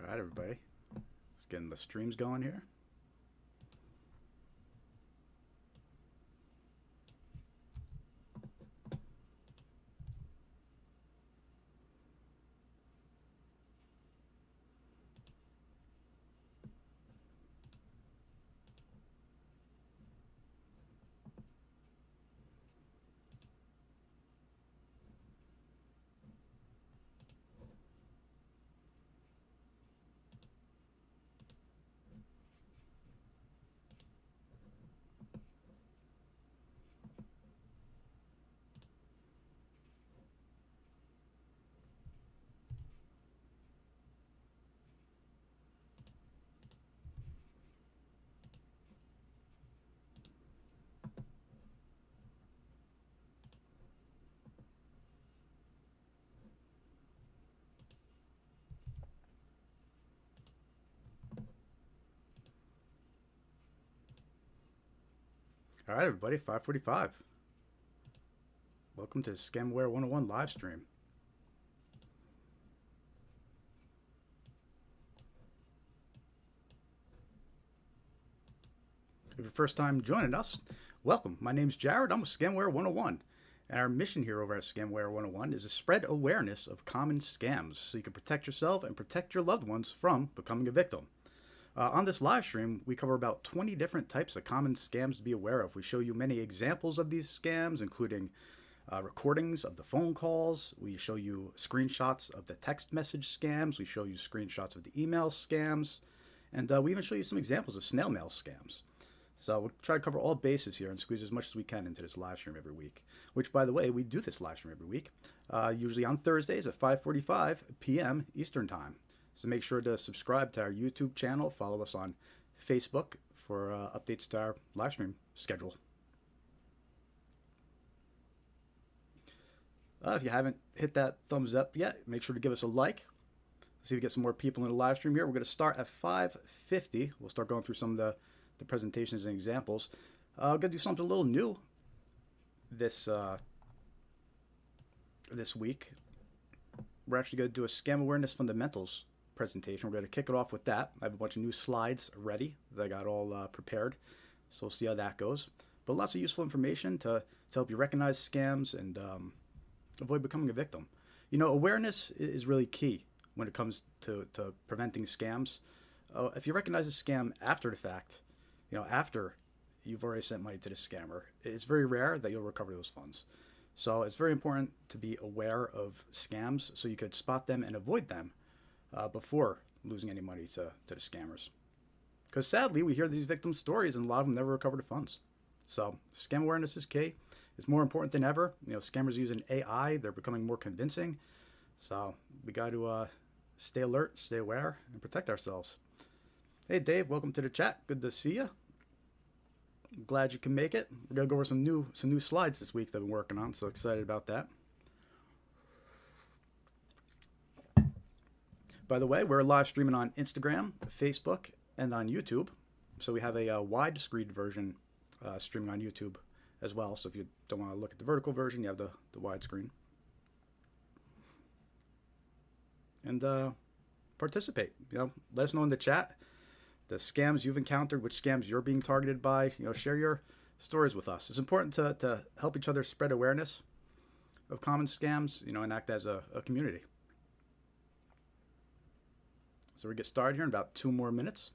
All right, everybody. Let's get the streams going here. All right, everybody. 5:45. Welcome to the Scamware 101 live stream. If you're first time joining us, welcome. My name's Jared. I'm with Scamware 101. And our mission here over at Scamware 101 is to spread awareness of common scams so you can protect yourself and protect your loved ones from becoming a victim. On this live stream, we cover about 20 different types of common scams to be aware of. We show you many examples of these scams, including recordings of the phone calls. We show you screenshots of the text message scams. We show you screenshots of the email scams. And we even show you some examples of snail mail scams. So we'll try to cover all bases here and squeeze as much as we can into this live stream every week. Which, by the way, we do this live stream every week, usually on Thursdays at 5:45 p.m. Eastern Time. So make sure to subscribe to our YouTube channel. Follow us on Facebook for updates to our live stream schedule. If you haven't hit that thumbs up yet, make sure to give us a like. Let's see if we get some more people in the live stream here. We're going to start at 5:50. We'll start going through some of the presentations and examples. I'm going to do something a little new this week. We're actually going to do a scam awareness fundamentals presentation. We're going to kick it off with that. I have a bunch of new slides ready that I got all prepared, so we'll see how that goes. But lots of useful information to help you recognize scams and avoid becoming a victim. You know, awareness is really key when it comes to preventing scams. If you recognize a scam after the fact, after you've already sent money to the scammer, it's very rare that you'll recover those funds. So it's very important to be aware of scams so you could spot them and avoid them before losing any money to the scammers. Because sadly, we hear these victim stories and a lot of them never recover the funds. So scam awareness is key. It's more important than ever. Scammers are using AI. They're becoming more convincing. So we got to stay alert, stay aware, and protect ourselves. Hey, Dave, welcome to the chat. Good to see you. I'm glad you can make it. We're gonna go over some new slides this week that I've been working on. So excited about that. By the way, we're live streaming on Instagram, Facebook, and on YouTube. So we have a widescreen version streaming on YouTube as well. So if you don't want to look at the vertical version, you have the widescreen. And participate. Let us know in the chat the scams you've encountered, which scams you're being targeted by. Share your stories with us. It's important to help each other spread awareness of common scams, and act as a community. So we get started here in about 2 more minutes.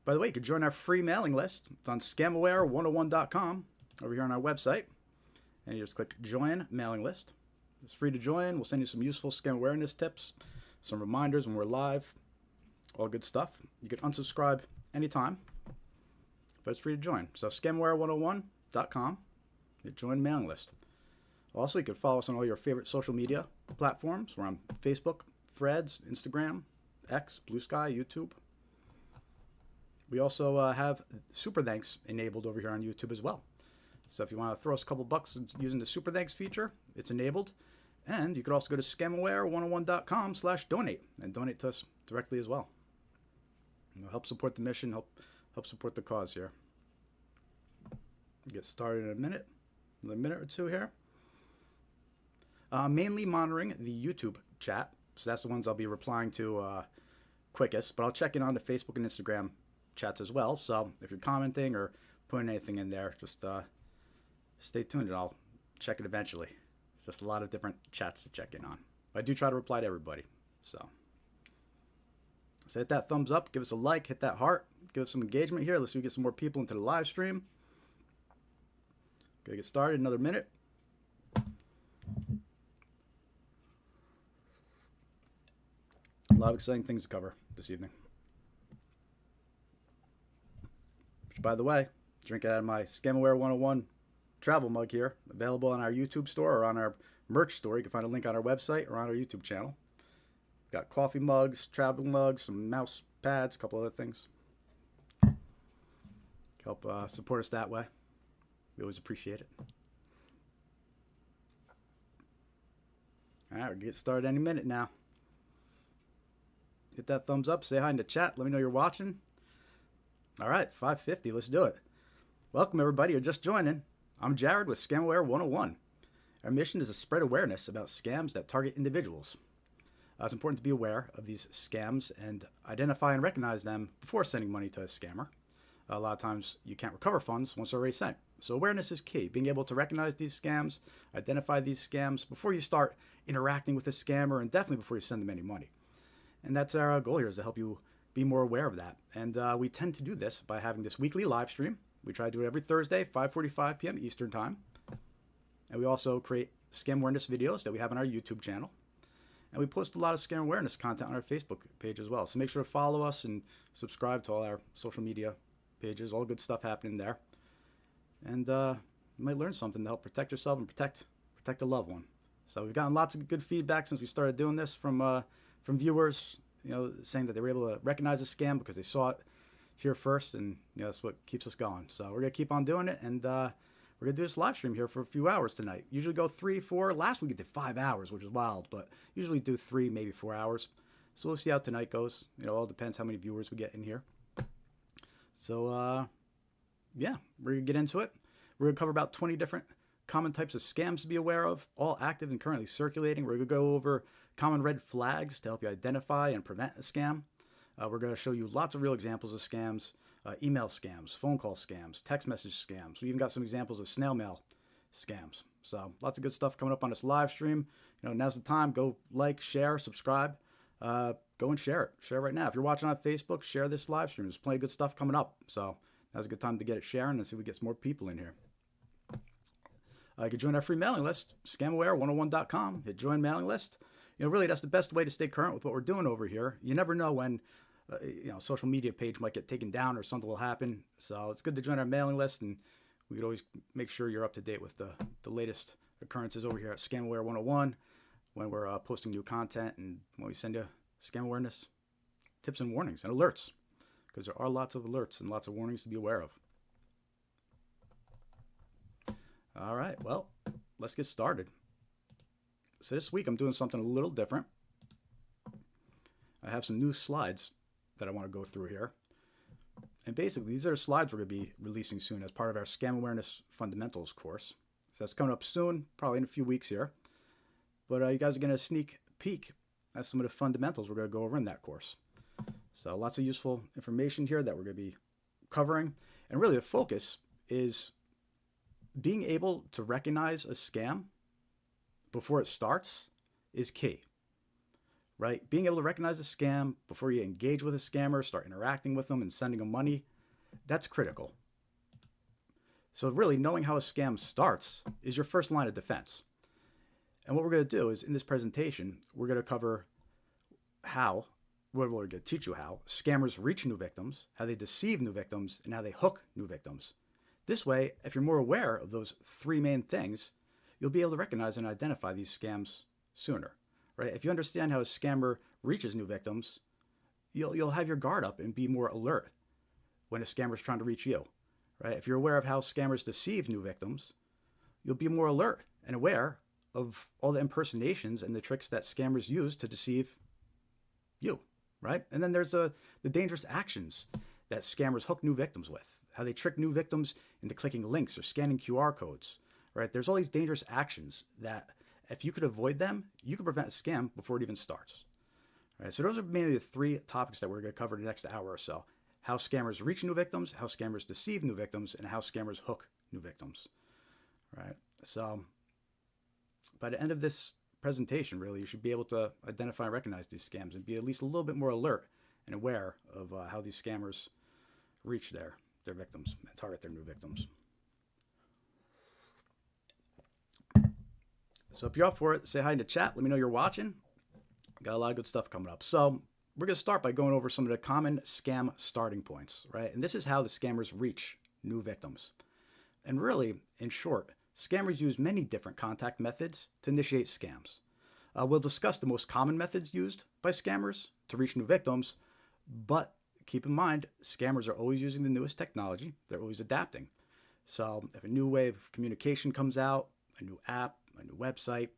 By the way, you can join our free mailing list. It's on scamaware101.com over here on our website. And you just click join mailing list. It's free to join. We'll send you some useful scam awareness tips, some reminders when we're live, all good stuff. You can unsubscribe anytime, but it's free to join. So scamaware101.com, you join mailing list. Also, you can follow us on all your favorite social media platforms. We're on Facebook, Threads, Instagram, X, Blue Sky, YouTube. We also have Super Thanks enabled over here on YouTube as well. So if you want to throw us a couple bucks using the Super Thanks feature, it's enabled. And you could also go to scamaware101.com/donate and donate to us directly as well. Help support the mission, help support the cause here. Get started in a minute or two here. Mainly monitoring the YouTube chat. So that's the ones I'll be replying to quickest, but I'll check in on the Facebook and Instagram chats as well. So if you're commenting or putting anything in there, just stay tuned and I'll check it eventually. It's just a lot of different chats to check in on. But I do try to reply to everybody. So hit that thumbs up, give us a like, hit that heart, give us some engagement here. Let's see if we get some more people into the live stream. Gonna get started, another minute. A lot of exciting things to cover this evening. Which, by the way, drinking out of my Scamaware 101 travel mug here, available on our YouTube store or on our merch store. You can find a link on our website or on our YouTube channel. Got coffee mugs, travel mugs, some mouse pads, a couple other things. Help support us that way. We always appreciate it. All right, we'll get started any minute now. Hit that thumbs up, say hi in the chat, let me know you're watching. All right, 5:50, let's do it. Welcome everybody, you're just joining. I'm Jared with Scamaware 101. Our mission is to spread awareness about scams that target individuals. It's important to be aware of these scams and identify and recognize them before sending money to a scammer. A lot of times you can't recover funds once they're already sent. So awareness is key. Being able to recognize these scams, identify these scams before you start interacting with a scammer, and definitely before you send them any money. And that's our goal here, is to help you be more aware of that. And we tend to do this by having this weekly live stream. We try to do it every Thursday, 5:45 p.m. Eastern Time. And we also create scam awareness videos that we have on our YouTube channel. And we post a lot of scam awareness content on our Facebook page as well. So make sure to follow us and subscribe to all our social media pages. All good stuff happening there. And you might learn something to help protect yourself and protect a loved one. So we've gotten lots of good feedback since we started doing this from viewers, saying that they were able to recognize a scam because they saw it here first, and that's what keeps us going. So we're gonna keep on doing it, and we're gonna do this live stream here for a few hours tonight. Usually go 3, 4. Last week we did 5 hours, which is wild, but usually do 3, maybe 4 hours. So we'll see how tonight goes. It all depends how many viewers we get in here. So yeah, we're gonna get into it. We're gonna cover about 20 different common types of scams to be aware of, all active and currently circulating. We're gonna go over common red flags to help you identify and prevent a scam. We're going to show you lots of real examples of scams, email scams, phone call scams, text message scams. We even got some examples of snail mail scams. So lots of good stuff coming up on this live stream. Now's the time. Go like, share, subscribe. Go and share it. Share it right now. If you're watching on Facebook, share this live stream. There's plenty of good stuff coming up. So now's a good time to get it sharing and see if we get some more people in here. You can join our free mailing list, scamaware101.com. Hit join mailing list. Really, that's the best way to stay current with what we're doing over here. You never know when, social media page might get taken down or something will happen. So it's good to join our mailing list, and we could always make sure you're up to date with the latest occurrences over here at Scamaware 101 when we're posting new content and when we send you scam awareness tips and warnings and alerts, because there are lots of alerts and lots of warnings to be aware of. All right, well, let's get started. So this week I'm doing something a little different. I have some new slides that I want to go through here. And basically these are slides we're going to be releasing soon as part of our Scam Awareness Fundamentals course. So that's coming up soon, probably in a few weeks here. But you guys are getting a sneak peek at some of the fundamentals we're going to go over in that course. So lots of useful information here that we're going to be covering. And really the focus is being able to recognize a scam before it starts is key, right? Being able to recognize a scam before you engage with a scammer, start interacting with them and sending them money, that's critical. So really knowing how a scam starts is your first line of defense. And what we're going to do is in this presentation, we're going to cover we're going to teach you how scammers reach new victims, how they deceive new victims, and how they hook new victims. This way, if you're more aware of those 3 main things, you'll be able to recognize and identify these scams sooner, right? If you understand how a scammer reaches new victims, you'll have your guard up and be more alert when a scammer is trying to reach you, right? If you're aware of how scammers deceive new victims, you'll be more alert and aware of all the impersonations and the tricks that scammers use to deceive you, right? And then there's the dangerous actions that scammers hook new victims with, how they trick new victims into clicking links or scanning QR codes. Right? There's all these dangerous actions that if you could avoid them, you could prevent a scam before it even starts. All right, so those are mainly the three topics that we're going to cover in the next hour or so. How scammers reach new victims, how scammers deceive new victims, and how scammers hook new victims. All right, so by the end of this presentation, really, you should be able to identify and recognize these scams and be at least a little bit more alert and aware of how these scammers reach their victims and target their new victims. So if you're up for it, say hi in the chat. Let me know you're watching. Got a lot of good stuff coming up. So we're going to start by going over some of the common scam starting points, right? And this is how the scammers reach new victims. And really, in short, scammers use many different contact methods to initiate scams. We'll discuss the most common methods used by scammers to reach new victims, but keep in mind, scammers are always using the newest technology. They're always adapting. So if a new way of communication comes out, a new app, a new website,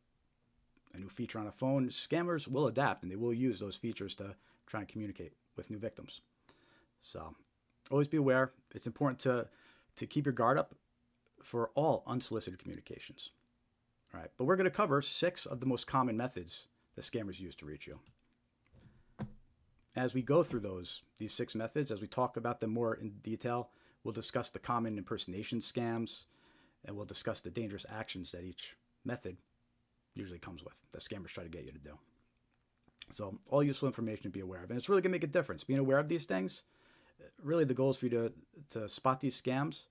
a new feature on a phone, scammers will adapt and they will use those features to try and communicate with new victims. So always be aware. It's important to keep your guard up for all unsolicited communications. All right, but we're going to cover 6 of the most common methods that scammers use to reach you. As we go through these 6 methods, as we talk about them more in detail, we'll discuss the common impersonation scams, and we'll discuss the dangerous actions that each method usually comes with, that scammers try to get you to do. So all useful information to be aware of. And it's really going to make a difference. Being aware of these things, really the goal is for you to spot these scams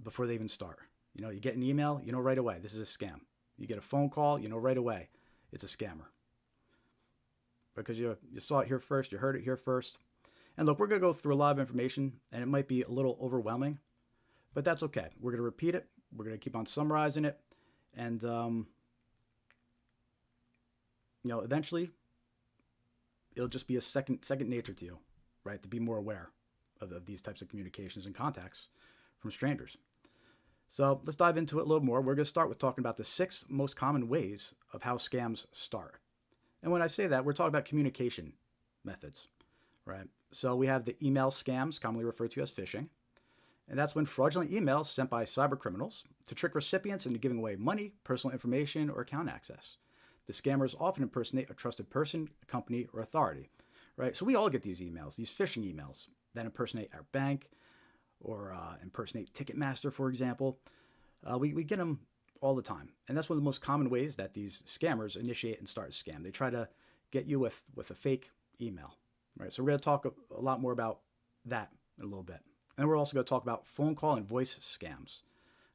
before they even start. You get an email, you know right away, this is a scam. You get a phone call, you know right away, it's a scammer. Because you saw it here first, you heard it here first. And look, we're going to go through a lot of information, and it might be a little overwhelming, but that's okay. We're going to repeat it. We're going to keep on summarizing it. And, eventually, it'll just be a second nature to you, right? To be more aware of these types of communications and contacts from strangers. So let's dive into it a little more. We're going to start with talking about the 6 most common ways of how scams start. And when I say that, we're talking about communication methods, right? So we have the email scams, commonly referred to as phishing. And that's when fraudulent emails sent by cyber criminals to trick recipients into giving away money, personal information, or account access. The scammers often impersonate a trusted person, a company, or authority, right? So we all get these emails, these phishing emails that impersonate our bank or impersonate Ticketmaster, for example. We get them all the time. And that's one of the most common ways that these scammers initiate and start a scam. They try to get you with a fake email, right? So we're going to talk a lot more about that in a little bit. And we're also going to talk about phone call and voice scams.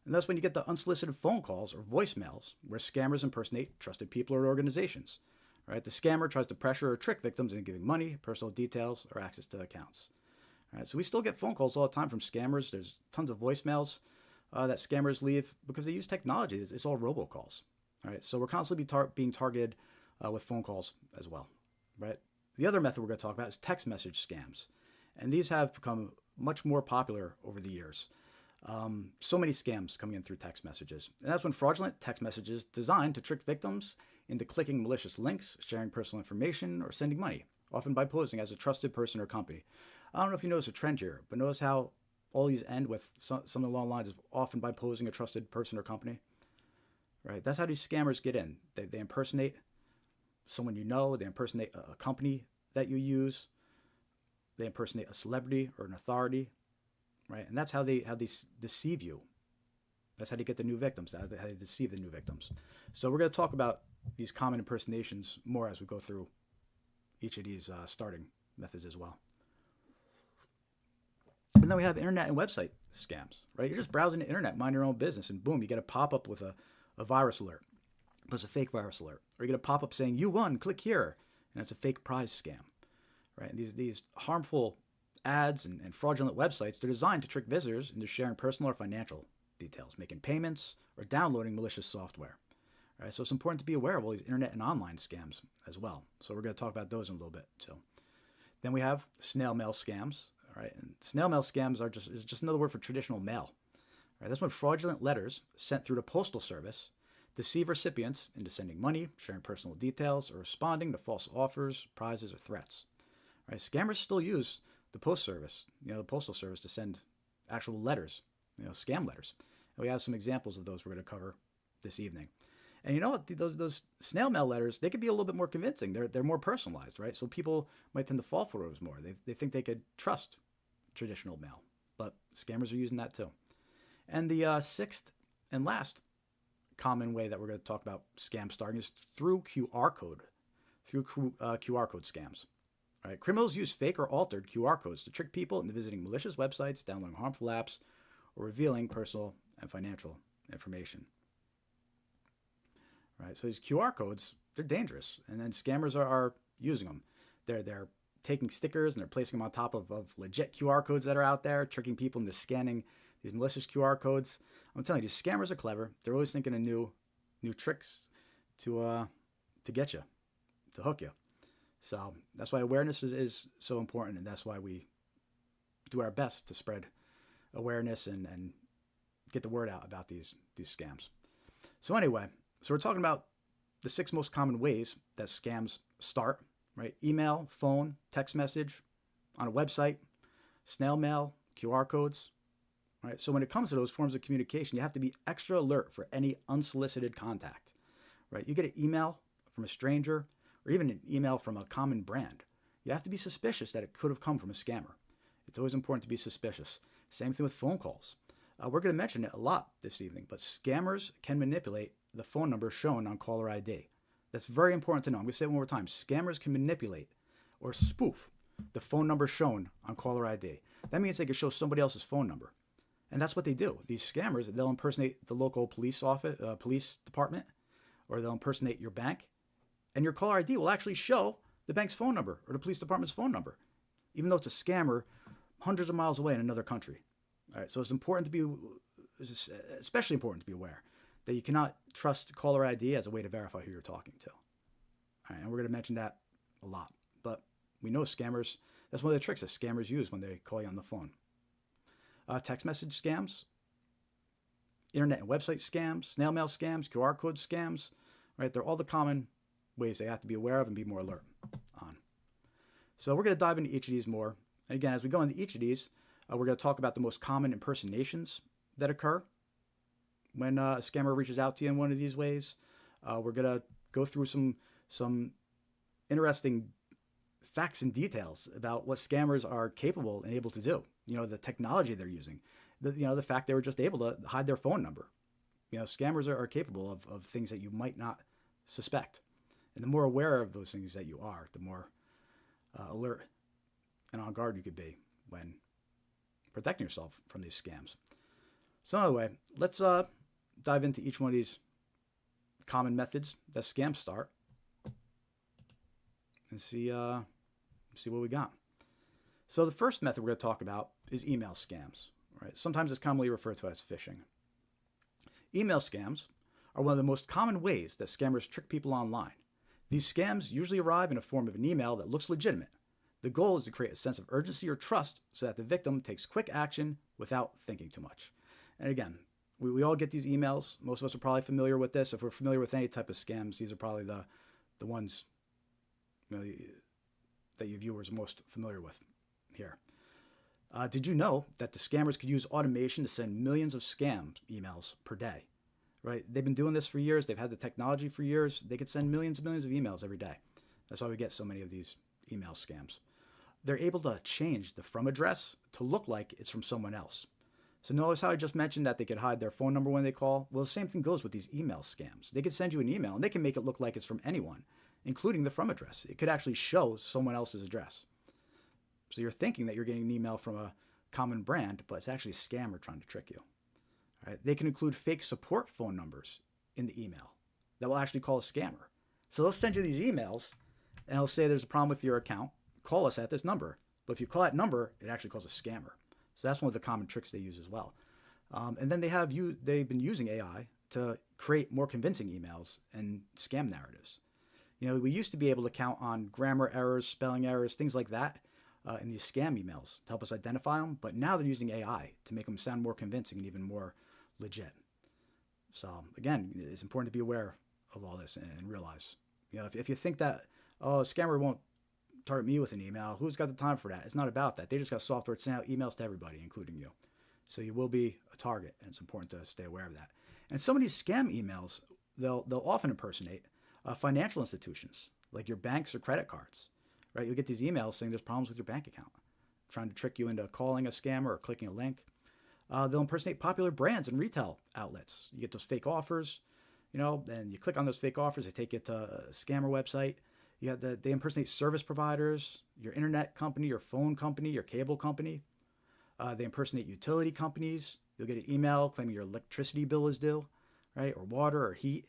And that's when you get the unsolicited phone calls or voicemails where scammers impersonate trusted people or organizations, right? The scammer tries to pressure or trick victims into giving money, personal details, or access to accounts. All right, so we still get phone calls all the time from scammers. There's tons of voicemails that scammers leave because they use technology. It's all robocalls. All right, so we're constantly being targeted with phone calls as well, right? The other method we're going to talk about is text message scams. And these have become much more popular over the years. So many scams coming in through text messages. And that's when fraudulent text messages designed to trick victims into clicking malicious links, sharing personal information, or sending money, often by posing as a trusted person or company. I don't know if you notice a trend here, but notice how all these end with something along the lines of often by posing a trusted person or company. Right? That's how these scammers get in. They impersonate someone you know. They impersonate a company that you use. They impersonate a celebrity or an authority. Right? And that's how they deceive you. That's how they get the new victims, how they deceive the new victims. So we're going to talk about these common impersonations more as we go through each of these starting methods as well. And then we have internet and website scams, right? You're just browsing the internet, mind your own business, and boom, you get a pop-up with a virus alert. It's a fake virus alert. Or you get a pop-up saying, you won, click here. And it's a fake prize scam, right? And these harmful ads and fraudulent websites, they're designed to trick visitors into sharing personal or financial details, making payments, or downloading malicious software. All right, so it's important to be aware of all these internet and online scams as well. So we're going to talk about those in a little bit too. Then we have snail mail scams. All right, and snail mail scams is just another word for traditional mail. All right, that's when fraudulent letters sent through the postal service deceive recipients into sending money, sharing personal details, or responding to false offers, prizes, or threats. All right, scammers still use the postal service to send actual letters, scam letters. And we have some examples of those we're going to cover this evening. And you know what? Those snail mail letters, they could be a little bit more convincing. They're more personalized, right? So people might tend to fall for those more. They think they could trust traditional mail, but scammers are using that too. And the sixth and last common way that we're going to talk about scams starting is through QR code, through QR code scams. All right, criminals use fake or altered QR codes to trick people into visiting malicious websites, downloading harmful apps, or revealing personal and financial information. Right, so these QR codes, they're dangerous, and then scammers are using them. They're taking stickers and they're placing them on top of legit QR codes that are out there, tricking people into scanning these malicious QR codes. I'm telling you, these scammers are clever. They're always thinking of new tricks to get you, to hook you. So that's why awareness is so important, and that's why we do our best to spread awareness and get the word out about these scams. So anyway, so we're talking about the 6 most common ways that scams start, right? Email, phone, text message, on a website, snail mail, QR codes, right? So when it comes to those forms of communication, you have to be extra alert for any unsolicited contact, right? You get an email from a stranger or even an email from a common brand. You have to be suspicious that it could have come from a scammer. It's always important to be suspicious. Same thing with phone calls. We're going to mention it a lot this evening, but scammers can manipulate the phone number shown on caller ID. That's very important to know. I'm going to say it one more time. Scammers can manipulate or spoof the phone number shown on caller ID. That means they can show somebody else's phone number. And that's what they do. These scammers, they'll impersonate the local police department, or they'll impersonate your bank, and your caller ID will actually show the bank's phone number or the police department's phone number, even though it's a scammer hundreds of miles away in another country. All right, so it's especially important to be aware that you cannot trust caller ID as a way to verify who you're talking to. All right, and we're going to mention that a lot, but we know scammers, that's one of the tricks that scammers use when they call you on the phone. Text message scams, internet and website scams, snail mail scams, QR code scams, right? They're all the common ways they have to be aware of and be more alert on. So we're going to dive into each of these more. And again, as we go into each of these, we're going to talk about the most common impersonations that occur when a scammer reaches out to you in one of these ways. We're going to go through some interesting facts and details about what scammers are capable and able to do. You know, the technology they're using, the fact they were just able to hide their phone number. You know, scammers are capable of things that you might not suspect. And the more aware of those things that you are, the more alert and on guard you could be when protecting yourself from these scams. So anyway, let's dive into each one of these common methods that scams start and see what we got. So the first method we're going to talk about is email scams. Right? Sometimes it's commonly referred to as phishing. Email scams are one of the most common ways that scammers trick people online. These scams usually arrive in a form of an email that looks legitimate. The goal is to create a sense of urgency or trust so that the victim takes quick action without thinking too much. And again, we all get these emails. Most of us are probably familiar with this. If we're familiar with any type of scams, these are probably the ones that your viewers are most familiar with here. Did you know that the scammers could use automation to send millions of scam emails per day? Right? They've been doing this for years. They've had the technology for years. They could send millions and millions of emails every day. That's why we get so many of these email scams. They're able to change the from address to look like it's from someone else. So notice how I just mentioned that they could hide their phone number when they call? Well, the same thing goes with these email scams. They could send you an email and they can make it look like it's from anyone, including the from address. It could actually show someone else's address. So you're thinking that you're getting an email from a common brand, but it's actually a scammer trying to trick you. All right? They can include fake support phone numbers in the email that will actually call a scammer. So they'll send you these emails and they'll say there's a problem with your account. Call us at this number. But if you call that number, it actually calls a scammer. So that's one of the common tricks they use as well. And then they've been using AI to create more convincing emails and scam narratives. You know, we used to be able to count on grammar errors, spelling errors, things like that in these scam emails to help us identify them. But now they're using AI to make them sound more convincing and even more legit. So again, it's important to be aware of all this and realize, you know, if you think that, oh, a scammer won't target me with an email, who's got the time for that? It's not about that. They just got software to send out emails to everybody, including you. So you will be a target, and it's important to stay aware of that. And some of these scam emails, they'll often impersonate financial institutions like your banks or credit cards, right? You'll get these emails saying there's problems with your bank account, trying to trick you into calling a scammer or clicking a link. They'll impersonate popular brands and retail outlets. You get those fake offers, and you click on those fake offers, they take you to a scammer website. They impersonate service providers, your internet company, your phone company, your cable company. They impersonate utility companies. You'll get an email claiming your electricity bill is due, right? Or water or heat.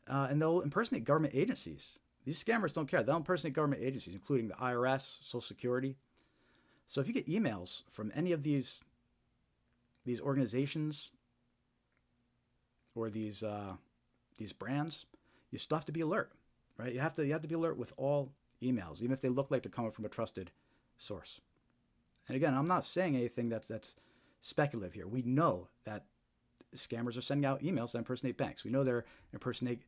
And they'll impersonate government agencies. These scammers don't care. They'll impersonate government agencies, including the IRS, Social Security. So if you get emails from any of these organizations or these brands, you still have to be alert, right? You have to be alert with all emails, even if they look like they're coming from a trusted source. And again, I'm not saying anything that's speculative here. We know that scammers are sending out emails that impersonate banks. We know they're impersonate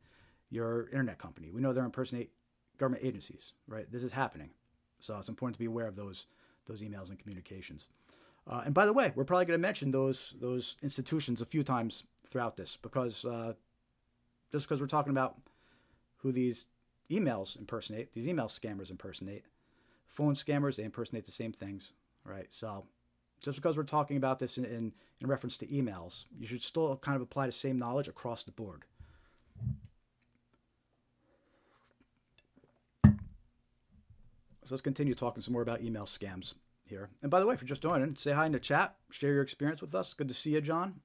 your internet company. We know they're impersonate government agencies, right? This is happening. So it's important to be aware of those emails and communications. And by the way, we're probably going to mention those institutions a few times throughout this because just because we're talking about who these emails impersonate, these email scammers impersonate, phone scammers, they impersonate the same things, right? So just because we're talking about this in reference to emails, you should still kind of apply the same knowledge across the board. So let's continue talking some more about email scams here. And by the way, if you're just joining, say hi in the chat, share your experience with us. Good to see you, John.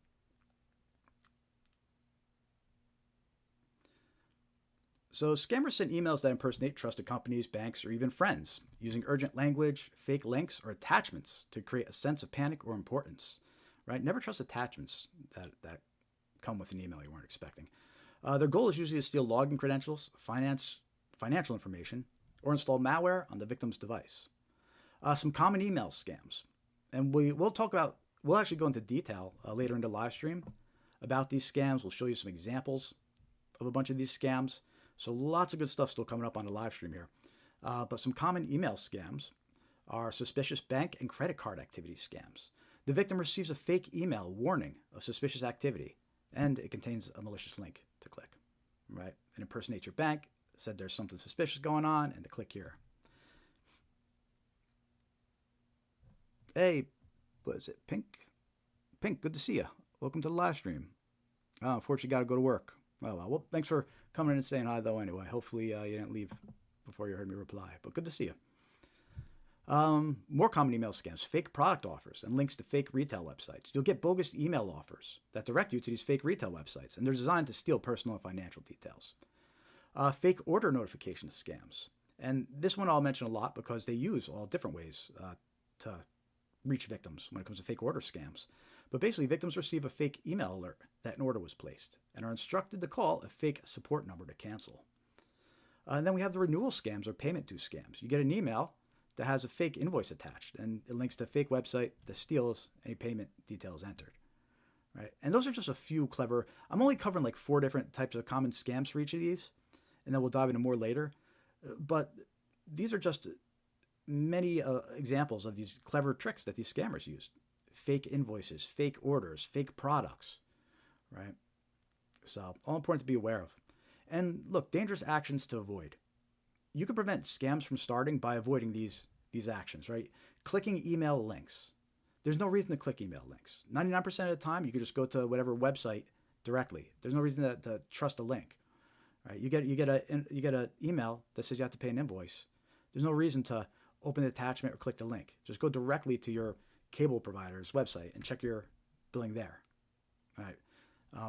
So scammers send emails that impersonate trusted companies, banks, or even friends, using urgent language, fake links, or attachments to create a sense of panic or importance, right? Never trust attachments that come with an email you weren't expecting. Their goal is usually to steal login credentials, financial information, or install malware on the victim's device. Some common email scams. And we'll actually go into detail later in the live stream about these scams. We'll show you some examples of a bunch of these scams. So lots of good stuff still coming up on the live stream here. But some common email scams are suspicious bank and credit card activity scams. The victim receives a fake email warning of suspicious activity, and it contains a malicious link to click, right? It impersonates your bank, said there's something suspicious going on, and to click here. Hey, what is it, Pink? Pink, good to see you. Welcome to the live stream. Unfortunately, got to go to work. Oh, well, thanks for coming in and saying hi, though, anyway. Hopefully, you didn't leave before you heard me reply, but good to see you. More common email scams, fake product offers and links to fake retail websites. You'll get bogus email offers that direct you to these fake retail websites, and they're designed to steal personal and financial details. Fake order notification scams. And this one I'll mention a lot because they use all different ways to reach victims when it comes to fake order scams. But basically, victims receive a fake email alert that an order was placed and are instructed to call a fake support number to cancel. And then we have the renewal scams or payment due scams. You get an email that has a fake invoice attached, and it links to a fake website that steals any payment details entered. Right? And those are just a few clever. I'm only covering like 4 different types of common scams for each of these, and then we'll dive into more later. But these are just many examples of these clever tricks that these scammers use. Fake invoices, fake orders, fake products, right? So all important to be aware of. And look, dangerous actions to avoid. You can prevent scams from starting by avoiding these actions, right? Clicking email links. There's no reason to click email links. 99% of the time, you can just go to whatever website directly. There's no reason to trust a link, right? You get an email that says you have to pay an invoice. There's no reason to open the attachment or click the link. Just go directly to your cable provider's website and check your billing there. All right.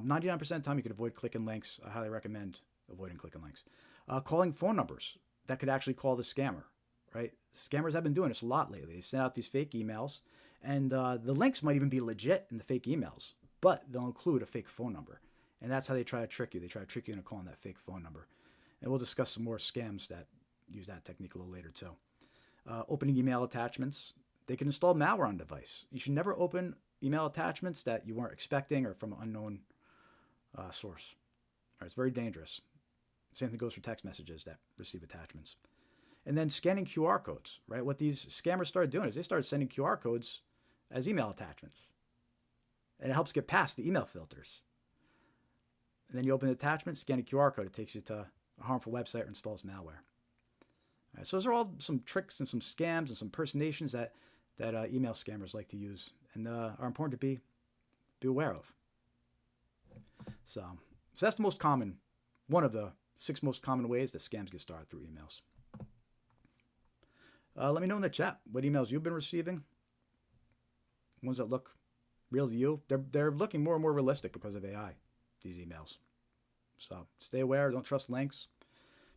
99% of the time, you can avoid clicking links. I highly recommend avoiding clicking links. Calling phone numbers that could actually call the scammer, right? Scammers have been doing this a lot lately. They send out these fake emails, and the links might even be legit in the fake emails, but they'll include a fake phone number. And that's how they try to trick you. They try to trick you into calling that fake phone number. And we'll discuss some more scams that use that technique a little later too. Opening email attachments. They can install malware on the device. You should never open email attachments that you weren't expecting or from an unknown source. All right, it's very dangerous. Same thing goes for text messages that receive attachments. And then scanning QR codes, right? What these scammers started doing is they started sending QR codes as email attachments. And it helps get past the email filters. And then you open the attachment, scan a QR code. It takes you to a harmful website or installs malware. All right, so those are all some tricks and some scams and some impersonations that email scammers like to use and are important to be aware of. So that's the most common, one of the 6 most common ways that scams get started through emails. Let me know in the chat what emails you've been receiving. Ones that look real to you. They're looking more and more realistic because of AI, these emails. So stay aware. Don't trust links.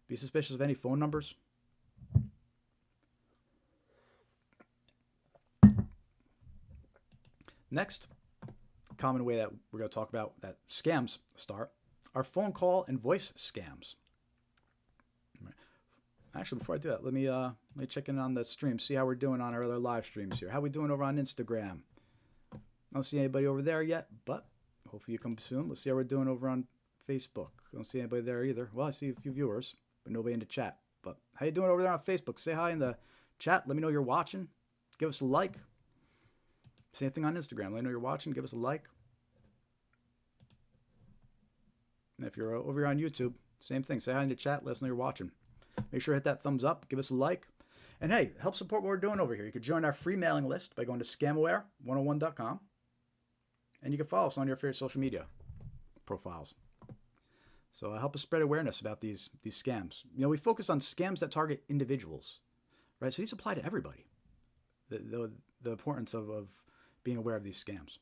Be suspicious of any phone numbers. Next common way that we're going to talk about that scams start are phone call and voice scams. Actually, before I do that, let me check in on the stream, see how we're doing on our other live streams here. How we doing over on Instagram? I don't see anybody over there yet, but hopefully you come soon. Let's see how we're doing over on Facebook. I don't see anybody there either. Well, I see a few viewers, but nobody in the chat. But how you doing over there on Facebook? Say hi in the chat. Let me know you're watching. Give us a like. Same thing on Instagram. Let me know you're watching. Give us a like. And if you're over here on YouTube, same thing. Say hi in the chat. Let us know you're watching. Make sure to hit that thumbs up. Give us a like. And hey, help support what we're doing over here. You could join our free mailing list by going to scamaware101.com. And you can follow us on your favorite social media profiles. So help us spread awareness about these scams. You know, we focus on scams that target individuals, right? So these apply to everybody. The importance of being aware of these scams.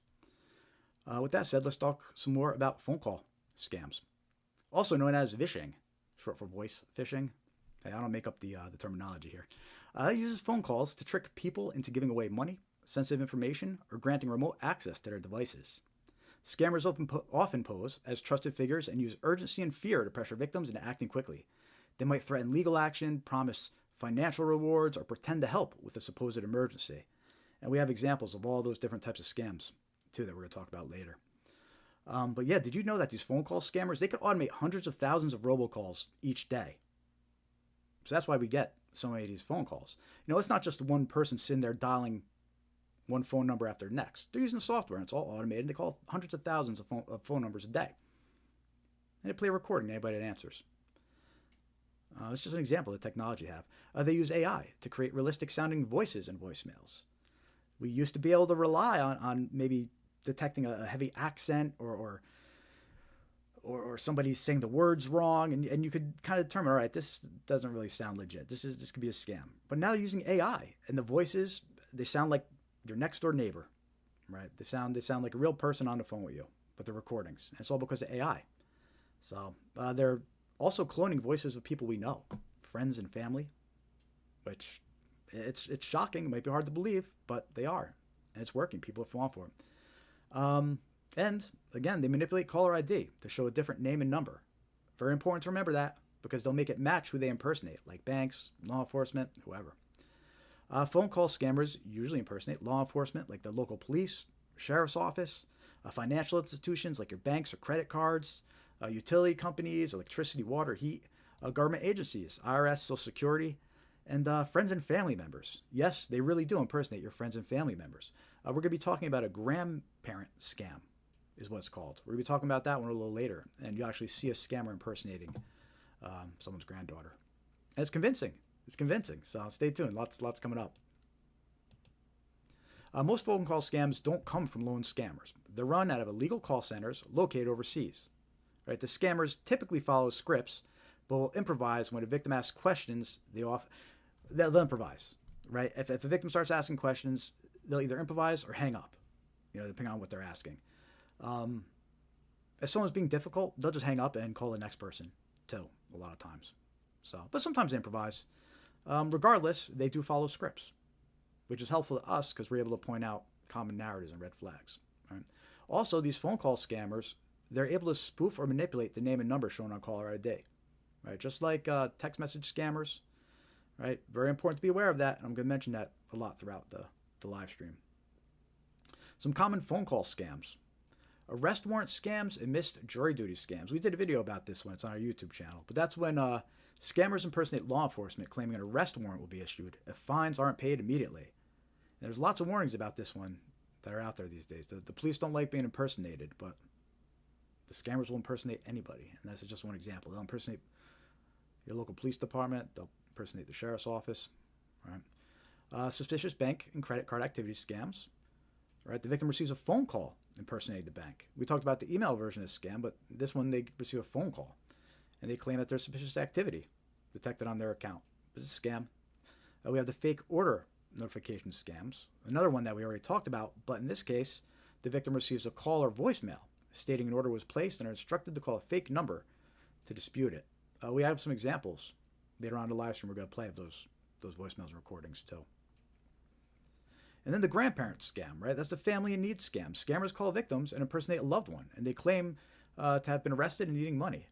With that said, let's talk some more about phone call scams, also known as vishing, short for voice phishing. Hey, I don't make up the terminology here. It uses phone calls to trick people into giving away money, sensitive information, or granting remote access to their devices. Scammers often pose as trusted figures and use urgency and fear to pressure victims into acting quickly. They might threaten legal action, promise financial rewards, or pretend to help with a supposed emergency. And we have examples of all those different types of scams, too, that we're going to talk about later. But yeah, did you know that these phone call scammers, they could automate hundreds of thousands of robocalls each day? So that's why we get so many of these phone calls. You know, it's not just one person sitting there dialing one phone number after the next. They're using software, and it's all automated. They call hundreds of thousands of phone numbers a day. And they play a recording to anybody that answers. It's just an example of the technology you have. They use AI to create realistic-sounding voices in voicemails. We used to be able to rely on maybe detecting a heavy accent or somebody saying the words wrong, and you could kind of determine, all right, this doesn't really sound legit. This could be a scam. But now they're using AI, and the voices, they sound like your next door neighbor, right? They sound like a real person on the phone with you, but they're recordings. And it's all because of AI. So they're also cloning voices of people we know, friends and family, which it's shocking. It might be hard to believe, but they are, and it's working. People are falling for it. And again, they manipulate caller ID to show a different name and number. Very important to remember that, because they'll make it match who they impersonate, like banks, law enforcement, whoever. Phone call scammers usually impersonate law enforcement, like the local police, sheriff's office, financial institutions like your banks or credit cards, utility companies, electricity, water, heat, government agencies, IRS, Social Security, and friends and family members. Yes, they really do impersonate your friends and family members. We're going to be talking about a grandparent scam, is what it's called. We're going to be talking about that one a little later, and you actually see a scammer impersonating someone's granddaughter. And it's convincing. It's convincing, so stay tuned. Lots coming up. Most phone call scams don't come from lone scammers. They're run out of illegal call centers located overseas. Right? The scammers typically follow scripts, but will improvise when a victim asks questions. They'll improvise. Right? If a victim starts asking questions, they'll either improvise or hang up, depending on what they're asking. If someone's being difficult, they'll just hang up and call the next person too, a lot of times. But sometimes they improvise. Regardless, they do follow scripts, which is helpful to us because we're able to point out common narratives and red flags. Right? Also, these phone call scammers, they're able to spoof or manipulate the name and number shown on caller ID. Right? Just like text message scammers. Right? Very important to be aware of that, and I'm going to mention that a lot throughout the live stream. Some common phone call scams. Arrest warrant scams and missed jury duty scams. We did a video about this one. It's on our YouTube channel. But that's when scammers impersonate law enforcement claiming an arrest warrant will be issued if fines aren't paid immediately. And there's lots of warnings about this one that are out there these days. The police don't like being impersonated, but The scammers will impersonate anybody, and that's just one example. They'll impersonate your local police department. They'll impersonate the sheriff's office. Right? Suspicious bank and credit card activity scams. Right? The victim receives a phone call impersonating the bank. We talked about the email version of scam, but this one they receive a phone call, and they claim that there's suspicious activity detected on their account. It's a scam. We have the fake order notification scams. Another one that we already talked about, but in this case, the victim receives a call or voicemail stating an order was placed and are instructed to call a fake number to dispute it. We have some examples later on in the live stream. We're going to play of those voicemails and recordings too. And then the grandparent scam, right? That's the family in need scam. Scammers call victims and impersonate a loved one, and they claim to have been arrested and needing money.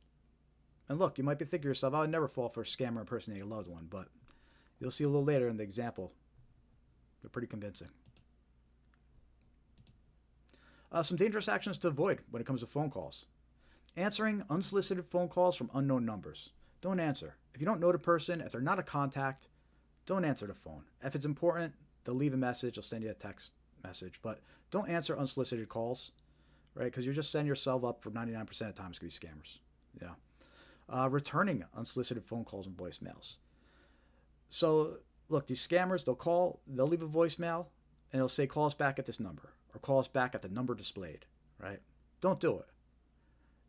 And look, you might be thinking to yourself, I would never fall for a scammer impersonating a loved one, but you'll see a little later in the example. They're pretty convincing. Some dangerous actions to avoid when it comes to phone calls. Answering unsolicited phone calls from unknown numbers. Don't answer. If you don't know the person, if they're not a contact, don't answer the phone. If it's important, they'll leave a message, they'll send you a text message, but don't answer unsolicited calls, right? Because you're just setting yourself up for 99% of the time it's going to be scammers. Yeah. Returning unsolicited phone calls and voicemails. So, look, these scammers, they'll leave a voicemail, and they'll say, call us back at this number, or call us back at the number displayed, right? Don't do it.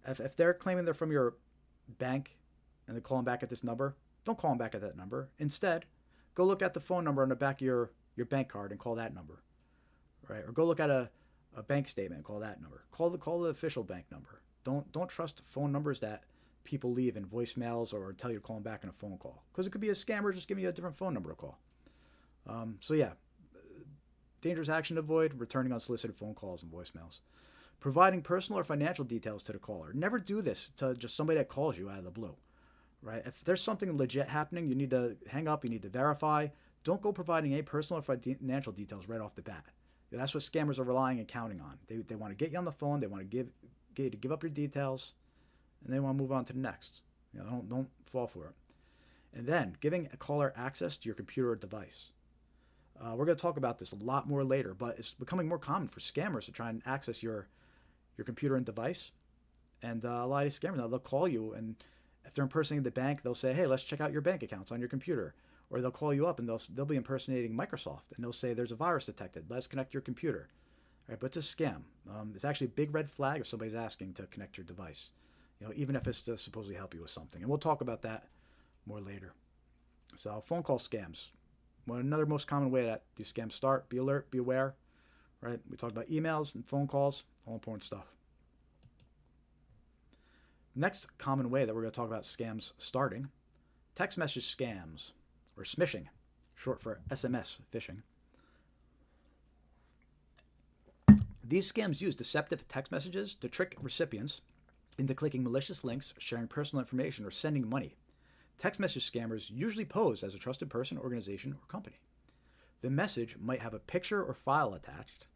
If they're claiming they're from your bank and they call them back at this number, don't call them back at that number. Instead, go look at the phone number on the back of your bank card and call that number, right? Or go look at a bank statement and call that number. Call the official bank number. Don't trust phone numbers that people leave in voicemails or tell you to call them back in a phone call, because it could be a scammer just giving you a different phone number to call. So yeah, dangerous action to avoid: returning unsolicited phone calls and voicemails. Providing personal or financial details to the caller. Never do this to just somebody that calls you out of the blue, right? If there's something legit happening, you need to hang up, you need to verify. Don't go providing any personal or financial details right off the bat. That's what scammers are relying and counting on. They want to get you on the phone, they want to get you to give up your details, and they want to move on to the next. Don't fall for it. And then giving a caller access to your computer or device. We're going to talk about this a lot more later, but it's becoming more common for scammers to try and access your computer and device. And a lot of these scammers, now they'll call you, and if they're impersonating the bank, they'll say, hey, let's check out your bank accounts on your computer. Or they'll call you up and they'll be impersonating Microsoft, and they'll say there's a virus detected. Let's connect your computer. Right, but it's a scam. It's actually a big red flag if somebody's asking to connect your device, even if it's to supposedly help you with something. And we'll talk about that more later. So phone call scams. Well, another most common way that these scams start: be alert, be aware. Right? We talked about emails and phone calls, all important stuff. Next common way that we're going to talk about scams starting: text message scams, or smishing, short for SMS phishing. These scams use deceptive text messages to trick recipients into clicking malicious links, sharing personal information, or sending money. Text message scammers usually pose as a trusted person, organization, or company. The message might have a picture or file attached.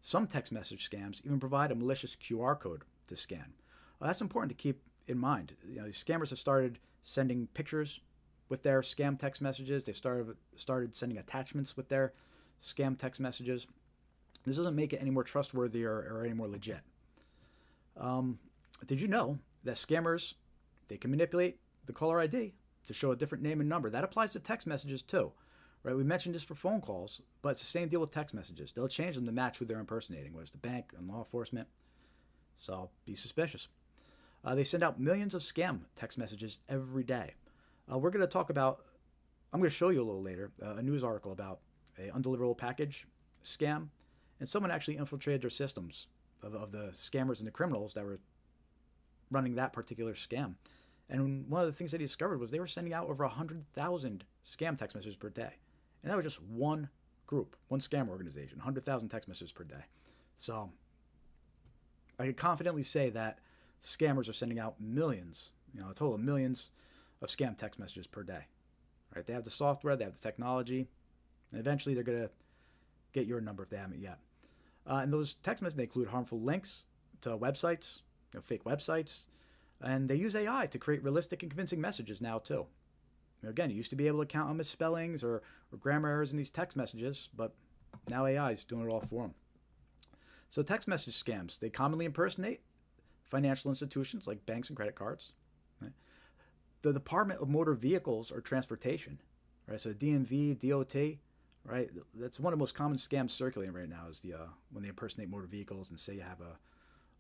Some text message scams even provide a malicious QR code to scan. That's important to keep in mind. These scammers have started sending pictures with their scam text messages. They've started sending attachments with their scam text messages. This doesn't make it any more trustworthy or any more legit. Did you know that scammers, they can manipulate the caller ID to show a different name and number? That applies to text messages too. Right? We mentioned this for phone calls, but it's the same deal with text messages. They'll change them to match who they're impersonating, whether it's the bank and law enforcement. So be suspicious. They send out millions of scam text messages every day. We're going to talk about, I'm going to show you a little later, a news article about an undeliverable package scam. And someone actually infiltrated their systems of the scammers and the criminals that were running that particular scam. And one of the things that he discovered was they were sending out over 100,000 scam text messages per day. And that was just one group, one scam organization, 100,000 text messages per day. So I can confidently say that scammers are sending out millions, a total of millions of scam text messages per day. Right? They have the software, they have the technology, and eventually they're going to get your number if they haven't yet. And those text messages, they include harmful links to websites, fake websites, and they use AI to create realistic and convincing messages now too. Again, you used to be able to count on misspellings or grammar errors in these text messages, but now AI is doing it all for them. So text message scams, they commonly impersonate financial institutions like banks and credit cards, right? The Department of Motor Vehicles or Transportation, right? So DMV, DOT, right? That's one of the most common scams circulating right now is the when they impersonate motor vehicles and say you have a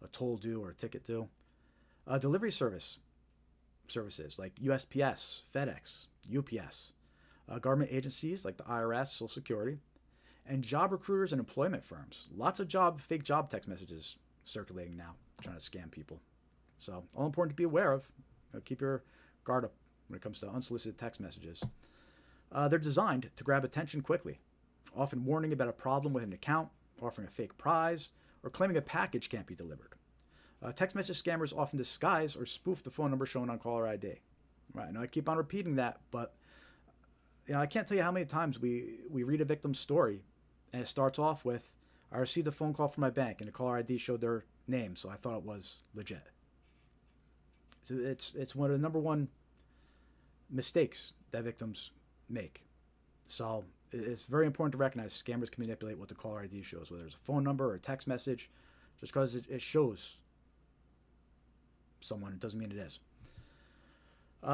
toll due or a ticket due. Delivery services like USPS, FedEx, UPS, government agencies like the IRS, Social Security, and job recruiters and employment firms. Lots of fake job text messages circulating now, trying to scam people. So all important to be aware of. Keep your guard up when it comes to unsolicited text messages. They're designed to grab attention quickly, often warning about a problem with an account, offering a fake prize, or claiming a package can't be delivered. Text message scammers often disguise or spoof the phone number shown on caller ID. Right? Now I keep on repeating that, but I can't tell you how many times we read a victim's story, and it starts off with, "I received a phone call from my bank, and the caller ID showed their name, so I thought it was legit." So it's one of the number one mistakes that victims make. So it's very important to recognize scammers can manipulate what the caller ID shows, whether it's a phone number or a text message. Just because it shows someone, it doesn't mean it is.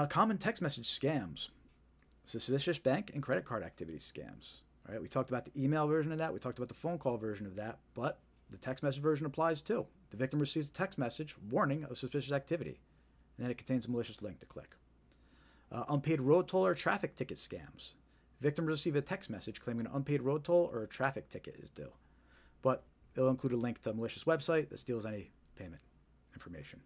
Common text message scams: suspicious bank and credit card activity scams. Right? We talked about the email version of that. We talked about the phone call version of that, but the text message version applies too. The victim receives a text message warning of suspicious activity, and then it contains a malicious link to click. Unpaid road toll or traffic ticket scams. Victims receive a text message claiming an unpaid road toll or a traffic ticket is due, but it'll include a link to a malicious website that steals any payment information.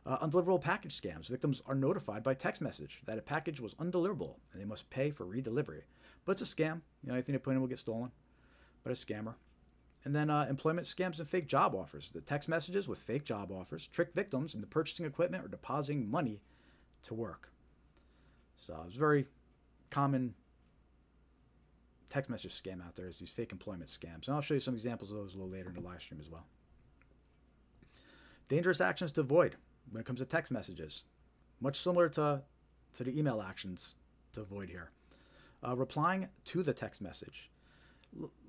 Undeliverable package scams. Victims are notified by text message that a package was undeliverable and they must pay for redelivery. But it's a scam. Anything they put in will get stolen, but a scammer. And then employment scams and fake job offers. The text messages with fake job offers trick victims into purchasing equipment or depositing money to work. So it's a very common text message scam out there is these fake employment scams. And I'll show you some examples of those a little later in the live stream as well. Dangerous actions to avoid when it comes to text messages. Much similar to the email actions to avoid here. Replying to the text message.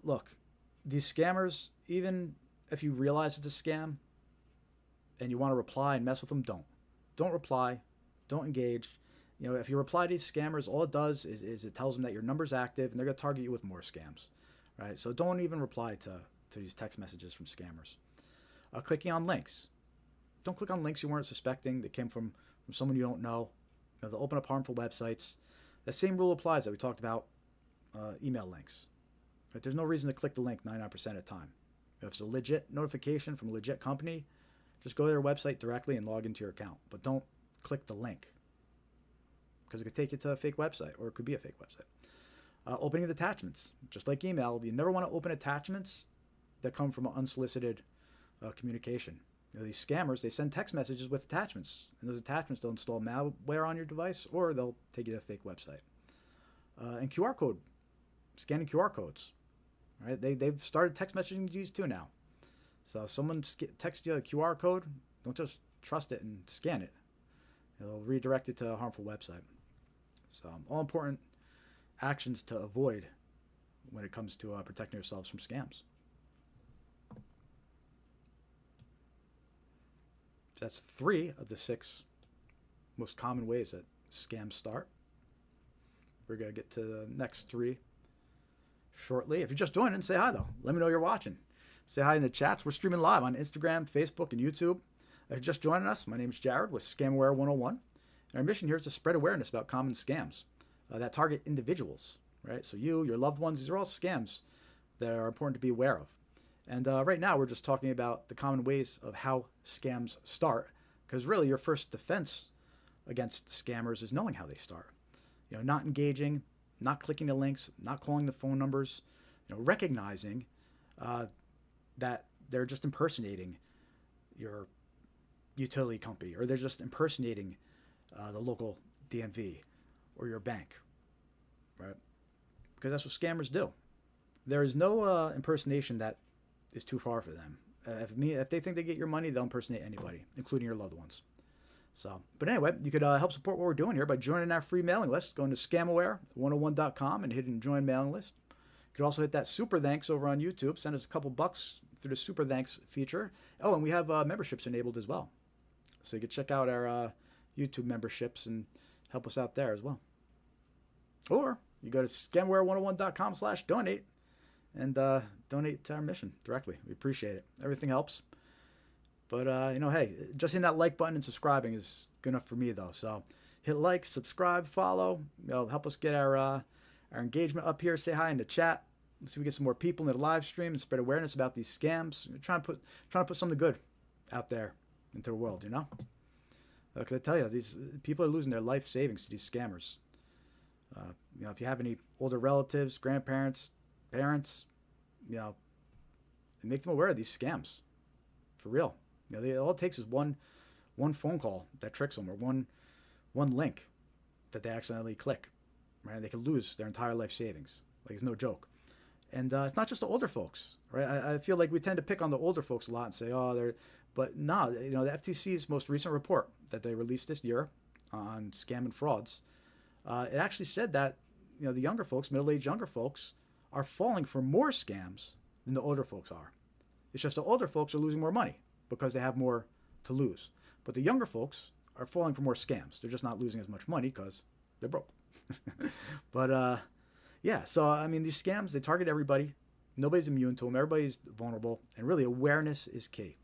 Look, these scammers, even if you realize it's a scam and you want to reply and mess with them, don't reply, don't engage. If you reply to these scammers, all it does is it tells them that your number's active and they're going to target you with more scams, right? So don't even reply to these text messages from scammers. Clicking on links. Don't click on links you weren't suspecting that came from someone you don't know. They'll open up harmful websites. The same rule applies that we talked about email links. Right? There's no reason to click the link 99% of the time. If it's a legit notification from a legit company, just go to their website directly and log into your account. But don't click the link because it could take you to a fake website, or it could be a fake website. Opening attachments. Just like email, you never want to open attachments that come from unsolicited communication. These scammers, they send text messages with attachments, and those attachments they'll install malware on your device, or they'll take you to a fake website. And QR code, scanning QR codes. Right? They've started text messaging these too now. So if someone texts you a QR code, don't just trust it and scan it. They'll redirect it to a harmful website. So all important actions to avoid when it comes to protecting yourselves from scams. So that's 3 of the 6 most common ways that scams start. We're going to get to the next 3 shortly. If you're just joining, say hi though. Let me know you're watching. Say hi in the chats. We're streaming live on Instagram, Facebook, and YouTube. If you're just joining us, my name is Jared with Scamware 101. And our mission here is to spread awareness about common scams that target individuals, right? So you, your loved ones, these are all scams that are important to be aware of. And right now we're just talking about the common ways of how scams start, because really your first defense against scammers is knowing how they start. Not engaging, not clicking the links, not calling the phone numbers, recognizing that they're just impersonating your utility company, or they're just impersonating the local DMV or your bank, right? Because that's what scammers do. There is no impersonation that is too far for them. If they think they get your money, they'll impersonate anybody, including your loved ones. So, but anyway, you could help support what we're doing here by joining our free mailing list, going to scamaware101.com and hitting join mailing list. You could also hit that super thanks over on YouTube. Send us a couple bucks through the Super Thanks feature. Oh, and we have memberships enabled as well. So you can check out our YouTube memberships and help us out there as well. Or you go to scamware101.com/donate and donate to our mission directly. We appreciate it. Everything helps. But, hey, just hitting that like button and subscribing is good enough for me, though. So hit like, subscribe, follow. Help us get our engagement up here. Say hi in the chat. Let's see if we get some more people in the live stream and spread awareness about these scams. We're trying to put something good out there into the world, Because I tell you, these people are losing their life savings to these scammers. If you have any older relatives, grandparents, parents, make them aware of these scams. For real. All it takes is one phone call that tricks them, or one link that they accidentally click, right? And they can lose their entire life savings. Like, it's no joke. And it's not just the older folks, right? I feel like we tend to pick on the older folks a lot and say, oh, they're... But no, the FTC's most recent report that they released this year on scam and frauds, it actually said that, the younger folks, middle-aged younger folks, are falling for more scams than the older folks are. It's just the older folks are losing more money because they have more to lose. But the younger folks are falling for more scams. They're just not losing as much money because they're broke. But, so, these scams, they target everybody. Nobody's immune to them. Everybody's vulnerable. And really, awareness is key.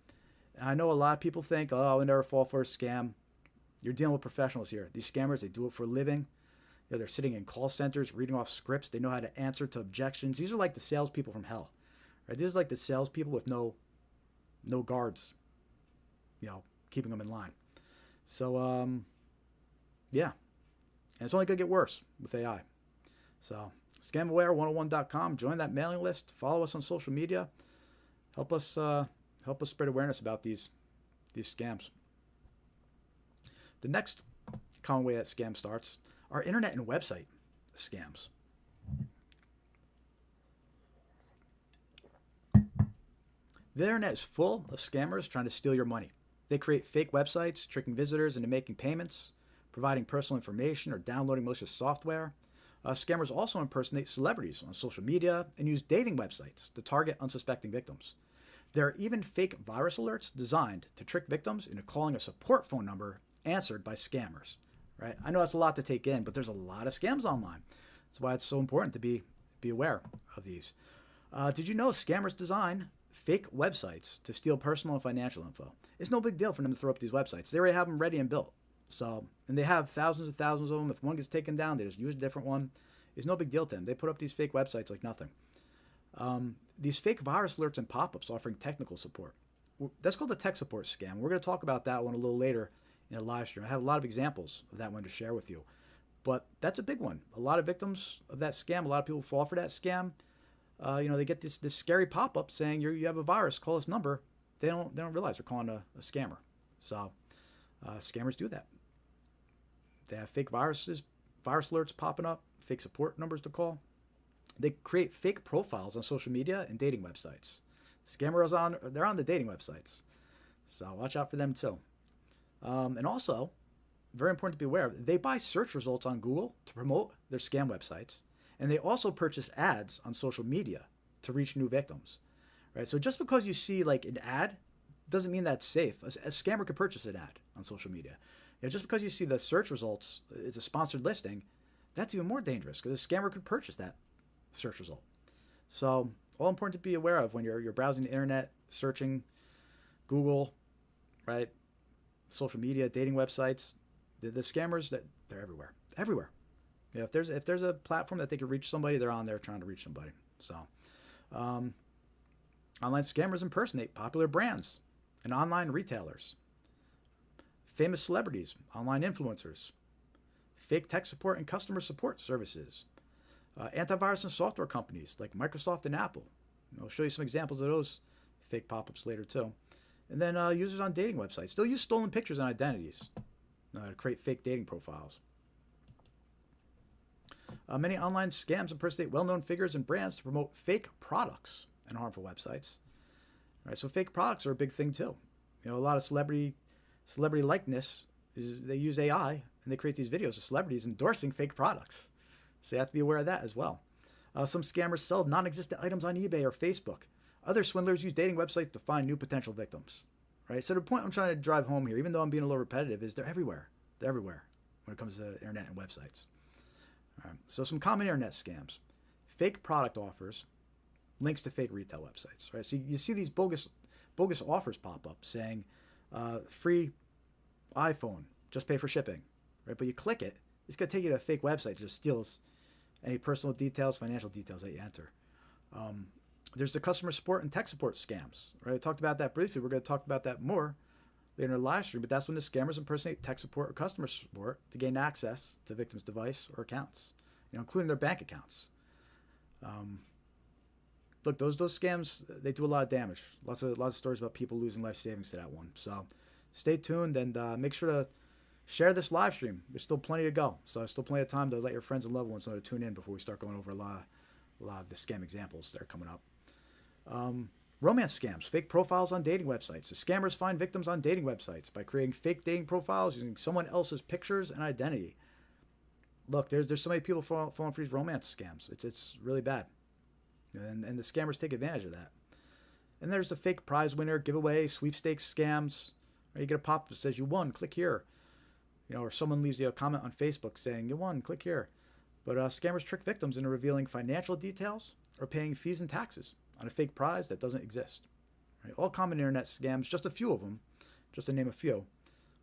And I know a lot of people think, oh, I would never fall for a scam. You're dealing with professionals here. These scammers, they do it for a living. They're sitting in call centers, reading off scripts. They know how to answer to objections. These are like the salespeople from hell. Right? These are like the salespeople with no guards, keeping them in line. So, And it's only going to get worse with AI. So, scamaware101.com. Join that mailing list. Follow us on social media. Help us spread awareness about these scams. The next common way that scam starts are internet and website scams. The internet is full of scammers trying to steal your money. They create fake websites, tricking visitors into making payments, providing personal information, or downloading malicious software. Scammers also impersonate celebrities on social media and use dating websites to target unsuspecting victims. There are even fake virus alerts designed to trick victims into calling a support phone number answered by scammers. Right? I know that's a lot to take in, but there's a lot of scams online. That's why it's so important to be aware of these. Did you know scammers design fake websites to steal personal and financial info? It's no big deal for them to throw up these websites. They already have them ready and built. So, and they have thousands and thousands of them. If one gets taken down, they just use a different one. It's no big deal to them. They put up these fake websites like nothing. These fake virus alerts and pop-ups offering technical support. That's called the tech support scam. We're going to talk about that one a little later in a live stream. I have a lot of examples of that one to share with you. But that's a big one. A lot of victims of that scam, a lot of people fall for that scam. They get this scary pop-up saying you have a virus, call this number. They don't realize they're calling a scammer. So scammers do that. They have fake virus alerts popping up, fake support numbers to call. They create fake profiles on social media and dating websites. Scammers they're on the dating websites. So watch out for them too. And also, very important to be aware of, they buy search results on Google to promote their scam websites. And they also purchase ads on social media to reach new victims. Right? So just because you see like an ad doesn't mean that's safe. A scammer could purchase an ad on social media. Just because you see the search results, it's a sponsored listing, that's even more dangerous because a scammer could purchase that search result. So all important to be aware of when you're browsing the internet, searching Google, right? Social media, dating websites, the scammers, they're everywhere. If there's a platform that they can reach somebody, they're on there trying to reach somebody. So online scammers impersonate popular brands and online retailers, famous celebrities, online influencers, fake tech support and customer support services, antivirus and software companies like Microsoft and Apple. I'll show you some examples of those fake pop-ups later too. And then users on dating websites. They'll use stolen pictures and identities to create fake dating profiles. Many online scams impersonate well-known figures and brands to promote fake products and harmful websites. Right, so fake products are a big thing too. A lot of celebrity likeness is they use AI and they create these videos of celebrities endorsing fake products. So you have to be aware of that as well. Some scammers sell non-existent items on eBay or Facebook Other swindlers use dating websites to find new potential victims. Right? So the point I'm trying to drive home here, even though I'm being a little repetitive, is they're everywhere. They're everywhere when it comes to internet and websites. All right. So some common internet scams: fake product offers, links to fake retail websites. Right? So you see these bogus offers pop up saying free iPhone, just pay for shipping. Right? But you click it, it's going to take you to a fake website that just steals any personal details, financial details that you enter. There's the customer support and tech support scams. Right? I talked about that briefly. We're going to talk about that more later in the live stream, but that's when the scammers impersonate tech support or customer support to gain access to victims' device or accounts, including their bank accounts. Look, those scams, they do a lot of damage. Lots of stories about people losing life savings to that one. So stay tuned and make sure to share this live stream. There's still plenty to go. So there's still plenty of time to let your friends and loved ones know to tune in before we start going over a lot of the scam examples that are coming up. Romance scams, fake profiles on dating websites. The scammers find victims on dating websites by creating fake dating profiles using someone else's pictures and identity. Look, there's so many people falling for these romance scams. It's really bad. And the scammers take advantage of that. And there's the fake prize winner, giveaway, sweepstakes scams. Or you get a pop-up that says you won, click here. Or someone leaves you a comment on Facebook saying you won, click here. But scammers trick victims into revealing financial details or paying fees and taxes on a fake prize that doesn't exist. Right? All common internet scams, just a few of them, just to name a few.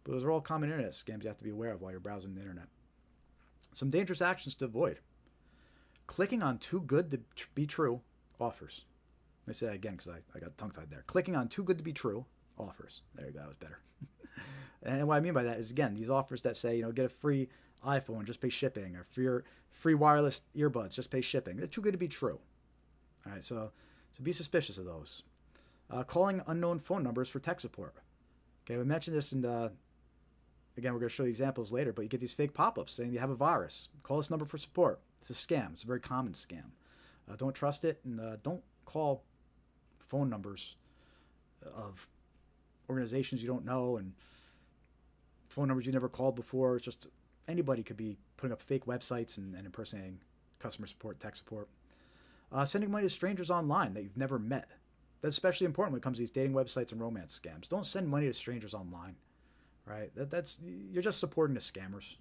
But those are all common internet scams you have to be aware of while you're browsing the internet. Some dangerous actions to avoid. Clicking on too good to be true offers. Let me say that again because I got tongue-tied there. Clicking on too good to be true offers. There you go, that was better. And what I mean by that is, again, these offers that say, get a free iPhone, just pay shipping, or free wireless earbuds, just pay shipping. They're too good to be true. All right, so be suspicious of those. Calling unknown phone numbers for tech support. Okay, we mentioned this in the, again, we're going to show you examples later, but you get these fake pop-ups saying you have a virus. Call this number for support. It's a scam. It's a very common scam. Don't trust it, and don't call phone numbers of organizations you don't know and phone numbers you never called before. It's just anybody could be putting up fake websites and impersonating customer support, tech support. Sending money to strangers online that you've never met. That's especially important when it comes to these dating websites and romance scams. Don't send money to strangers online, right? That's you're just supporting the scammers.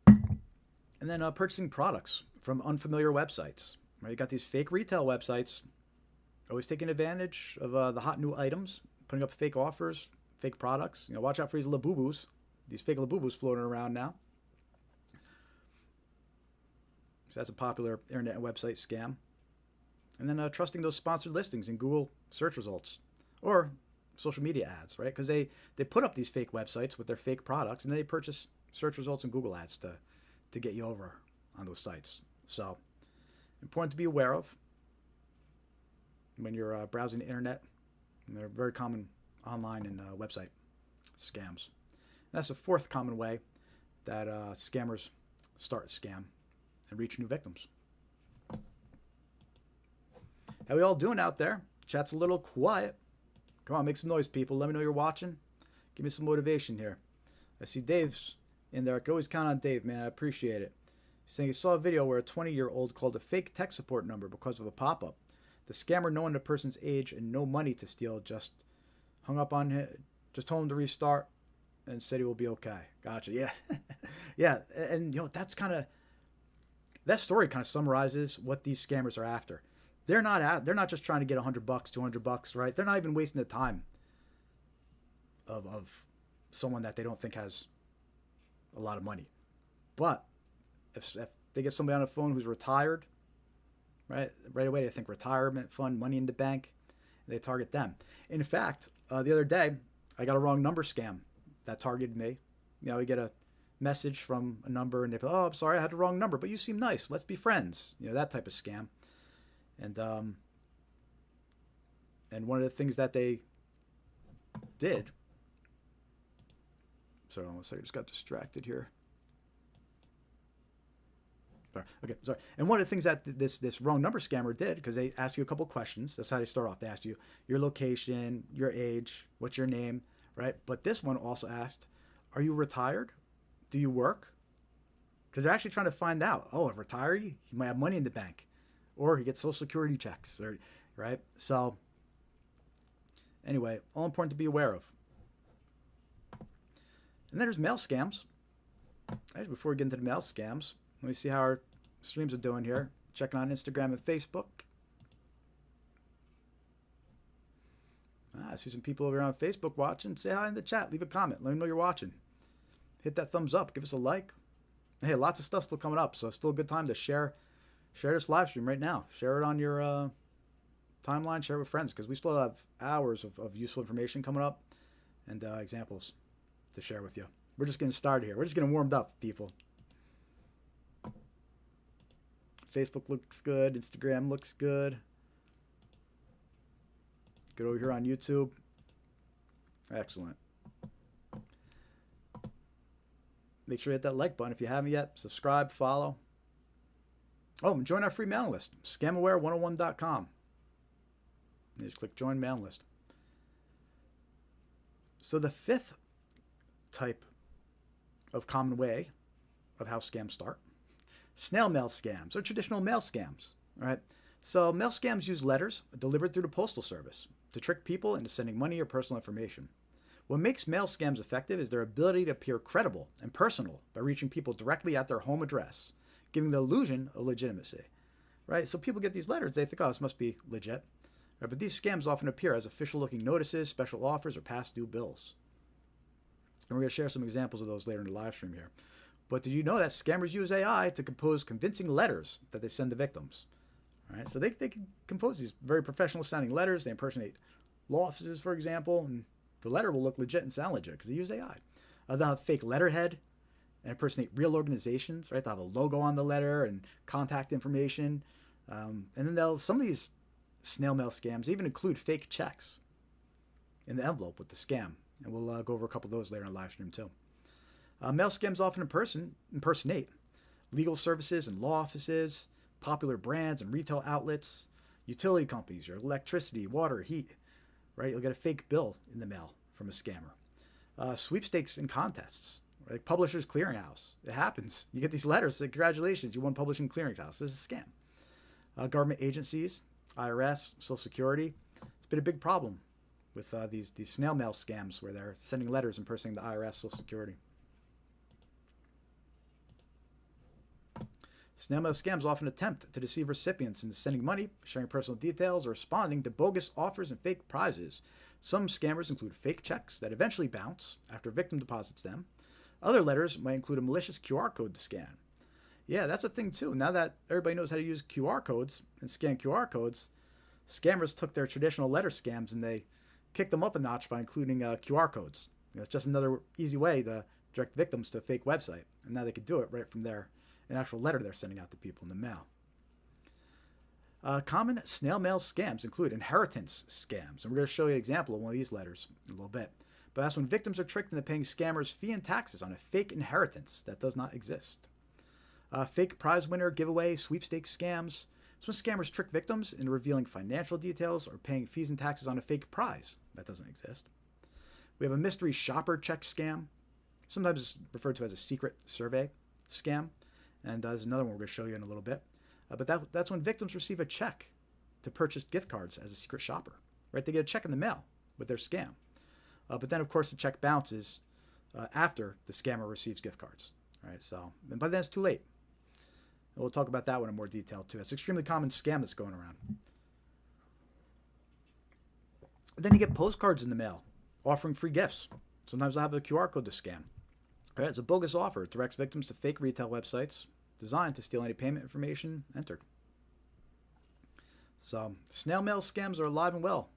And then purchasing products from unfamiliar websites. Right? You got these fake retail websites, always taking advantage of the hot new items, putting up fake offers, fake products. Watch out for these Labubus, these fake Labubus floating around now. So that's a popular internet and website scam. And then trusting those sponsored listings in Google search results or social media ads, right? Because they put up these fake websites with their fake products, and then they purchase search results and Google ads to get you over on those sites. So important to be aware of when you're browsing the internet. And they're very common online and website scams. And that's the fourth common way that scammers start a scam and reach new victims. How we all doing out there? Chat's a little quiet. Come on, make some noise, people. Let me know you're watching. Give me some motivation here. I see Dave's in there. I can always count on Dave, man. I appreciate it. He's saying he saw a video where a 20-year-old called a fake tech support number because of a pop-up. The scammer, knowing the person's age and no money to steal, just hung up on him, just told him to restart and said he will be okay. Gotcha. Yeah. Yeah. And, that's kind of, that story kind of summarizes what these scammers are after. They're not just trying to get $100, $200, right? They're not even wasting the time of someone that they don't think has a lot of money. But if they get somebody on the phone who's retired, right away they think retirement fund, money in the bank, and they target them. In fact, the other day, I got a wrong number scam that targeted me. We get a message from a number and they go, "Oh, I'm sorry, I had the wrong number, but you seem nice. Let's be friends." That type of scam. And one of the things that they did. Sorry, almost I just got distracted here. Sorry. Okay, sorry. And one of the things that this wrong number scammer did, because they asked you a couple questions. That's how they start off. They asked you your location, your age, what's your name, right? But this one also asked, "Are you retired? Do you work?" because they're actually trying to find out, oh, a retiree, he might have money in the bank, or he gets Social Security checks, or, right? So anyway, all important to be aware of. And then there's mail scams. Actually, before we get into the mail scams, let me see how our streams are doing here. Checking on Instagram and Facebook. I see some people over on Facebook watching. Say hi in the chat. Leave a comment. Let me know you're watching. Hit that thumbs up. Give us a like. Hey, lots of stuff still coming up, so it's still a good time to share this live stream right now. Share it on your timeline. Share it with friends, because we still have hours of useful information coming up and examples to share with you. We're just getting started here. We're just getting warmed up, people. Facebook looks good. Instagram looks good. Get over here on YouTube. Excellent. Make sure you hit that like button if you haven't yet. Subscribe, follow. Oh, and join our free mailing list. Scamaware101.com. You just click join mailing list. So the fifth type of common way of how scams start: snail mail scams, or traditional mail scams. All right. So mail scams use letters delivered through the postal service to trick people into sending money or personal information. What makes mail scams effective is their ability to appear credible and personal by reaching people directly at their home address, giving the illusion of legitimacy. Right? So people get these letters, they think, oh, this must be legit. Right? But these scams often appear as official-looking notices, special offers, or past due bills. And we're going to share some examples of those later in the live stream here. But did you know that scammers use AI to compose convincing letters that they send to victims? All right, so they can compose these very professional-sounding letters. They impersonate law offices, for example, and the letter will look legit and sound legit because they use AI. They'll have fake letterhead and impersonate real organizations. Right? They'll have a logo on the letter and contact information. And then some of these snail mail scams even include fake checks in the envelope with the scam. And we'll go over a couple of those later in the live stream too. Mail scams often impersonate legal services and law offices, popular brands and retail outlets, utility companies, your electricity, water, heat. Right? You'll get a fake bill in the mail from a scammer. Sweepstakes and contests, like Publishers Clearinghouse. It happens. You get these letters saying, congratulations, you won Publishing Clearinghouse. This is a scam. Government agencies, IRS, Social Security. It's been a big problem with these snail mail scams where they're sending letters impersonating the IRS, Social Security. Snail mail scams often attempt to deceive recipients into sending money, sharing personal details, or responding to bogus offers and fake prizes. Some scammers include fake checks that eventually bounce after a victim deposits them. Other letters might include a malicious QR code to scan. Yeah, that's a thing too. Now that everybody knows how to use QR codes and scan QR codes, scammers took their traditional letter scams and they kicked them up a notch by including QR codes. It's just another easy way to direct victims to a fake website. And now they can do it right from there. An actual letter they're sending out to people in the mail. Common snail mail scams include inheritance scams. And we're going to show you an example of one of these letters in a little bit. But that's when victims are tricked into paying scammers fee and taxes on a fake inheritance that does not exist. Fake prize winner giveaway sweepstakes scams. It's when scammers trick victims into revealing financial details or paying fees and taxes on a fake prize that doesn't exist. We have a mystery shopper check scam. Sometimes it's referred to as a secret survey scam. And there's another one we're going to show you in a little bit. But that's when victims receive a check to purchase gift cards as a secret shopper. Right? They get a check in the mail with their scam. But then, of course, the check bounces after the scammer receives gift cards. Right? So, and by then it's too late. And we'll talk about that one in more detail, too. It's an extremely common scam that's going around. And then you get postcards in the mail offering free gifts. Sometimes they'll have a QR code to scan. Right, it's a bogus offer. It directs victims to fake retail websites designed to steal any payment information entered. So, snail mail scams are alive and well.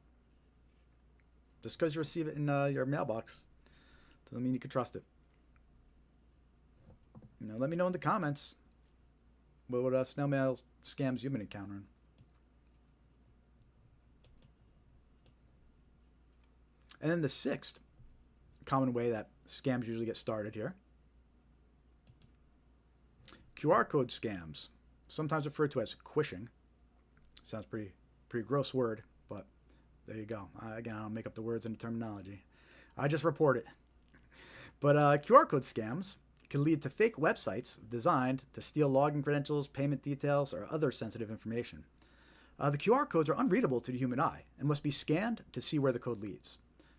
Just because you receive it in your mailbox doesn't mean you can trust it. Now, let me know in the comments what snail mail scams you've been encountering. And then the sixth common way that scams usually get started here: QR code scams, sometimes referred to as quishing. Sounds pretty gross word, but there you go. Again, I don't make up the words and the terminology. I just report it. But QR code scams can lead to fake websites designed to steal login credentials, payment details, or other sensitive information. The QR codes are unreadable to the human eye and must be scanned to see where the code leads.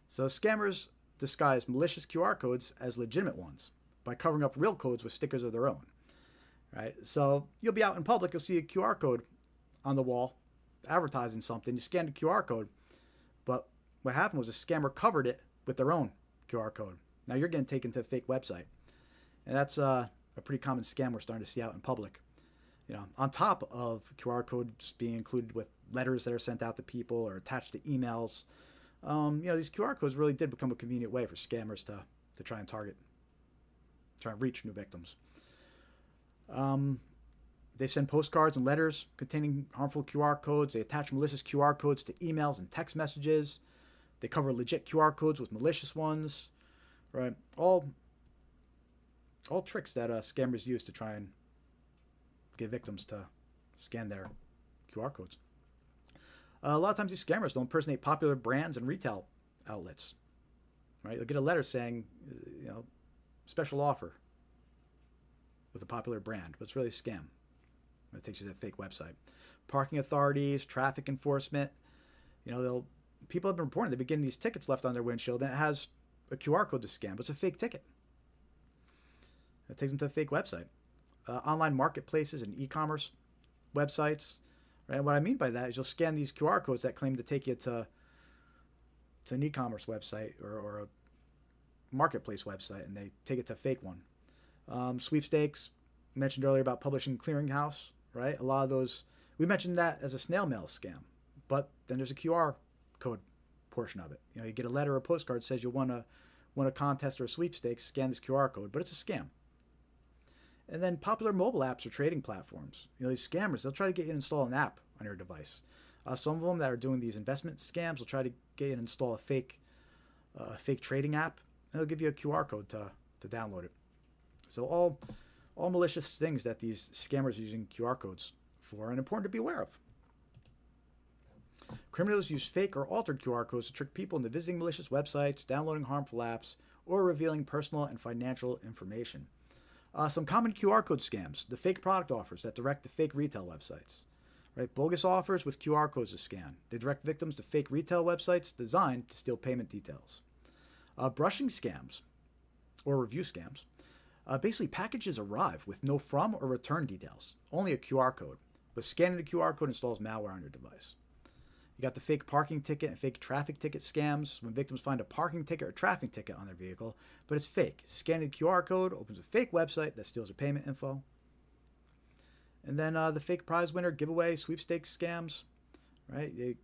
So scammers disguise malicious QR codes as legitimate ones by covering up real codes with stickers of their own. Right? So you'll be out in public, you'll see a QR code on the wall advertising something. You scan the QR code, but what happened was a scammer covered it with their own QR code. Now you're getting taken to a fake website. And that's a pretty common scam we're starting to see out in public. On top of QR codes being included with letters that are sent out to people or attached to emails, these QR codes really did become a convenient way for scammers to try and reach new victims. They send postcards and letters containing harmful QR codes. They attach malicious QR codes to emails and text messages. They cover legit QR codes with malicious ones. Right? All tricks that scammers use to try and get victims to scan their QR codes. A lot of times these scammers don't impersonate popular brands and retail outlets. Right? They'll get a letter saying, special offer with a popular brand, but it's really a scam. It takes you to that fake website. Parking authorities, traffic enforcement, people have been reporting they've been getting these tickets left on their windshield and it has a QR code to scan, but it's a fake ticket. It takes them to a fake website. Online marketplaces and e-commerce websites. Right? And what I mean by that is you'll scan these QR codes that claim to take you to an e-commerce website or a marketplace website, and they take it to a fake one. Sweepstakes, mentioned earlier about Publishing Clearinghouse, right? A lot of those, we mentioned that as a snail mail scam, but then there's a QR code portion of it. You get a letter or a postcard that says you won a contest or a sweepstakes, scan this QR code, but it's a scam. And then popular mobile apps or trading platforms. These scammers, they'll try to get you to install an app on your device. Some of them that are doing these investment scams will try to get you to install a fake trading app, and they'll give you a QR code to download it. So all malicious things that these scammers are using QR codes for, and important to be aware of. Criminals use fake or altered QR codes to trick people into visiting malicious websites, downloading harmful apps, or revealing personal and financial information. Some common QR code scams: the fake product offers that direct to fake retail websites. Right? Bogus offers with QR codes to scan. They direct victims to fake retail websites designed to steal payment details. Brushing scams, or review scams. Basically, packages arrive with no from or return details, only a QR code. But scanning the QR code installs malware on your device. You got the fake parking ticket and fake traffic ticket scams when victims find a parking ticket or traffic ticket on their vehicle, but it's fake. Scanning the QR code opens a fake website that steals your payment info. And then the fake prize winner giveaway sweepstakes scams, right? You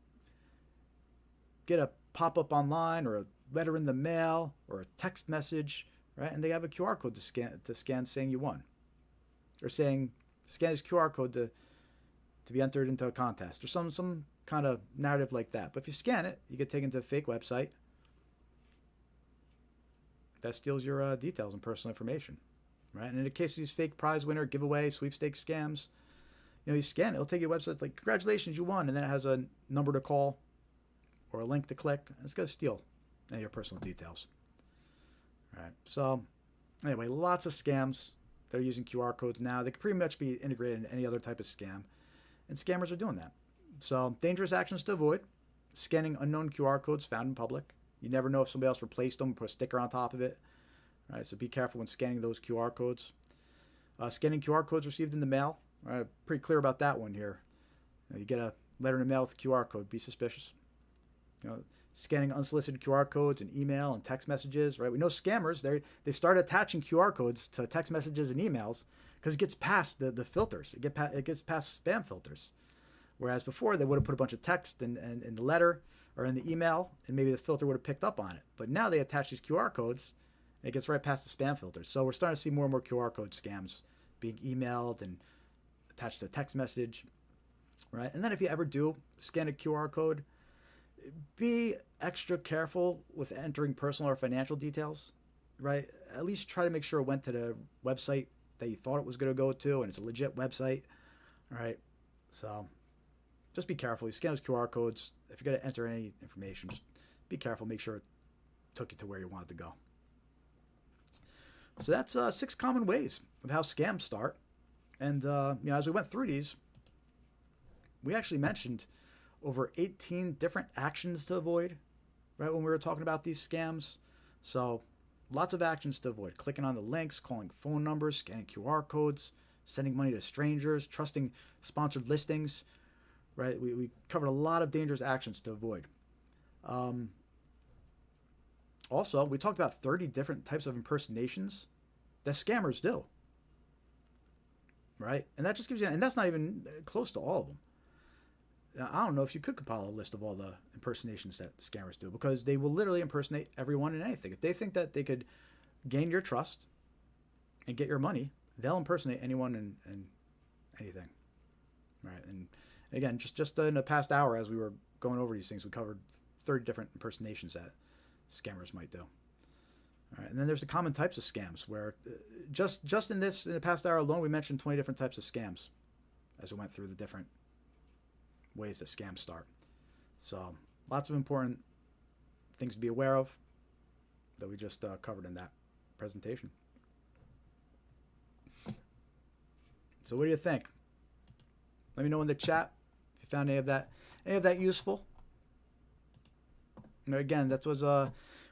get a pop-up online or a letter in the mail or a text message, right? And they have a QR code to scan saying you won. Or saying, scan this QR code to be entered into a contest or some kind of narrative like that. But if you scan it, you get taken to a fake website that steals your details and personal information, right? And in the case of these fake prize winner, giveaway, sweepstakes scams, you scan it, it'll take you to websites like, congratulations, you won, and then it has a number to call or a link to click. It's going to steal your personal details. All right. So anyway, lots of scams. They're using QR codes now. They could pretty much be integrated in any other type of scam, and scammers are doing that. So dangerous actions to avoid: scanning unknown QR codes found in public. You never know if somebody else replaced them, put a sticker on top of it. All right, so be careful when scanning those QR codes. Scanning QR codes received in the mail. All right, pretty clear about that one here. You get a letter in the mail with a QR code, be suspicious. Scanning unsolicited QR codes in email and text messages, right? We know scammers, they start attaching QR codes to text messages and emails because it gets past the filters. It gets past spam filters. Whereas before, they would have put a bunch of text in the letter or in the email, and maybe the filter would have picked up on it. But now they attach these QR codes, and it gets right past the spam filters. So we're starting to see more and more QR code scams being emailed and attached to a text message, right? And then if you ever do scan a QR code, be extra careful with entering personal or financial details, right? At least try to make sure it went to the website that you thought it was going to go to, and it's a legit website, right? So just be careful. You scan those QR codes. If you're going to enter any information, just be careful. Make sure it took you to where you wanted to go. So that's 6 common ways of how scams start. And as we went through these, we actually mentioned over 18 different actions to avoid, right, when we were talking about these scams. So lots of actions to avoid. Clicking on the links, calling phone numbers, scanning QR codes, sending money to strangers, trusting sponsored listings, right? We covered a lot of dangerous actions to avoid. Also, we talked about 30 different types of impersonations that scammers do, right? And that just gives you, and that's not even close to all of them. I don't know if you could compile a list of all the impersonations that scammers do, because they will literally impersonate everyone and anything. If they think that they could gain your trust and get your money, they'll impersonate anyone and anything, right? And again, just in the past hour, as we were going over these things, we covered 30 different impersonations that scammers might do. All right, and then there's the common types of scams, where just in the past hour alone, we mentioned 20 different types of scams as we went through the different ways that scams start. So lots of important things to be aware of that we just covered in that presentation. So what do you think? Let me know in the chat if you found any of that useful. And again, that was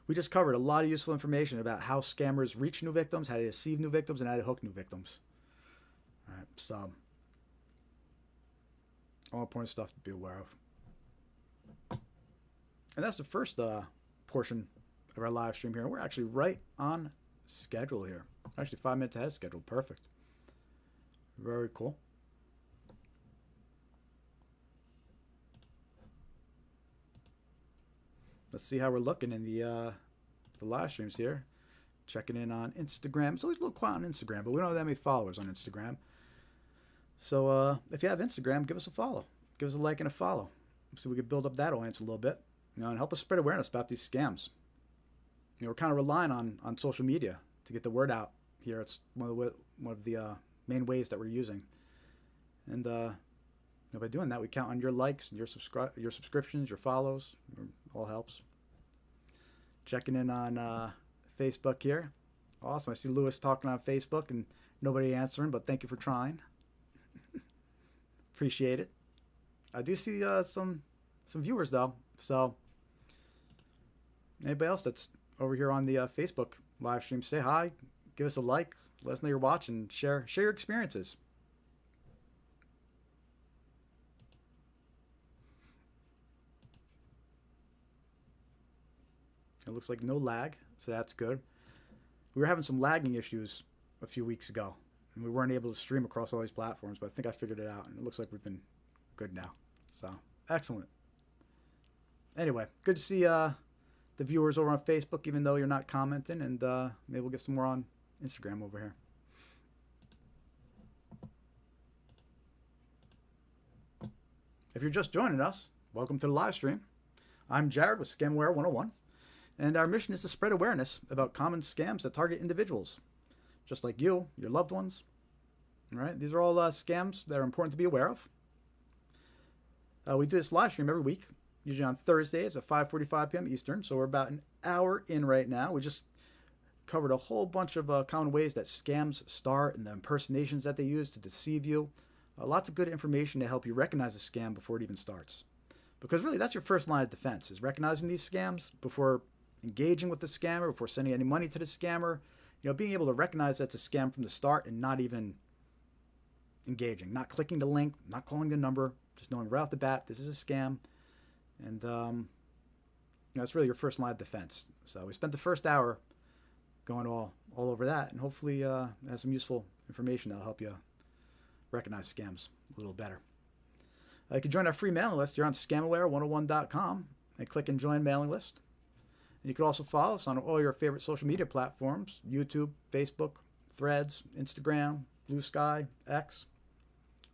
we just covered a lot of useful information about how scammers reach new victims, how to deceive new victims, and how to hook new victims. All right, so all important stuff to be aware of. And that's the first portion of our live stream here. We're actually right on schedule here. Actually 5 minutes ahead of schedule. Perfect. Very cool. Let's see how we're looking in the live streams here. Checking in on Instagram. It's always a little quiet on Instagram, but we don't have that many followers on Instagram. So if you have Instagram, give us a follow. Give us a like and a follow, so we can build up that audience a little bit, and help us spread awareness about these scams. We're kind of relying on social media to get the word out here. It's one of the main ways that we're using, and by doing that, we count on your likes and your subscriptions, your follows. It all helps. Checking in on Facebook here. Awesome. I see Lewis talking on Facebook and nobody answering, but thank you for trying. Appreciate it. I do see some viewers though. So anybody else that's over here on the Facebook live stream, say hi, give us a like, let us know you're watching, share your experiences. It looks like no lag, so that's good. We were having some lagging issues a few weeks ago, and we weren't able to stream across all these platforms, but I think I figured it out, and it looks like we've been good now. So, excellent. Anyway, good to see the viewers over on Facebook, even though you're not commenting, and maybe we'll get some more on Instagram over here. If you're just joining us, welcome to the live stream. I'm Jared with Scamware 101. And our mission is to spread awareness about common scams that target individuals, just like you, your loved ones. All right, these are all scams that are important to be aware of. We do this live stream every week, usually on Thursdays at 5:45 p.m. Eastern. So we're about an hour in right now. We just covered a whole bunch of common ways that scams start and the impersonations that they use to deceive you. Lots of good information to help you recognize a scam before it even starts. Because really, that's your first line of defense, is recognizing these scams before engaging with the scammer, before sending any money to the scammer. Being able to recognize that's a scam from the start and not even engaging, not clicking the link, not calling the number, just knowing right off the bat this is a scam. And that's really your first line of defense. So we spent the first hour going all over that, and hopefully has some useful information that'll help you recognize scams a little better. You can join our free mailing list. You're on scamaware101.com and click and join mailing list. And you can also follow us on all your favorite social media platforms: YouTube, Facebook, Threads, Instagram, Blue Sky, X.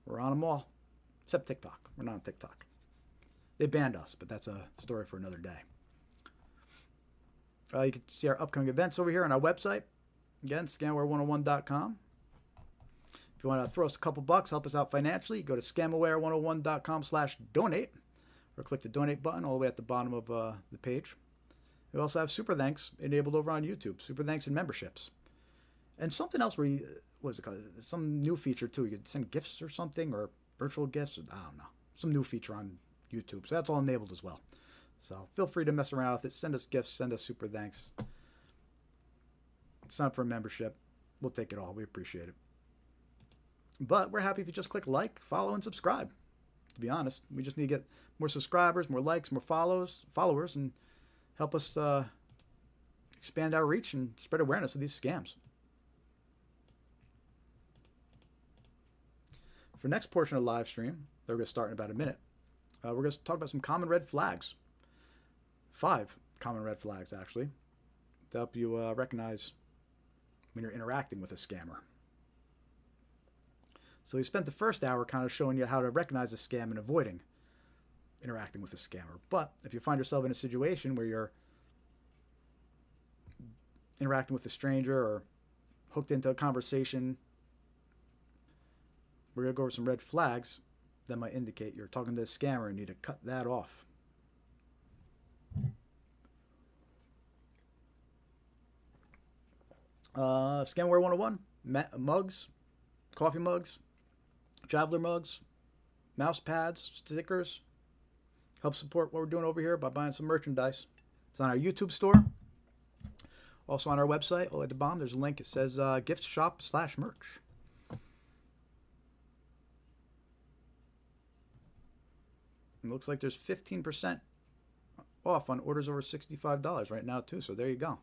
We're on them all, except TikTok. We're not on TikTok. They banned us, but that's a story for another day. You can see our upcoming events over here on our website. Again, scamaware101.com. If you want to throw us a couple bucks, help us out financially, go to scamaware101.com/donate, or click the donate button all the way at the bottom of the page. We also have super thanks enabled over on YouTube, super thanks and memberships. And something else where you, what is it called? Some new feature too. You could send gifts or something, or virtual gifts. I don't know. Some new feature on YouTube. So that's all enabled as well. So feel free to mess around with it. Send us gifts. Send us super thanks. Sign up for a membership. We'll take it all. We appreciate it. But we're happy if you just click like, follow, and subscribe. To be honest, we just need to get more subscribers, more likes, more followers, and help us expand our reach and spread awareness of these scams. For next portion of the live stream, that we're going to start in about a minute, we're going to talk about some common red flags. 5 common red flags, actually, to help you recognize when you're interacting with a scammer. So we spent the first hour kind of showing you how to recognize a scam and avoiding interacting with a scammer. But if you find yourself in a situation where you're interacting with a stranger or hooked into a conversation, we're going to go over some red flags that might indicate you're talking to a scammer and need to cut that off. Scamware 101, mugs, coffee mugs, traveler mugs, mouse pads, stickers. Help support what we're doing over here by buying some merchandise. It's on our YouTube store. Also on our website, at the bottom, there's a link. It says gift shop/merch. It looks like there's 15% off on orders over $65 right now too. So there you go.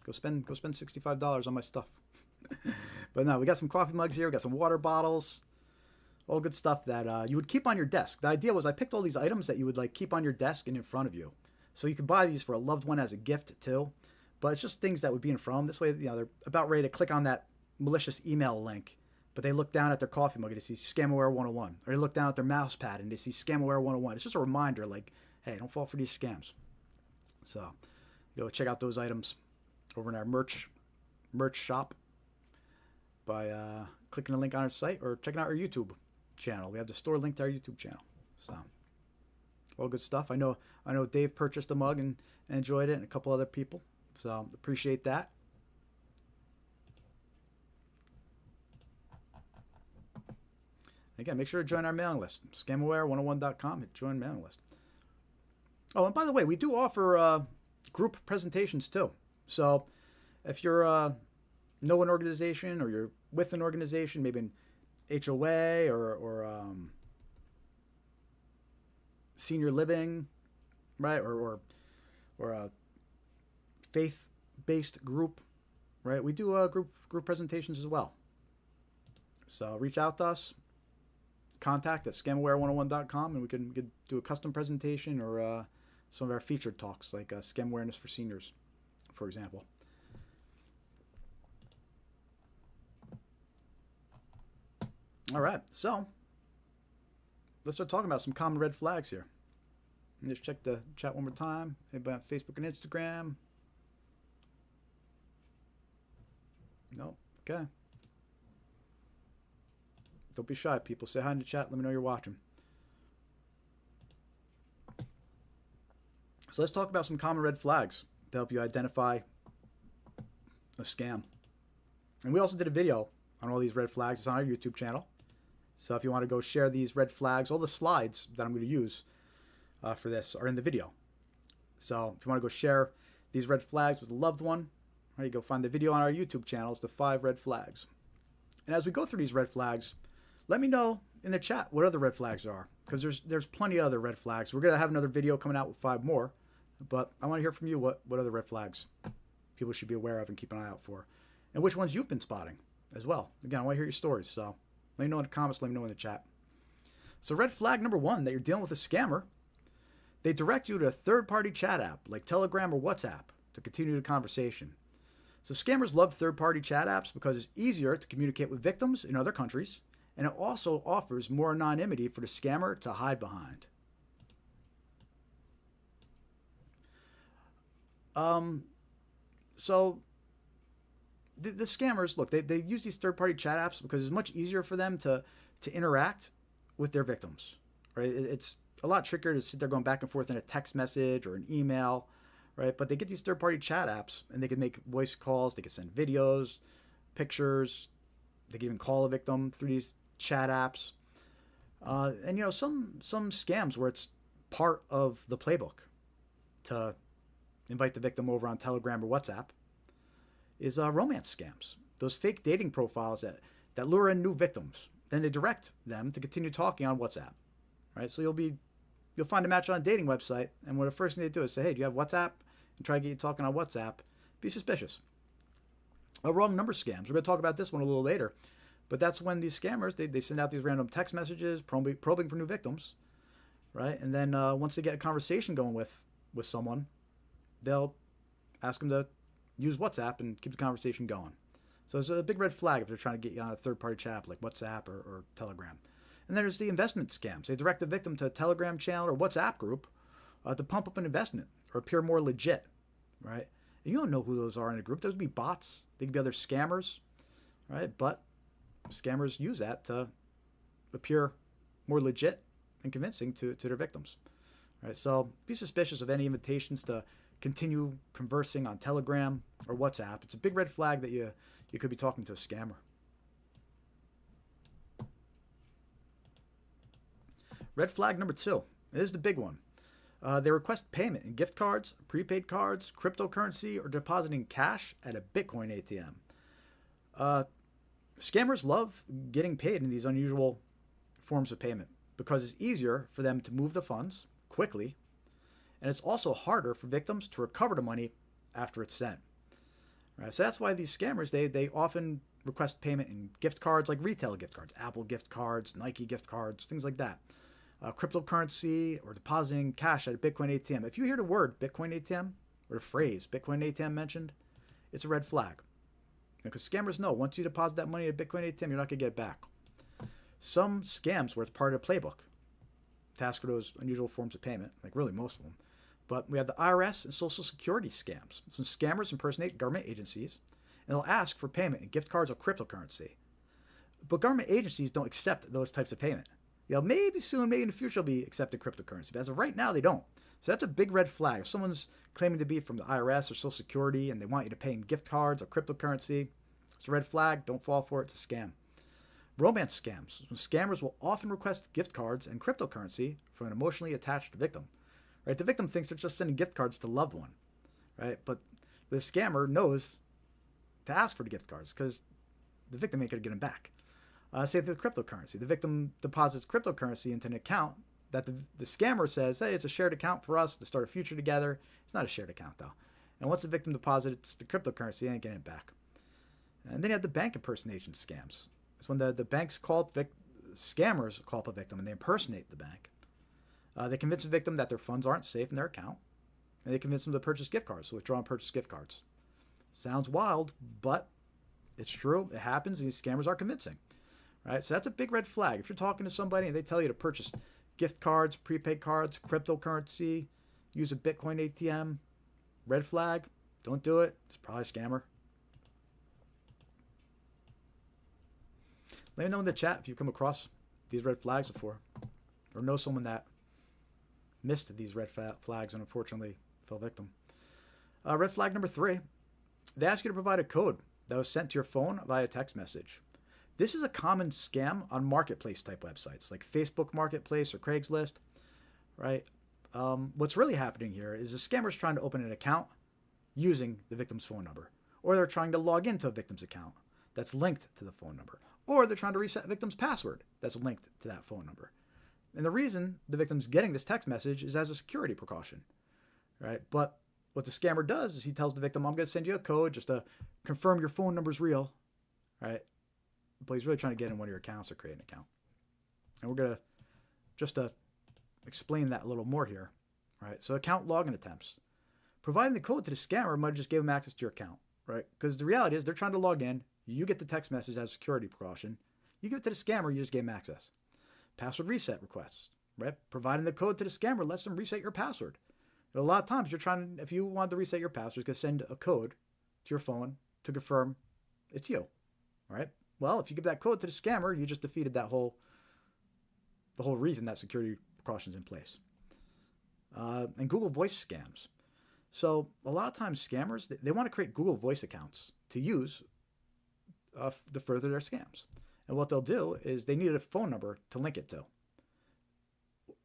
Go spend $65 on my stuff. But no, we got some coffee mugs here. We got some water bottles. All good stuff that you would keep on your desk. The idea was I picked all these items that you would like keep on your desk and in front of you. So you could buy these for a loved one as a gift too. But it's just things that would be in front of them. This way, they're about ready to click on that malicious email link. But they look down at their coffee mug and they see Scamware 101. Or they look down at their mouse pad and they see Scamware 101. It's just a reminder like, hey, don't fall for these scams. So go check out those items over in our merch shop by clicking the link on our site or checking out our YouTube channel. We have the store link to our YouTube channel. So all good stuff. I know Dave purchased a mug and enjoyed it, and a couple other people. So appreciate that. Again, make sure to join our mailing list. Scamaware101.com. Hit join mailing list. Oh, and by the way, we do offer group presentations too. So if you're know an organization or you're with an organization, maybe an HOA or senior living, right, or a faith-based group, right? We do group presentations as well. So reach out to us, contact at scamaware101.com, and we can do a custom presentation or some of our featured talks, like scam awareness for seniors, for example. All right, so let's start talking about some common red flags here. And just check the chat one more time. Anybody on Facebook and Instagram? No? Okay. Don't be shy, people. Say hi in the chat. Let me know you're watching. So let's talk about some common red flags to help you identify a scam. And we also did a video on all these red flags. It's on our YouTube channel. So if you want to go share these red flags, all the slides that I'm going to use for this are in the video. So if you want to go share these red flags with a loved one, right, you go find the video on our YouTube channel. It's the 5 red flags. And as we go through these red flags, let me know in the chat what other red flags are, because there's plenty of other red flags. We're going to have another video coming out with 5 more, but I want to hear from you what other red flags people should be aware of and keep an eye out for, and which ones you've been spotting as well. Again, I want to hear your stories, so let me know in the comments, let me know in the chat. So red flag number 1, that you're dealing with a scammer. They direct you to a third-party chat app like Telegram or WhatsApp to continue the conversation. So scammers love third-party chat apps because it's easier to communicate with victims in other countries, and it also offers more anonymity for the scammer to hide behind. So the scammers, look, they use these third-party chat apps because it's much easier for them to interact with their victims, right? It's a lot trickier to sit there going back and forth in a text message or an email, right? But they get these third-party chat apps, and they can make voice calls, they can send videos, pictures. They can even call a victim through these chat apps. And some scams where it's part of the playbook to invite the victim over on Telegram or WhatsApp is romance scams. Those fake dating profiles that lure in new victims. Then they direct them to continue talking on WhatsApp. Right? So you'll find a match on a dating website, and what the first thing they do is say, hey, do you have WhatsApp? And try to get you talking on WhatsApp. Be suspicious. Wrong number scams. We're going to talk about this one a little later. But that's when these scammers, they send out these random text messages, probing for new victims, right? And then once they get a conversation going with someone, they'll ask them to use WhatsApp and keep the conversation going. So it's a big red flag if they're trying to get you on a third-party chat like WhatsApp or Telegram. And then there's the investment scams. They direct the victim to a Telegram channel or WhatsApp group to pump up an investment or appear more legit, right? And you don't know who those are in a group. Those would be bots. They could be other scammers, right? But scammers use that to appear more legit and convincing to their victims, right? So be suspicious of any invitations to continue conversing on Telegram or WhatsApp. It's a big red flag that you could be talking to a scammer. Red flag number 2. This is the big one. They request payment in gift cards, prepaid cards, cryptocurrency, or depositing cash at a Bitcoin ATM. Scammers love getting paid in these unusual forms of payment because it's easier for them to move the funds quickly, and it's also harder for victims to recover the money after it's sent. Right, so that's why these scammers, they often request payment in gift cards, like retail gift cards, Apple gift cards, Nike gift cards, things like that. Cryptocurrency or depositing cash at a Bitcoin ATM. If you hear the word Bitcoin ATM or the phrase Bitcoin ATM mentioned, it's a red flag. Because scammers know once you deposit that money at a Bitcoin ATM, you're not going to get it back. Some scams where it's part of the playbook to ask for those unusual forms of payment, like really most of them. But we have the IRS and Social Security scams. Some scammers impersonate government agencies, and they'll ask for payment in gift cards or cryptocurrency. But government agencies don't accept those types of payment. Maybe soon, maybe in the future, they'll be accepting cryptocurrency. But as of right now, they don't. So that's a big red flag. If someone's claiming to be from the IRS or Social Security and they want you to pay in gift cards or cryptocurrency, it's a red flag. Don't fall for it. It's a scam. Romance scams. Scammers will often request gift cards and cryptocurrency from an emotionally attached victim. Right? The victim thinks they're just sending gift cards to a loved one. Right? But the scammer knows to ask for the gift cards because the victim ain't going to get them back. Say the cryptocurrency. The victim deposits cryptocurrency into an account that the scammer says, hey, it's a shared account for us to start a future together. It's not a shared account, though. And once the victim deposits the cryptocurrency, they ain't getting it back. And then you have the bank impersonation scams. It's when the banks scammers call up a victim and they impersonate the bank. They convince the victim that their funds aren't safe in their account. And they convince them to purchase gift cards, so withdraw and purchase gift cards. Sounds wild, but it's true. It happens, and these scammers are convincing. Right? So that's a big red flag. If you're talking to somebody and they tell you to purchase gift cards, prepaid cards, cryptocurrency, use a Bitcoin ATM, red flag, don't do it. It's probably a scammer. Let me know in the chat if you've come across these red flags before or know someone that missed these red flags and unfortunately fell victim. Red flag number 3, they ask you to provide a code that was sent to your phone via text message. This is a common scam on marketplace type websites like Facebook Marketplace or Craigslist, right? What's really happening here is the scammer's trying to open an account using the victim's phone number, or they're trying to log into a victim's account that's linked to the phone number, or they're trying to reset a victim's password that's linked to that phone number. And the reason the victim's getting this text message is as a security precaution, right? But what the scammer does is he tells the victim, I'm going to send you a code just to confirm your phone number's real, right? But he's really trying to get in one of your accounts or create an account. And we're going to just explain that a little more here, right? So account login attempts. Providing the code to the scammer might have just gave him access to your account, right? Because the reality is they're trying to log in. You get the text message as a security precaution. You give it to the scammer, you just gave him access. Password reset requests, right? Providing the code to the scammer lets them reset your password. A lot of times if you want to reset your password, you can send a code to your phone to confirm it's you, right? Well, if you give that code to the scammer, you just defeated the whole reason that security precaution's in place. And Google Voice scams. So a lot of times scammers, they want to create Google Voice accounts to use to further their scams. And what they'll do is they need a phone number to link it to.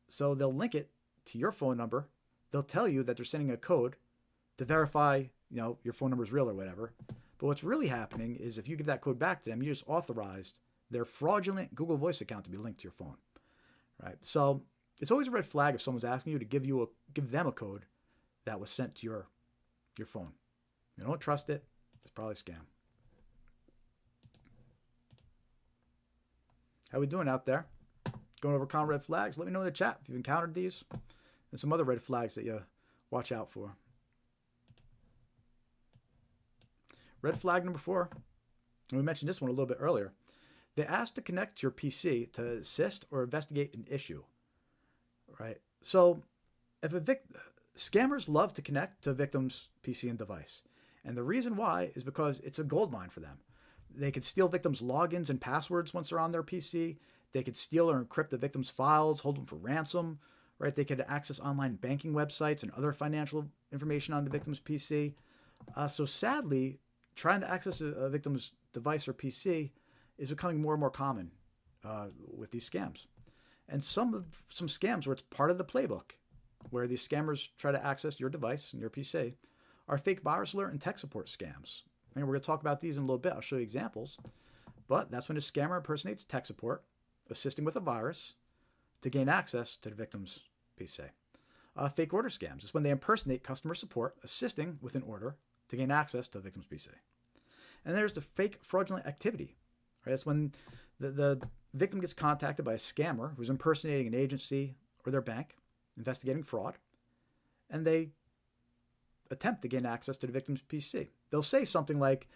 So they'll link it to your phone number. They'll tell you that they're sending a code to verify, your phone number is real or whatever. But what's really happening is if you give that code back to them, you just authorized their fraudulent Google Voice account to be linked to your phone, right? So it's always a red flag if someone's asking you to give them a code that was sent to your phone. You don't trust it. It's probably a scam. How we doing out there? Going over common red flags? Let me know in the chat if you've encountered these and some other red flags that you watch out for. Red flag number 4. And we mentioned this one a little bit earlier. They ask to connect to your PC to assist or investigate an issue, right? So if scammers love to connect to a victim's PC and device. And the reason why is because it's a gold mine for them. They could steal victims' logins and passwords once they're on their PC. They could steal or encrypt the victim's files, hold them for ransom, right? They could access online banking websites and other financial information on the victim's PC. So sadly, trying to access a victim's device or PC is becoming more and more common with these scams. And some scams where it's part of the playbook, where these scammers try to access your device and your PC, are fake virus alert and tech support scams. And we're going to talk about these in a little bit. I'll show you examples. But that's when a scammer impersonates tech support, assisting with a virus to gain access to the victim's PC. Fake order scams is when they impersonate customer support, assisting with an order to gain access to the victim's PC. And there's the fake fraudulent activity. Right? That's when the victim gets contacted by a scammer who's impersonating an agency or their bank, investigating fraud, and they attempt to gain access to the victim's PC. They'll say something like,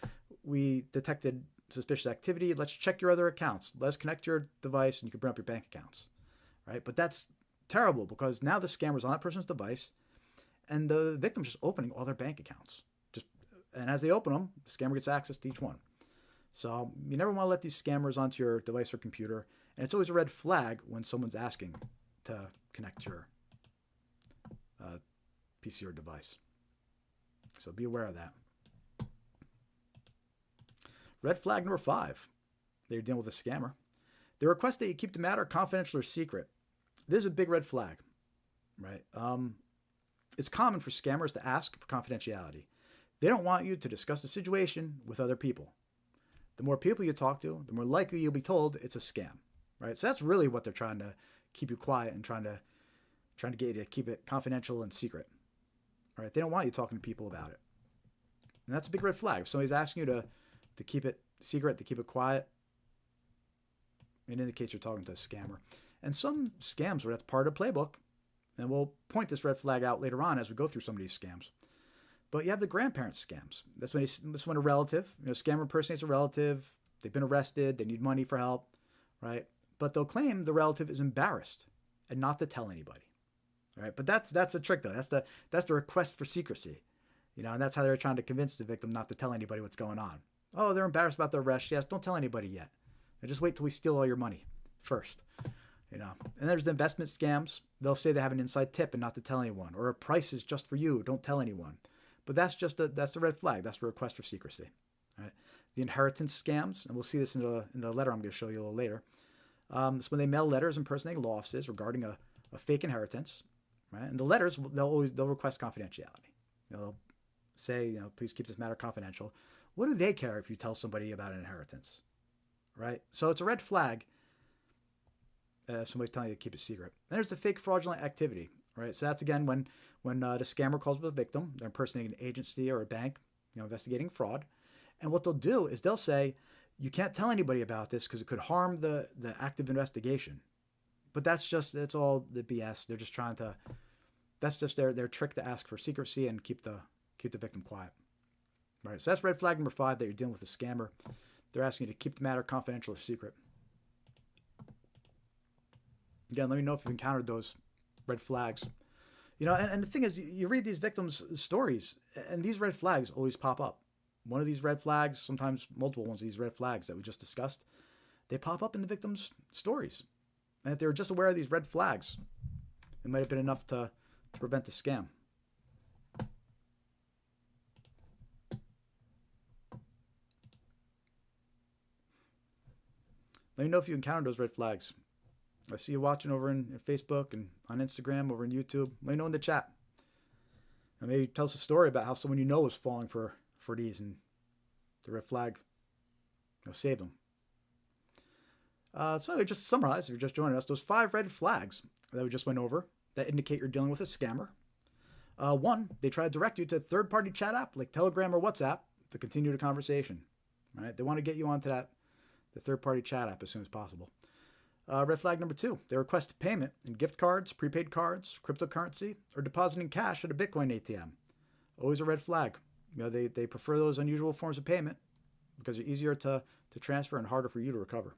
we detected suspicious activity. Let's check your other accounts. Let's connect your device and you can bring up your bank accounts, right? But that's terrible because now the scammer's on that person's device and the victim's just opening all their bank accounts. And as they open them, the scammer gets access to each one. So you never want to let these scammers onto your device or computer. And it's always a red flag when someone's asking to connect your PC or device. So be aware of that. Red flag number 5. They're dealing with a scammer. They request that you keep the matter confidential or secret. This is a big red flag, right? It's common for scammers to ask for confidentiality. They don't want you to discuss the situation with other people. The more people you talk to, the more likely you'll be told it's a scam, right? So that's really what they're trying to keep you quiet and trying to get you to keep it confidential and secret, right? They don't want you talking to people about it. And that's a big red flag. If somebody's asking you to keep it secret, to keep it quiet, it indicates you're talking to a scammer. And some scams where that's part of the playbook, and we'll point this red flag out later on as we go through some of these scams. But you have the grandparent scams. That's when a relative, scammer impersonates a relative, they've been arrested, they need money for help, right? But they'll claim the relative is embarrassed and not to tell anybody, right? But that's a trick though. That's the request for secrecy, and that's how they're trying to convince the victim not to tell anybody what's going on. Oh, they're embarrassed about their arrest. Yes, don't tell anybody yet. Just wait till we steal all your money first, And there's the investment scams. They'll say they have an inside tip and not to tell anyone, or a price is just for you. Don't tell anyone. But that's the red flag. That's the request for secrecy, right? The inheritance scams, and we'll see this in the letter I'm going to show you a little later. It's when they mail letters impersonating law offices regarding a fake inheritance, right? And the letters they'll request confidentiality. They'll say, please keep this matter confidential. What do they care if you tell somebody about an inheritance, right? So it's a red flag. Somebody's telling you to keep it secret. And there's the fake fraudulent activity, right? So that's again when the scammer calls up a victim, they're impersonating an agency or a bank, investigating fraud. And what they'll do is they'll say, you can't tell anybody about this because it could harm the active investigation. But that's all the BS. They're just trying to, that's just their trick to ask for secrecy and keep the victim quiet. Right. So that's red flag number 5, that you're dealing with a scammer. They're asking you to keep the matter confidential or secret. Again, let me know if you've encountered those red flags. And the thing is, you read these victims' stories, and these red flags always pop up. One of these red flags, sometimes multiple ones of these red flags that we just discussed, they pop up in the victims' stories. And if they were just aware of these red flags, it might have been enough to prevent the scam. Let me know if you encounter those red flags. I see you watching over in Facebook and on Instagram, over in YouTube. Let me know in the chat. And maybe tell us a story about how someone you know is falling for these, and the red flag, save them. So just to summarize, if you're just joining us, those 5 red flags that we just went over that indicate you're dealing with a scammer. 1, they try to direct you to a third-party chat app like Telegram or WhatsApp to continue the conversation. Right? They want to get you onto the third-party chat app as soon as possible. Red flag number 2, they request payment in gift cards, prepaid cards, cryptocurrency, or depositing cash at a Bitcoin ATM. Always a red flag. They prefer those unusual forms of payment because they're easier to transfer and harder for you to recover.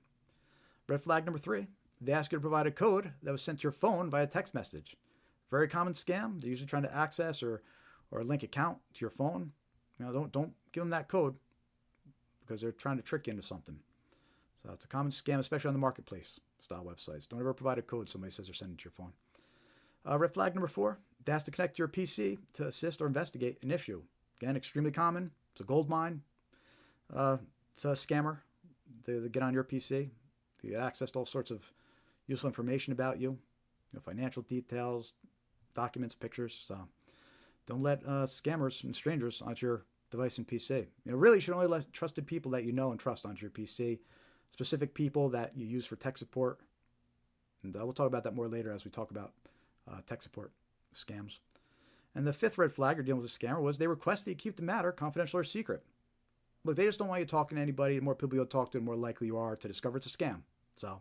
Red flag number 3, they ask you to provide a code that was sent to your phone via text message. Very common scam. They're usually trying to access or link account to your phone. Don't give them that code because they're trying to trick you into something. So it's a common scam, especially on the marketplace style websites. Don't ever provide a code somebody says they're sending to your phone. Red flag number 4, they ask to connect your PC to assist or investigate an issue. Again, extremely common. It's a gold mine. It's a scammer. They get on your PC. They get access to all sorts of useful information about you, financial details, documents, pictures. So don't let scammers and strangers onto your device and PC. Really, you should only let trusted people that you know and trust onto your PC. Specific people that you use for tech support. And we'll talk about that more later as we talk about tech support scams. And the 5th red flag you're dealing with a scammer was they request that you keep the matter confidential or secret. Look, they just don't want you talking to anybody. The more people you'll talk to, the more likely you are to discover it's a scam. So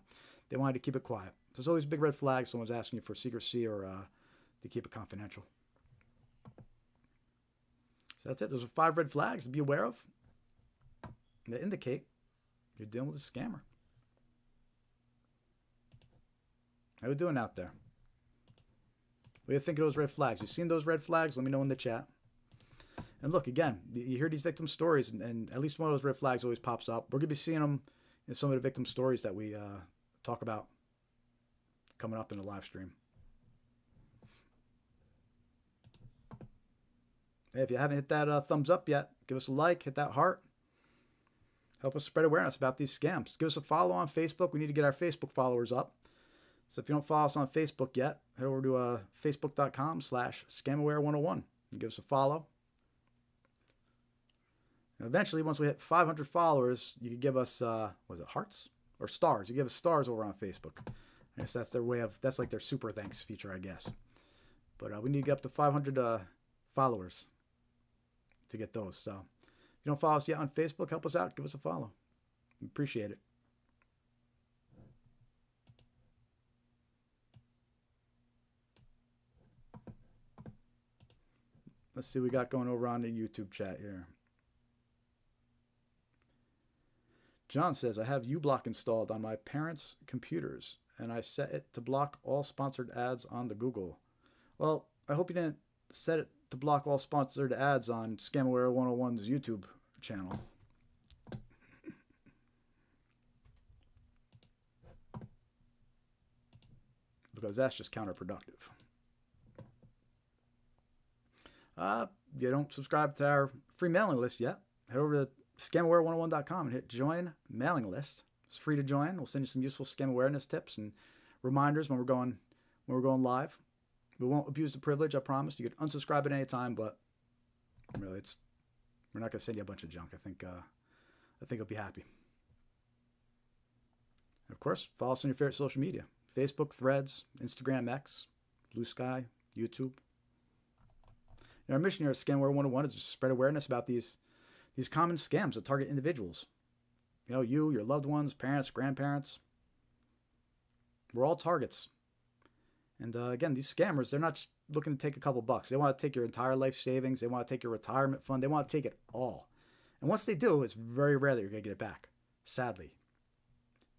they want you to keep it quiet. So it's always a big red flag. Someone's asking you for secrecy or to keep it confidential. So that's it. Those are 5 red flags to be aware of that indicate you're dealing with a scammer. How we doing out there? What do you think of those red flags? You seen those red flags? Let me know in the chat. And look, again, you hear these victim stories, and at least one of those red flags always pops up. We're going to be seeing them in some of the victim stories that we talk about coming up in the live stream. Hey, if you haven't hit that thumbs up yet, give us a like, hit that heart. Help us spread awareness about these scams. Give us a follow on Facebook. We need to get our Facebook followers up. So if you don't follow us on Facebook yet, head over to facebook.com/scamaware101 and give us a follow. And eventually, once we hit 500 followers, you can give us, hearts or stars? You give us stars over on Facebook. I guess that's their way of, that's like their super thanks feature, I guess. But we need to get up to 500 followers to get those. So if you don't follow us yet on Facebook, help us out. Give us a follow. We appreciate it. Let's see what we got going over on the YouTube chat here. John says, I have uBlock installed on my parents' computers, and I set it to block all sponsored ads on the Google. Well, I hope you didn't set it to block all sponsored ads on Scamaware 101's YouTube channel. Because that's just counterproductive. You don't subscribe to our free mailing list yet, head over to scamaware101.com and hit join mailing list. It's free to join. We'll send you some useful scam awareness tips and reminders when we're going live. We won't abuse the privilege, I promise. You can unsubscribe at any time, but really, we're not going to send you a bunch of junk. I think you'll be happy. Of course, follow us on your favorite social media: Facebook, Threads, Instagram, X, Blue Sky, YouTube. And our mission here at Scamaware 101 is to spread awareness about these common scams that target individuals. You, your loved ones, parents, grandparents. We're all targets. And again, these scammers, they're not just looking to take a couple bucks. They want to take your entire life savings. They want to take your retirement fund. They want to take it all. And once they do, it's very rare that you're going to get it back. Sadly.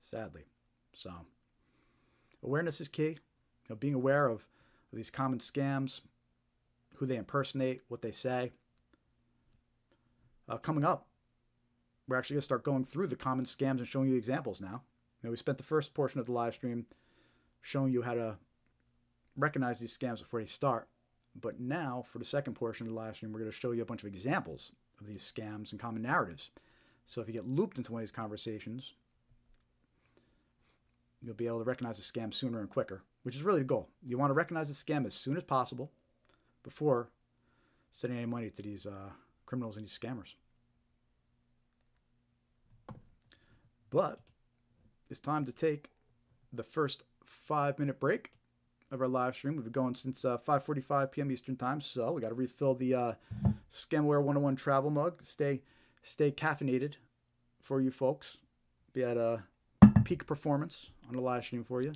So, awareness is key. Being aware of these common scams, who they impersonate, what they say. Coming up, we're actually going to start going through the common scams and showing you examples now. We spent the first portion of the live stream showing you how to recognize these scams before they start. But now, for the second portion of the live stream, we're going to show you a bunch of examples of these scams and common narratives. So if you get looped into one of these conversations, you'll be able to recognize a scam sooner and quicker, which is really the goal. You want to recognize a scam as soon as possible before sending any money to these criminals and these scammers. But it's time to take the first 5-minute break of our live stream. We've been going since 5:45 p.m. Eastern Time, so we got to refill the Scamware 101 travel mug. Stay caffeinated for you folks. Be at a peak performance on the live stream for you.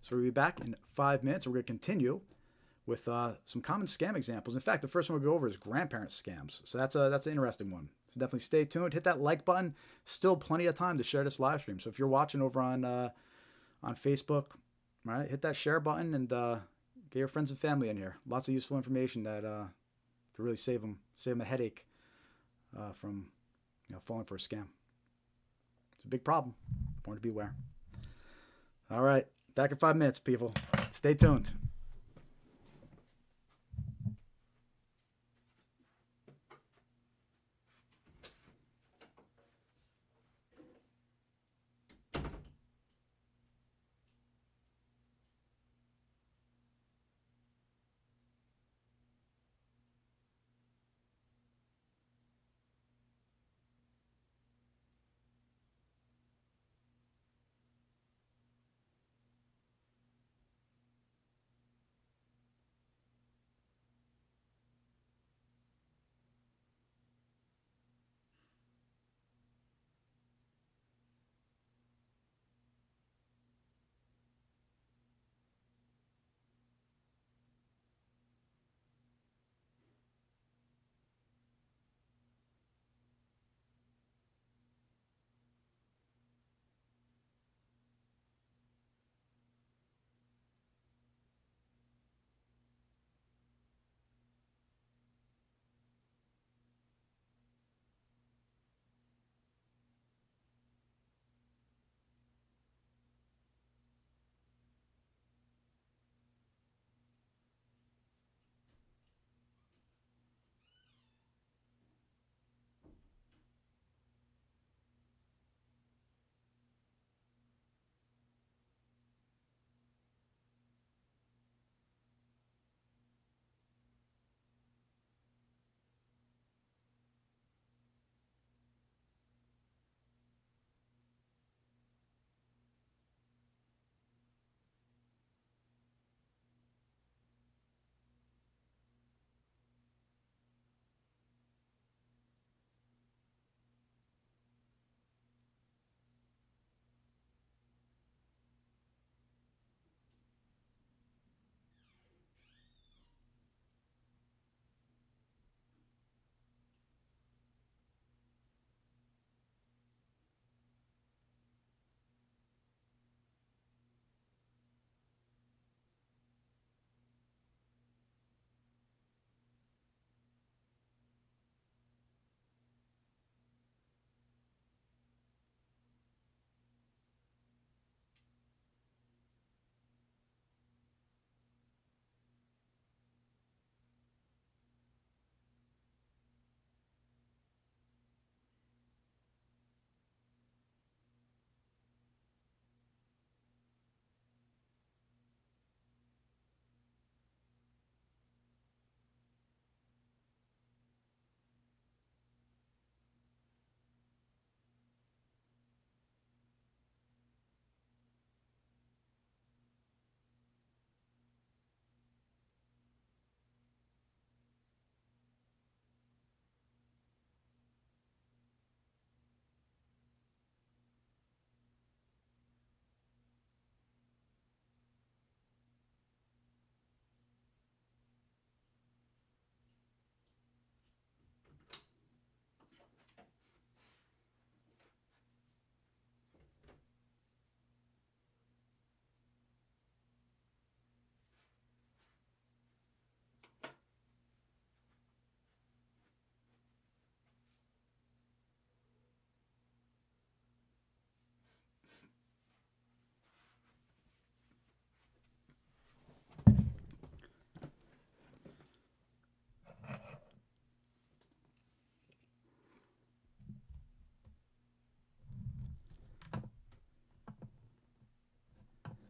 So we'll be back in 5 minutes. We're going to continue with some common scam examples. In fact, the first one we'll go over is grandparent scams. So that's an interesting one. So definitely stay tuned. Hit that like button. Still plenty of time to share this live stream. So if you're watching over on Facebook, right, hit that share button and get your friends and family in here. Lots of useful information that could really save them a headache from falling for a scam. It's a big problem. Important to beware. All right, back in 5 minutes, people. Stay tuned.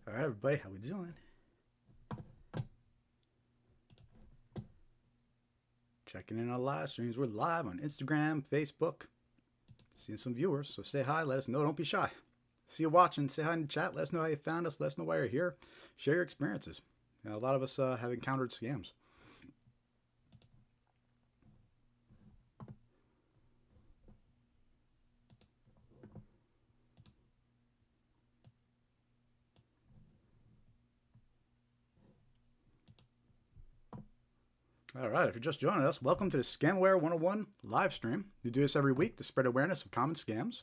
All right, everybody, how we doing? Checking in on live streams. We're live on Instagram, Facebook. Seeing some viewers, so say hi. Let us know. Don't be shy. See you watching. Say hi in the chat. Let us know how you found us. Let us know why you're here. Share your experiences. You know, a lot of us have encountered scams. All right, if you're just joining us, welcome to the Scamware 101 live stream. We do this every week to spread awareness of common scams.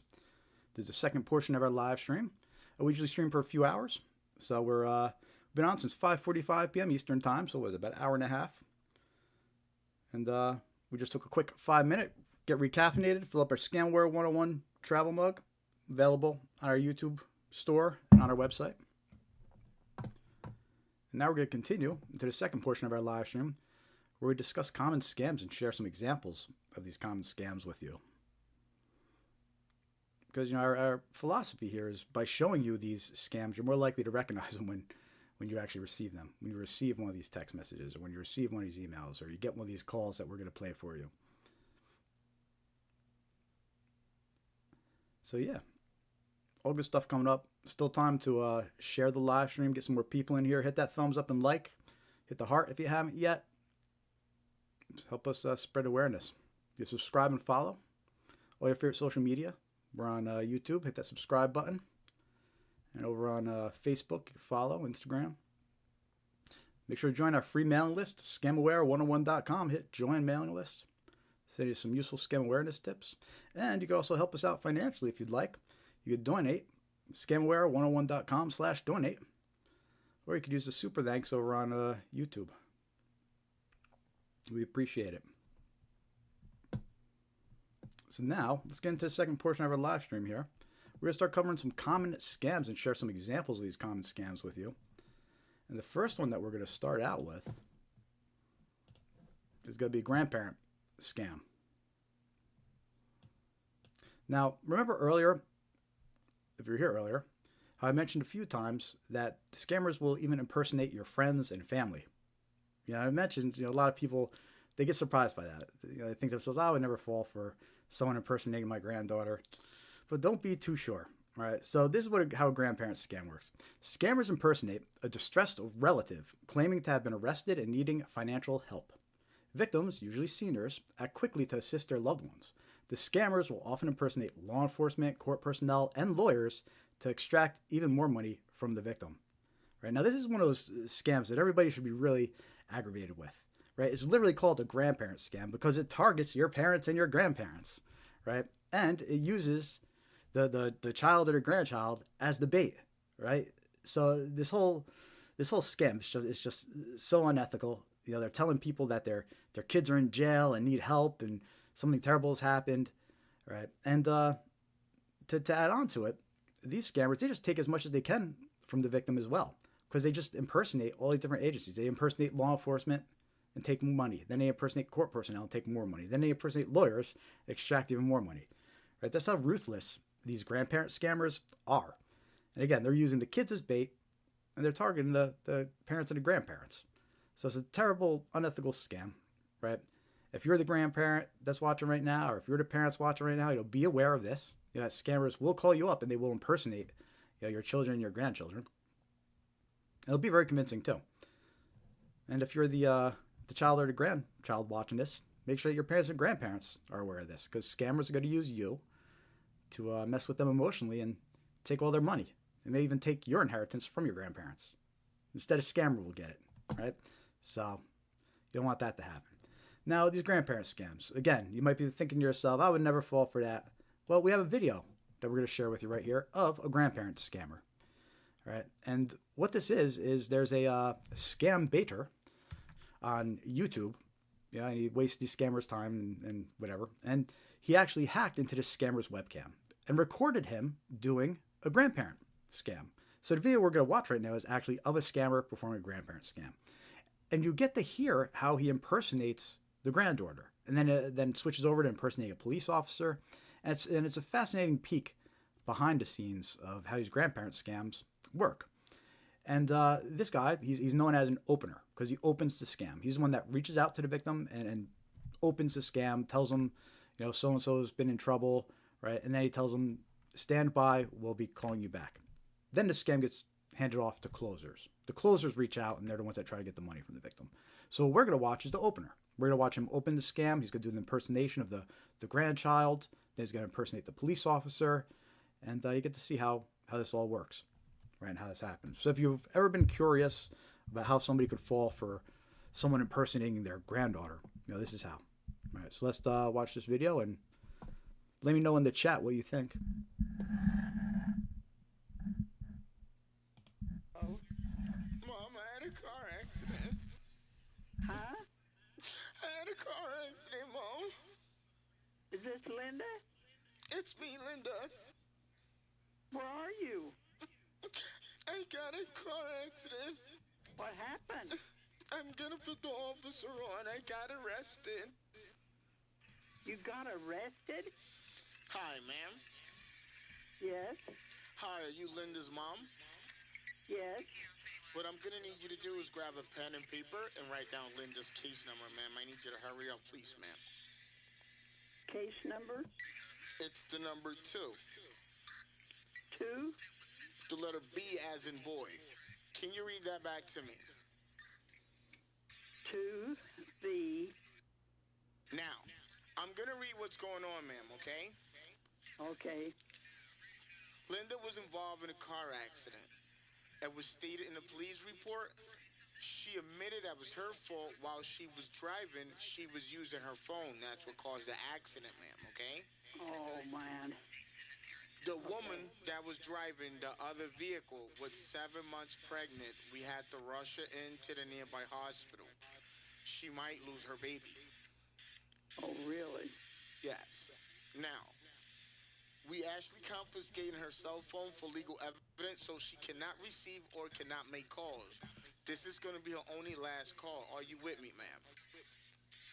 There's a second portion of our live stream. We usually stream for a few hours. So we've been on since 5:45 p.m. Eastern Time, so it was about an hour and a half. And we just took a quick 5-minute, get recaffeinated, fill up our Scamware 101 travel mug, available on our YouTube store and on our website. And now we're going to continue into the second portion of our live stream, where we discuss common scams and share some examples of these common scams with you. Because our philosophy here is by showing you these scams, you're more likely to recognize them when you actually receive them. When you receive one of these text messages, or when you receive one of these emails, or you get one of these calls that we're going to play for you. So yeah, all good stuff coming up. Still time to share the live stream, get some more people in here. Hit that thumbs up and like. Hit the heart if you haven't yet. Help us spread awareness. You subscribe and follow all your favorite social media. We're on YouTube. Hit that subscribe button. And over on Facebook, follow, Instagram. Make sure to join our free mailing list, scamaware101.com. Hit join mailing list. Send you some useful scam awareness tips. And you can also help us out financially if you'd like. You could donate, scamaware101.com/donate. Or you could use the super thanks over on YouTube. We appreciate it. So now, let's get into the second portion of our live stream here. We're going to start covering some common scams and share some examples of these common scams with you. And the first one that we're going to start out with is going to be a grandparent scam. Now, remember earlier, if you were here earlier, how I mentioned a few times that scammers will even impersonate your friends and family. You know, I mentioned, a lot of people, they get surprised by that. They think to themselves, I would never fall for someone impersonating my granddaughter. But don't be too sure. All right, so this is how a grandparent scam works. Scammers impersonate a distressed relative claiming to have been arrested and needing financial help. Victims, usually seniors, act quickly to assist their loved ones. The scammers will often impersonate law enforcement, court personnel, and lawyers to extract even more money from the victim. Right, now, this is one of those scams that everybody should be really aggravated with. Right? It's literally called a grandparent scam because it targets your parents and your grandparents, right? And it uses the child or the grandchild as the bait, right? So this whole scam is just so unethical. They're telling people that their kids are in jail and need help and something terrible has happened, right? And to add on to it, these scammers, they just take as much as they can from the victim as well, because they just impersonate all these different agencies. They impersonate law enforcement and take more money. Then they impersonate court personnel and take more money. Then they impersonate lawyers, extract even more money. Right? That's how ruthless these grandparent scammers are. And again, they're using the kids as bait, and they're targeting the parents and the grandparents. So it's a terrible, unethical scam, right? If you're the grandparent that's watching right now, or if you're the parents watching right now, be aware of this. Scammers will call you up and they will impersonate your children and your grandchildren. It'll be very convincing too. And if you're the child or the grandchild watching this, make sure that your parents and grandparents are aware of this, because scammers are going to use you to mess with them emotionally and take all their money. They may even take your inheritance from your grandparents. Instead, a scammer will get it, right? So you don't want that to happen. Now, these grandparent scams, again, you might be thinking to yourself, I would never fall for that. Well, we have a video that we're going to share with you right here of a grandparent scammer. Right? And what this is there's a scam baiter on YouTube. And he wastes these scammers' time and whatever. And he actually hacked into this scammer's webcam and recorded him doing a grandparent scam. So the video we're going to watch right now is actually of a scammer performing a grandparent scam. And you get to hear how he impersonates the granddaughter. And then switches over to impersonating a police officer. And it's a fascinating peek behind the scenes of how these grandparent scams work. And this guy, he's known as an opener because he opens the scam. He's the one that reaches out to the victim and opens the scam, tells them, so and so has been in trouble, right? And then he tells them, stand by, we'll be calling you back. Then the scam gets handed off to closers. The closers reach out, and they're the ones that try to get the money from the victim. So what we're going to watch is the opener. We're going to watch him open the scam. He's going to do an impersonation of the grandchild. Then he's going to impersonate the police officer. And you get to see how this all works, right, and how this happens. So if you've ever been curious about how somebody could fall for someone impersonating their granddaughter, this is how. All right, so let's watch this video and let me know in the chat what you think. Oh, Mom, I had a car accident. Huh? I had a car accident, Mom. Is this Linda? It's me, Linda. Where are you? I got a car accident. What happened? I'm gonna put the officer on. I got arrested. You got arrested? Hi, ma'am. Yes. Hi, are you Linda's mom? Yes. What I'm gonna need you to do is grab a pen and paper and write down Linda's case number, ma'am. I need you to hurry up, please, ma'am. Case number? It's the number 2. 2? The letter B as in boy. Can you read that back to me? 2, B. Now, I'm gonna read what's going on, ma'am, okay? Okay. Linda was involved in a car accident. It was stated in the police report. She admitted that was her fault. While she was driving, she was using her phone. That's what caused the accident, ma'am, okay? Oh, man. The woman that was driving the other vehicle was 7 months pregnant. We had to rush her into the nearby hospital. She might lose her baby. Oh, really? Yes. Now, we actually confiscated her cell phone for legal evidence, so she cannot receive or cannot make calls. This is going to be her only last call. Are you with me, ma'am?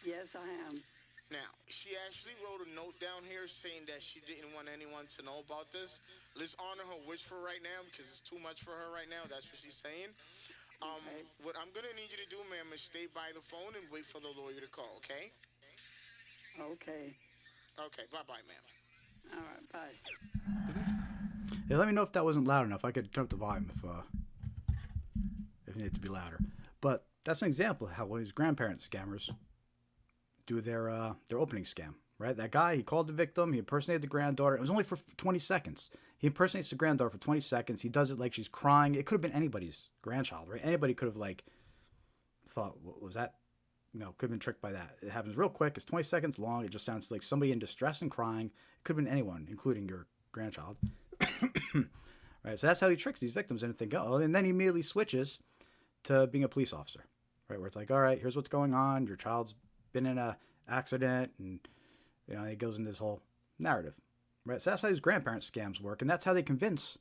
Yes, I am. Now, she actually wrote a note down here saying that she didn't want anyone to know about this. Let's honor her wish for right now because it's too much for her right now. That's what she's saying. Okay. What I'm going to need you to do, ma'am, is stay by the phone and wait for the lawyer to call, okay? Okay. Okay, bye-bye, ma'am. All right, bye. Yeah, let me know if that wasn't loud enough. I could turn up the volume if it needed to be louder. But that's an example of how one of these grandparent scammers do their opening scam, right? That guy, he called the victim, he impersonated the granddaughter. It was only for 20 seconds. He impersonates the granddaughter for 20 seconds. He does it like she's crying. It could have been anybody's grandchild, right? Anybody could have thought, what was that? Could have been tricked by that. It happens real quick. It's 20 seconds long. It just sounds like somebody in distress and crying. It could have been anyone, including your grandchild. Right? So that's how he tricks these victims into thinking, oh, and then he immediately switches to being a police officer, right? Where it's like, all right, here's what's going on. Your child's been in a accident, and he goes into this whole narrative, right? So that's how these grandparent scams work, and that's how they convince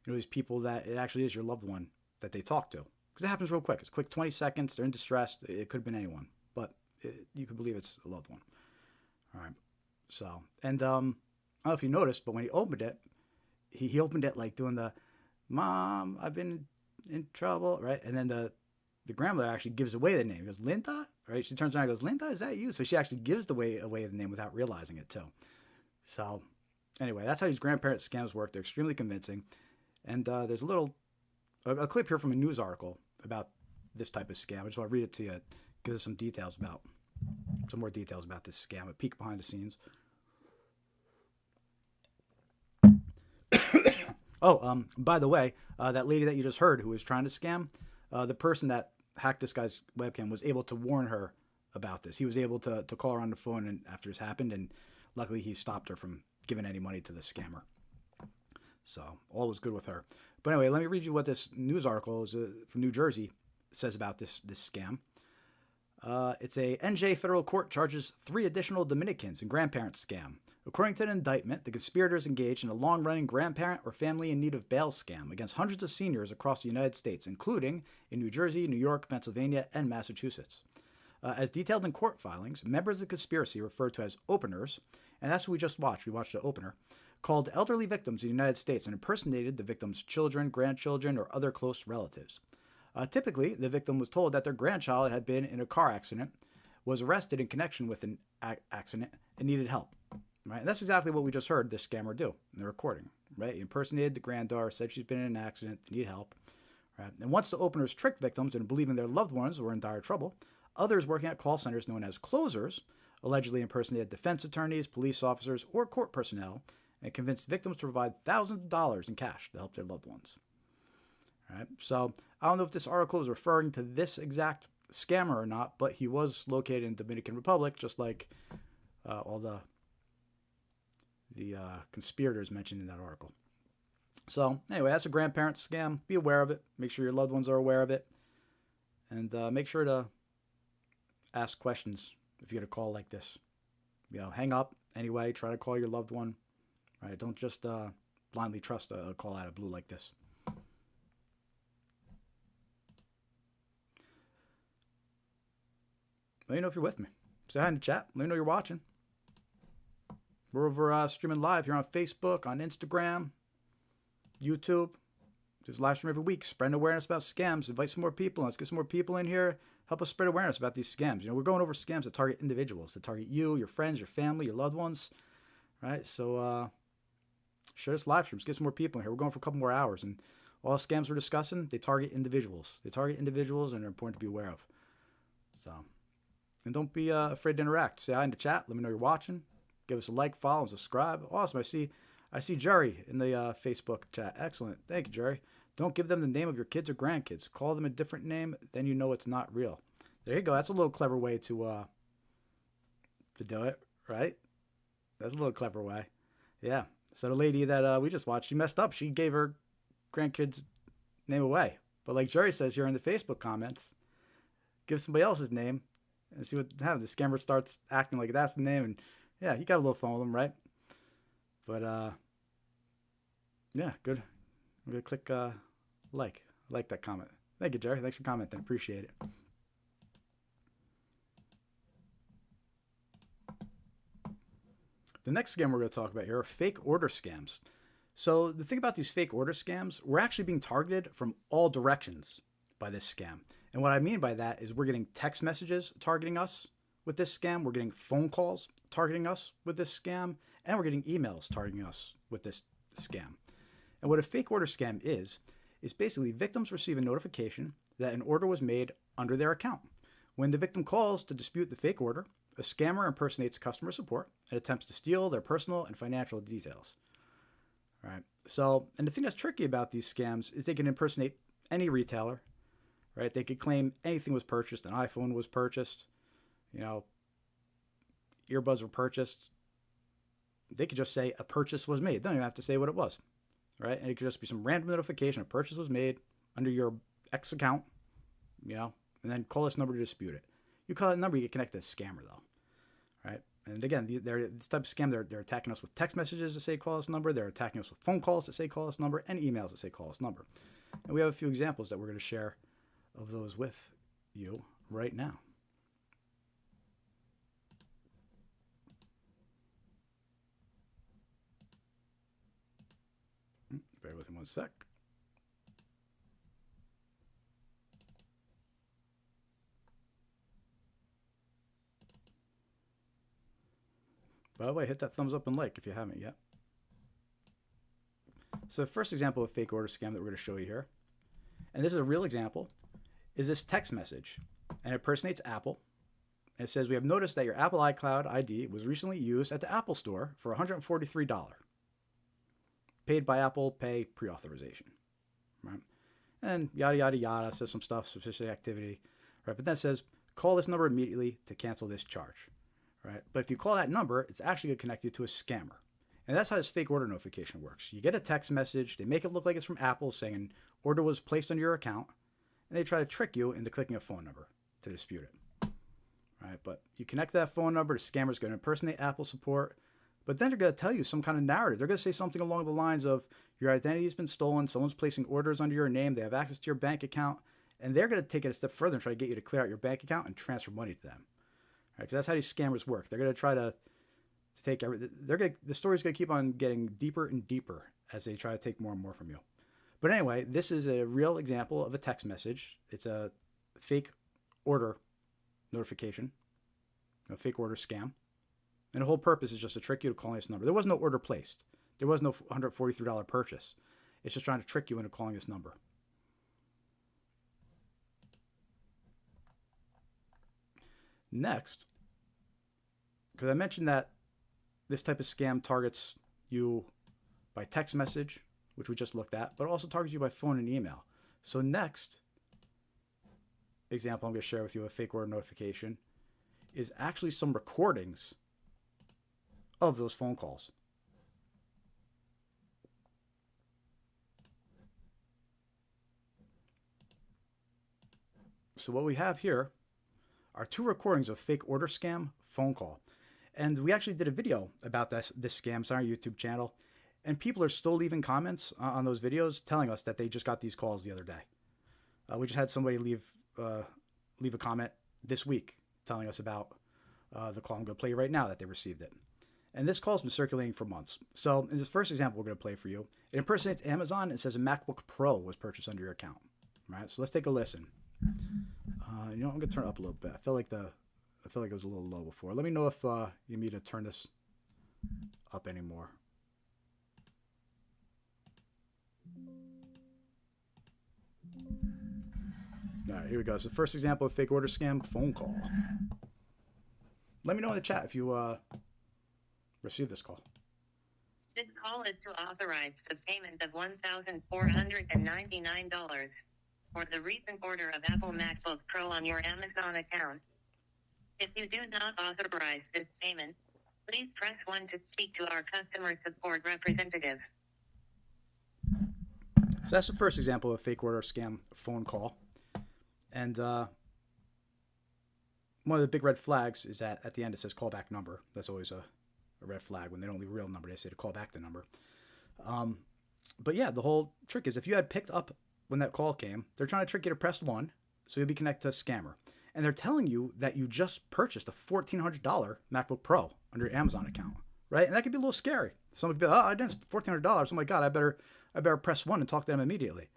these people that it actually is your loved one that they talk to, because it happens real quick. It's quick, 20 seconds. They're in distress. It could have been anyone, but you could believe it's a loved one. All right. So, and I don't know if you noticed, but when he opened it, he opened it like doing the "Mom, I've been in trouble," right? And then the grandmother actually gives away the name. He goes, "Linda?" Right? She turns around and goes, "Linda, is that you?" So she actually gives away the name without realizing it too. So anyway, that's how these grandparent scams work. They're extremely convincing. And there's a clip here from a news article about this type of scam. I just want to read it to you. It gives us some more details about this scam, a peek behind the scenes. By the way, that lady that you just heard who was trying to scam, the person that hacked this guy's webcam was able to warn her about this. He was able to call her on the phone and after this happened, and luckily he stopped her from giving any money to the scammer. So all was good with her. But anyway, let me read you what this news article is from New Jersey says about this scam. It's a NJ federal court charges 3 additional Dominicans in grandparent scam. According to the indictment, the conspirators engaged in a long-running grandparent or family in need of bail scam against hundreds of seniors across the United States, including in New Jersey, New York, Pennsylvania, and Massachusetts. As detailed in court filings, members of the conspiracy referred to as openers, and that's what we just watched. We watched the opener, called elderly victims in the United States and impersonated the victim's children, grandchildren, or other close relatives. Typically, the victim was told that their grandchild had been in a car accident, was arrested in connection with an accident, and needed help. Right? And that's exactly what we just heard this scammer do in the recording. Right? He impersonated the granddaughter, said she's been in an accident, need help. Right? And once the openers tricked victims into believing their loved ones were in dire trouble, others working at call centers known as closers allegedly impersonated defense attorneys, police officers, or court personnel and convinced victims to provide thousands of dollars in cash to help their loved ones. All right? So I don't know if this article is referring to this exact scammer or not, but he was located in Dominican Republic, just like all the conspirators mentioned in that article. So anyway, that's a grandparent scam. Be aware of it. Make sure your loved ones are aware of it. And make sure to ask questions if you get a call like this. Hang up anyway. Try to call your loved one. Right? Don't just blindly trust a call out of blue like this. Let me know if you're with me. Say hi in the chat. Let me know you're watching. We're over streaming live here on Facebook, on Instagram, YouTube. Just live stream every week. Spreading awareness about scams. Invite some more people. Let's get some more people in here. Help us spread awareness about these scams. We're going over scams that target individuals, that target you, your friends, your family, your loved ones. Right? So share this live stream. Let's get some more people in here. We're going for a couple more hours. And all the scams we're discussing, they target individuals. They target individuals, and they're important to be aware of. So, and don't be afraid to interact. Say hi in the chat. Let me know you're watching. Give us a like, follow, and subscribe. Awesome. I see Jerry in the Facebook chat. Excellent. Thank you, Jerry. Don't give them the name of your kids or grandkids. Call them a different name, then you know it's not real. There you go. That's a little clever way to do it, right? That's a little clever way. Yeah. So the lady that we just watched, she messed up. She gave her grandkid's name away. But like Jerry says here in the Facebook comments, give somebody else's name and see what happens. The scammer starts acting like that's the name, and yeah, you got a little fun with them, right? But yeah, good. I'm gonna click like that comment. Thank you, Jerry. Thanks for commenting. Appreciate it. The next scam we're going to talk about here are fake order scams. So the thing about these fake order scams, we're actually being targeted from all directions by this scam. And what I mean by that is we're getting text messages targeting us with this scam. We're getting phone calls targeting us with this scam. And we're getting emails targeting us with this scam. And what a fake order scam is basically victims receive a notification that an order was made under their account. When the victim calls to dispute the fake order, a scammer impersonates customer support and attempts to steal their personal and financial details. All right. So, and the thing that's tricky about these scams is they can impersonate any retailer, right? They could claim anything was purchased, an iPhone was purchased, earbuds were purchased. They could just say a purchase was made. They don't even have to say what it was, right? And it could just be some random notification, a purchase was made under your X account, and then call this number to dispute it. You call that number, you get connected to a scammer, though, right? And again, this type of scam, they're attacking us with text messages that say call this number. They're attacking us with phone calls that say call this number and emails that say call this number. And we have a few examples that we're going to share of those with you right now. Bear with me one sec. By the way, hit that thumbs up and like if you haven't yet. So the first example of fake order scam that we're going to show you here, and this is a real example, is this text message. And it impersonates Apple. And it says, we have noticed that your Apple iCloud ID was recently used at the Apple Store for $143. Paid by Apple Pay pre-authorization. Right? And yada, yada, yada, says some stuff, suspicious activity. Right? But then it says, call this number immediately to cancel this charge. Right? But if you call that number, it's actually going to connect you to a scammer. And that's how this fake order notification works. You get a text message, they make it look like it's from Apple saying an order was placed on your account, and they try to trick you into clicking a phone number to dispute it. Right? But you connect that phone number, the scammer's going to impersonate Apple support, but then they're going to tell you some kind of narrative. They're going to say something along the lines of, your identity has been stolen, someone's placing orders under your name, they have access to your bank account, and they're going to take it a step further and try to get you to clear out your bank account and transfer money to them. Right? Because that's how these scammers work. They're going to try to to take the story's going to keep on getting deeper and deeper as they try to take more and more from you. But anyway, this is a real example of a text message. It's a fake order notification, a fake order scam. And the whole purpose is just to trick you to calling this number. There was no order placed. There was no $143 purchase. It's just trying to trick you into calling this number. Next, because I mentioned that this type of scam targets you by text message, which we just looked at, but also targets you by phone and email. So next example I'm going to share with you, a fake order notification, is actually some recordings of those phone calls. So what we have here are 2 recordings of fake order scam phone call. And we actually did a video about this scam. It's on our YouTube channel. And people are still leaving comments on those videos telling us that they just got these calls the other day. We just had somebody leave a comment this week telling us about the call I'm going to play right now that they received it. And this call's been circulating for months. So in this first example we're going to play for you, it impersonates Amazon and says a MacBook Pro was purchased under your account. All right, so let's take a listen. I'm going to turn it up a little bit. I feel like it was a little low before. Let me know if you need me to turn this up anymore. All right, here we go. So first example of fake order scam phone call. Let me know in the chat if you received this call. This call is to authorize the payment of $1,499 for the recent order of Apple MacBook Pro on your Amazon account. If you do not authorize this payment, please press 1 to speak to our customer support representative. So that's the first example of fake order scam phone call. And one of the big red flags is that at the end it says callback number. That's always a red flag. When they don't leave a real number, they say to call back the number. But yeah, the whole trick is if you had picked up when that call came, they're trying to trick you to press 1, so you'll be connected to a scammer. And they're telling you that you just purchased a $1,400 MacBook Pro under your Amazon account, right? And that could be a little scary. Someone could be like, oh, I didn't spend $1,400. Oh my God, I better press 1 and talk to them immediately.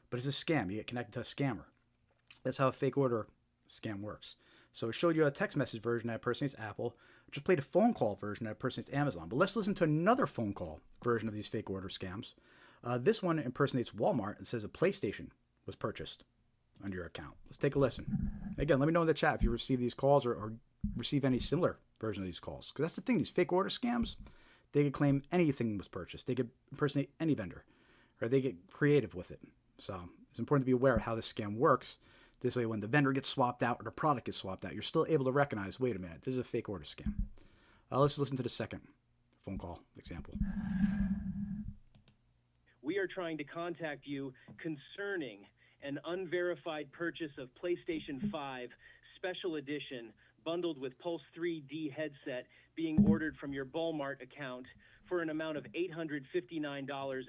But it's a scam. You get connected to a scammer. That's how a fake order scam works. So it showed you a text message version that impersonates Apple. Just played a phone call version that impersonates Amazon. But let's listen to another phone call version of these fake order scams. This one impersonates Walmart and says a PlayStation was purchased under your account. Let's take a listen. Again, let me know in the chat if you receive these calls or receive any similar version of these calls. Because that's the thing, these fake order scams, they could claim anything was purchased. They could impersonate any vendor, or they get creative with it. So it's important to be aware of how this scam works. This way, when the vendor gets swapped out or the product gets swapped out, you're still able to recognize, wait a minute, this is a fake order scam. Let's listen to the second phone call example. We are trying to contact you concerning an unverified purchase of PlayStation 5 Special Edition bundled with Pulse 3D headset being ordered from your Walmart account for an amount of $859.50.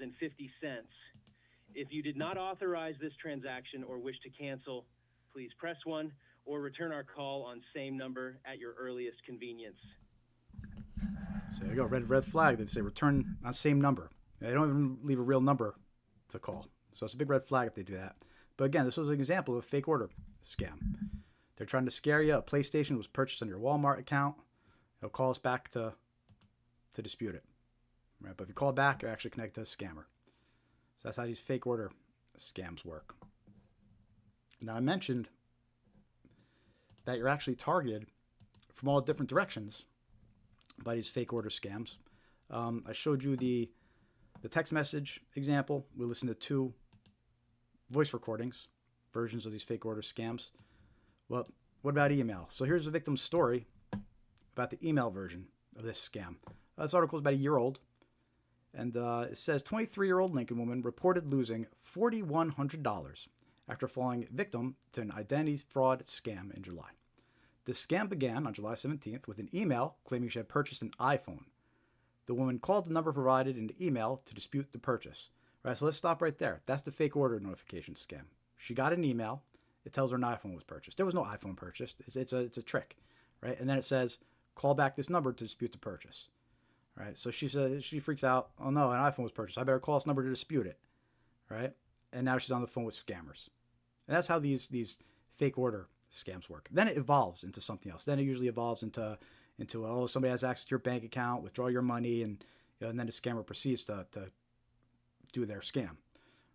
If you did not authorize this transaction or wish to cancel, please press 1 or return our call on same number at your earliest convenience. So there you go, red flag. They say return on same number. They don't even leave a real number to call. So it's a big red flag if they do that. But again, this was an example of a fake order scam. They're trying to scare you. A PlayStation was purchased on your Walmart account. They'll call us back to dispute it. Right? But if you call back, you're actually connected to a scammer. So that's how these fake order scams work. Now, I mentioned that you're actually targeted from all different directions by these fake order scams. I showed you the text message example. We listened to 2 voice recordings, versions of these fake order scams. Well, what about email? So here's the victim's story about the email version of this scam. This article is about a year old. And it says 23-year-old Lincoln woman reported losing $4,100 after falling victim to an identity fraud scam in July. The scam began on July 17th with an email claiming she had purchased an iPhone. The woman called the number provided in the email to dispute the purchase. All right, so let's stop right there. That's the fake order notification scam. She got an email. It tells her an iPhone was purchased. There was no iPhone purchased. It's a trick, right? And then it says, call back this number to dispute the purchase. right? So she says, she freaks out. Oh no, an iPhone was purchased. I better call this number to dispute it, right? And now she's on the phone with scammers. And that's how these fake order scams work. Then it evolves into something else. Then it usually evolves into oh, somebody has access to your bank account, withdraw your money, and and then the scammer proceeds to do their scam,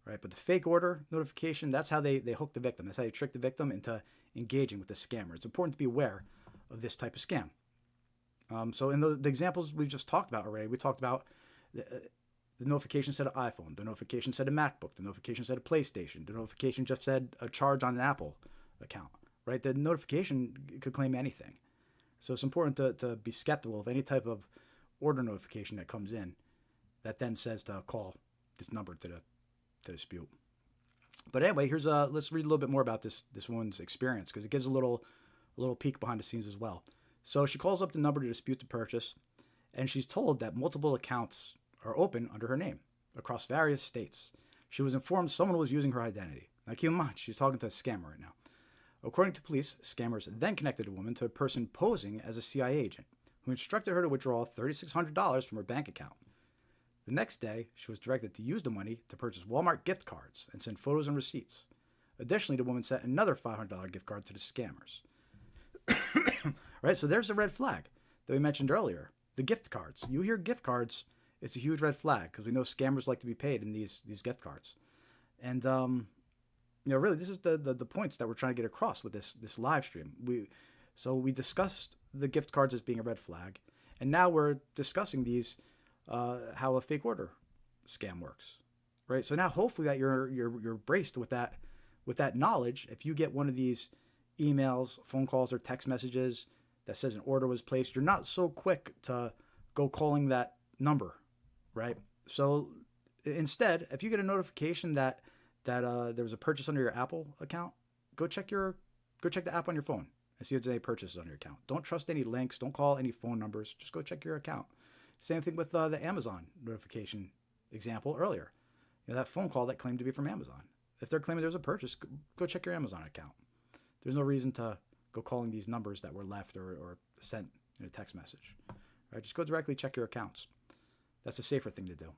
right? But the fake order notification, that's how they hook the victim. That's how they trick the victim into engaging with the scammer. It's important to be aware of this type of scam. So in the examples we just talked about already, we talked about the notification said an iPhone, the notification said a MacBook, the notification said a PlayStation, the notification just said a charge on an Apple account, right? The notification could claim anything. So it's important to be skeptical of any type of order notification that comes in that then says to call this number to dispute. But anyway, let's read a little bit more about this woman's experience, because it gives a little peek behind the scenes as well. So she calls up the number to dispute the purchase, and she's told that multiple accounts are open under her name across various states. She was informed someone was using her identity. Now keep in mind, she's talking to a scammer right now. According to police, scammers then connected the woman to a person posing as a CIA agent who instructed her to withdraw $3,600 from her bank account. The next day, she was directed to use the money to purchase Walmart gift cards and send photos and receipts. Additionally, the woman sent another $500 gift card to the scammers. Right, so there's a red flag that we mentioned earlier. The gift cards. You hear gift cards, it's a huge red flag, because we know scammers like to be paid in these gift cards. And really, this is the points that we're trying to get across with this live stream. We discussed the gift cards as being a red flag, and now we're discussing these how a fake order scam works, right? So now hopefully that you're braced with that knowledge. If you get one of these emails, phone calls, or text messages that says an order was placed, you're not so quick to go calling that number, right? So instead, if you get a notification that there was a purchase under your Apple account, go check the app on your phone and see if there's any purchases on your account. Don't trust any links. Don't call any phone numbers. Just go check your account. Same thing with the Amazon notification example earlier. That phone call that claimed to be from Amazon. If they're claiming there's a purchase, go check your Amazon account. There's no reason to go calling these numbers that were left or sent in a text message. Right? Just go directly check your accounts. That's a safer thing to do.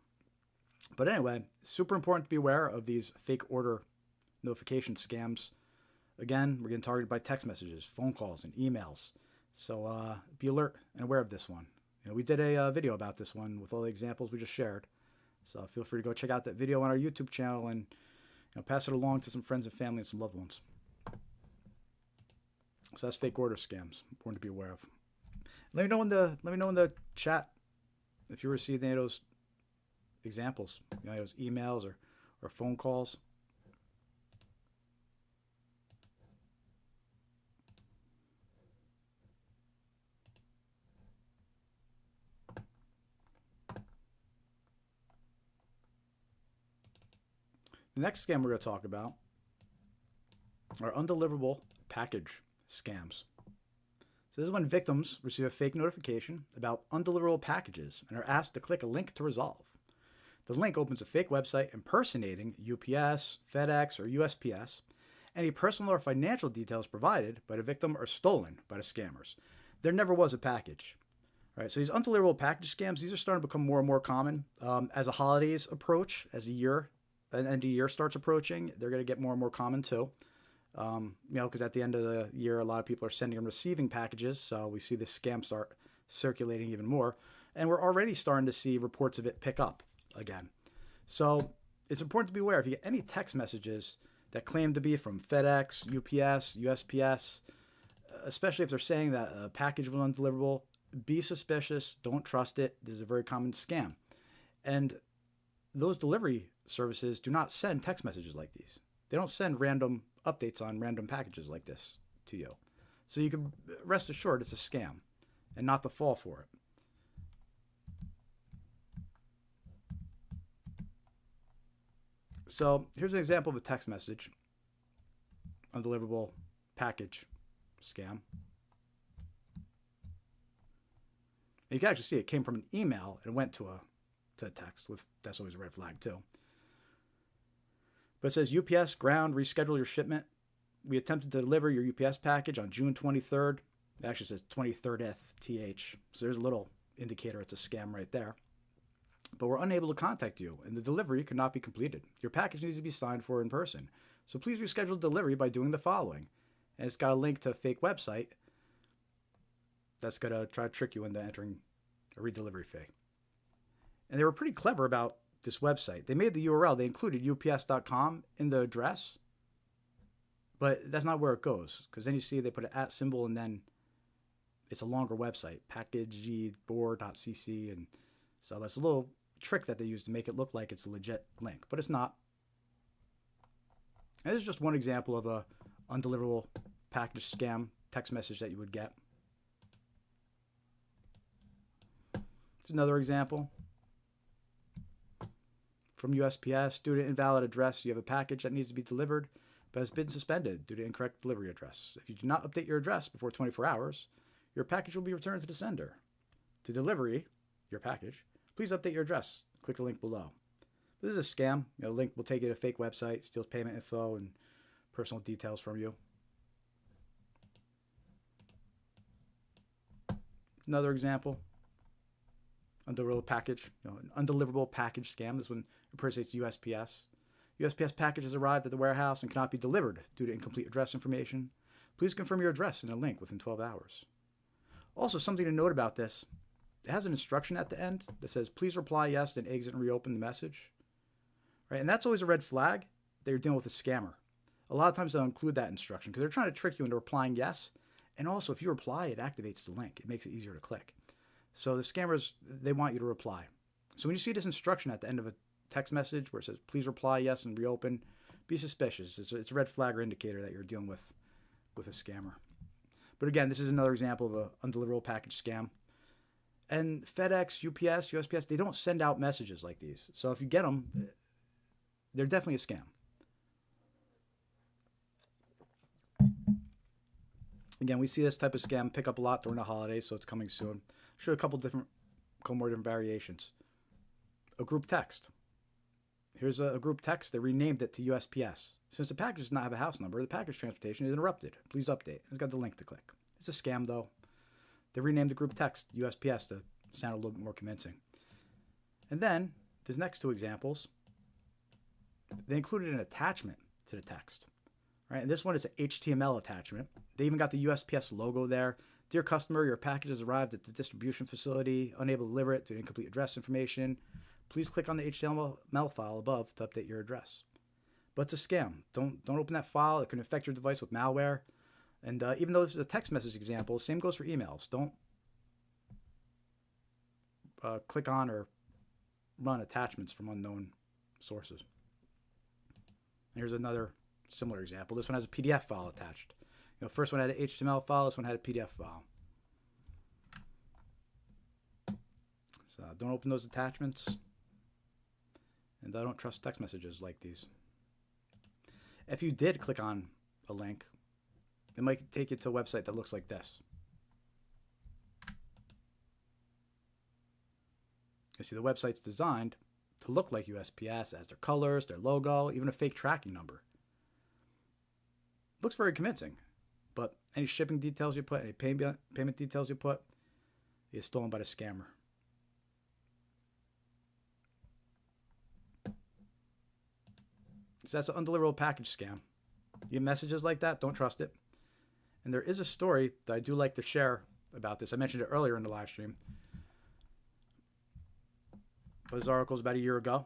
But anyway, super important to be aware of these fake order notification scams. Again, we're getting targeted by text messages, phone calls, and emails. So be alert and aware of this one. We did a video about this one with all the examples we just shared. So feel free to go check out that video on our YouTube channel and pass it along to some friends and family and some loved ones. So that's fake order scams. Important to be aware of. Let me know in the chat if you received any of those examples, those emails or phone calls. The next scam we're going to talk about are undeliverable package scams. So this is when victims receive a fake notification about undeliverable packages and are asked to click a link to resolve. The link opens a fake website impersonating UPS, FedEx, or USPS. Any personal or financial details provided by the victim are stolen by the scammers. There never was a package. All right, so these undeliverable package scams, these are starting to become more and more common as the holidays approach, as the year and end of year starts approaching. They're going to get more and more common too. Because at the end of the year, a lot of people are sending and receiving packages, so we see this scam start circulating even more, and we're already starting to see reports of it pick up again. So it's important to be aware if you get any text messages that claim to be from FedEx, UPS, USPS, especially if they're saying that a package was undeliverable, be suspicious. Don't trust it. This is a very common scam, and those delivery services do not send text messages like these. They don't send random updates on random packages like this to you. So you can rest assured it's a scam and not to fall for it. So here's an example of a text message, undeliverable package scam. And you can actually see it came from an email and went to a text. That's always a red flag too. But it says UPS ground, reschedule your shipment. We attempted to deliver your UPS package on June 23rd. It actually says 23rd TH. So there's a little indicator it's a scam right there. But we're unable to contact you, and the delivery could not be completed. Your package needs to be signed for in person. So please reschedule delivery by doing the following. And it's got a link to a fake website that's going to try to trick you into entering a redelivery fee. And they were pretty clever about this website. They made the URL. They included ups.com in the address, but that's not where it goes, because then you see they put an @ symbol and then it's a longer website, packageboard.cc, and so that's a little trick that they use to make it look like it's a legit link, but it's not. And this is just one example of a undeliverable package scam text message that you would get. It's another example from USPS. Due to invalid address, you have a package that needs to be delivered but has been suspended due to incorrect delivery address. If you do not update your address before 24 hours, your package will be returned to the sender. To delivery your package, please update your address. Click the link below. This is a scam. The link will take you to a fake website, steals payment info and personal details from you. Another example, undeliverable package, an undeliverable package scam. This one impersonates USPS. USPS package has arrived at the warehouse and cannot be delivered due to incomplete address information. Please confirm your address in a link within 12 hours. Also, something to note about this, it has an instruction at the end that says, please reply yes, then exit and reopen the message. Right? And that's always a red flag that you're dealing with a scammer. A lot of times they'll include that instruction because they're trying to trick you into replying yes. And also, if you reply, it activates the link. It makes it easier to click. So the scammers, they want you to reply. So when you see this instruction at the end of a text message where it says, please reply yes and reopen, be suspicious. It's a red flag or indicator that you're dealing with a scammer. But again, this is another example of an undeliverable package scam. And FedEx, UPS, USPS, they don't send out messages like these. So if you get them, they're definitely a scam. Again, we see this type of scam pick up a lot during the holidays, so it's coming soon. I'll show you a couple more different variations. A group text. Here's a group text. They renamed it to USPS. Since the package does not have a house number, the package transportation is interrupted. Please update. It's got the link to click. It's a scam, though. They renamed the group text USPS to sound a little bit more convincing. And then, there's next two examples. They included an attachment to the text. Right? And this one is an HTML attachment. They even got the USPS logo there. Dear customer, your package has arrived at the distribution facility. Unable to deliver it due to incomplete address information. Please click on the HTML file above to update your address. But it's a scam. Don't open that file. It can infect your device with malware. And even though this is a text message example, same goes for emails. Don't click on or run attachments from unknown sources. Here's another similar example. This one has a PDF file attached. First one had an HTML file. This one had a PDF file. So don't open those attachments. And I don't trust text messages like these. If you did click on a link, it might take you to a website that looks like this. You see, the website's designed to look like USPS, as their colors, their logo, even a fake tracking number. Looks very convincing, but any shipping details you put, any payment details you put, is stolen by the scammer. So that's an undeliverable package scam. You get messages like that, don't trust it. And there is a story that I do like to share about this. I mentioned it earlier in the live stream. But this article is about a year ago.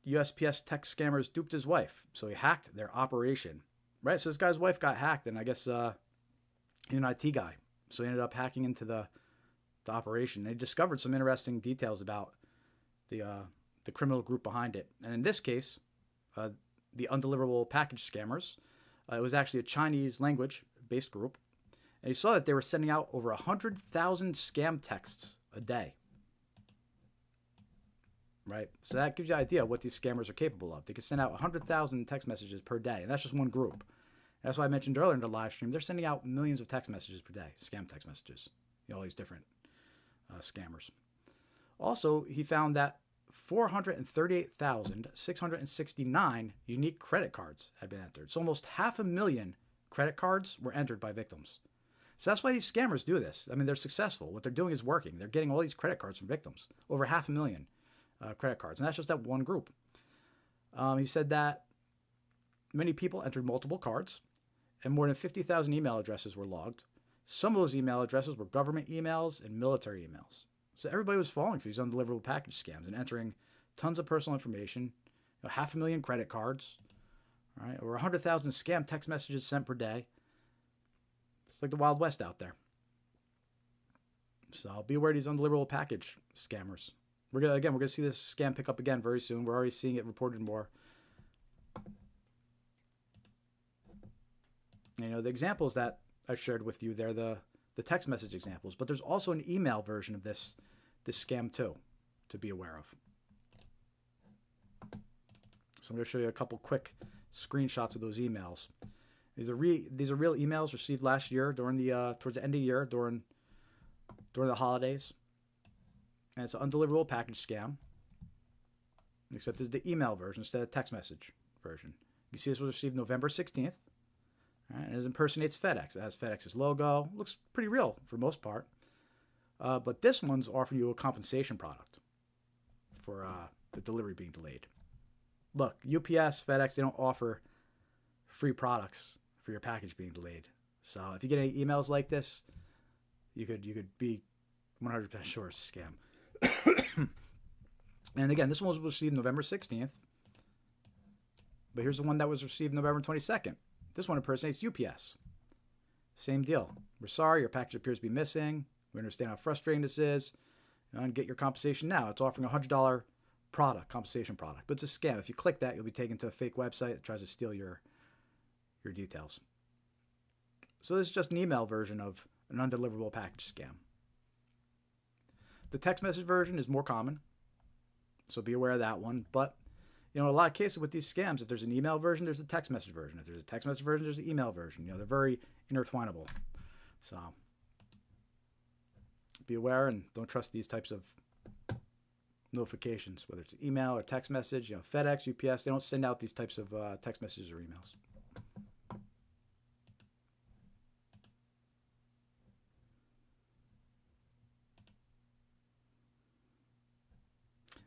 USPS text scammers duped his wife, so he hacked their operation. Right, so this guy's wife got hacked, and I guess he's an IT guy. So he ended up hacking into the operation. They discovered some interesting details about the criminal group behind it. And in this case, the undeliverable package scammers, it was actually a Chinese language-based group. And he saw that they were sending out over 100,000 scam texts a day. Right? So that gives you an idea of what these scammers are capable of. They can send out 100,000 text messages per day, and that's just one group. That's why I mentioned earlier in the live stream, they're sending out millions of text messages per day, scam text messages, all these different scammers. Also, he found that 438,669 unique credit cards had been entered. So almost 500,000 credit cards were entered by victims. So that's why these scammers do this. I mean, they're successful. What they're doing is working. They're getting all these credit cards from victims, over 500,000 credit cards. And that's just that one group. He said that many people entered multiple cards and more than 50,000 email addresses were logged. Some of those email addresses were government emails and military emails. So everybody was falling for these undeliverable package scams and entering tons of personal information, 500,000 credit cards, all right, over 100,000 scam text messages sent per day. It's like the Wild West out there. So be aware of these undeliverable package scammers. We're gonna see this scam pick up again very soon. We're already seeing it reported more. The examples that I shared with you, they're the text message examples, but there's also an email version of this scam too, to be aware of. So I'm going to show you a couple quick screenshots of those emails. These are real emails received last year during towards the end of the year during the holidays, and it's an undeliverable package scam. Except it's the email version instead of text message version. You see, this was received November 16th. All right, and it impersonates FedEx. It has FedEx's logo. Looks pretty real for the most part. But this one's offering you a compensation product for the delivery being delayed. Look, UPS, FedEx, they don't offer free products for your package being delayed. So if you get any emails like this, you could be 100% sure it's a scam. And again, this one was received November 16th. But here's the one that was received November 22nd. This one impersonates UPS. Same deal. We're sorry, your package appears to be missing. We understand how frustrating this is. And get your compensation now. It's offering a $100 compensation product. But it's a scam. If you click that, you'll be taken to a fake website that tries to steal your details. So this is just an email version of an undeliverable package scam. The text message version is more common, so be aware of that one. But in a lot of cases with these scams, if there's an email version, there's a text message version. If there's a text message version, there's an email version. They're very intertwinable. So be aware and don't trust these types of notifications, whether it's email or text message. FedEx, UPS, they don't send out these types of text messages or emails.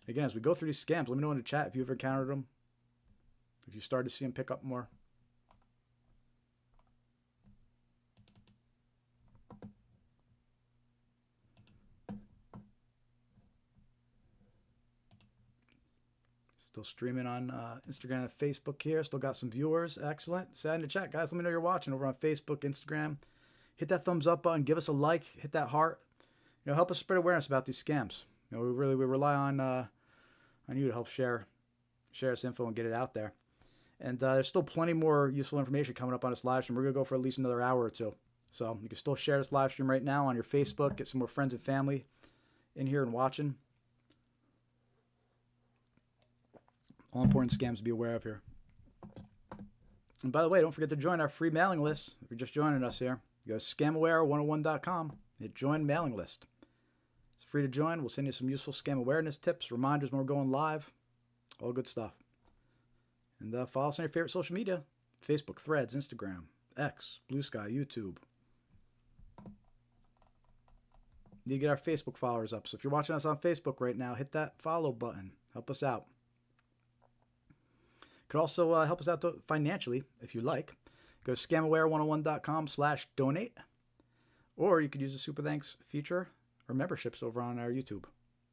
Again, as we go through these scams, let me know in the chat if you've ever encountered them, if you started to see them pick up more. Still streaming on Instagram and Facebook here. Still got some viewers. Excellent. Say in the chat, guys. Let me know you're watching over on Facebook, Instagram. Hit that thumbs up button. Give us a like. Hit that heart. Help us spread awareness about these scams. We rely on you to help share this info and get it out there. And there's still plenty more useful information coming up on this live stream. We're going to go for at least another hour or two. So you can still share this live stream right now on your Facebook. Get some more friends and family in here and watching. All important scams to be aware of here. And by the way, don't forget to join our free mailing list. If you're just joining us here, go to scamaware101.com. Hit join mailing list. It's free to join. We'll send you some useful scam awareness tips, reminders when we're going live. All good stuff. And follow us on your favorite social media. Facebook, Threads, Instagram, X, Blue Sky, YouTube. Need to get our Facebook followers up. So if you're watching us on Facebook right now, hit that follow button. Help us out. Could also help us out financially if you like. Go to scamaware101.com/donate. Or you could use the Super Thanks feature or memberships over on our YouTube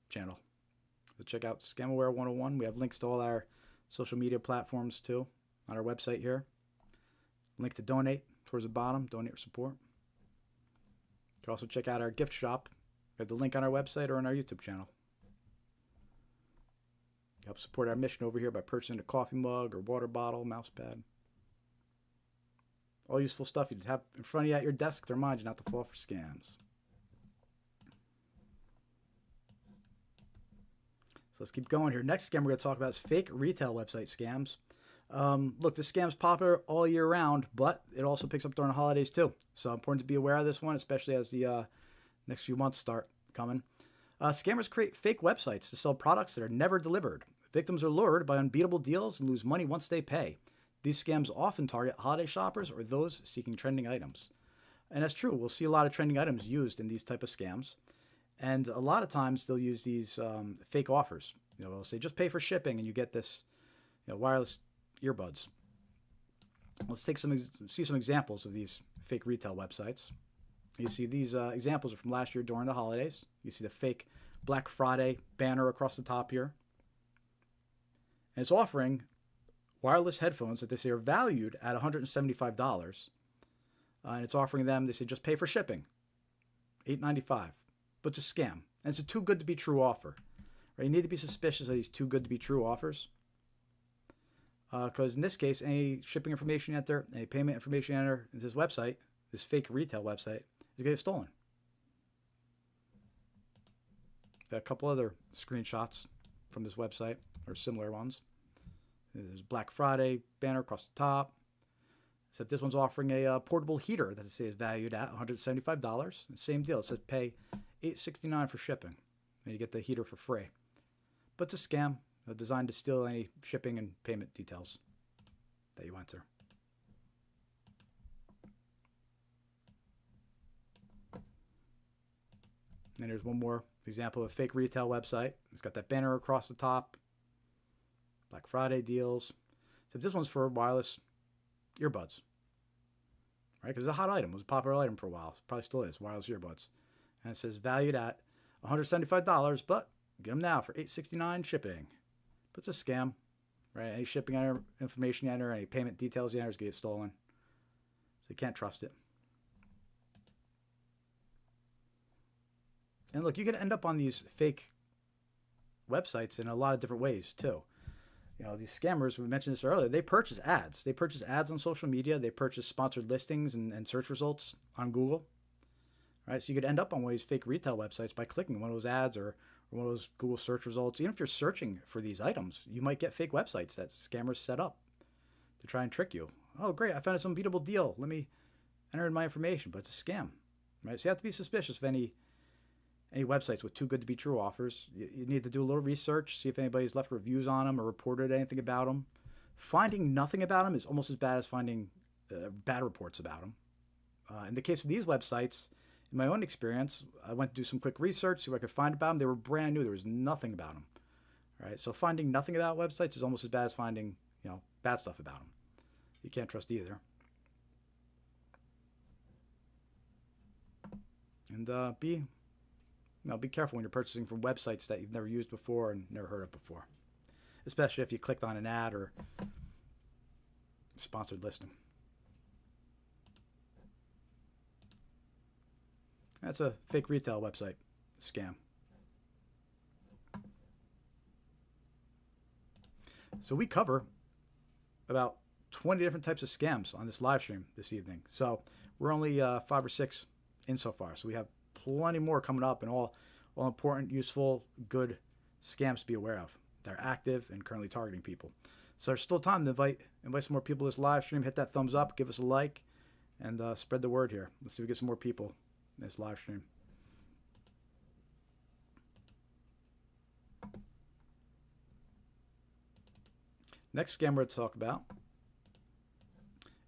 channel. So check out Scamaware 101. We have links to all our social media platforms too on our website here. Link to donate towards the bottom, donate or support. You can also check out our gift shop. We have the link on our website or on our YouTube channel. Help support our mission over here by purchasing a coffee mug or water bottle, mouse pad. All useful stuff you have in front of you at your desk to remind you not to fall for scams. So let's keep going here. Next scam we're going to talk about is fake retail website scams. Look, this scam's popular all year round, but it also picks up during the holidays too. So important to be aware of this one, especially as the next few months start coming. Scammers create fake websites to sell products that are never delivered. Victims are lured by unbeatable deals and lose money once they pay. These scams often target holiday shoppers or those seeking trending items. And that's true. We'll see a lot of trending items used in these type of scams. And a lot of times they'll use these fake offers. They'll say, just pay for shipping and you get this wireless earbuds. Let's see some examples of these fake retail websites. You see these examples are from last year during the holidays. You see the fake Black Friday banner across the top here. And it's offering wireless headphones that they say are valued at $175. And it's offering them, they say, just pay for shipping, $8.95. But it's a scam. And it's a too good to be true offer. Right? You need to be suspicious of these too good to be true offers. Because in this case, any shipping information you enter, any payment information you enter in this website, this fake retail website, is going to get stolen. Got a couple other screenshots from this website, or similar ones. There's Black Friday banner across the top. Except this one's offering a portable heater that they say is valued at $175. Same deal. It says pay $8.69 for shipping, and you get the heater for free. But it's a scam designed to steal any shipping and payment details that you enter. And there's one more example of a fake retail website. It's got that banner across the top. Black Friday deals. So this one's for wireless earbuds. Right? Because it's a hot item. It was a popular item for a while. It probably still is. Wireless earbuds. And it says valued at $175, but get them now for $8.69 shipping. But it's a scam. Right? Any shipping information you enter, any payment details you enter is going to get stolen. So you can't trust it. And look, you can end up on these fake websites in a lot of different ways too. These scammers, we mentioned this earlier, they purchase ads. They purchase ads on social media. They purchase sponsored listings and search results on Google. Right? So you could end up on one of these fake retail websites by clicking one of those ads or one of those Google search results. Even if you're searching for these items, you might get fake websites that scammers set up to try and trick you. Oh, great, I found some unbeatable deal. Let me enter in my information, but it's a scam. Right? So you have to be suspicious of any websites with too good to be true offers. You need to do a little research, see if anybody's left reviews on them or reported anything about them. Finding nothing about them is almost as bad as finding bad reports about them. In the case of these websites, in my own experience, I went to do some quick research, see what I could find about them. They were brand new. There was nothing about them. Right? So finding nothing about websites is almost as bad as finding bad stuff about them. You can't trust either. And be careful when you're purchasing from websites that you've never used before and never heard of before, especially if you clicked on an ad or sponsored listing. That's a fake retail website scam. So we cover about 20 different types of scams on this live stream this evening. So we're only 5 or 6 in so far. So we have plenty more coming up, and all important, useful, good scams to be aware of. They're active and currently targeting people. So there's still time to invite some more people to this live stream. Hit that thumbs up, give us a like, and spread the word here. Let's see if we get some more people in this live stream. Next scam we're going to talk about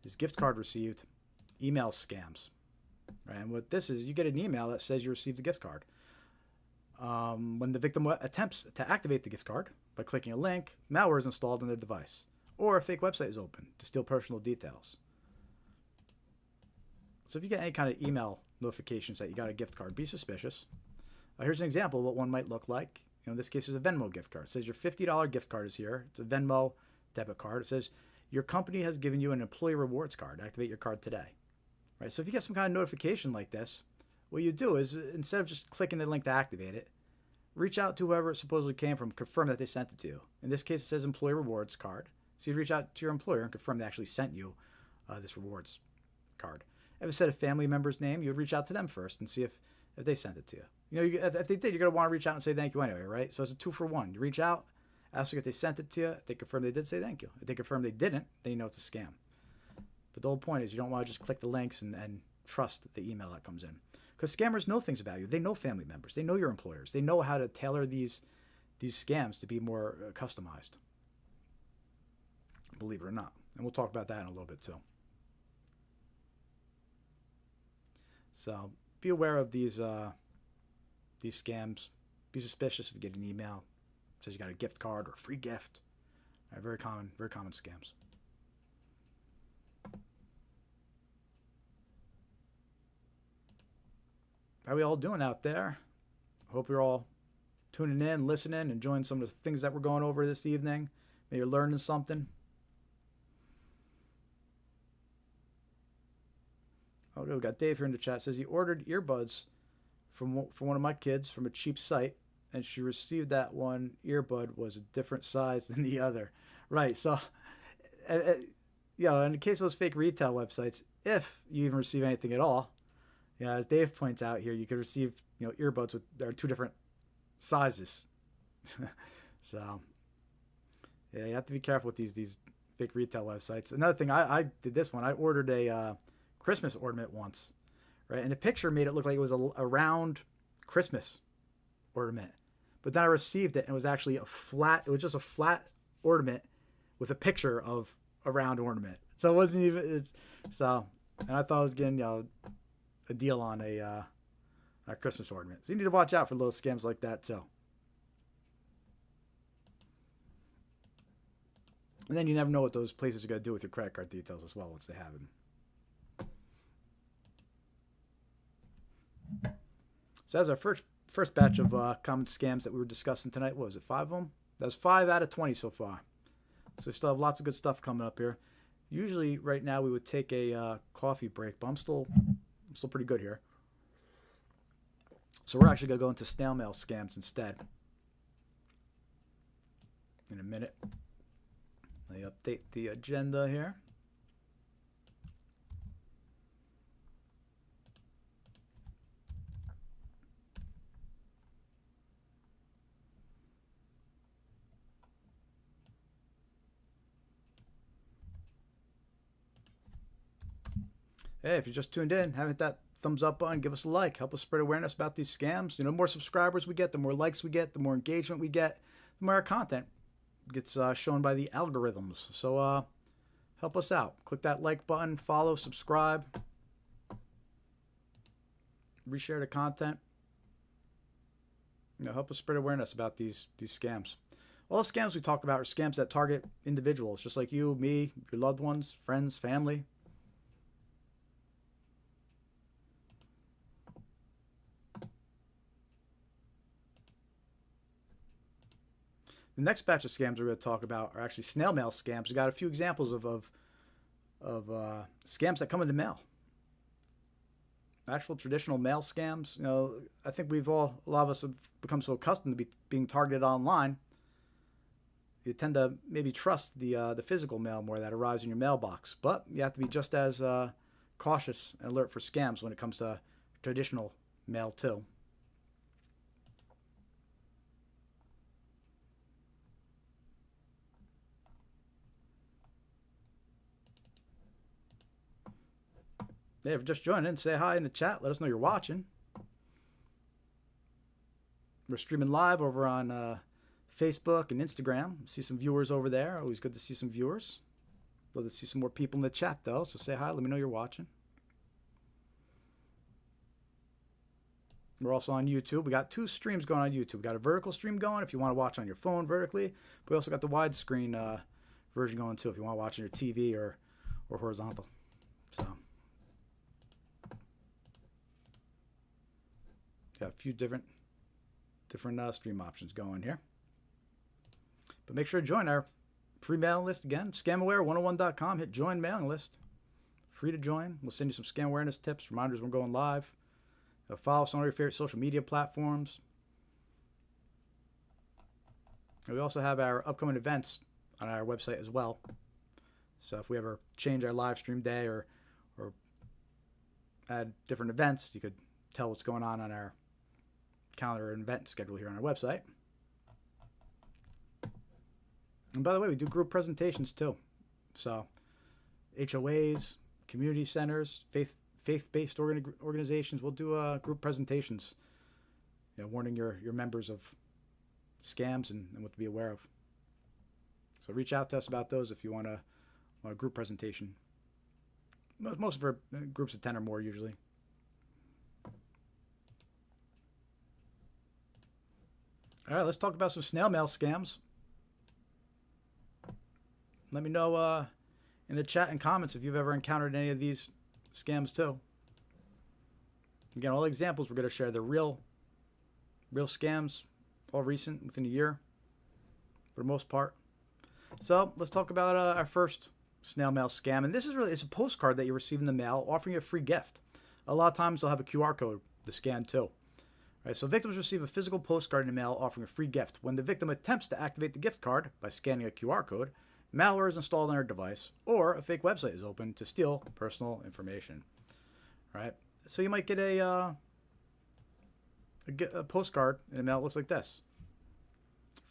is gift card received email scams. Right? And what this is, you get an email that says you received a gift card. When the victim attempts to activate the gift card by clicking a link, malware is installed on their device, or a fake website is opened to steal personal details. So if you get any kind of email notifications that you got a gift card, be suspicious. Here's an example of what one might look like. In this case, is a Venmo gift card. It says your $50 gift card is here. It's a Venmo debit card. It says your company has given you an employee rewards card. Activate your card today. Right? So if you get some kind of notification like this, what you do is, instead of just clicking the link to activate it, reach out to whoever it supposedly came from, confirm that they sent it to you. In this case, it says employee rewards card. So you reach out to your employer and confirm they actually sent you this rewards card. If it said a family member's name, you would reach out to them first and see if they sent it to you. If they did, you're going to want to reach out and say thank you anyway, right? So it's a 2-for-1. You reach out, ask if they sent it to you. If they confirm they did, say thank you. If they confirm they didn't, then you know it's a scam. But the whole point is you don't want to just click the links and trust the email that comes in. Because scammers know things about you. They know family members. They know your employers. They know how to tailor these scams to be more customized. Believe it or not. And we'll talk about that in a little bit too. So be aware of these scams. Be suspicious if you get an email that says you got a gift card or a free gift. Very common scams. How are we all doing out there? Hope you're all tuning in, listening, enjoying some of the things that we're going over this evening. Maybe you're learning something. Oh, we got Dave here in the chat. Says he ordered earbuds from one of my kids from a cheap site, and she received that one earbud was a different size than the other. Right. So, in the case of those fake retail websites, if you even receive anything at all, as Dave points out here, you could receive earbuds that are two different sizes. So, yeah, you have to be careful with these fake retail websites. Another thing, I did this one. I ordered a Christmas ornament once, right? And the picture made it look like it was a round Christmas ornament, but then I received it and it was actually a flat. It was just a flat ornament with a picture of a round ornament. So it wasn't even. And I thought I was getting a deal on a Christmas ornament. So you need to watch out for little scams like that too. And then you never know what those places are going to do with your credit card details as well once they have them. So that was our first batch of common scams that we were discussing tonight. What was it, 5 of them? That was 5 out of 20 so far. So we still have lots of good stuff coming up here. Usually right now we would take a coffee break, but I'm still pretty good here. So we're actually going to go into snail mail scams instead in a minute. Let me update the agenda here. Hey, if you just tuned in, hit that thumbs up button, give us a like, help us spread awareness about these scams. The more subscribers we get, the more likes we get, the more engagement we get, the more our content gets shown by the algorithms. So help us out. Click that like button, follow, subscribe, reshare the content. Help us spread awareness about these scams. All the scams we talk about are scams that target individuals, just like you, me, your loved ones, friends, family. The next batch of scams we're going to talk about are actually snail mail scams. We got a few examples of scams that come in the mail. Actual traditional mail scams. I think a lot of us have become so accustomed to being targeted online. You tend to maybe trust the physical mail more that arrives in your mailbox. But you have to be just as cautious and alert for scams when it comes to traditional mail too. Yeah, if you're just joining in, say hi in the chat. Let us know you're watching. We're streaming live over on Facebook and Instagram. See some viewers over there. Always good to see some viewers. Love to see some more people in the chat, though. So say hi. Let me know you're watching. We're also on YouTube. We got 2 streams going on YouTube. We got a vertical stream going if you want to watch on your phone vertically. But we also got the widescreen version going, too, if you want to watch on your TV or horizontal. So got a few different stream options going here. But make sure to join our free mailing list again. Scamaware101.com. Hit join mailing list. Free to join. We'll send you some scam awareness tips, reminders when we're going live. Follow us on all your favorite social media platforms. And we also have our upcoming events on our website as well. So if we ever change our live stream day or add different events, you could tell what's going on our calendar and event schedule here on our website. And by the way, we do group presentations too. So HOAs, community centers, faith-based organizations, we'll do group presentations, warning your members of scams and what to be aware of. So reach out to us about those if you want a group presentation. Most of our groups of 10 or more usually. All right, let's talk about some snail mail scams. Let me know in the chat and comments if you've ever encountered any of these scams too. Again, all the examples we're going to share, they're real scams, all recent, within a year, for the most part. So let's talk about our first snail mail scam. And this is it's a postcard that you receive in the mail offering you a free gift. A lot of times they'll have a QR code to scan too. Right, so victims receive a physical postcard in the mail offering a free gift. When the victim attempts to activate the gift card by scanning a QR code, malware is installed on their device, or a fake website is opened to steal personal information. Right, so you might get a postcard in the mail that looks like this: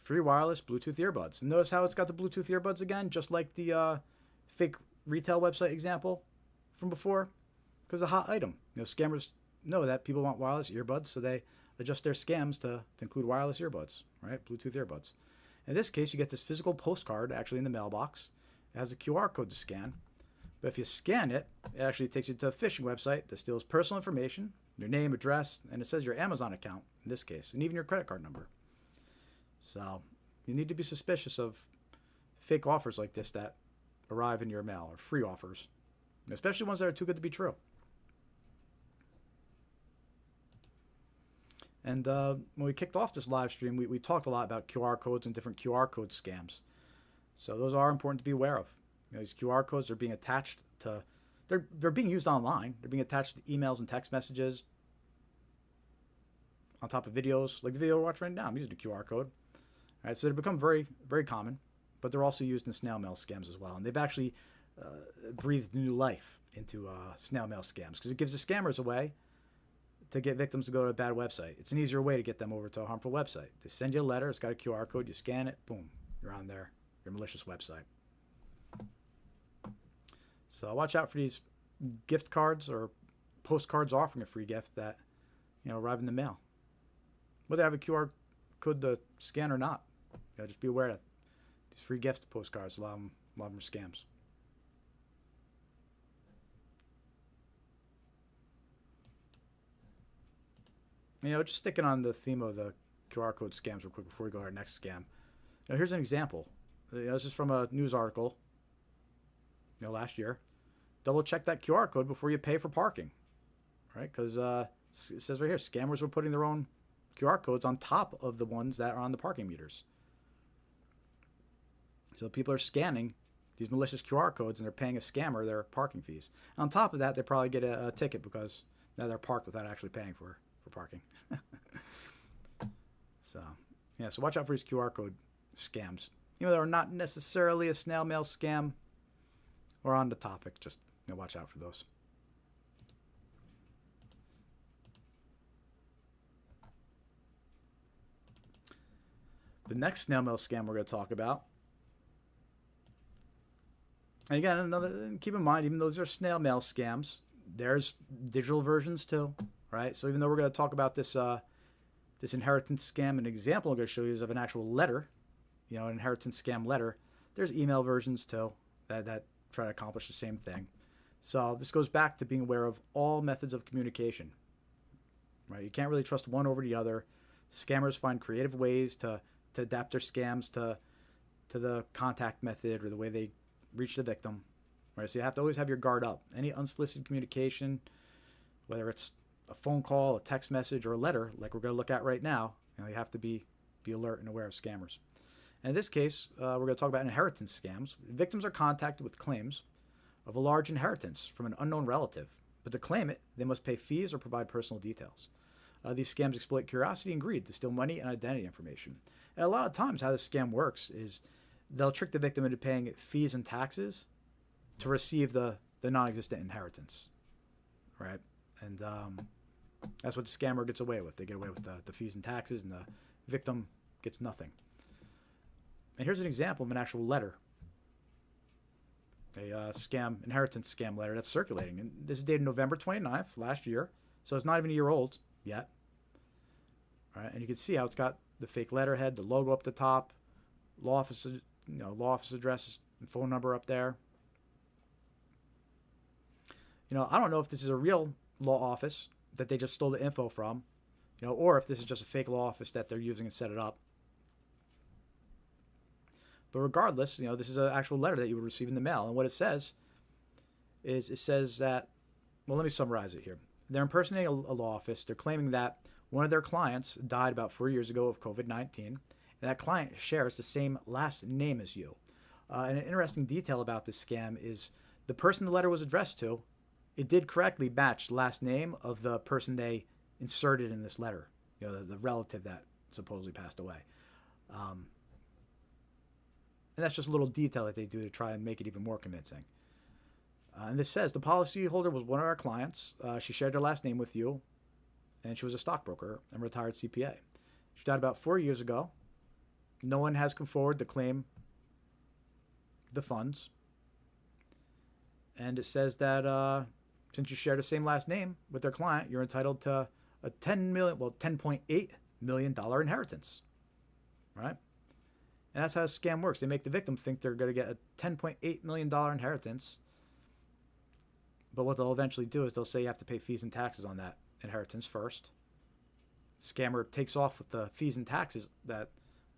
free wireless Bluetooth earbuds. And notice how it's got the Bluetooth earbuds again, just like the fake retail website example from before, because a hot item. Scammers know that people want wireless earbuds, so they adjust their scams to include wireless earbuds, right? Bluetooth earbuds. In this case, you get this physical postcard actually in the mailbox. It has a QR code to scan. But if you scan it, it actually takes you to a phishing website that steals personal information, your name, address, and it says your Amazon account in this case, and even your credit card number. So you need to be suspicious of fake offers like this that arrive in your mail, or free offers, especially ones that are too good to be true. And when we kicked off this live stream, we talked a lot about QR codes and different QR code scams. So those are important to be aware of. These QR codes are being attached to, they're being used online. They're being attached to emails and text messages, on top of videos, like the video we're watching right now. I'm using a QR code. All right, so they've become very, very common, but they're also used in snail mail scams as well. And they've actually breathed new life into snail mail scams, because it gives the scammers a way to get victims to go to a bad website. It's an easier way to get them over to a harmful website. They send you a letter, it's got a QR code, you scan it, boom, you're on your malicious website. So watch out for these gift cards or postcards offering a free gift that arrive in the mail. Whether they have a QR code to scan or not, just be aware that these free gift postcards, a lot of them are scams. Just sticking on the theme of the QR code scams real quick before we go to our next scam. Here's an example. This is from a news article, last year. Double check that QR code before you pay for parking, right? Because it says right here, scammers were putting their own QR codes on top of the ones that are on the parking meters. So people are scanning these malicious QR codes and they're paying a scammer their parking fees. And on top of that, they probably get a ticket because now they're parked without actually paying for parking. So watch out for these QR code scams. They're not necessarily a snail mail scam or on the topic. Just watch out for those. The next snail mail scam we're going to talk about. And again, keep in mind, even though these are snail mail scams, there's digital versions too, right? So even though we're going to talk about this this inheritance scam, an example I'm going to show you is of an actual letter, an inheritance scam letter. There's email versions too that try to accomplish the same thing. So this goes back to being aware of all methods of communication, right? You can't really trust one over the other. Scammers find creative ways to adapt their scams to the contact method or the way they reach the victim, right? So you have to always have your guard up. Any unsolicited communication, whether it's a phone call, a text message, or a letter, like we're going to look at right now, you have to be alert and aware of scammers. And in this case, we're going to talk about inheritance scams. Victims are contacted with claims of a large inheritance from an unknown relative, but to claim it, they must pay fees or provide personal details. These scams exploit curiosity and greed to steal money and identity information. And a lot of times how this scam works is they'll trick the victim into paying fees and taxes to receive the non-existent inheritance, right? And that's what the scammer gets away with. They get away with the fees and taxes, and the victim gets nothing. And here's an example of an actual letter, a inheritance scam letter that's circulating. And this is dated November 29th, last year, so it's not even a year old yet. All right, and you can see how it's got the fake letterhead, the logo up the top, law office address and phone number up there. I don't know if this is a real law office that they just stole the info from, or if this is just a fake law office that they're using and set it up. But regardless, this is an actual letter that you would receive in the mail. And what it says is, it says that, well, let me summarize it here. They're impersonating a law office. They're claiming that one of their clients died about 4 years ago of COVID-19, and that client shares the same last name as you. And an interesting detail about this scam is the person the letter was addressed to, it did correctly match the last name of the person they inserted in this letter, the relative that supposedly passed away. And that's just a little detail that they do to try and make it even more convincing. And this says the policyholder was one of our clients. She shared her last name with you, and she was a stockbroker and retired CPA. She died about 4 years ago. No one has come forward to claim the funds. And it says that since you share the same last name with their client, you're entitled to a $10.8 million inheritance, right? And that's how a scam works. They make the victim think they're going to get a $10.8 million inheritance. But what they'll eventually do is they'll say you have to pay fees and taxes on that inheritance first. Scammer takes off with the fees and taxes that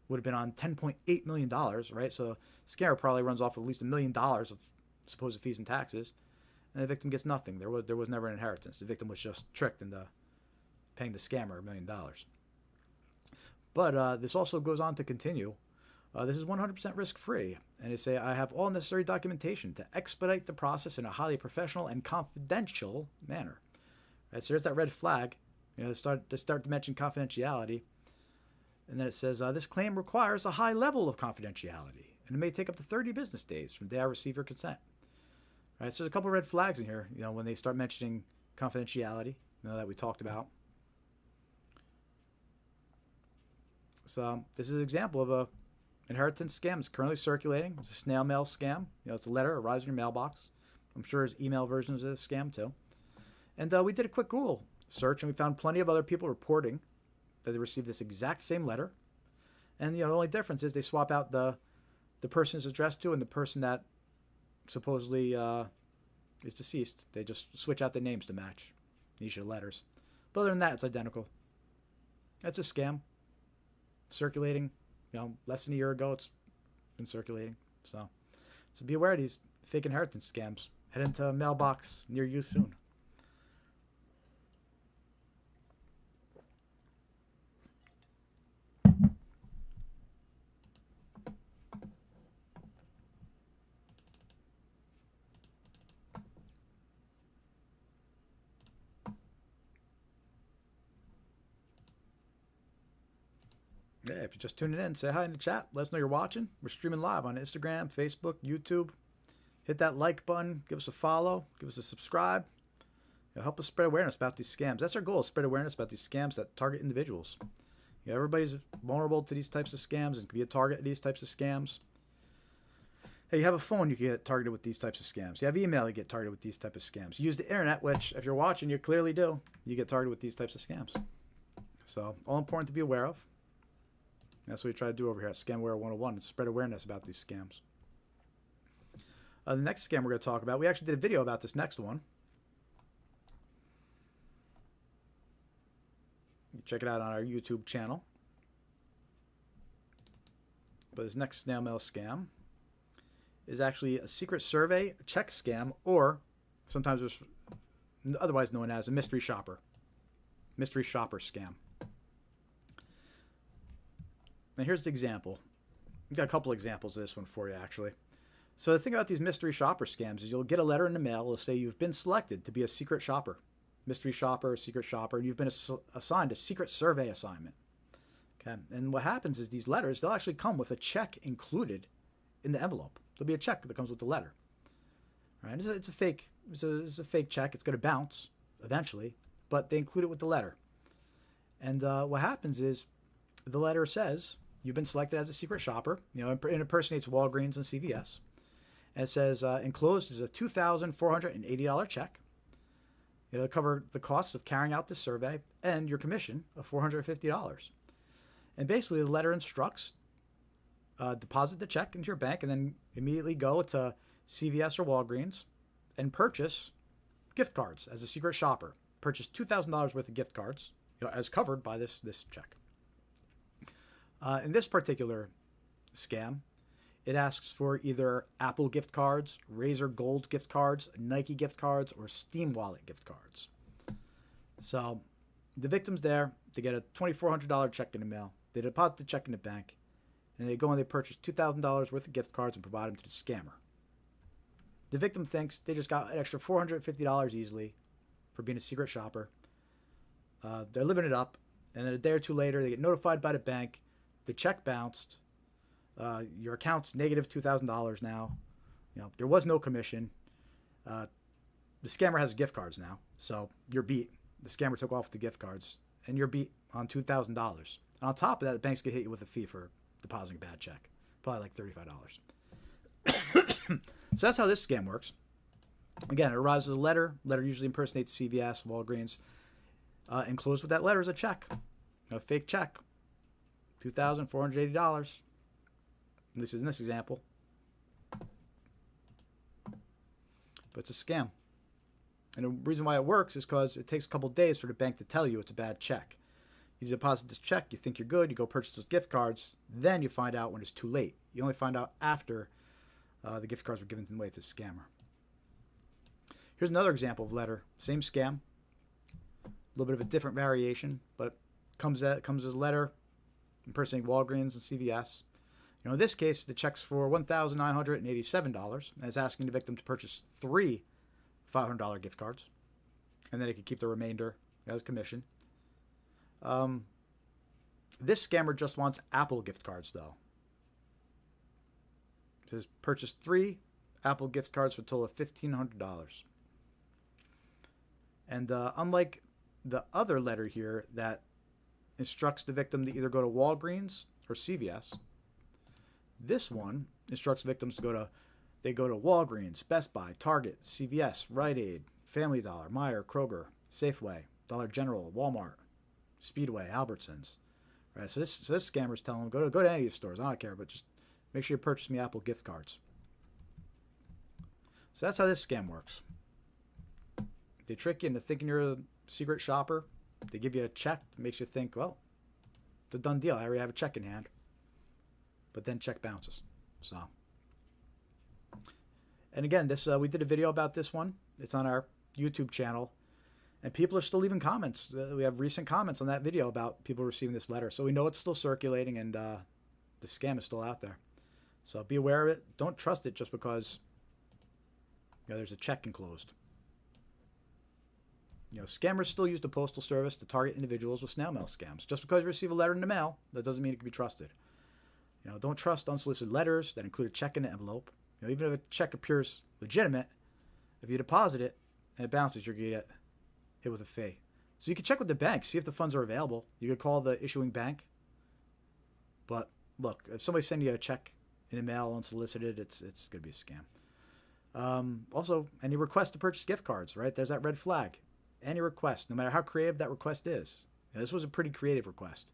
would have been on $10.8 million, right? So scammer probably runs off at least $1 million of supposed fees and taxes, and the victim gets nothing. There was never an inheritance. The victim was just tricked into paying the scammer $1 million. But this also goes on to continue. This is 100% risk-free, and they say, I have all necessary documentation to expedite the process in a highly professional and confidential manner. Right, so there's that red flag, to start to mention confidentiality. And then it says, this claim requires a high level of confidentiality, and it may take up to 30 business days from the day I receive your consent. Right, so there's a couple of red flags in here, when they start mentioning confidentiality, that we talked about. So this is an example of a inheritance scam. It's currently circulating. It's a snail mail scam. It's a letter arrives in your mailbox. I'm sure there's email versions of this scam too. And we did a quick Google search, and we found plenty of other people reporting that they received this exact same letter. And the only difference is they swap out the person it's addressed to and the person that supposedly is deceased. They just switch out the names to match each of the letters. But other than that, it's identical. That's a scam. Circulating. Less than a year ago, it's been circulating. So be aware of these fake inheritance scams. Head into a mailbox near you soon. Yeah, if you're just tuning in, say hi in the chat. Let us know you're watching. We're streaming live on Instagram, Facebook, YouTube. Hit that like button. Give us a follow. Give us a subscribe. Help us spread awareness about these scams. That's our goal, spread awareness about these scams that target individuals. Everybody's vulnerable to these types of scams and can be a target of these types of scams. Hey, you have a phone, you can get targeted with these types of scams. You have email, you get targeted with these types of scams. You use the internet, which if you're watching, you clearly do. You get targeted with these types of scams. So all important to be aware of. That's what we try to do over here at Scamware 101, is spread awareness about these scams. The next scam we're going to talk about, we actually did a video about this next one. You check it out on our YouTube channel. But this next snail mail scam is actually a secret survey check scam, or sometimes it's otherwise known as a mystery shopper. Mystery shopper scam. And here's the example. I've got a couple examples of this one for you, actually. So the thing about these mystery shopper scams is you'll get a letter in the mail. It'll say you've been selected to be a secret shopper. Mystery shopper, secret shopper. And you've been assigned a secret survey assignment. Okay. And what happens is these letters, they'll actually come with a check included in the envelope. There'll be a check that comes with the letter. All right. It's a fake check. It's going to bounce eventually, but they include it with the letter. And what happens is the letter says you've been selected as a secret shopper. It impersonates Walgreens and CVS. And it says enclosed is a $2,480 check. It'll cover the costs of carrying out this survey and your commission of $450. And basically the letter instructs deposit the check into your bank and then immediately go to CVS or Walgreens and purchase gift cards as a secret shopper. Purchase $2,000 worth of gift cards as covered by this check. In this particular scam, it asks for either Apple gift cards, Razer Gold gift cards, Nike gift cards, or Steam Wallet gift cards. So the victim's there. They get a $2,400 check in the mail. They deposit the check in the bank, and they go and they purchase $2,000 worth of gift cards and provide them to the scammer. The victim thinks they just got an extra $450 easily for being a secret shopper. They're living it up, and then a day or two later, they get notified by the bank. The check bounced. Your account's negative $2,000 now. There was no commission. The scammer has gift cards now, so you're beat. The scammer took off with the gift cards, and you're beat on $2,000. And on top of that, the banks could hit you with a fee for depositing a bad check, probably like $35. So that's how this scam works. Again, it arrives as a letter. Letter usually impersonates CVS, Walgreens. Enclosed with that letter is a check, a fake check, $2,480. This is in this example. But it's a scam. And the reason why it works is because it takes a couple days for the bank to tell you it's a bad check. You deposit this check, you think you're good, you go purchase those gift cards, then you find out when it's too late. You only find out after the gift cards were given away to the scammer. Here's another example of letter. Same scam. A little bit of a different variation, but comes as a letter impersonating Walgreens and CVS. In this case, the check's for $1,987, and it's asking the victim to purchase 3 $500 gift cards, and then he could keep the remainder as commission. This scammer just wants Apple gift cards, though. It says purchase 3 Apple gift cards for a total of $1,500. And unlike the other letter here that instructs the victim to either go to Walgreens or CVS, this one instructs victims to go to Walgreens, Best Buy, Target, CVS, Rite Aid, Family Dollar, Meijer, Kroger, Safeway, Dollar General, Walmart, Speedway, Albertsons. Right, so this scammer's telling them go to any of the stores. I don't care, but just make sure you purchase me Apple gift cards. So that's how this scam works. They trick you into thinking you're a secret shopper. They give you a check, makes you think, well, it's a done deal. I already have a check in hand. But then check bounces. So, and again, this we did a video about this one. It's on our YouTube channel, and people are still leaving comments. We have recent comments on that video about people receiving this letter, so we know it's still circulating, and the scam is still out there. So be aware of it. Don't trust it just because there's a check enclosed. Scammers still use the postal service to target individuals with snail mail scams. Just because you receive a letter in the mail, that doesn't mean it can be trusted. Don't trust unsolicited letters that include a check in the envelope. Even if a check appears legitimate, if you deposit it and it bounces, you're going to get hit with a fee. So you can check with the bank, see if the funds are available. You could call the issuing bank. But look, if somebody's sending you a check in the mail unsolicited, it's going to be a scam. Also, any request to purchase gift cards, right? There's that red flag. Any request, no matter how creative that request is. This was a pretty creative request.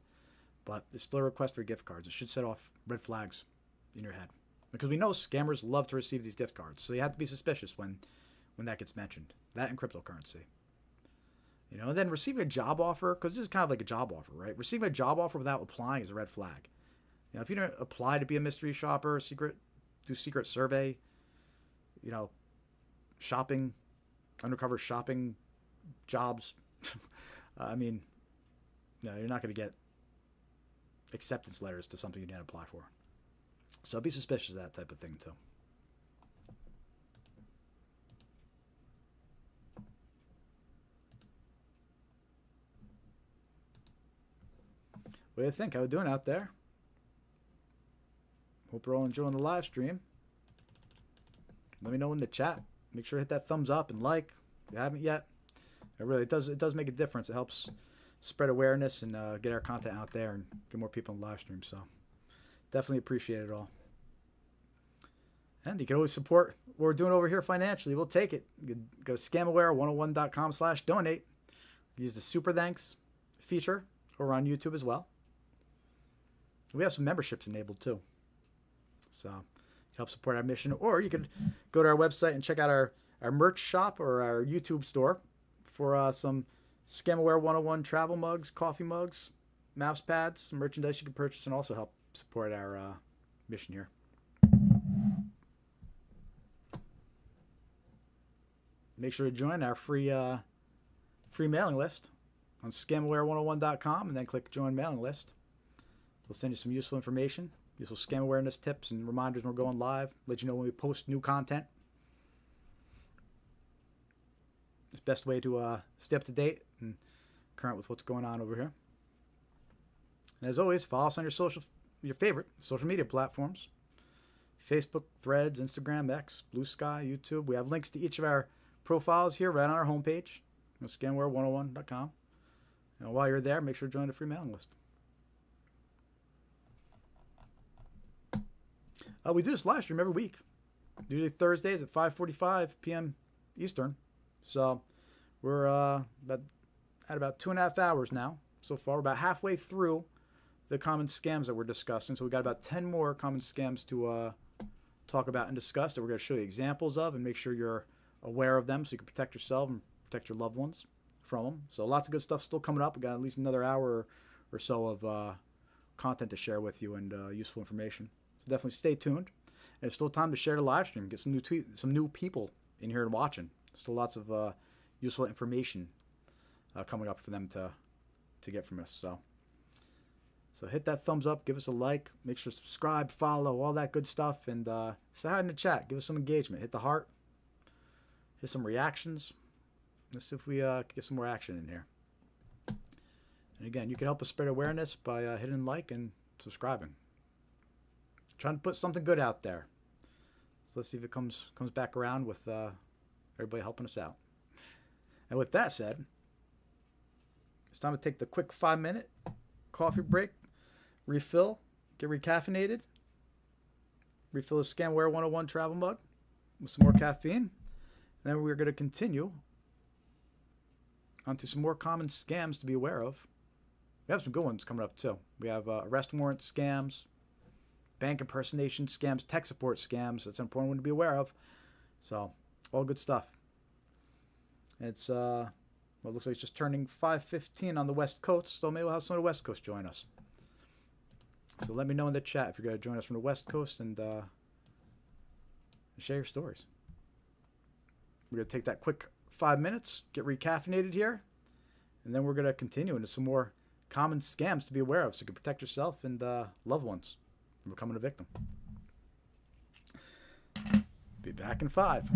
But it's still a request for gift cards. It should set off red flags in your head. Because we know scammers love to receive these gift cards. So you have to be suspicious when that gets mentioned. That and cryptocurrency. And then receiving a job offer, because this is kind of like a job offer, right? Receiving a job offer without applying is a red flag. If you don't apply to be a mystery shopper, do secret survey, shopping, undercover shopping jobs, you're not going to get acceptance letters to something you didn't apply for. So be suspicious of that type of thing too. What do you think? How we doing out there? Hope you're all enjoying the live stream. Let me know in the chat. Make sure to hit that thumbs up and like if you haven't yet. It does make a difference. It helps spread awareness and get our content out there and get more people in the live stream. So definitely appreciate it all. And you can always support what we're doing over here financially. We'll take it. You can go to scamaware101.com/donate. Use the super thanks feature over on YouTube as well. We have some memberships enabled too. So help support our mission. Or you could go to our website and check out our merch shop or our YouTube store for some Scamaware 101 travel mugs, coffee mugs, mouse pads, some merchandise you can purchase, and also help support our mission here. make sure to join our free mailing list on scamaware101.com, and then click join mailing list. We'll send you some useful information, useful scam awareness tips and reminders when we're going live, let you know when we post new content. It's the best way to stay up to date and current with what's going on over here. And as always, follow us on your favorite social media platforms: Facebook, Threads, Instagram, X, Blue Sky, YouTube. We have links to each of our profiles here right on our homepage, scamware101.com. And while you're there, make sure to join the free mailing list. We do this live stream every week, usually Thursdays at 5:45 p.m. Eastern. So we're at about 2.5 hours now so far. We're about halfway through the common scams that we're discussing. So we got about 10 more common scams to talk about and discuss that we're going to show you examples of and make sure you're aware of them so you can protect yourself and protect your loved ones from them. So lots of good stuff still coming up. We got at least another hour or so of content to share with you and useful information. So definitely stay tuned. And it's still time to share the live stream. Get some new people in here and watching. Still lots of useful information coming up for them to get from us. So hit that thumbs up, give us a like, make sure to subscribe, follow, all that good stuff, and say hi in the chat. Give us some engagement. Hit the heart. Hit some reactions. Let's see if we get some more action in here. And again, you can help us spread awareness by hitting like and subscribing. Trying to put something good out there. So let's see if it comes back around with everybody helping us out. And with that said, it's time to take the quick 5-minute coffee break, refill, get recaffeinated, refill the Scamware 101 travel mug with some more caffeine. And then we're going to continue onto some more common scams to be aware of. We have some good ones coming up too. We have arrest warrant scams, bank impersonation scams, tech support scams. That's an important one to be aware of. So, all good stuff. It's well, it looks like it's just turning 5:15 on the West Coast, so maybe we'll have some of the West Coast join us. So let me know in the chat if you're going to join us from the West Coast and share your stories. We're going to take that quick 5 minutes, get recaffeinated here, and then we're going to continue into some more common scams to be aware of so you can protect yourself and loved ones from becoming a victim. Be back in 5.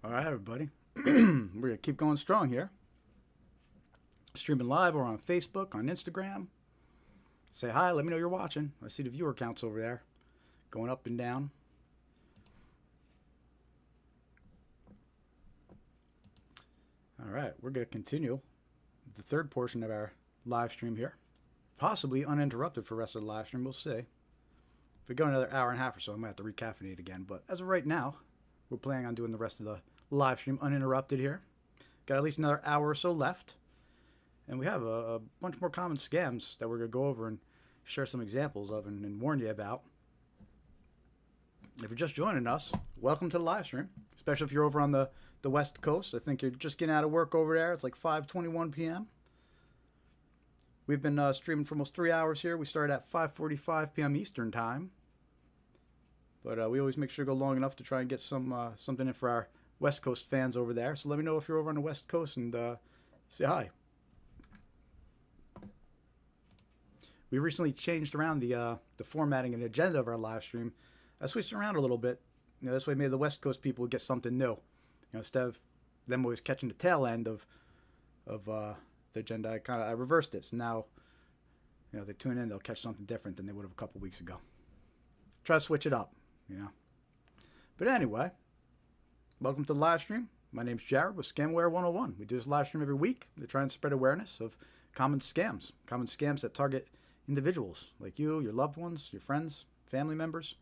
All right, everybody. We're going to keep going strong here. Streaming live or on Facebook, on Instagram. Say hi, let me know you're watching. I see the viewer counts over there going up and down. All right, we're going to continue the third portion of our live stream here. Possibly uninterrupted for the rest of the live stream. We'll see. If we go another hour and a half or so, I might have to recaffeinate again. But as of right now, we're planning on doing the rest of the live stream uninterrupted here. Got at least another hour or so left. And we have a bunch more common scams that we're going to go over and share some examples of and warn you about. If you're just joining us, welcome to the live stream. Especially if you're over on the West Coast. I think you're just getting out of work over there. It's like 5:21 p.m. We've been streaming for almost 3 hours here. We started at 5:45 p.m. Eastern time. But we always make sure to go long enough to try and get something in for our West Coast fans over there. So let me know if you're over on the West Coast and say hi. We recently changed around the formatting and agenda of our live stream. I switched it around a little bit. This way maybe the West Coast people would get something new. Instead of them always catching the tail end of the agenda, I reversed it. So now, they tune in, they'll catch something different than they would have a couple weeks ago. Try to switch it up, But anyway, welcome to the live stream. My name's Jared with Scamware 101. We do this live stream every week to try and spread awareness of common scams that target individuals like you, your loved ones, your friends, family members.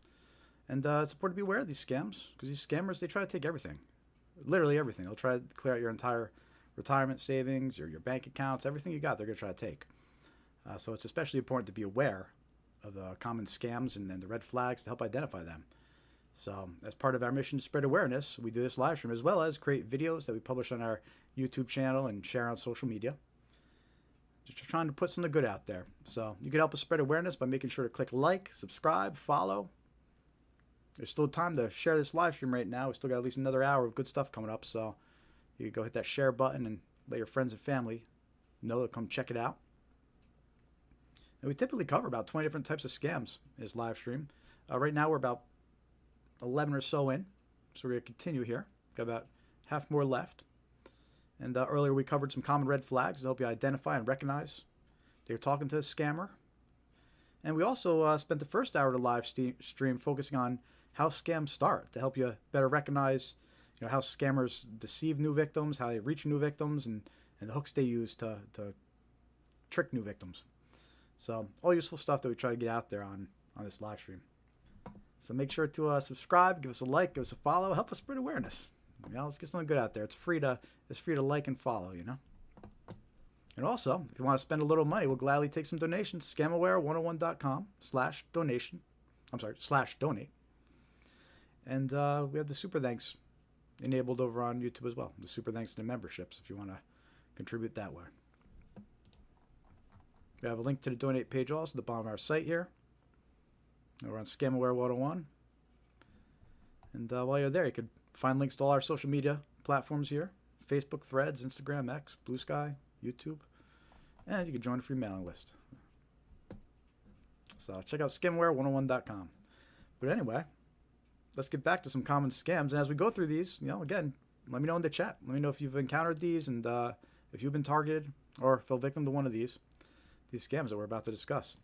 And it's important to be aware of these scams because these scammers, they try to take everything, literally everything. They'll try to clear out your entire retirement savings, your bank accounts, everything you got, they're going to try to take. So it's especially important to be aware of the common scams and then the red flags to help identify them. So as part of our mission to spread awareness, we do this live stream as well as create videos that we publish on our YouTube channel and share on social media. Just trying to put something good out there. So you can help us spread awareness by making sure to click like, subscribe, follow. There's still time to share this live stream right now. We still got at least another hour of good stuff coming up. So you can go hit that share button and let your friends and family know to come check it out. And we typically cover about 20 different types of scams in this live stream. Right now we're about 11 or so in. So we're going to continue here. Got about half more left. And earlier we covered some common red flags to help you identify and recognize that you're talking to a scammer. And we also spent the first hour of the live stream focusing on how scams start to help you better recognize how scammers deceive new victims, how they reach new victims, and the hooks they use to trick new victims. So all useful stuff that we try to get out there on this live stream. So make sure to subscribe, give us a like, give us a follow, help us spread awareness. Let's get something good out there. It's free to like and follow, And also, if you want to spend a little money, we'll gladly take some donations. Scamaware101.com/donation. /donate. And we have the super thanks enabled over on YouTube as well. The super thanks to the memberships if you want to contribute that way. We have a link to the donate page also at the bottom of our site here. Over on Scamaware 101. And while you're there, you could find links to all our social media platforms here. Facebook, Threads, Instagram, X, Blue Sky, YouTube. And you can join a free mailing list. So check out scamaware101.com. But anyway, let's get back to some common scams. And as we go through these, again, let me know in the chat. Let me know if you've encountered these and if you've been targeted or fell victim to one of these scams that we're about to discuss.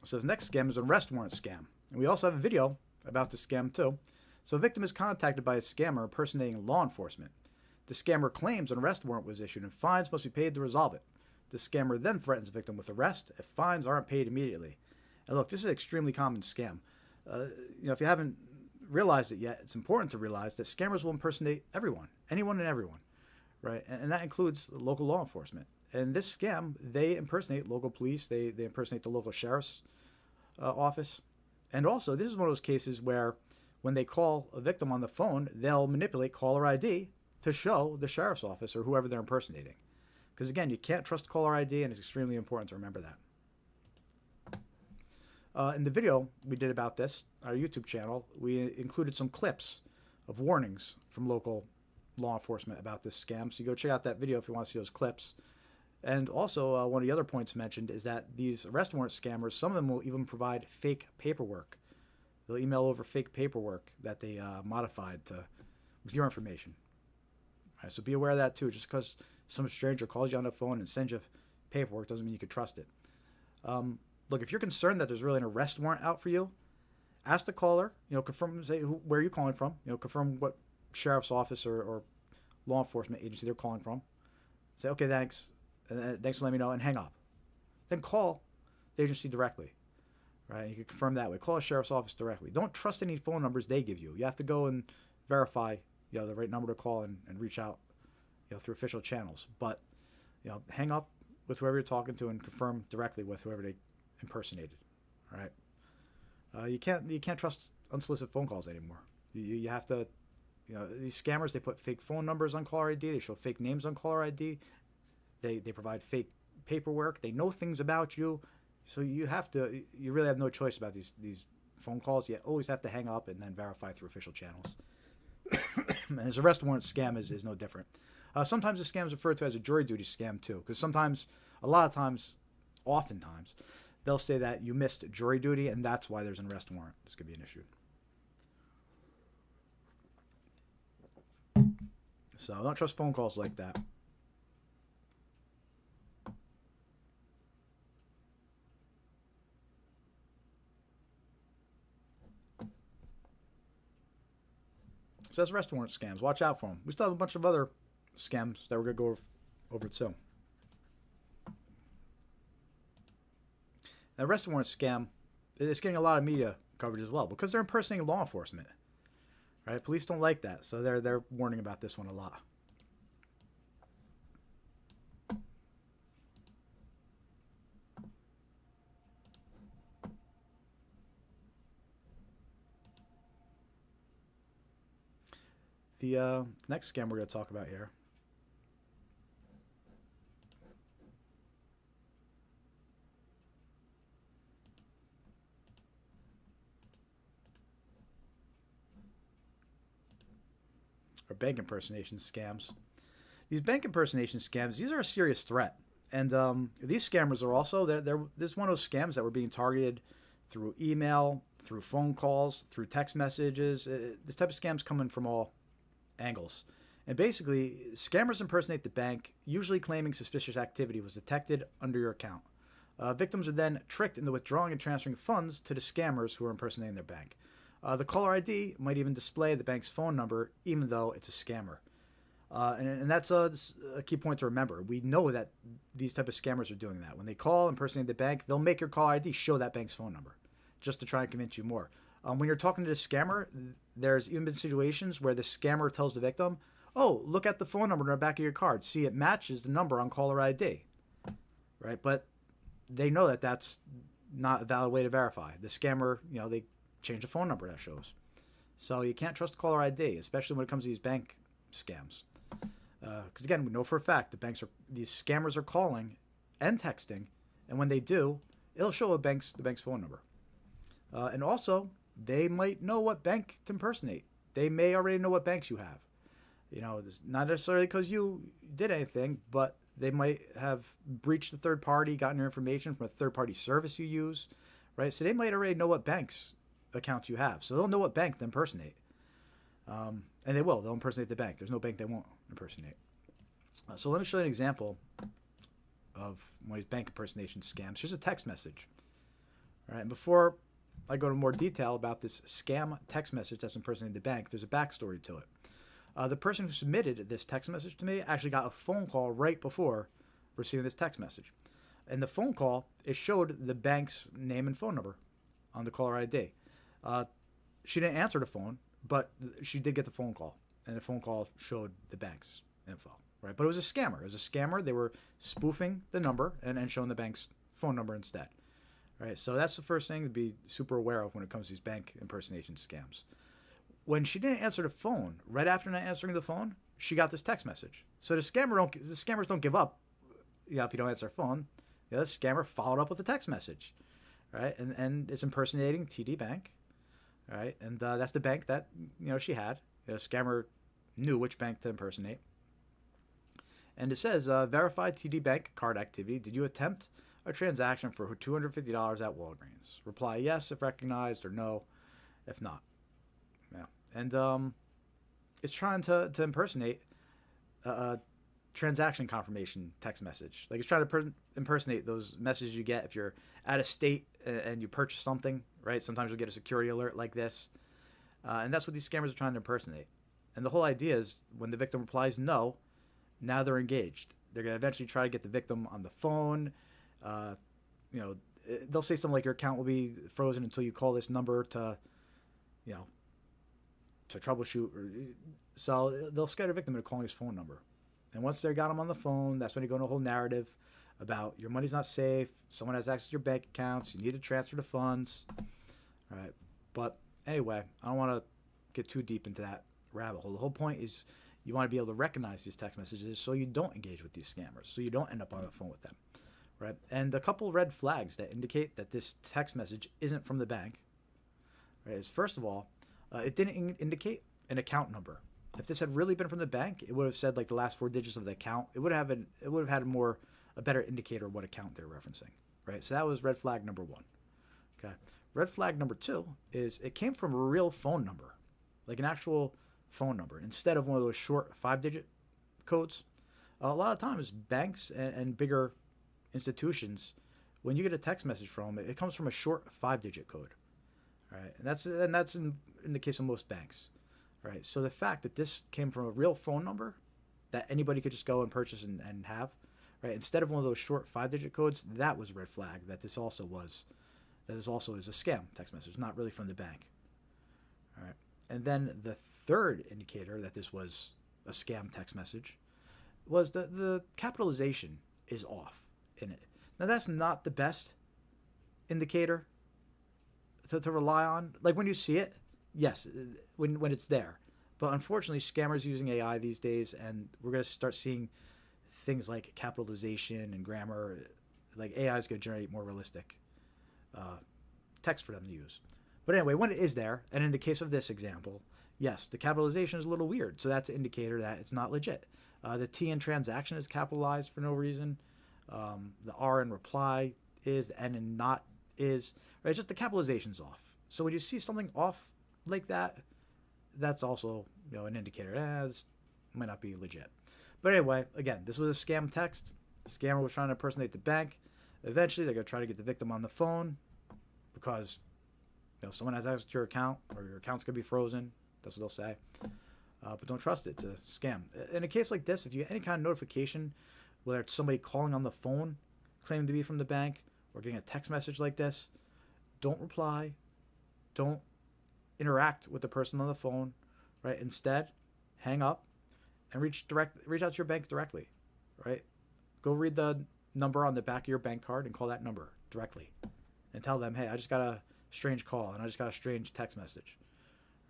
So the next scam is an arrest warrant scam. And we also have a video about this scam too. So a victim is contacted by a scammer impersonating law enforcement. The scammer claims an arrest warrant was issued and fines must be paid to resolve it. The scammer then threatens the victim with arrest if fines aren't paid immediately. And look, this is an extremely common scam. If you haven't realized it yet, it's important to realize that scammers will impersonate everyone, anyone and everyone, right? And that includes local law enforcement. And this scam, they impersonate local police, they impersonate the local sheriff's office. And also, this is one of those cases where when they call a victim on the phone, they'll manipulate caller ID to show the sheriff's office or whoever they're impersonating. Because again, you can't trust caller ID, and it's extremely important to remember that. In the video we did about this, our YouTube channel, we included some clips of warnings from local law enforcement about this scam. So you go check out that video if you want to see those clips. And also, one of the other points mentioned is that these arrest warrant scammers, some of them will even provide fake paperwork. They'll email over fake paperwork that they modified with your information. All right, so be aware of that too. Just because some stranger calls you on the phone and sends you paperwork doesn't mean you can trust it. Look, if you're concerned that there's really an arrest warrant out for you, ask the caller, confirm, say, where are you calling from? Confirm what sheriff's office or law enforcement agency they're calling from. Say, okay, thanks. Thanks for letting me know, and hang up. Then call the agency directly, right? You can confirm that way. Call a sheriff's office directly. Don't trust any phone numbers they give you. You have to go and verify, the right number to call and reach out, through official channels. But, hang up with whoever you're talking to and confirm directly with whoever they impersonated. All right. You can't trust unsolicited phone calls anymore. You have to, these scammers, they put fake phone numbers on caller ID. They show fake names on caller ID. They provide fake paperwork. They know things about you. So you really have no choice about these phone calls. You always have to hang up and then verify through official channels. And his arrest warrant scam is no different. Sometimes the scam is referred to as a jury duty scam too, because oftentimes, they'll say that you missed jury duty and that's why there's an arrest warrant. This could be an issue. So don't trust phone calls like that. So that's arrest warrant scams. Watch out for them. We still have a bunch of other scams that we're going to go over too. Now, arrest warrant scam is getting a lot of media coverage as well because they're impersonating law enforcement. Right? Police don't like that, so they're warning about this one a lot. The next scam we're going to talk about here are bank impersonation scams. These bank impersonation scams, these are a serious threat. And these scammers are also, this is one of those scams that were being targeted through email, through phone calls, through text messages. This type of scams coming from all angles. And basically, scammers impersonate the bank, usually claiming suspicious activity was detected under your account. Victims are then tricked into withdrawing and transferring funds to the scammers who are impersonating their bank. The caller ID might even display the bank's phone number, even though it's a scammer. And that's a key point to remember. We know that these type of scammers are doing that. When they call impersonating the bank, they'll make your caller ID show that bank's phone number, just to try and convince you more. When you're talking to the scammer, there's even been situations where the scammer tells the victim, oh, look at the phone number on the back of your card. See, it matches the number on caller ID. Right? But they know that that's not a valid way to verify. The scammer, they change the phone number that shows. So you can't trust caller ID, especially when it comes to these bank scams. Because again, we know for a fact these scammers are calling and texting, and when they do, it'll show the bank's phone number. And also, they might know what bank to impersonate. They may already know what banks you have. It's not necessarily because you did anything, but they might have breached the third party, gotten your information from a third party service you use, right? So they might already know what bank's accounts you have. So they'll know what bank to impersonate. And they will. They'll impersonate the bank. There's no bank they won't impersonate. So let me show you an example of one of these bank impersonation scams. Here's a text message. All right, and before I go into more detail about this scam text message that's impersonating the bank, there's a backstory to it. The person who submitted this text message to me actually got a phone call right before receiving this text message. And the phone call, it showed the bank's name and phone number on the caller ID. She didn't answer the phone, but she did get the phone call. And the phone call showed the bank's info, right? But it was a scammer. It was a scammer. They were spoofing the number and showing the bank's phone number instead. Right, so that's the first thing to be super aware of when it comes to these bank impersonation scams. When she didn't answer the phone, right after not answering the phone, she got this text message. So the scammers don't give up. You know, if you don't answer a phone, the scammer followed up with a text message, right? And it's impersonating TD Bank, right? And that's the bank that she had. The scammer knew which bank to impersonate. And it says, verified TD Bank card activity. Did you attempt a transaction for $250 at Walgreens? Reply yes if recognized, or no if not. Yeah. And it's trying to impersonate a transaction confirmation text message. Like, it's trying to impersonate those messages you get if you're out of state and you purchase something, right? Sometimes you'll get a security alert like this. And that's what these scammers are trying to impersonate. And the whole idea is when the victim replies no, now they're engaged. They're going to eventually try to get the victim on the phone. They'll say something like your account will be frozen until you call this number to troubleshoot. So they'll scare the victim into calling his phone number. And once they got him on the phone, that's when you go into a whole narrative about your money's not safe, someone has access to your bank accounts, you need to transfer the funds. All right. But anyway, I don't want to get too deep into that rabbit hole. The whole point is you want to be able to recognize these text messages so you don't engage with these scammers, so you don't end up on the phone with them. Right? And a couple red flags that indicate that this text message isn't from the bank, right, is first of all, it didn't indicate an account number. If this had really been from the bank, it would have said like the last 4 digits of the account. It would have had a better indicator of what account they're referencing. Right? So that was red flag number 1. Okay. Red flag number 2 is it came from a real phone number, like an actual phone number, instead of one of those short 5-digit codes. A lot of times, banks and bigger institutions, when you get a text message from them, it comes from a short 5-digit code. Right? And that's in the case of most banks. Right? So the fact that this came from a real phone number that anybody could just go and purchase and have, right, instead of one of those short 5-digit codes, that was a red flag that this also is a scam text message, not really from the bank. All right. And then the third indicator that this was a scam text message was the capitalization is off in it. Now, that's not the best indicator to rely on. Like, when you see it, yes, when it's there. But unfortunately, scammers using AI these days, and we're going to start seeing things like capitalization and grammar. Like, AI is going to generate more realistic text for them to use. But anyway, when it is there, and in the case of this example, yes, the capitalization is a little weird. So that's an indicator that it's not legit. The T in transaction is capitalized for no reason. The R in reply is, the N in not is. Right? It's just the capitalization's off. So when you see something off like that, that's also an indicator. This might not be legit. But anyway, again, this was a scam text. The scammer was trying to impersonate the bank. Eventually, they're going to try to get the victim on the phone because someone has access to your account, or your account's going to be frozen. That's what they'll say. But don't trust it. It's a scam. In a case like this, if you get any kind of notification, whether it's somebody calling on the phone claiming to be from the bank, or getting a text message like this, don't reply. Don't interact with the person on the phone. Right? Instead, hang up and reach out to your bank directly. Right? Go read the number on the back of your bank card and call that number directly, and tell them, hey, I just got a strange call and I just got a strange text message.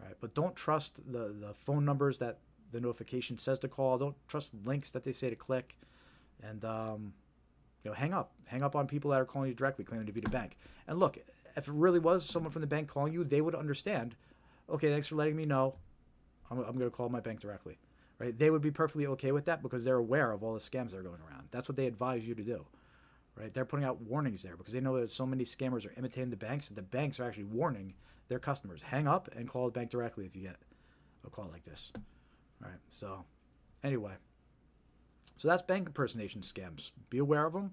Right? But don't trust the phone numbers that the notification says to call. Don't trust links that they say to click. And hang up on people that are calling you directly, claiming to be the bank. And look, if it really was someone from the bank calling you, they would understand. Okay, thanks for letting me know. I'm going to call my bank directly. Right? They would be perfectly okay with that because they're aware of all the scams that are going around. That's what they advise you to do. Right? They're putting out warnings there because they know that so many scammers are imitating the banks, that the banks are actually warning their customers. Hang up and call the bank directly if you get a call like this. All right. So anyway, so that's bank impersonation scams. Be aware of them.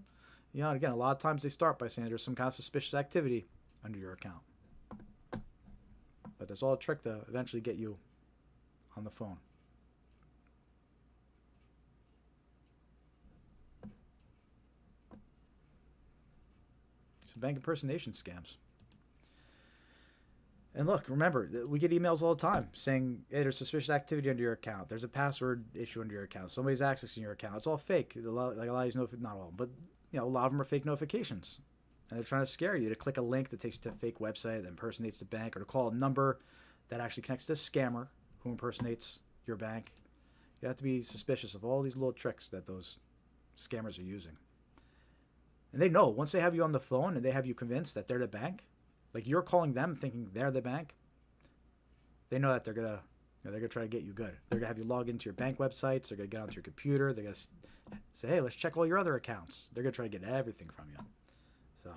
And again, a lot of times they start by saying there's some kind of suspicious activity under your account. But that's all a trick to eventually get you on the phone. bank impersonation scams. And look, remember, we get emails all the time saying, hey, there's suspicious activity under your account. There's a password issue under your account. Somebody's accessing your account. It's all fake. Like a lot of these, not all, but a lot of them are fake notifications. And they're trying to scare you to click a link that takes you to a fake website that impersonates the bank, or to call a number that actually connects to a scammer who impersonates your bank. You have to be suspicious of all these little tricks that those scammers are using. And they know, once they have you on the phone and they have you convinced that they're the bank, like you're calling them thinking they're the bank, they know that they're gonna try to get you good. They're gonna have you log into your bank websites. They're gonna get onto your computer. They're gonna say, hey, let's check all your other accounts. They're gonna try to get everything from you. So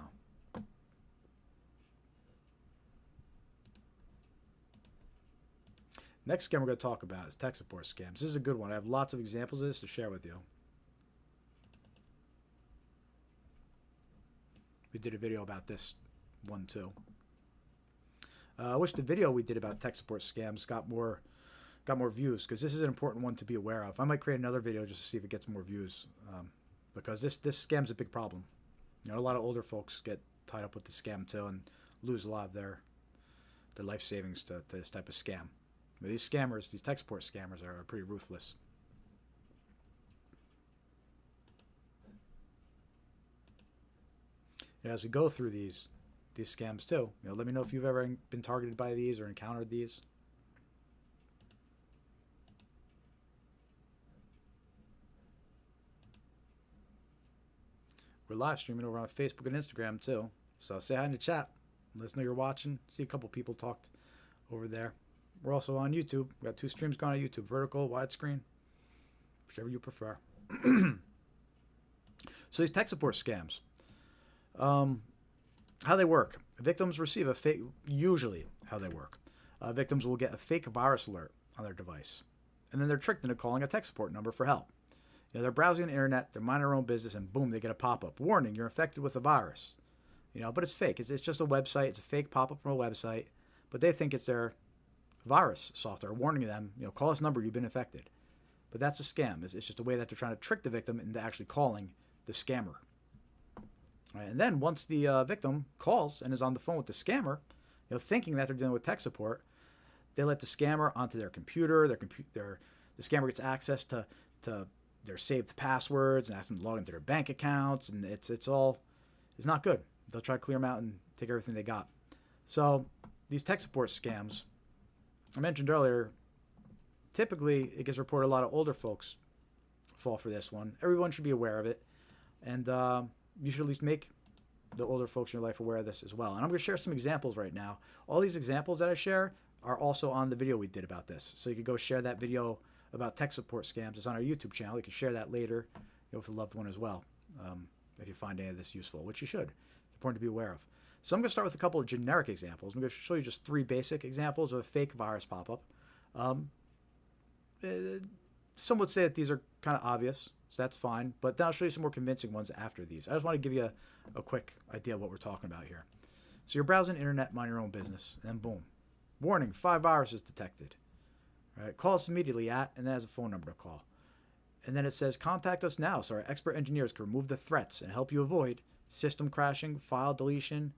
next scam we're going to talk about is tech support scams. This is a good one. I have lots of examples of this to share with you. We did a video about this one too. I wish the video we did about tech support scams got more views, because this is an important one to be aware of. I might create another video just to see if it gets more views, because this scam's a big problem. A lot of older folks get tied up with the scam too and lose a lot of their life savings to this type of scam. But these scammers, these tech support scammers, are pretty ruthless. And as we go through these scams too, let me know if you've ever been targeted by these or encountered these. We're live streaming over on Facebook and Instagram too, so say hi in the chat. Let us know you're watching. See a couple people talked over there. We're also on YouTube. We got 2 streams going on YouTube: vertical, widescreen, whichever you prefer. So these tech support scams, how they work: victims receive a fake. Usually, how they work: victims will get a fake virus alert on their device, and then they're tricked into calling a tech support number for help. They're browsing the internet, they're minding their own business, and boom, they get a pop-up. Warning, you're infected with a virus. But it's fake. It's just a website. It's a fake pop-up from a website, but they think it's their virus software warning them, call this number, you've been infected. But that's a scam. It's just a way that they're trying to trick the victim into actually calling the scammer. Right, and then once the victim calls and is on the phone with the scammer, thinking that they're dealing with tech support, they let the scammer onto their computer. The scammer gets access to their saved passwords and ask them to log into their bank accounts, and it's not good. They'll try to clear them out and take everything they got. So these tech support scams, I mentioned earlier, typically it gets reported a lot of older folks fall for this one. Everyone should be aware of it, and you should at least make the older folks in your life aware of this as well. And I'm going to share some examples right now. All these examples that I share are also on the video we did about this, so you could go share that video about tech support scams. It's on our YouTube channel. You can share that later with a loved one as well, if you find any of this useful, which you should. It's important to be aware of. So I'm going to start with a couple of generic examples. I'm going to show you just 3 basic examples of a fake virus pop-up. Some would say that these are kind of obvious, so that's fine, but then I'll show you some more convincing ones after these. I just want to give you a quick idea of what we're talking about here. So you're browsing the internet, mind your own business, and then boom. Warning, 5 viruses detected. All right, call us immediately at, and then has a phone number to call. And then it says, contact us now so our expert engineers can remove the threats and help you avoid system crashing, file deletion,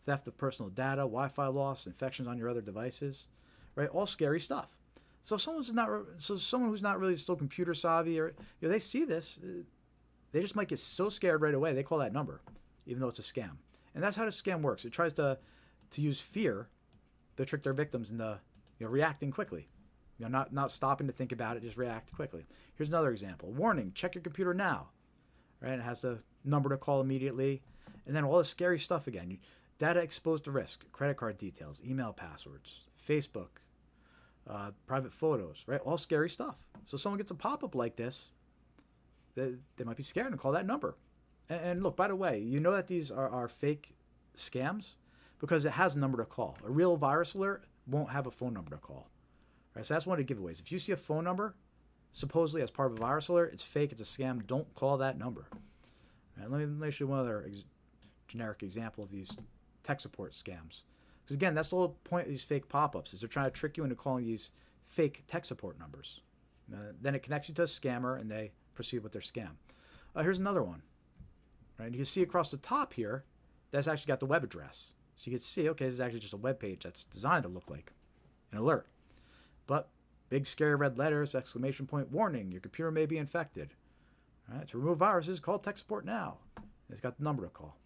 theft of personal data, Wi-Fi loss, infections on your other devices, right? All scary stuff. So if someone who's not really still computer savvy, or they see this, they just might get so scared right away they call that number, even though it's a scam. And that's how the scam works. It tries to use fear to trick their victims into reacting quickly. Not stopping to think about it, just react quickly. Here's another example. Warning, check your computer now. Right? It has the number to call immediately. And then all this scary stuff again. Data exposed to risk, credit card details, email passwords, Facebook, private photos, right? All scary stuff. So someone gets a pop-up like this, they might be scared and call that number. And look, by the way, you know that these are fake scams because it has a number to call. A real virus alert won't have a phone number to call. Right? So that's one of the giveaways. If you see a phone number, supposedly as part of a virus alert, it's fake, it's a scam. Don't call that number. Right, let me show you one other generic example of these tech support scams. Because again, that's the whole point of these fake pop-ups, is they're trying to trick you into calling these fake tech support numbers. Then it connects you to a scammer, and they proceed with their scam. Here's another one. Right, you can see across the top here, that's actually got the web address. So you can see, okay, this is actually just a web page that's designed to look like an alert. But big scary red letters, exclamation point, warning, your computer may be infected. All right, to remove viruses, call tech support now. It's got the number to call.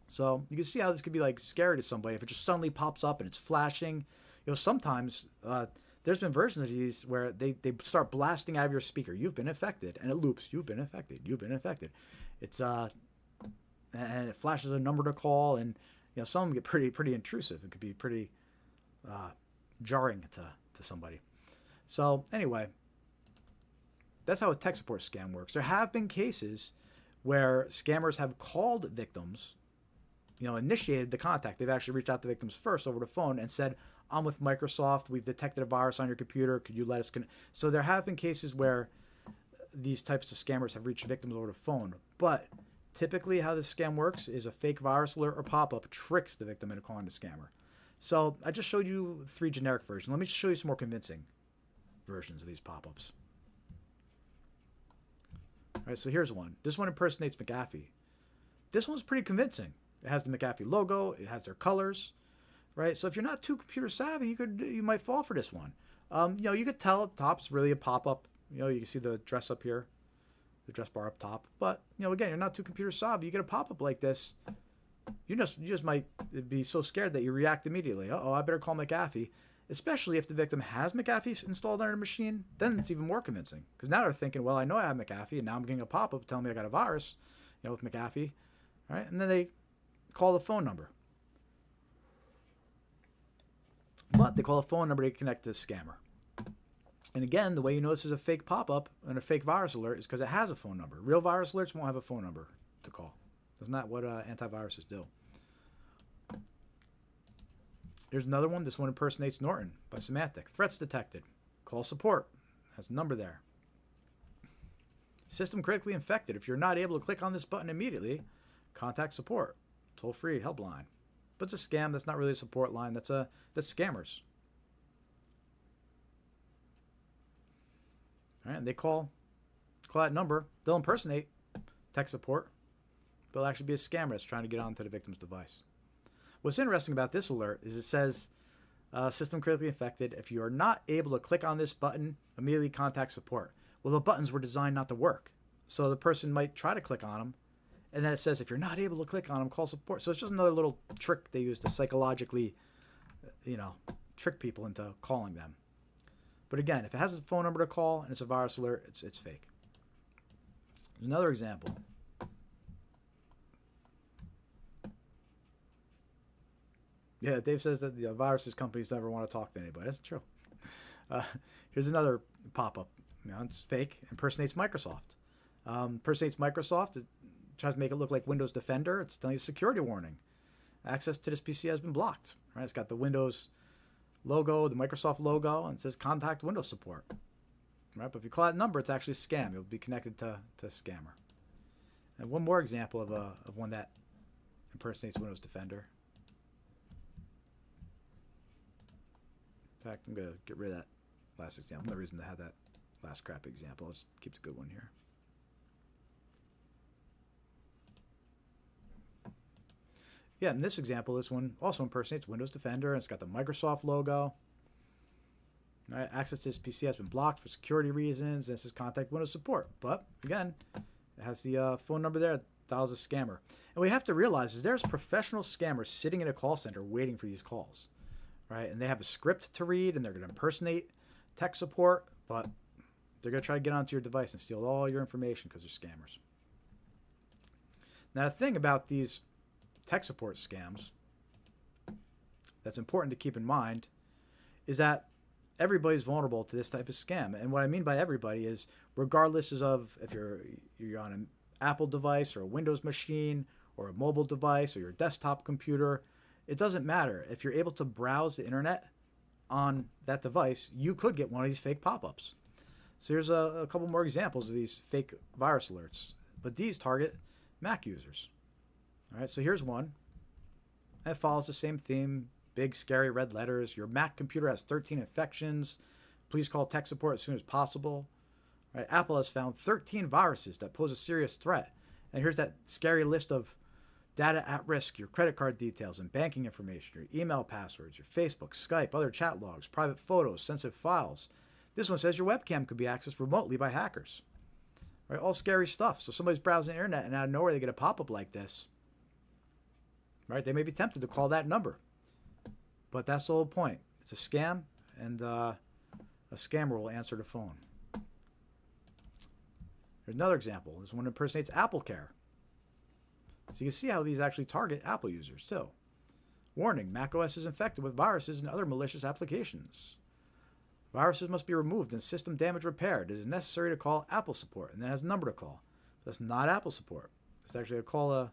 So you can see how this could be like scary to somebody if it just suddenly pops up and it's flashing. Sometimes there's been versions of these where they start blasting out of your speaker, you've been infected, and it loops, you've been infected, you've been infected. It's and it flashes a number to call, and some of them get pretty intrusive. It could be pretty jarring to somebody. So anyway, that's how a tech support scam works. There have been cases where scammers have called victims, initiated the contact. They've actually reached out to victims first over the phone and said, I'm with Microsoft. We've detected a virus on your computer. Could you let us connect? So there have been cases where these types of scammers have reached victims over the phone. But typically how this scam works is a fake virus alert or pop-up tricks the victim into calling the scammer. So I just showed you 3 generic versions. Let me just show you some more convincing versions of these pop-ups. All right, so here's one. This one impersonates McAfee. This one's pretty convincing. It has the McAfee logo. It has their colors, right? So if you're not too computer savvy, you might fall for this one. You could tell at the top it's really a pop-up. You can see the dress up here, the dress bar up top. But again, you're not too computer savvy. You get a pop-up like this, you just might be so scared that you react immediately. Uh-oh, I better call McAfee. Especially if the victim has McAfee installed on their machine, then it's even more convincing. Because now they're thinking, well, I know I have McAfee, and now I'm getting a pop-up telling me I got a virus, with McAfee. All right, and then they call the phone number. But they call a phone number to connect to the scammer. And again, the way you know this is a fake pop-up and a fake virus alert is because it has a phone number. Real virus alerts won't have a phone number to call. That's not what antiviruses do. Here's another one. This one impersonates Norton by Symantec. Threats detected. Call support. Has a number there. System critically infected. If you're not able to click on this button immediately, contact support. Toll-free helpline. But it's a scam. That's not really a support line. That's scammers. All right, and they call that number. They'll impersonate tech support, but it'll actually be a scammer that's trying to get onto the victim's device. What's interesting about this alert is it says, system critically infected. If you are not able to click on this button, immediately contact support. Well, the buttons were designed not to work. So the person might try to click on them, and then it says, if you're not able to click on them, call support. So it's just another little trick they use to psychologically, trick people into calling them. But again, if it has a phone number to call and it's a virus alert, it's fake. There's another example. Yeah, Dave says that the viruses companies never want to talk to anybody. That's true. Here's another pop-up. It's fake. Impersonates Microsoft. Impersonates Microsoft. It tries to make it look like Windows Defender. It's telling you a security warning. Access to this PC has been blocked. Right? It's got the Windows logo, the Microsoft logo, and it says contact Windows support. Right? But if you call that number, it's actually a scam. You'll be connected to a scammer. And one more example of one that impersonates Windows Defender. In fact, I'm going to get rid of that last example. No reason to have that last crap example. I'll just keep the good one here. Yeah, in this example, this one also impersonates Windows Defender, and it's got the Microsoft logo. All right, access to this PC has been blocked for security reasons. This is contact Windows support. But, again, it has the phone number there. That was a scammer. And we have to realize is there's professional scammers sitting in a call center waiting for these calls. Right, and they have a script to read, and they're going to impersonate tech support, but they're going to try to get onto your device and steal all your information because they're scammers. Now, the thing about these tech support scams that's important to keep in mind is that everybody's vulnerable to this type of scam. And what I mean by everybody is regardless of if you're on an Apple device or a Windows machine or a mobile device or your desktop computer, it doesn't matter. If you're able to browse the internet on that device, you could get one of these fake pop-ups. So here's a couple more examples of these fake virus alerts. But these target Mac users. All right, so here's one. It follows the same theme. Big, scary red letters. Your Mac computer has 13 infections. Please call tech support as soon as possible. All right, Apple has found 13 viruses that pose a serious threat. And here's that scary list of data at risk, your credit card details and banking information, your email passwords, your Facebook, Skype, other chat logs, private photos, sensitive files. This one says your webcam could be accessed remotely by hackers. Right, all scary stuff. So somebody's browsing the internet and out of nowhere they get a pop-up like this. Right, they may be tempted to call that number. But that's the whole point. It's a scam, and a scammer will answer the phone. There's another example. This one impersonates Apple Care. So you can see how these actually target Apple users too. Warning, macOS is infected with viruses and other malicious applications. Viruses must be removed and system damage repaired. It is necessary to call Apple support, and then has a number to call. But that's not Apple support. It's actually a call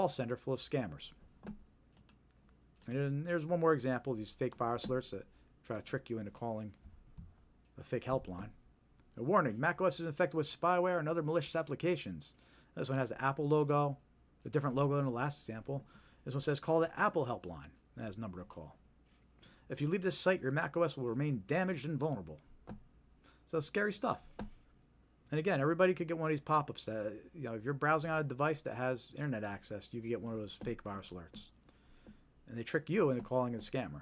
center full of scammers. And there's one more example of these fake virus alerts that try to trick you into calling a fake helpline. A warning, macOS is infected with spyware and other malicious applications. This one has the Apple logo, a different logo than the last example. This one says call the Apple helpline, and has a number to call. If you leave this site, your macOS will remain damaged and vulnerable. So scary stuff. And again, everybody could get one of these pop-ups that, if you're browsing on a device that has internet access, you could get one of those fake virus alerts. And they trick you into calling a scammer.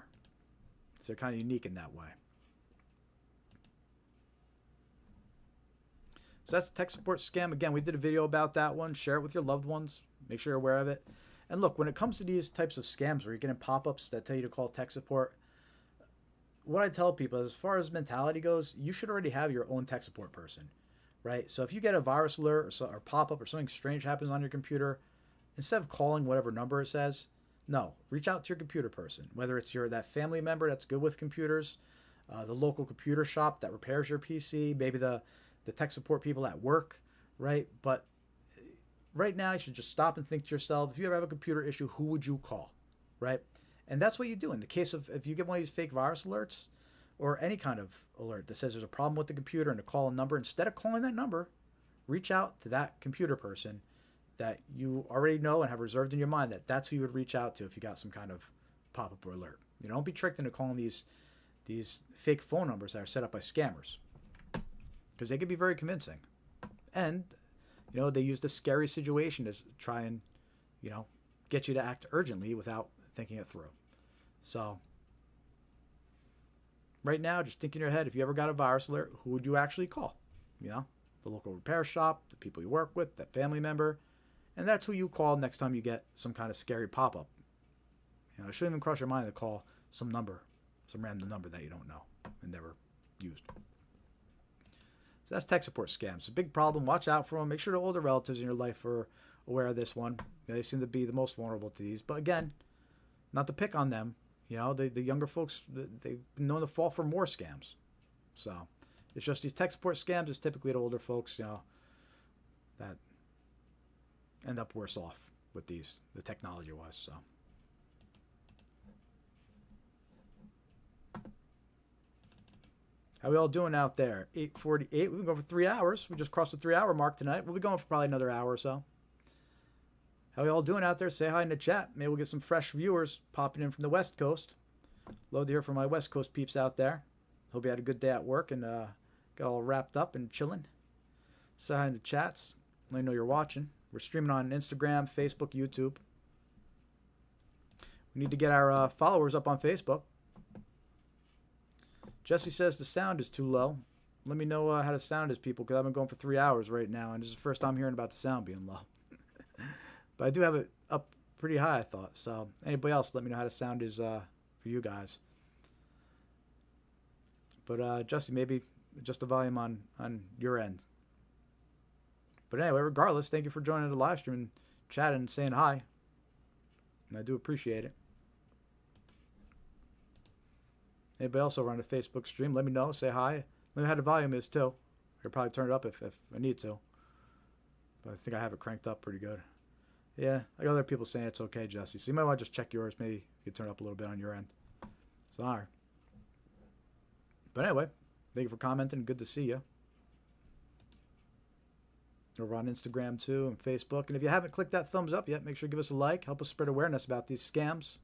So they're kind of unique in that way. So that's tech support scam. Again, we did a video about that one. Share it with your loved ones. Make sure you're aware of it. And look, when it comes to these types of scams where you're getting pop-ups that tell you to call tech support, what I tell people, as far as mentality goes, you should already have your own tech support person, right? So if you get a virus alert or pop-up or something strange happens on your computer, instead of calling whatever number it says, no, reach out to your computer person, whether it's that family member that's good with computers, the local computer shop that repairs your PC, maybe the tech support people at work, right? But right now, you should just stop and think to yourself, if you ever have a computer issue, who would you call, right? And that's what you do in the case of if you get one of these fake virus alerts or any kind of alert that says there's a problem with the computer and to call a number, instead of calling that number, reach out to that computer person that you already know and have reserved in your mind that's who you would reach out to if you got some kind of pop-up or alert. Don't be tricked into calling these fake phone numbers that are set up by scammers, because they can be very convincing. And they use the scary situation to try and get you to act urgently without thinking it through. So right now, just think in your head, if you ever got a virus alert, who would you actually call? The local repair shop, the people you work with, that family member. And that's who you call next time you get some kind of scary pop-up. It shouldn't even cross your mind to call some random number that you don't know and never used. So that's tech support scams. It's a big problem. Watch out for them. Make sure the older relatives in your life are aware of this one. They seem to be the most vulnerable to these. But again, not to pick on them. The younger folks, they've been known to fall for more scams. So it's just these tech support scams is typically the older folks, that end up worse off with the technology-wise. So. How we all doing out there? 8:48. We've been going for 3 hours. We just crossed the 3-hour mark tonight. We'll be going for probably another hour or so. How we all doing out there? Say hi in the chat. Maybe we'll get some fresh viewers popping in from the West Coast. Love to hear from my West Coast peeps out there. Hope you had a good day at work and got all wrapped up and chilling. Say hi in the chats. Let me know you're watching. We're streaming on Instagram, Facebook, YouTube. We need to get our followers up on Facebook. Jesse says the sound is too low. Let me know how the sound is, people, because I've been going for 3 hours right now, and this is the first time hearing about the sound being low. But I do have it up pretty high, I thought. So anybody else, let me know how the sound is for you guys. But Jesse, maybe just the volume on your end. But anyway, regardless, thank you for joining the live stream and chatting and saying hi. And I do appreciate it. Anybody else over on the Facebook stream, let me know. Say hi. Let me know how the volume is, too. I could probably turn it up if I need to. But I think I have it cranked up pretty good. Yeah, I got other people saying it's okay, Jesse. So you might want to just check yours. Maybe you could turn it up a little bit on your end. Sorry. But anyway, thank you for commenting. Good to see you. Over on Instagram, too, and Facebook. And if you haven't clicked that thumbs up yet, make sure to give us a like. Help us spread awareness about these scams.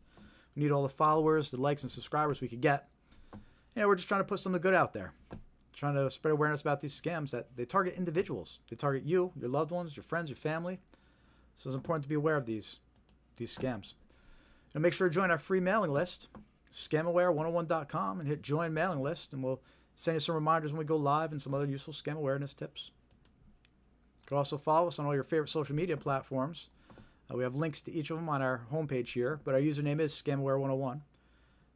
We need all the followers, the likes, and subscribers we could get. We're just trying to put something good out there. Trying to spread awareness about these scams that they target individuals. They target you, your loved ones, your friends, your family. So it's important to be aware of these these scams. And make sure to join our free mailing list, scamaware101.com, and hit join mailing list, and we'll send you some reminders when we go live and some other useful scam awareness tips. You can also follow us on all your favorite social media platforms. We have links to each of them on our homepage here, but our username is scamaware101.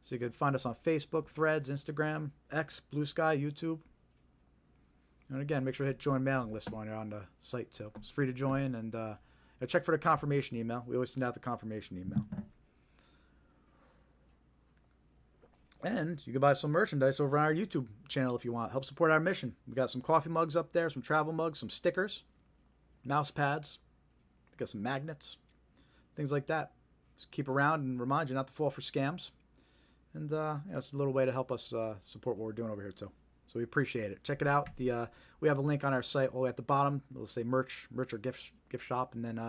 So you can find us on Facebook, Threads, Instagram, X, Blue Sky, YouTube. And again, make sure to hit join mailing list when you're on the site too. It's free to join, and check for the confirmation email. We always send out the confirmation email. And you can buy some merchandise over on our YouTube channel if you want. Help support our mission. We got some coffee mugs up there, some travel mugs, some stickers, mouse pads. We got some magnets, things like that. Just keep around and remind you not to fall for scams. And it's a little way to help us support what we're doing over here too. So we appreciate it. Check it out. We have a link on our site all the way at the bottom. It'll say merch or gift shop, and then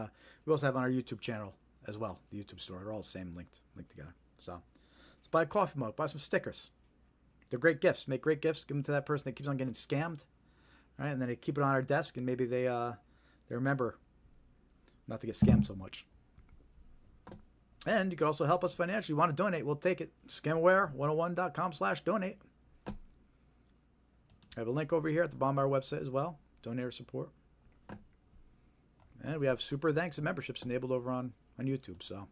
we also have on our YouTube channel as well, the YouTube store. They're all the same linked together. So let's buy a coffee mug, buy some stickers. They're great gifts. Make great gifts. Give them to that person that keeps on getting scammed, right? And then they keep it on our desk, and maybe they remember not to get scammed so much. And you can also help us financially. You want to donate, we'll take it. Scamaware101.com/donate. I have a link over here at the bottom of our website as well. Donator support. And we have super thanks and memberships enabled over on YouTube. So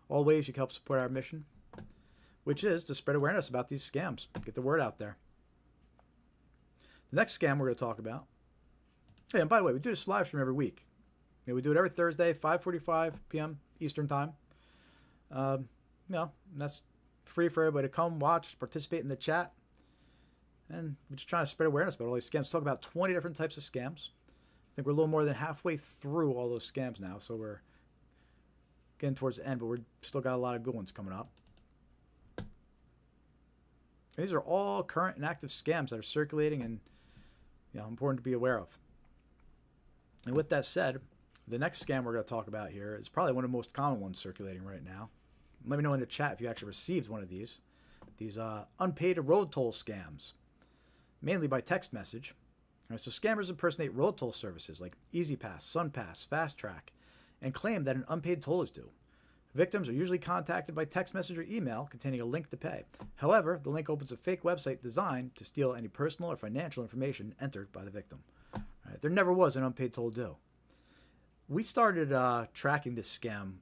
all ways you can help support our mission, which is to spread awareness about these scams. Get the word out there. The next scam we're going to talk about. Hey, and by the way, we do this live stream every week. We do it every Thursday, 5:45 p.m. Eastern Time. That's free for everybody to come, watch, participate in the chat. And we're just trying to spread awareness about all these scams. Talk about 20 different types of scams. I think we're a little more than halfway through all those scams now, so we're getting towards the end, but we're still got a lot of good ones coming up. And these are all current and active scams that are circulating and important to be aware of. And with that said, the next scam we're going to talk about here is probably one of the most common ones circulating right now. Let me know in the chat if you actually received one of these unpaid road toll scams, mainly by text message. All right, so scammers impersonate road toll services like EasyPass, SunPass, Fast Track, and claim that an unpaid toll is due. Victims are usually contacted by text message or email containing a link to pay. However, the link opens a fake website designed to steal any personal or financial information entered by the victim. All right, there never was an unpaid toll due. We started tracking this scam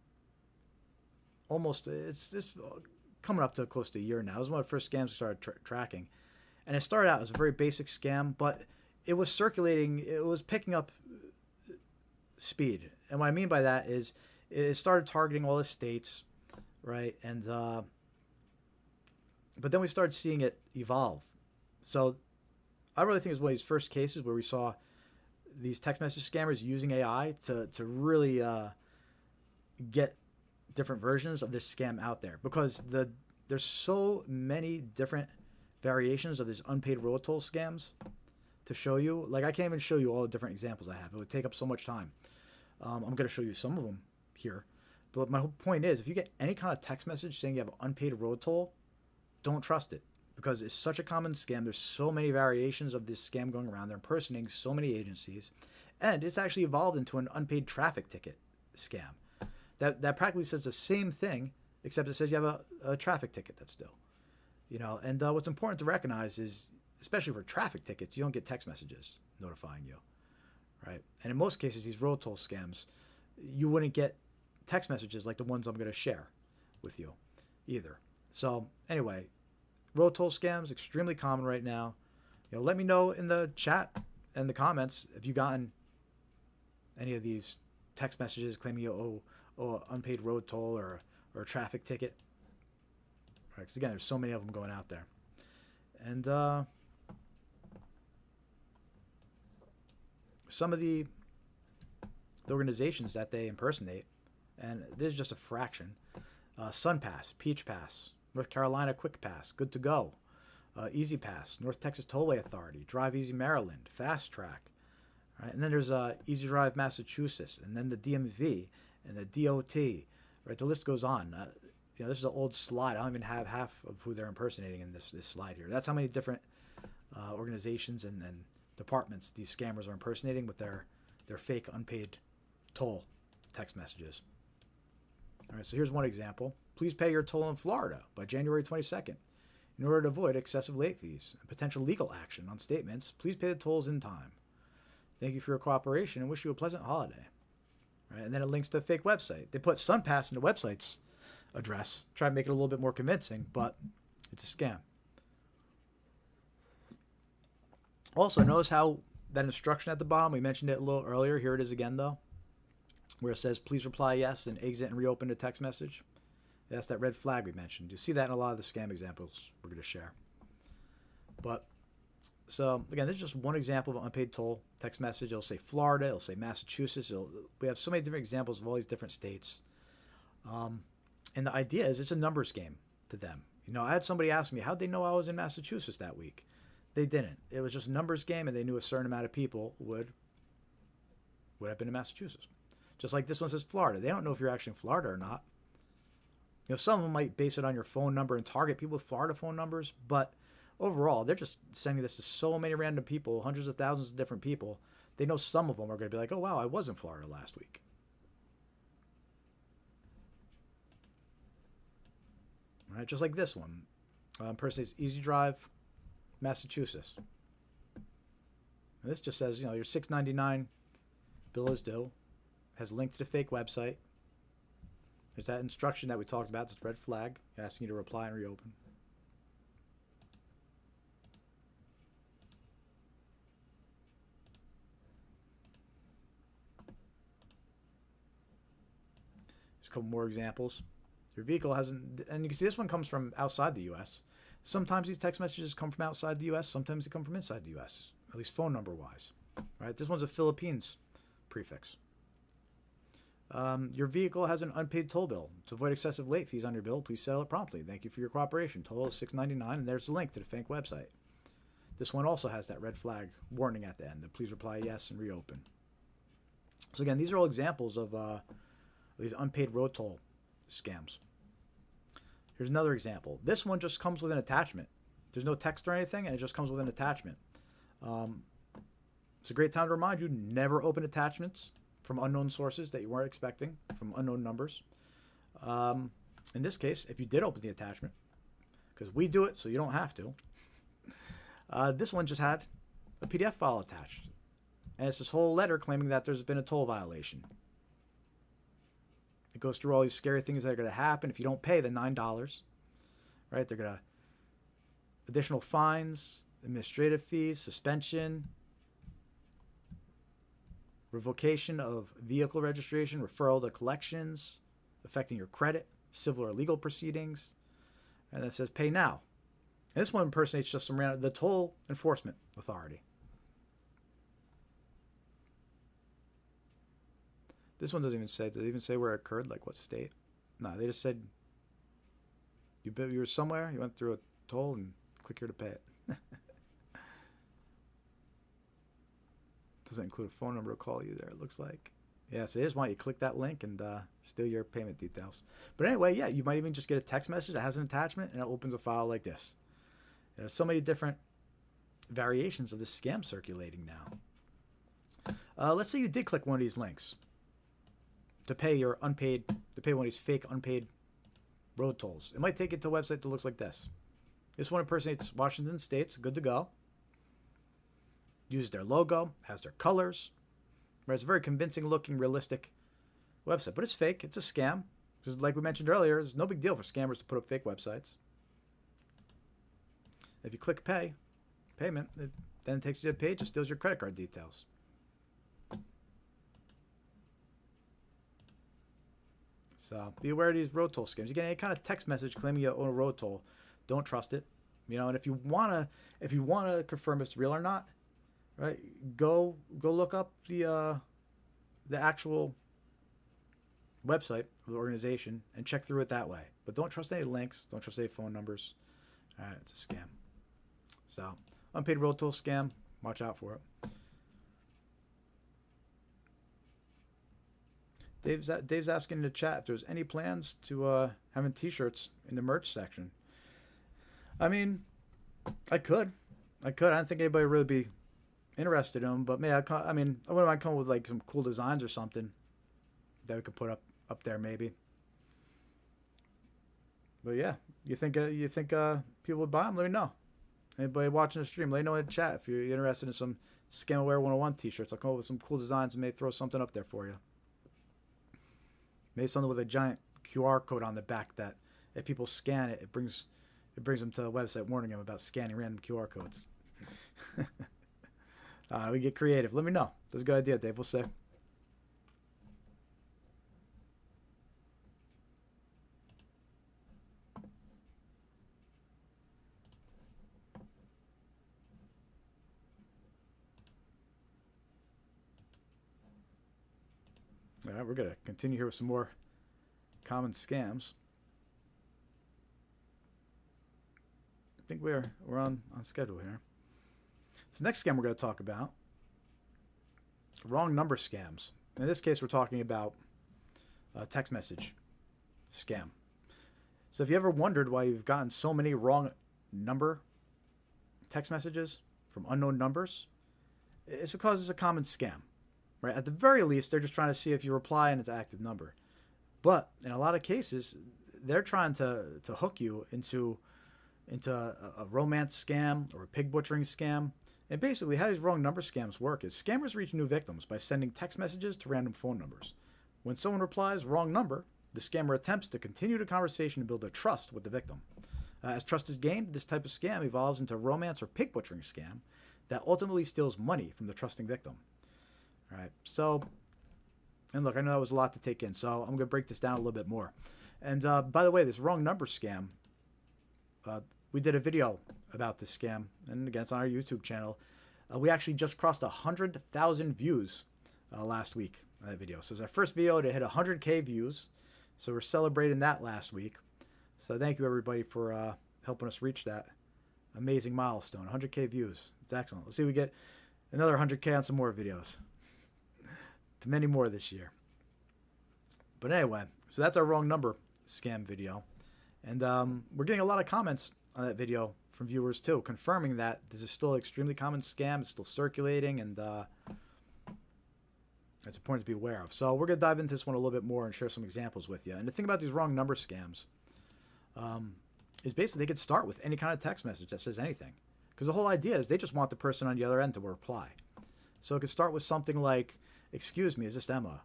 it's coming up to close to a year now. It was one of the first scams we started tracking. And it started out as a very basic scam, but it was circulating, it was picking up speed. And what I mean by that is it started targeting all the states, right? And but then we started seeing it evolve. So I really think it was one of these first cases where we saw these text message scammers using AI to really get different versions of this scam out there, because there's so many different variations of these unpaid road toll scams to show you. Like, I can't even show you all the different examples I have. It would take up so much time. I'm going to show you some of them here. But my whole point is, if you get any kind of text message saying you have an unpaid road toll, don't trust it, because it's such a common scam. There's so many variations of this scam going around. They're impersonating so many agencies. And it's actually evolved into an unpaid traffic ticket scam. That practically says the same thing, except it says you have a traffic ticket that's due. And what's important to recognize is, especially for traffic tickets, you don't get text messages notifying you, right? And in most cases, these road toll scams, you wouldn't get text messages like the ones I'm going to share with you either. So anyway, road toll scams, extremely common right now. Let me know in the chat and the comments if you've gotten any of these text messages claiming you owe unpaid road toll or a traffic ticket. Right, because again, there's so many of them going out there. And some of the organizations that they impersonate, and this is just a fraction: SunPass, Peach Pass, North Carolina Quick Pass, Good to Go, Easy Pass, North Texas Tollway Authority, Drive Easy Maryland, Fast Track. Right? And then there's Easy Drive Massachusetts, and then the DMV and the DOT. Right, the list goes on. This is an old slide. I don't even have half of who they're impersonating in this slide here. That's how many different organizations and departments these scammers are impersonating with their fake unpaid toll text messages. All right, so here's one example. Please pay your toll in Florida by January 22nd. In order to avoid excessive late fees and potential legal action on statements, please pay the tolls in time. Thank you for your cooperation and wish you a pleasant holiday. Right, and then it links to a fake website. They put SunPass in the website's address, try to make it a little bit more convincing, but it's a scam. Also, notice how that instruction at the bottom, we mentioned it a little earlier. Here it is again, though, where it says, please reply yes and exit and reopen the text message. That's that red flag we mentioned. You see that in a lot of the scam examples we're going to share. But, so, again, this is just one example of an unpaid toll text message. It'll say Florida. It'll say Massachusetts. We have so many different examples of all these different states. And the idea is it's a numbers game to them. You know, I had somebody ask me, how'd they know I was in Massachusetts that week? They didn't. It was just a numbers game, and they knew a certain amount of people would have been in Massachusetts. Just like this one says Florida. They don't know if you're actually in Florida or not. You know, some of them might base it on your phone number and target people with Florida phone numbers, but overall, they're just sending this to so many random people, hundreds of thousands of different people. They know some of them are going to be like, oh, wow, I was in Florida last week. All right, just like this one. Person says Easy Drive, Massachusetts. And this just says, you know, your $6.99 bill is due. Has a link to the fake website. There's that instruction that we talked about, this red flag, asking you to reply and reopen. There's a couple more examples. Your vehicle hasn't, and you can see this one comes from outside the U.S. Sometimes these text messages come from outside the U.S. Sometimes they come from inside the U.S., at least phone number wise. Right? This one's a Philippines prefix. Your vehicle has an unpaid toll bill. To avoid excessive late fees on your bill, please settle it promptly. Thank you for your cooperation. Toll is $6.99, and there's the link to the fake website. This one also has that red flag warning at the end. That please reply yes and reopen. So again, these are all examples of these unpaid road toll scams. Here's another example. This one just comes with an attachment. There's no text or anything, and it just comes with an attachment. It's a great time to remind you, never open attachments from unknown sources that you weren't expecting, from unknown numbers. In this case, if you did open the attachment, because we do it so you don't have to, this one just had a PDF file attached. And it's this whole letter claiming that there's been a toll violation. It goes through all these scary things that are going to happen if you don't pay the $9. Right? They're going to additional fines, administrative fees, suspension, revocation of vehicle registration, referral to collections, affecting your credit, civil or legal proceedings. And it says pay now. And this one impersonates just some random, the toll enforcement authority. This one doesn't even say, does it even say where it occurred, like what state? No, they just said you were somewhere, you went through a toll, and click here to pay it. Doesn't include a phone number to call you there, it looks like. Yeah, so they just want you to click that link and steal your payment details. But anyway, yeah, you might even just get a text message that has an attachment, and it opens a file like this. There's so many different variations of this scam circulating now. Let's say you did click one of these links to pay your unpaid, to pay one of these fake unpaid road tolls. It might take you to a website that looks like this. This one impersonates Washington State's good to go. Uses their logo, has their colors. Right? It's a very convincing looking, realistic website. But it's fake. It's a scam. Because like we mentioned earlier, it's no big deal for scammers to put up fake websites. If you click payment, then it takes you to the page and steals your credit card details. So be aware of these road toll scams. You get any kind of text message claiming you own a road toll, don't trust it. You know, and if you wanna confirm if it's real or not, right? Go look up the actual website of the organization and check through it that way. But don't trust any links. Don't trust any phone numbers. It's a scam. So unpaid road toll scam. Watch out for it. Dave's asking in the chat if there's any plans to having T-shirts in the merch section. I mean, I could. I don't think anybody would really be interested in them, but maybe I wouldn't mind coming with like some cool designs or something that we could put up there maybe. But yeah, you think people would buy them? Let me know. Anybody watching the stream, let me know in the chat if you're interested in some Scamaware 101 t-shirts. I'll come up with some cool designs and may throw something up there for you. Maybe something with a giant QR code on the back that if people scan it, it brings them to a website warning them about scanning random QR codes. We get creative. Let me know. That's a good idea, Dave. We'll see. All right, we're going to continue here with some more common scams. I think we're on schedule here. So next scam we're going to talk about, wrong number scams. In this case, we're talking about a text message scam. So if you ever wondered why you've gotten so many wrong number text messages from unknown numbers, it's because it's a common scam. Right? At the very least, they're just trying to see if you reply and it's an active number. But in a lot of cases, they're trying to hook you into a romance scam or a pig butchering scam. And basically how these wrong number scams work is scammers reach new victims by sending text messages to random phone numbers. When someone replies wrong number, the scammer attempts to continue the conversation and build a trust with the victim. As trust is gained, this type of scam evolves into a romance or pig butchering scam that ultimately steals money from the trusting victim. All right, so, and look, I know that was a lot to take in, so I'm going to break this down a little bit more. And by the way, this wrong number scam, we did a video about this scam, and again, it's on our YouTube channel. We actually just crossed 100,000 views last week on that video. So it's our first video to hit 100K views, so we're celebrating that last week. So thank you, everybody, for helping us reach that amazing milestone, 100K views. It's excellent. Let's see if we get another 100K on some more videos. To many more this year. But anyway, so that's our wrong number scam video. And we're getting a lot of comments on that video from viewers too, confirming that this is still an extremely common scam. It's still circulating, and it's important to be aware of. So we're going to dive into this one a little bit more and share some examples with you. And the thing about these wrong number scams is basically they could start with any kind of text message that says anything. Because the whole idea is they just want the person on the other end to reply. So it could start with something like, "Excuse me, is this Emma?"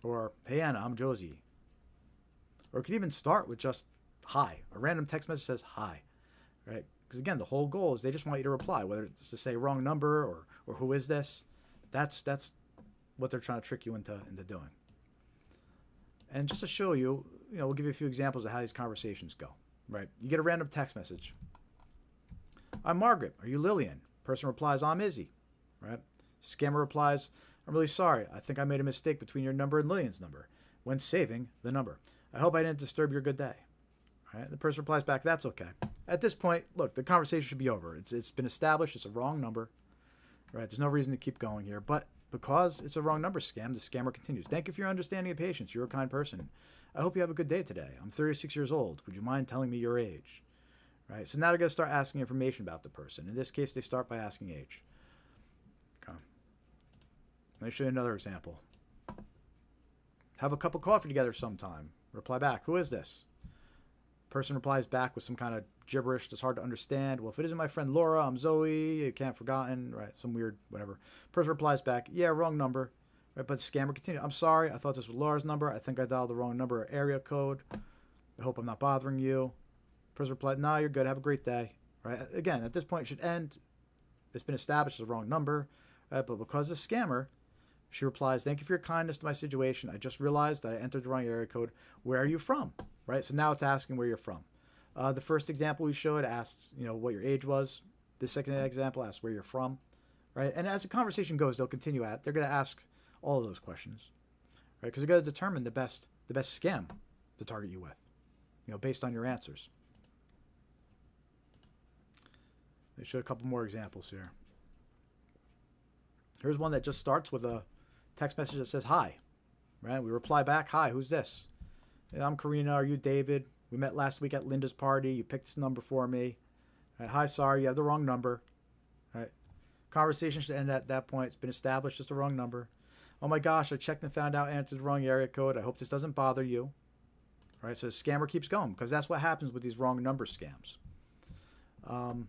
Or, "Hey Anna, I'm Josie." Or it could even start with just "hi." A random text message says "hi," right? Because again, the whole goal is they just want you to reply, whether it's to say wrong number or "who is this?" That's what they're trying to trick you into doing. And just to show you, we'll give you a few examples of how these conversations go, right? You get a random text message. "I'm Margaret. Are you Lillian?" Person replies, "I'm Izzy," right? Scammer replies, "I'm really sorry. I think I made a mistake between your number and Lillian's number when saving the number. I hope I didn't disturb your good day." All right? The person replies back, "That's okay." At this point, look, the conversation should be over. It's been established. It's a wrong number. Right? There's no reason to keep going here. But because it's a wrong number scam, the scammer continues. "Thank you for your understanding and patience. You're a kind person. I hope you have a good day today. I'm 36 years old. Would you mind telling me your age?" Right? So now they're going to start asking information about the person. In this case, they start by asking age. Okay. Let me show you another example. "Have a cup of coffee together sometime." Reply back, "Who is this?" Person replies back with some kind of gibberish that's hard to understand. "Well, if it isn't my friend Laura, I'm Zoe. You can't forgotten." Right? Some weird whatever. Person replies back, "Yeah, wrong number." Right? But scammer continues, "I'm sorry. I thought this was Laura's number. I think I dialed the wrong number or area code. I hope I'm not bothering you." Person replied, "No, you're good. Have a great day." Right? Again, at this point, it should end. It's been established as the wrong number. Right? But because the scammer, she replies, "Thank you for your kindness to my situation. I just realized that I entered the wrong area code. Where are you from?" Right? So now it's asking where you're from. The first example we showed asked, what your age was. The second example asks where you're from. Right? And as the conversation goes, they'll continue they're going to ask all of those questions. Right? Because they're going to determine the best scam to target you with, based on your answers. They showed a couple more examples here. Here's one that just starts with a text message that says "hi." Right? We reply back, "Hi, who's this?" "I'm Karina. Are you David? We met last week at Linda's party. You picked this number for me." Right? "Hi, sorry, you have the wrong number." Right? Conversation should end at that point. It's been established, just the wrong number. "Oh my gosh, I checked and found out I entered the wrong area code. I hope this doesn't bother you." right? So the scammer keeps going because that's what happens with these wrong number scams.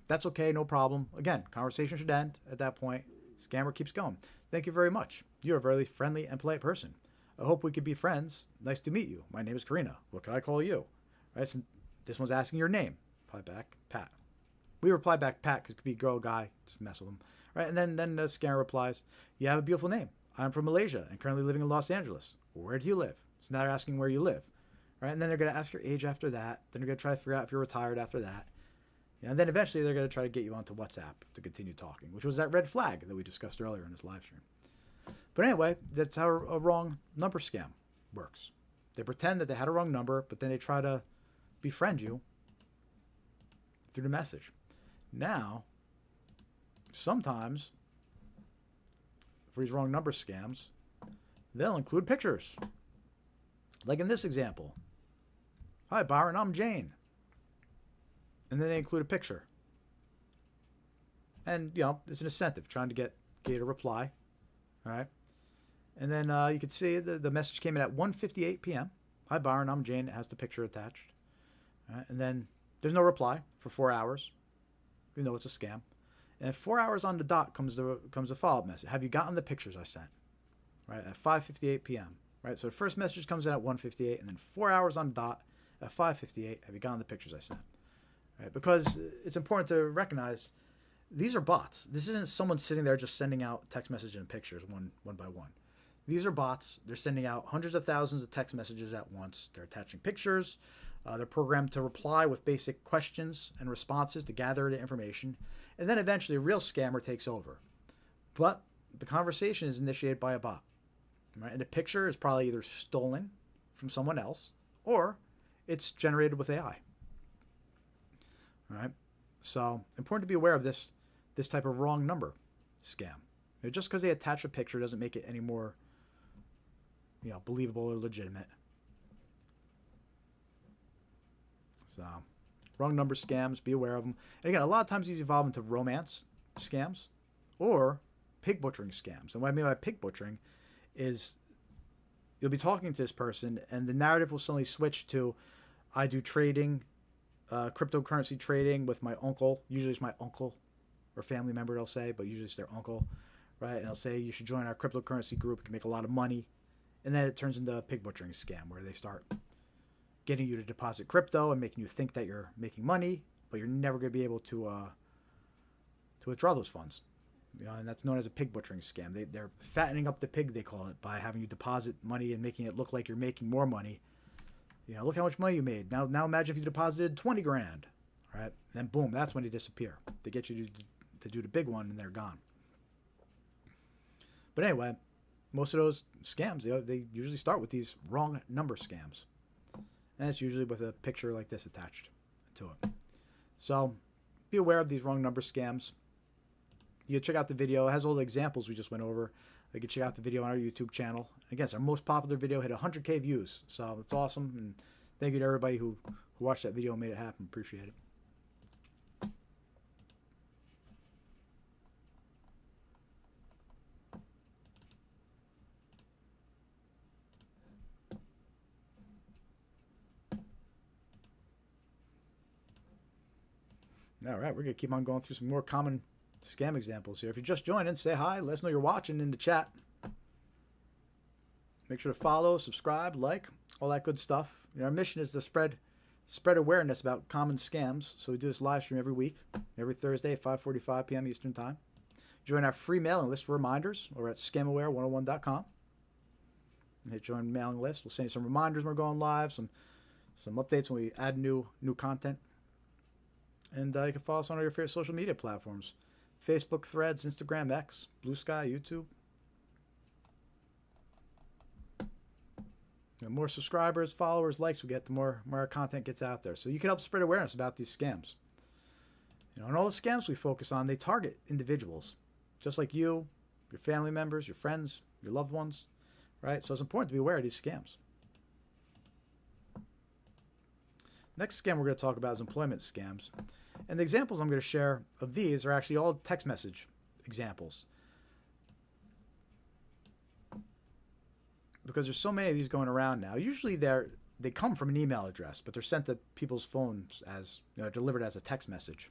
That's okay, no problem. Again, conversation should end at that point. Scammer keeps going. Thank you very much. You're a very friendly and polite person. I hope we could be friends. Nice to meet you. My name is Karina. What can I call you? Right? So this one's asking your name. Reply back, Pat. We reply back, Pat, because it could be girl, guy. Just mess with them. Right? And then the scammer replies, you have a beautiful name. I'm from Malaysia and currently living in Los Angeles. Where do you live? So now they're asking where you live. Right? And then they're going to ask your age after that. Then they're going to try to figure out if you're retired after that. And then eventually they're going to try to get you onto WhatsApp to continue talking, which was that red flag that we discussed earlier in this live stream. But anyway, that's how a wrong number scam works. They pretend that they had a wrong number, but then they try to befriend you through the message. Now, sometimes for these wrong number scams, they'll include pictures. Like in this example. Hi, Byron, I'm Jane. And then they include a picture. And, it's an incentive, trying to get you to reply. All right. And then you can see the message came in at 1:58 p.m. Hi, Byron, I'm Jane. It has the picture attached. All right. And then there's no reply for 4 hours. You know it's a scam. And at 4 hours on the dot comes a follow-up message. Have you gotten the pictures I sent? Right, at 5:58 p.m. Right. So the first message comes in at 1:58, and then 4 hours on the dot at 5:58. Have you gotten the pictures I sent? Right? Because it's important to recognize these are bots. This isn't someone sitting there just sending out text messages and pictures one by one. These are bots. They're sending out hundreds of thousands of text messages at once. They're attaching pictures. They're programmed to reply with basic questions and responses to gather the information. And then eventually a real scammer takes over. But the conversation is initiated by a bot. Right? And the picture is probably either stolen from someone else or it's generated with AI. All right? So important to be aware of this type of wrong number scam. Just because they attach a picture doesn't make it any more believable or legitimate. So wrong number scams, be aware of them. And again, a lot of times these evolve into romance scams or pig butchering scams. And what I mean by pig butchering is you'll be talking to this person and the narrative will suddenly switch to, I do trading, cryptocurrency trading with my uncle. Usually it's my uncle or family member, they'll say, but usually it's their uncle, right? And they'll say, you should join our cryptocurrency group. You can make a lot of money. And then it turns into a pig butchering scam where they start getting you to deposit crypto and making you think that you're making money, but you're never going to be able to withdraw those funds. And that's known as a pig butchering scam. They're fattening up the pig, they call it, by having you deposit money and making it look like you're making more money. Look how much money you made. Now imagine if you deposited 20 grand, right? And then boom, that's when they disappear. They get you to do the big one and they're gone. But anyway, most of those scams, they usually start with these wrong number scams. And it's usually with a picture like this attached to it. So be aware of these wrong number scams. You can check out the video. It has all the examples we just went over. You can check out the video on our YouTube channel. Again, it's our most popular video, hit 100K views. So it's awesome. And thank you to everybody who watched that video and made it happen. Appreciate it. All right, we're going to keep on going through some more common scam examples here. If you just joined in, say hi. Let us know you're watching in the chat. Make sure to follow, subscribe, like, all that good stuff. Our mission is to spread awareness about common scams. So we do this live stream every week, every Thursday at 5:45 p.m. Eastern Time. Join our free mailing list for reminders or at scamaware101.com. Hit join mailing list. We'll send you some reminders when we're going live, some updates when we add new content. And you can follow us on all your favorite social media platforms. Facebook, Threads, Instagram, X, Blue Sky, YouTube. The more subscribers, followers, likes we get, the more our content gets out there. So you can help spread awareness about these scams. And all the scams we focus on, they target individuals. Just like you, your family members, your friends, your loved ones. Right? So it's important to be aware of these scams. Next scam we're going to talk about is employment scams. And the examples I'm going to share of these are actually all text message examples. Because there's so many of these going around now. Usually they're they come from an email address, but they're sent to people's phones as, delivered as a text message.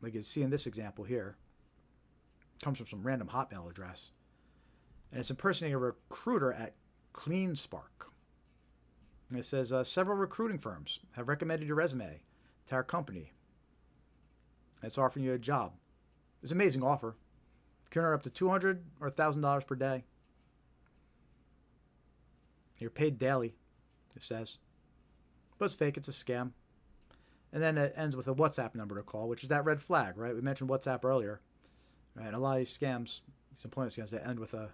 Like you see in this example here, it comes from some random Hotmail address, and it's impersonating a recruiter at CleanSpark. And it says, several recruiting firms have recommended your resume to our company. And it's offering you a job. It's an amazing offer. You can earn up to $200 or $1,000 per day. You're paid daily, it says. But it's fake. It's a scam. And then it ends with a WhatsApp number to call, which is that red flag, right? We mentioned WhatsApp earlier. Right? And a lot of these scams, these employment scams, they end with a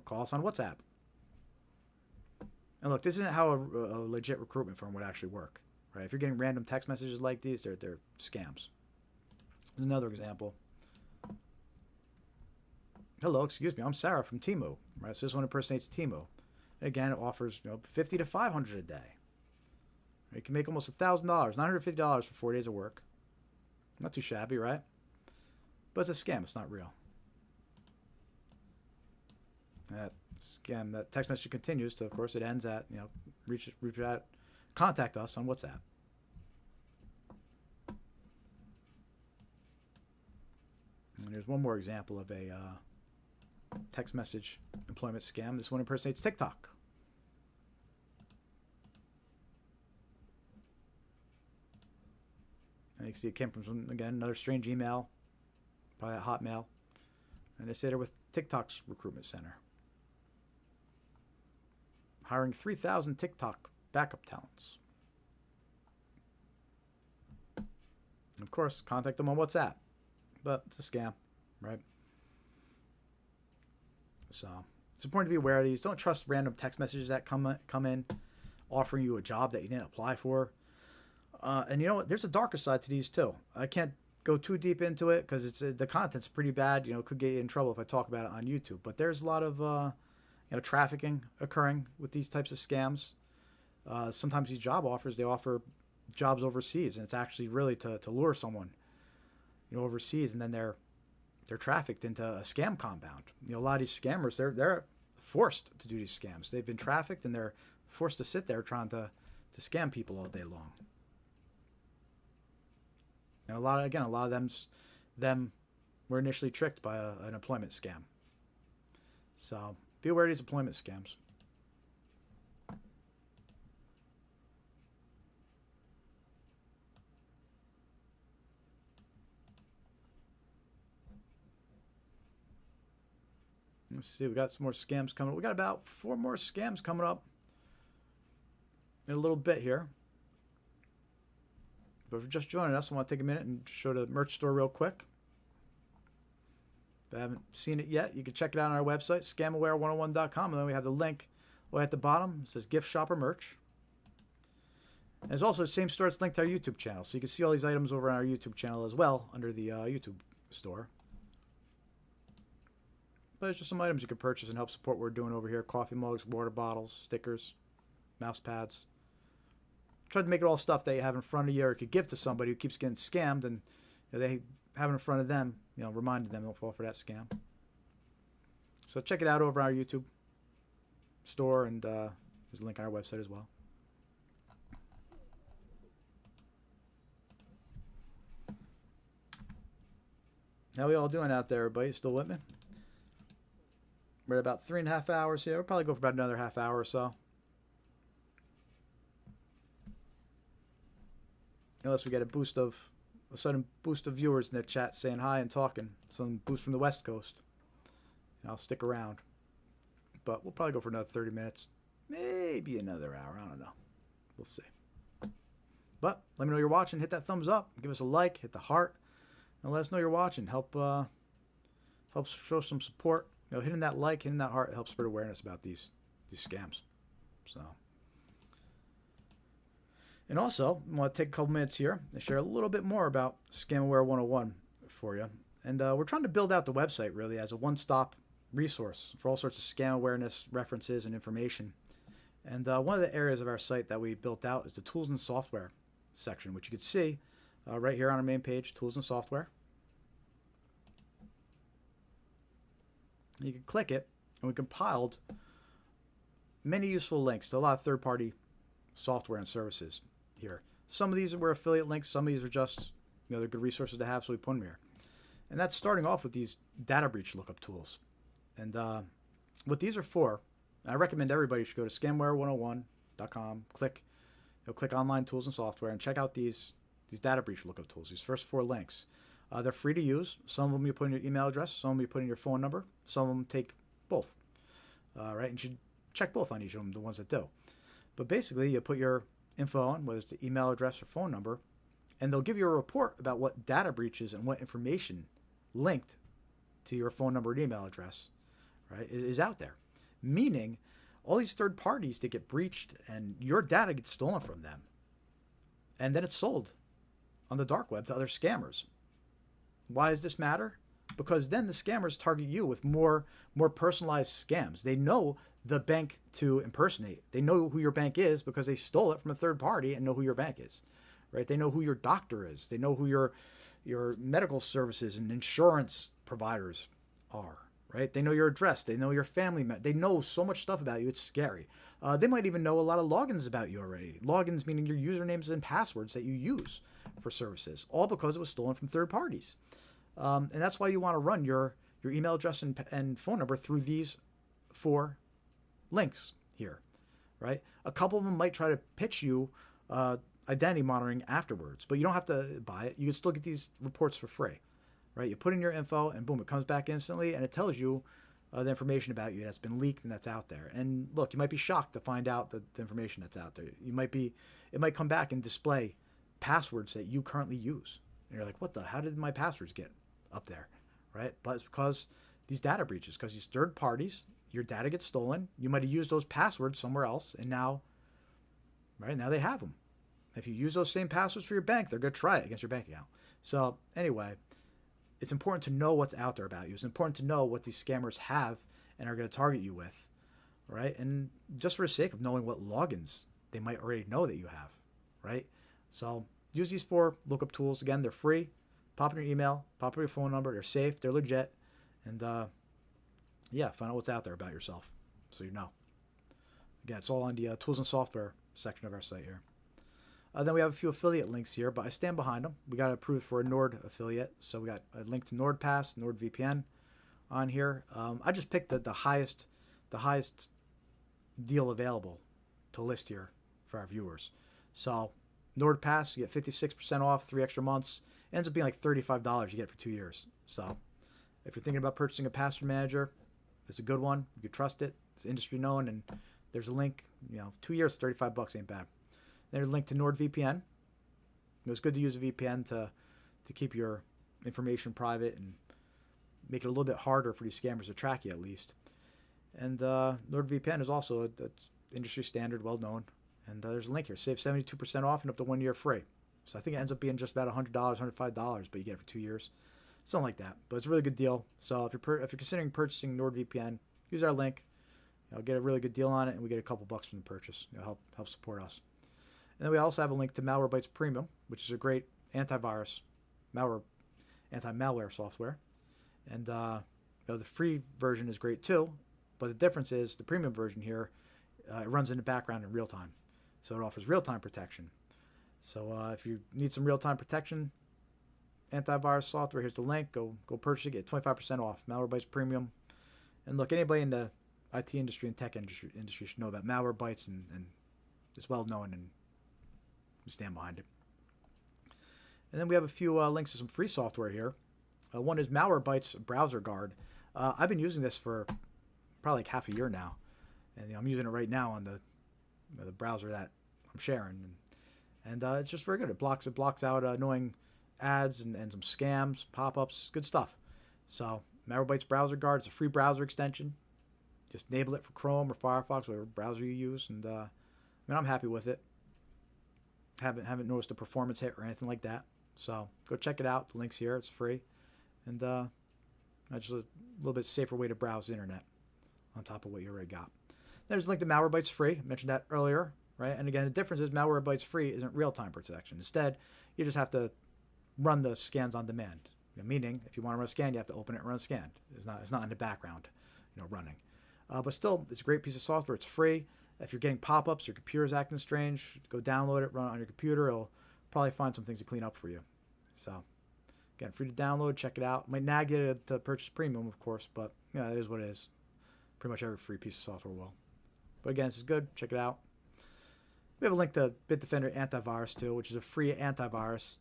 call us on WhatsApp. And look, this isn't how a legit recruitment firm would actually work, right? If you're getting random text messages like these, they're scams. Here's another example. Hello, excuse me, I'm Sarah from Temu, right? So this one impersonates Temu. And again, it offers $50 to $500 a day. You can make almost $1,000, $950 for 4 days of work. Not too shabby, right? But it's a scam. It's not real. That scam, that text message continues to, of course, it ends at, reach out, contact us on WhatsApp. And here's one more example of a text message employment scam. This one impersonates TikTok. And you can see it came from, again, another strange email, probably at Hotmail. And they say they're with TikTok's recruitment center, hiring 3,000 TikTok backup talents. And of course, contact them on WhatsApp. But it's a scam, right? So it's important to be aware of these. Don't trust random text messages that come in offering you a job that you didn't apply for. And you know what? There's a darker side to these too. I can't go too deep into it because the content's pretty bad. It could get you in trouble if I talk about it on YouTube. But there's a lot of trafficking occurring with these types of scams. Sometimes these job offers, they offer jobs overseas, and it's actually really to lure someone overseas, and then they're trafficked into a scam compound. A lot of these scammers, they're forced to do these scams. They've been trafficked, and they're forced to sit there trying to scam people all day long. And a lot of them were initially tricked by an employment scam. So be aware of these employment scams. Let's see, we got some more scams coming up. We got about 4 more scams coming up in a little bit here. But if you're just joining us, I want to take a minute and show the merch store real quick. If you haven't seen it yet, you can check it out on our website, scamaware101.com. And then we have the link way at the bottom. It says gift shop or merch. And there's also the same store. It's linked to our YouTube channel. So you can see all these items over on our YouTube channel as well under the YouTube store. But it's just some items you can purchase and help support what we're doing over here. Coffee mugs, water bottles, stickers, mouse pads. Try to make it all stuff that you have in front of you or you could give to somebody who keeps getting scammed, and they have it in front of them, reminding them don't fall for that scam. So check it out over our YouTube store, and there's a link on our website as well. How we all doing out there, everybody? Still with me? We're at about 3.5 hours here. We'll probably go for about another half hour or so. Unless we get a sudden boost of viewers in the chat saying hi and talking. Some boost from the West Coast. And I'll stick around. But we'll probably go for another 30 minutes. Maybe another hour. I don't know. We'll see. But let me know you're watching. Hit that thumbs up. Give us a like. Hit the heart. And let us know you're watching. Helps show some support. Hitting that like, hitting that heart helps spread awareness about these scams. So, and also, I want to take a couple minutes here and share a little bit more about Scamaware 101 for you. And we're trying to build out the website really as a one-stop resource for all sorts of scam awareness, references, and information. And one of the areas of our site that we built out is the tools and software section, which you can see right here on our main page, tools and software. You can click it, and we compiled many useful links to a lot of third-party software and services here. Some of these were affiliate links. Some of these are just, they're good resources to have, so we put them here. And that's starting off with these data breach lookup tools. And what these are for, I recommend everybody should go to scamware101.com, click online tools and software, and check out these data breach lookup tools, these first 4 links. They're free to use. Some of them you put in your email address, some of them you put in your phone number, some of them take both. Right? And you should check both on each of them, the ones that do. But basically, you put your info on, whether it's the email address or phone number, and they'll give you a report about what data breaches and what information linked to your phone number and email address, right, is out there. Meaning, all these third parties that get breached and your data gets stolen from them, and then it's sold on the dark web to other scammers. Why does this matter? Because then the scammers target you with more personalized scams. They know the bank to impersonate. They know who your bank is because they stole it from a third party and know who your bank is, right? They know who your doctor is. They know who your medical services and insurance providers are, right? They know your address. They know your family. They know so much stuff about you. It's scary. They might even know a lot of logins about you already. Logins meaning your usernames and passwords that you use for services, all because it was stolen from third parties. And that's why you want to run your email address and phone number through these 4 links here, right? A couple of them might try to pitch you identity monitoring afterwards, but you don't have to buy it. You can still get these reports for free, right? You put in your info and boom, it comes back instantly and it tells you the information about you that's been leaked and that's out there. And look, you might be shocked to find out the information that's out there. It might come back and display passwords that you currently use. And you're like, how did my passwords get up there, right? But it's because these data breaches, because these third parties, your data gets stolen. You might have used those passwords somewhere else, and now they have them. If you use those same passwords for your bank, they're going to try it against your bank account. So anyway, it's important to know what's out there about you. It's important to know what these scammers have and are going to target you with, right? And just for the sake of knowing what logins they might already know that you have, right? So use these 4 lookup tools. Again, they're free. Pop in your email, pop in your phone number. They're safe. They're legit. And find out what's out there about yourself so you know. Again, it's all on the tools and software section of our site here. Then we have a few affiliate links here, but I stand behind them. We got approved for a Nord affiliate. So we got a link to NordPass, NordVPN on here. I just picked the highest deal available to list here for our viewers. So NordPass, you get 56% off, 3 extra months. Ends up being like $35 you get for 2 years. So if you're thinking about purchasing a password manager, it's a good one. You can trust it. It's industry known, and there's a link. 2 years, $35 ain't bad. There's a link to NordVPN. It was good to use a VPN to keep your information private and make it a little bit harder for these scammers to track you at least. And NordVPN is also it's industry standard, well known. And there's a link here. Save 72% off and up to 1 year free. So I think it ends up being just about $100, $105, but you get it for 2 years. Something like that. But it's a really good deal. So if you're considering purchasing NordVPN, use our link. Get a really good deal on it, and we get a couple bucks from the purchase. It'll help support us. And then we also have a link to Malwarebytes Premium, which is a great antivirus, anti-malware software. And the free version is great too, but the difference is the premium version here, it runs in the background in real time. So it offers real-time protection. So if you need some real-time protection, antivirus software, here's the link. Go purchase it. Get 25% off. Malwarebytes Premium. And look, anybody in the IT industry and tech industry should know about Malwarebytes, and it's well known, and we stand behind it. And then we have a few links to some free software here. One is Malwarebytes Browser Guard. I've been using this for probably like half a year now, and I'm using it right now on the browser that I'm sharing, and it's just very good. It blocks out annoying ads and some scams, pop-ups, good stuff. So Malwarebytes Browser Guard, it's a free browser extension. Just enable it for Chrome or Firefox, whatever browser you use, and I'm happy with it. Haven't noticed a performance hit or anything like that. So go check it out. The link's here. It's free, and just a little bit safer way to browse the internet on top of what you already got. There's a link to Malwarebytes Free. I mentioned that earlier, right? And again, the difference is Malwarebytes Free isn't real-time protection. Instead, you just have to run the scans on demand. Meaning, if you want to run a scan, you have to open it and run a scan. It's not in the background, running. But still, it's a great piece of software. It's free. If you're getting pop-ups, your computer's acting strange, go download it, run it on your computer. It'll probably find some things to clean up for you. So, again, free to download. Check it out. Might nag you to purchase premium, of course, but yeah, it is what it is. Pretty much every free piece of software will. But again, this is good. Check it out. We have a link to Bitdefender Antivirus too, which is a free antivirus.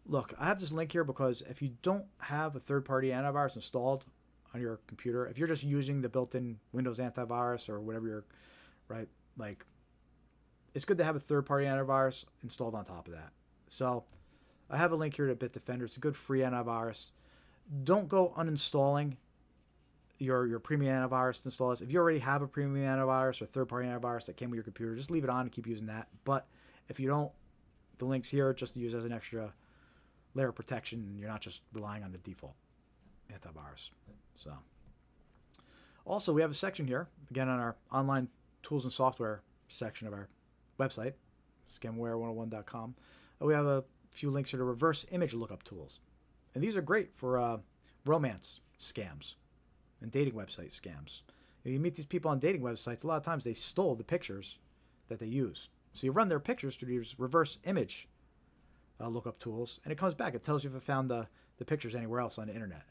Look, I have this link here because if you don't have a third-party antivirus installed on your computer, if you're just using the built-in Windows antivirus or whatever you're, right, like, it's good to have a third-party antivirus installed on top of that. So I have a link here to Bitdefender. It's a good free antivirus. Don't go uninstalling your premium antivirus to install this. If you already have a premium antivirus or third-party antivirus that came with your computer, just leave it on and keep using that. But if you don't, the link's here just to use as an extra layer of protection, and you're not just relying on the default antivirus. So, also, we have a section here, again, on our online tools and software section of our website, scamware101.com. We have a few links here to reverse image lookup tools. And these are great for romance scams and dating website scams. You meet these people on dating websites, a lot of times they stole the pictures that they use. So you run their pictures through these reverse image lookup tools, and it comes back. It tells you if it found the pictures anywhere else on the internet,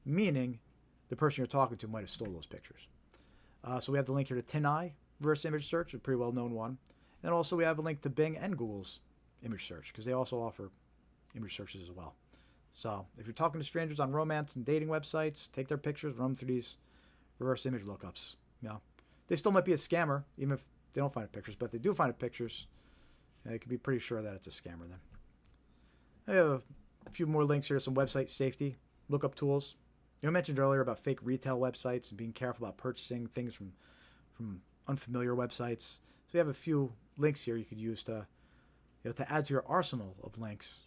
meaning the person you're talking to might have stole those pictures. So we have the link here to TinEye reverse image search, a pretty well-known one. And also we have a link to Bing and Google's image search, because they also offer image searches as well. So if you're talking to strangers on romance and dating websites, take their pictures, run them through these reverse image lookups. You know, they still might be a scammer, even if they don't find the pictures. But if they do find the pictures, you can be pretty sure that it's a scammer then. I have a few more links here to some website safety lookup tools. I mentioned earlier about fake retail websites and being careful about purchasing things from unfamiliar websites. So we have a few links here you could use to add to your arsenal of links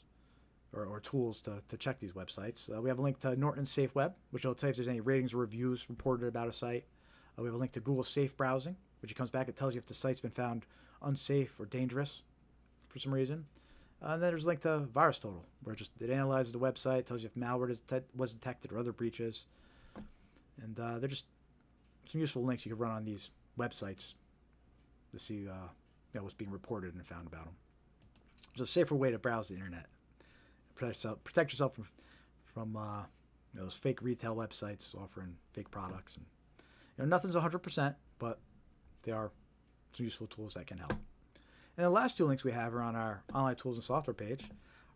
or tools to check these websites. We have a link to Norton Safe Web, which will tell you if there's any ratings or reviews reported about a site. We have a link to Google Safe Browsing, which comes back. It tells you if the site's been found unsafe or dangerous for some reason. And then there's a link to Virus Total, where it analyzes the website, tells you if malware was detected or other breaches. And they're just some useful links you can run on these websites to see what's being reported and found about them. It's a safer way to browse the internet. Protect yourself from those fake retail websites offering fake products. And nothing's 100%, but they are some useful tools that can help. And the last two links we have are on our online tools and software page.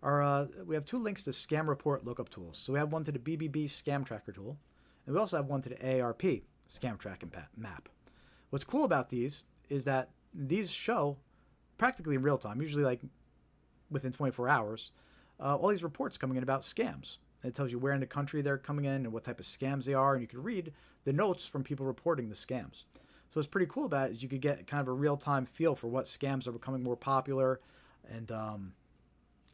We have two links to scam report lookup tools. So we have one to the BBB scam tracker tool, and we also have one to the AARP scam tracking map. What's cool about these is that these show practically in real time, usually like within 24 hours, all these reports coming in about scams. And it tells you where in the country they're coming in and what type of scams they are, and you can read the notes from people reporting the scams. So what's pretty cool about it is you could get kind of a real-time feel for what scams are becoming more popular and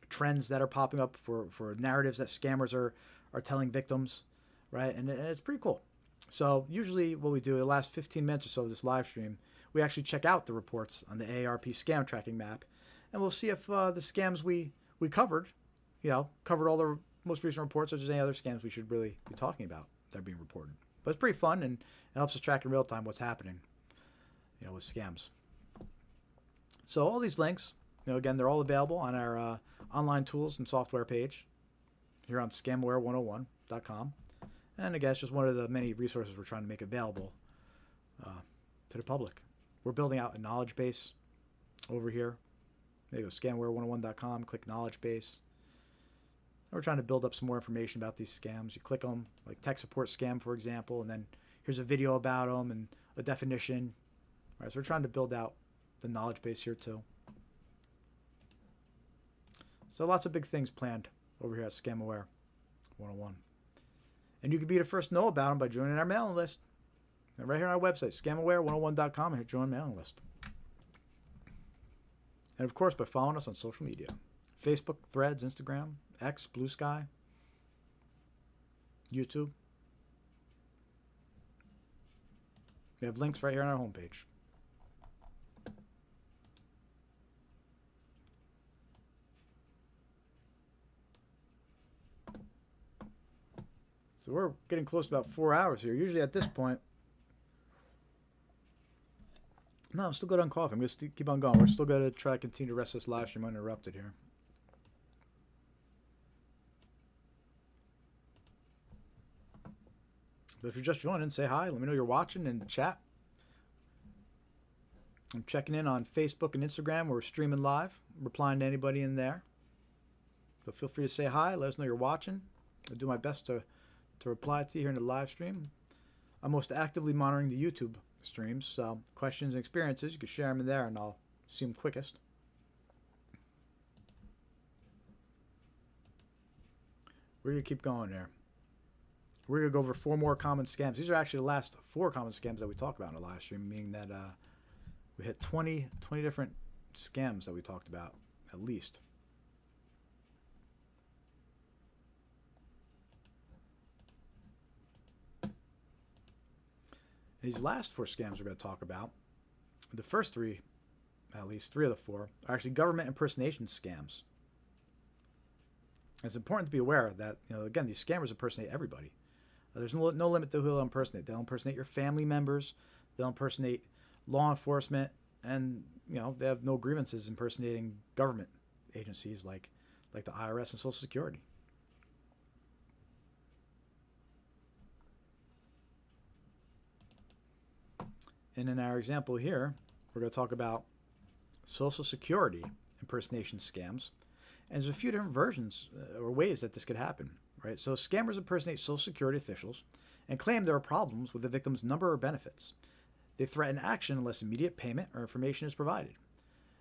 trends that are popping up for narratives that scammers are telling victims, right? And it's pretty cool. So usually what we do, the last 15 minutes or so of this live stream, we actually check out the reports on the AARP scam tracking map, and we'll see if the scams we covered, covered all the most recent reports, or if there's any other scams we should really be talking about that are being reported. But it's pretty fun, and it helps us track in real time what's happening, with scams. So all these links, again, they're all available on our online tools and software page here on scamware101.com. And again, it's just one of the many resources we're trying to make available to the public. We're building out a knowledge base over here. There you go, scamware101.com, click knowledge base. We're trying to build up some more information about these scams. You click them, like tech support scam, for example, and then here's a video about them and a definition. All right, so we're trying to build out the knowledge base here too. So lots of big things planned over here at ScamAware 101. And you can be the first to know about them by joining our mailing list. And right here on our website, scamaware101.com, and hit join mailing list. And of course, by following us on social media. Facebook, Threads, Instagram, X, Blue Sky, YouTube. We have links right here on our homepage. So we're getting close to about 4 hours here. Usually at this point, No, I'm still good on coffee. I'm going to keep on going. We're still going to try to continue the rest of this live stream uninterrupted here. But if you're just joining, say hi. Let me know you're watching and chat. I'm checking in on Facebook and Instagram. We're streaming live, replying to anybody in there. So feel free to say hi. Let us know you're watching. I'll do my best to reply to you here in the live stream. I'm most actively monitoring the YouTube streams, so questions and experiences, you can share them in there and I'll see them quickest. We're going to keep going there. We're going to go over 4 more common scams. These are actually the last 4 common scams that we talk about in the live stream, meaning that we hit 20 different scams that we talked about, at least. These last 4 scams we're going to talk about, the first 3, at least 3 of the 4, are actually government impersonation scams. And it's important to be aware that, again, these scammers impersonate everybody. There's no limit to who they'll impersonate. They'll impersonate your family members. They'll impersonate law enforcement. And, they have no grievances impersonating government agencies like the IRS and Social Security. And in our example here, we're going to talk about Social Security impersonation scams. And there's a few different versions or ways that this could happen, right? So scammers impersonate Social Security officials and claim there are problems with the victim's number or benefits. They threaten action unless immediate payment or information is provided.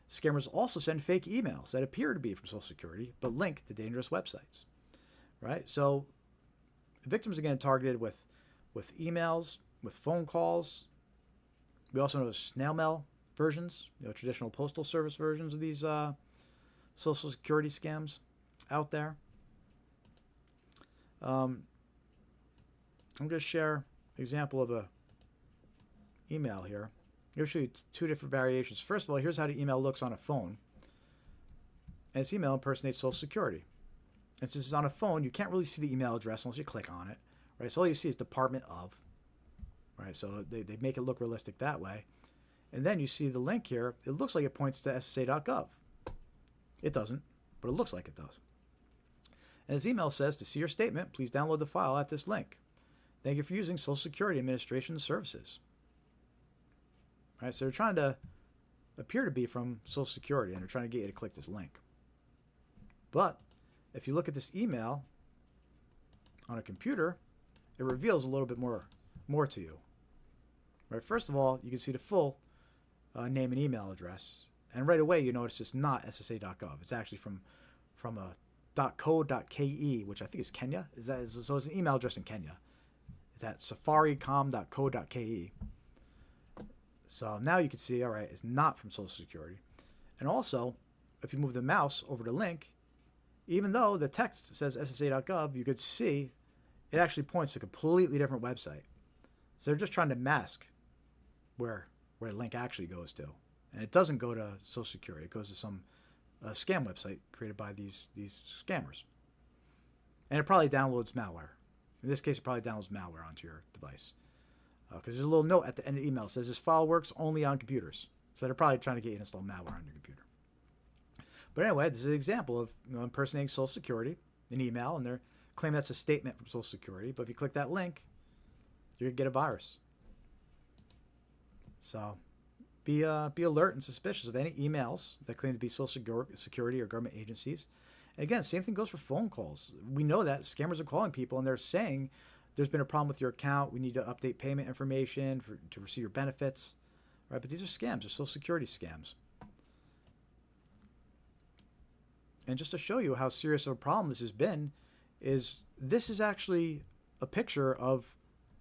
Scammers also send fake emails that appear to be from Social Security but link to dangerous websites, right? So victims are getting targeted with emails, with phone calls. We also know snail mail versions, traditional postal service versions of these Social Security scams out there. I'm going to share an example of a email here. I'll show you 2 different variations. First of all, here's how the email looks on a phone. And this email impersonates Social Security. And since it's on a phone, you can't really see the email address unless you click on it, right? So all you see is Department of, right? So they make it look realistic that way. And then you see the link here. It looks like it points to SSA.gov. It doesn't, but it looks like it does. And this email says, to see your statement, please download the file at this link. Thank you for using Social Security Administration services. All right, so they're trying to appear to be from Social Security, and they're trying to get you to click this link. But if you look at this email on a computer, it reveals a little bit more to you. Right, first of all, you can see the full name and email address. And right away, you notice it's not SSA.gov. It's actually from a .co.ke, which I think is Kenya. So it's an email address in Kenya. It's at safaricom.co.ke. So now you can see, all right, it's not from Social Security. And also, if you move the mouse over the link, even though the text says SSA.gov, you could see it actually points to a completely different website. So they're just trying to mask where the link actually goes to. And it doesn't go to Social Security. It goes to some scam website created by these scammers. And it probably downloads malware. In this case, it probably downloads malware onto your device. Because there's a little note at the end of the email that says this file works only on computers. So they're probably trying to get you to install malware on your computer. But anyway, this is an example of impersonating Social Security, an email, and they're claiming that's a statement from Social Security. But if you click that link, you're going to get a virus. So be alert and suspicious of any emails that claim to be Social Security or government agencies. And again, same thing goes for phone calls. We know that scammers are calling people and they're saying there's been a problem with your account. We need to update payment information to receive your benefits, right? But these are scams. They're Social Security scams. And just to show you how serious of a problem this has been, this is actually a picture of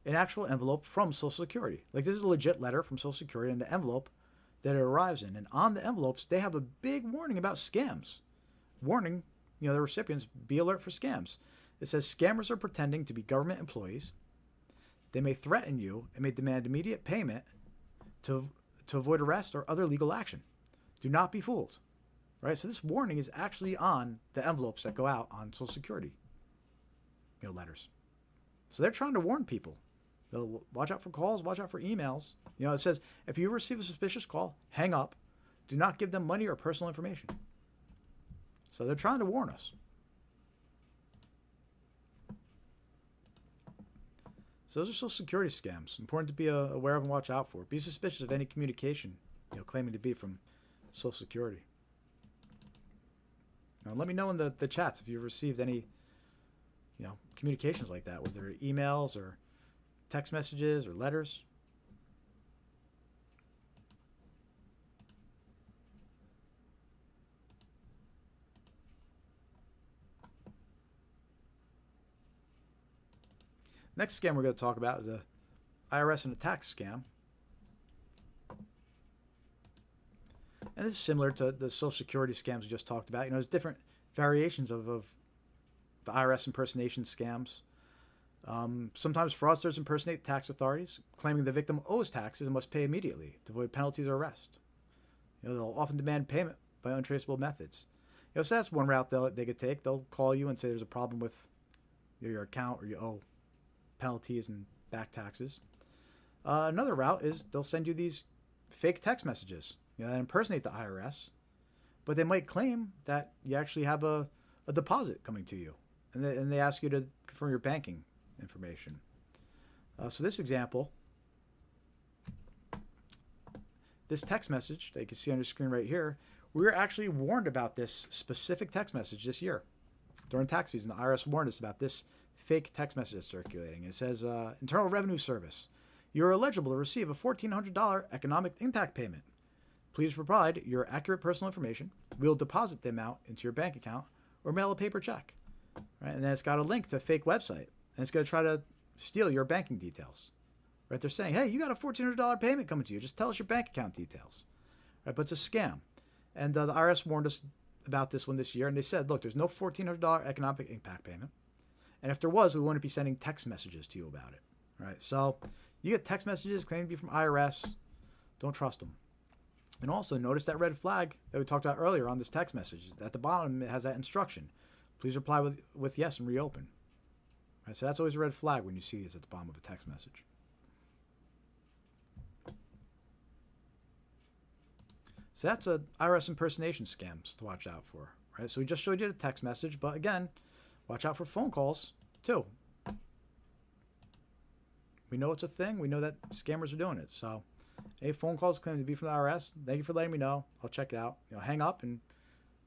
an actual envelope from Social Security. Like, this is a legit letter from Social Security and the envelope that it arrives in. And on the envelopes, they have a big warning about scams. Warning, the recipients, be alert for scams. It says scammers are pretending to be government employees. They may threaten you and may demand immediate payment to avoid arrest or other legal action. Do not be fooled. Right? So this warning is actually on the envelopes that go out on Social Security letters. So they're trying to warn people. Watch out for calls. Watch out for emails. You know, it says, if you receive a suspicious call, hang up. Do not give them money or personal information. So they're trying to warn us. So those are social security scams. Important to be aware of and watch out for. Be suspicious of any communication, you know, claiming to be from Social Security. Now, let me know in the chats if you've received any, you know, communications like that, whether they're emails or text messages or letters. Next scam we're going to talk about is a IRS and a tax scam. And this is similar to the Social Security scams we just talked about. You know, there's different variations of the IRS impersonation scams. Sometimes fraudsters impersonate tax authorities, claiming the victim owes taxes and must pay immediately to avoid penalties or arrest. You know, they'll often demand payment by untraceable methods. You know, so that's one route they could take. They'll call you and say there's a problem with your account or you owe penalties and back taxes. Another route is they'll send you these fake text messages, you know, that impersonate the IRS, but they might claim that you actually have a deposit coming to you, and they ask you to confirm your banking information. So this example, this text message that you can see on your screen right here, we were actually warned about this specific text message this year. During tax season, the IRS warned us about this fake text message circulating. It says, Internal Revenue Service, you're eligible to receive a $1,400 economic impact payment. Please provide your accurate personal information. We'll deposit the amount into your bank account or mail a paper check. Right? And then it's got a link to a fake website. And it's going to try to steal your banking details. Right? They're saying, hey, you got a $1,400 payment coming to you. Just tell us your bank account details. Right? But it's a scam. And the IRS warned us about this one this year. And they said, look, there's no $1,400 economic impact payment. And if there was, we wouldn't be sending text messages to you about it. Right? So you get text messages claiming to be from IRS. Don't trust them. And also notice that red flag that we talked about earlier on this text message. At the bottom, it has that instruction. Please reply with yes and reopen. Right, so that's always a red flag when you see this at the bottom of a text message. So that's a IRS impersonation scams to watch out for. Right? So we just showed you the text message, but again, watch out for phone calls too. We know it's a thing. We know that scammers are doing it. So any phone calls claiming to be from the IRS, thank you for letting me know. I'll check it out. You know, hang up and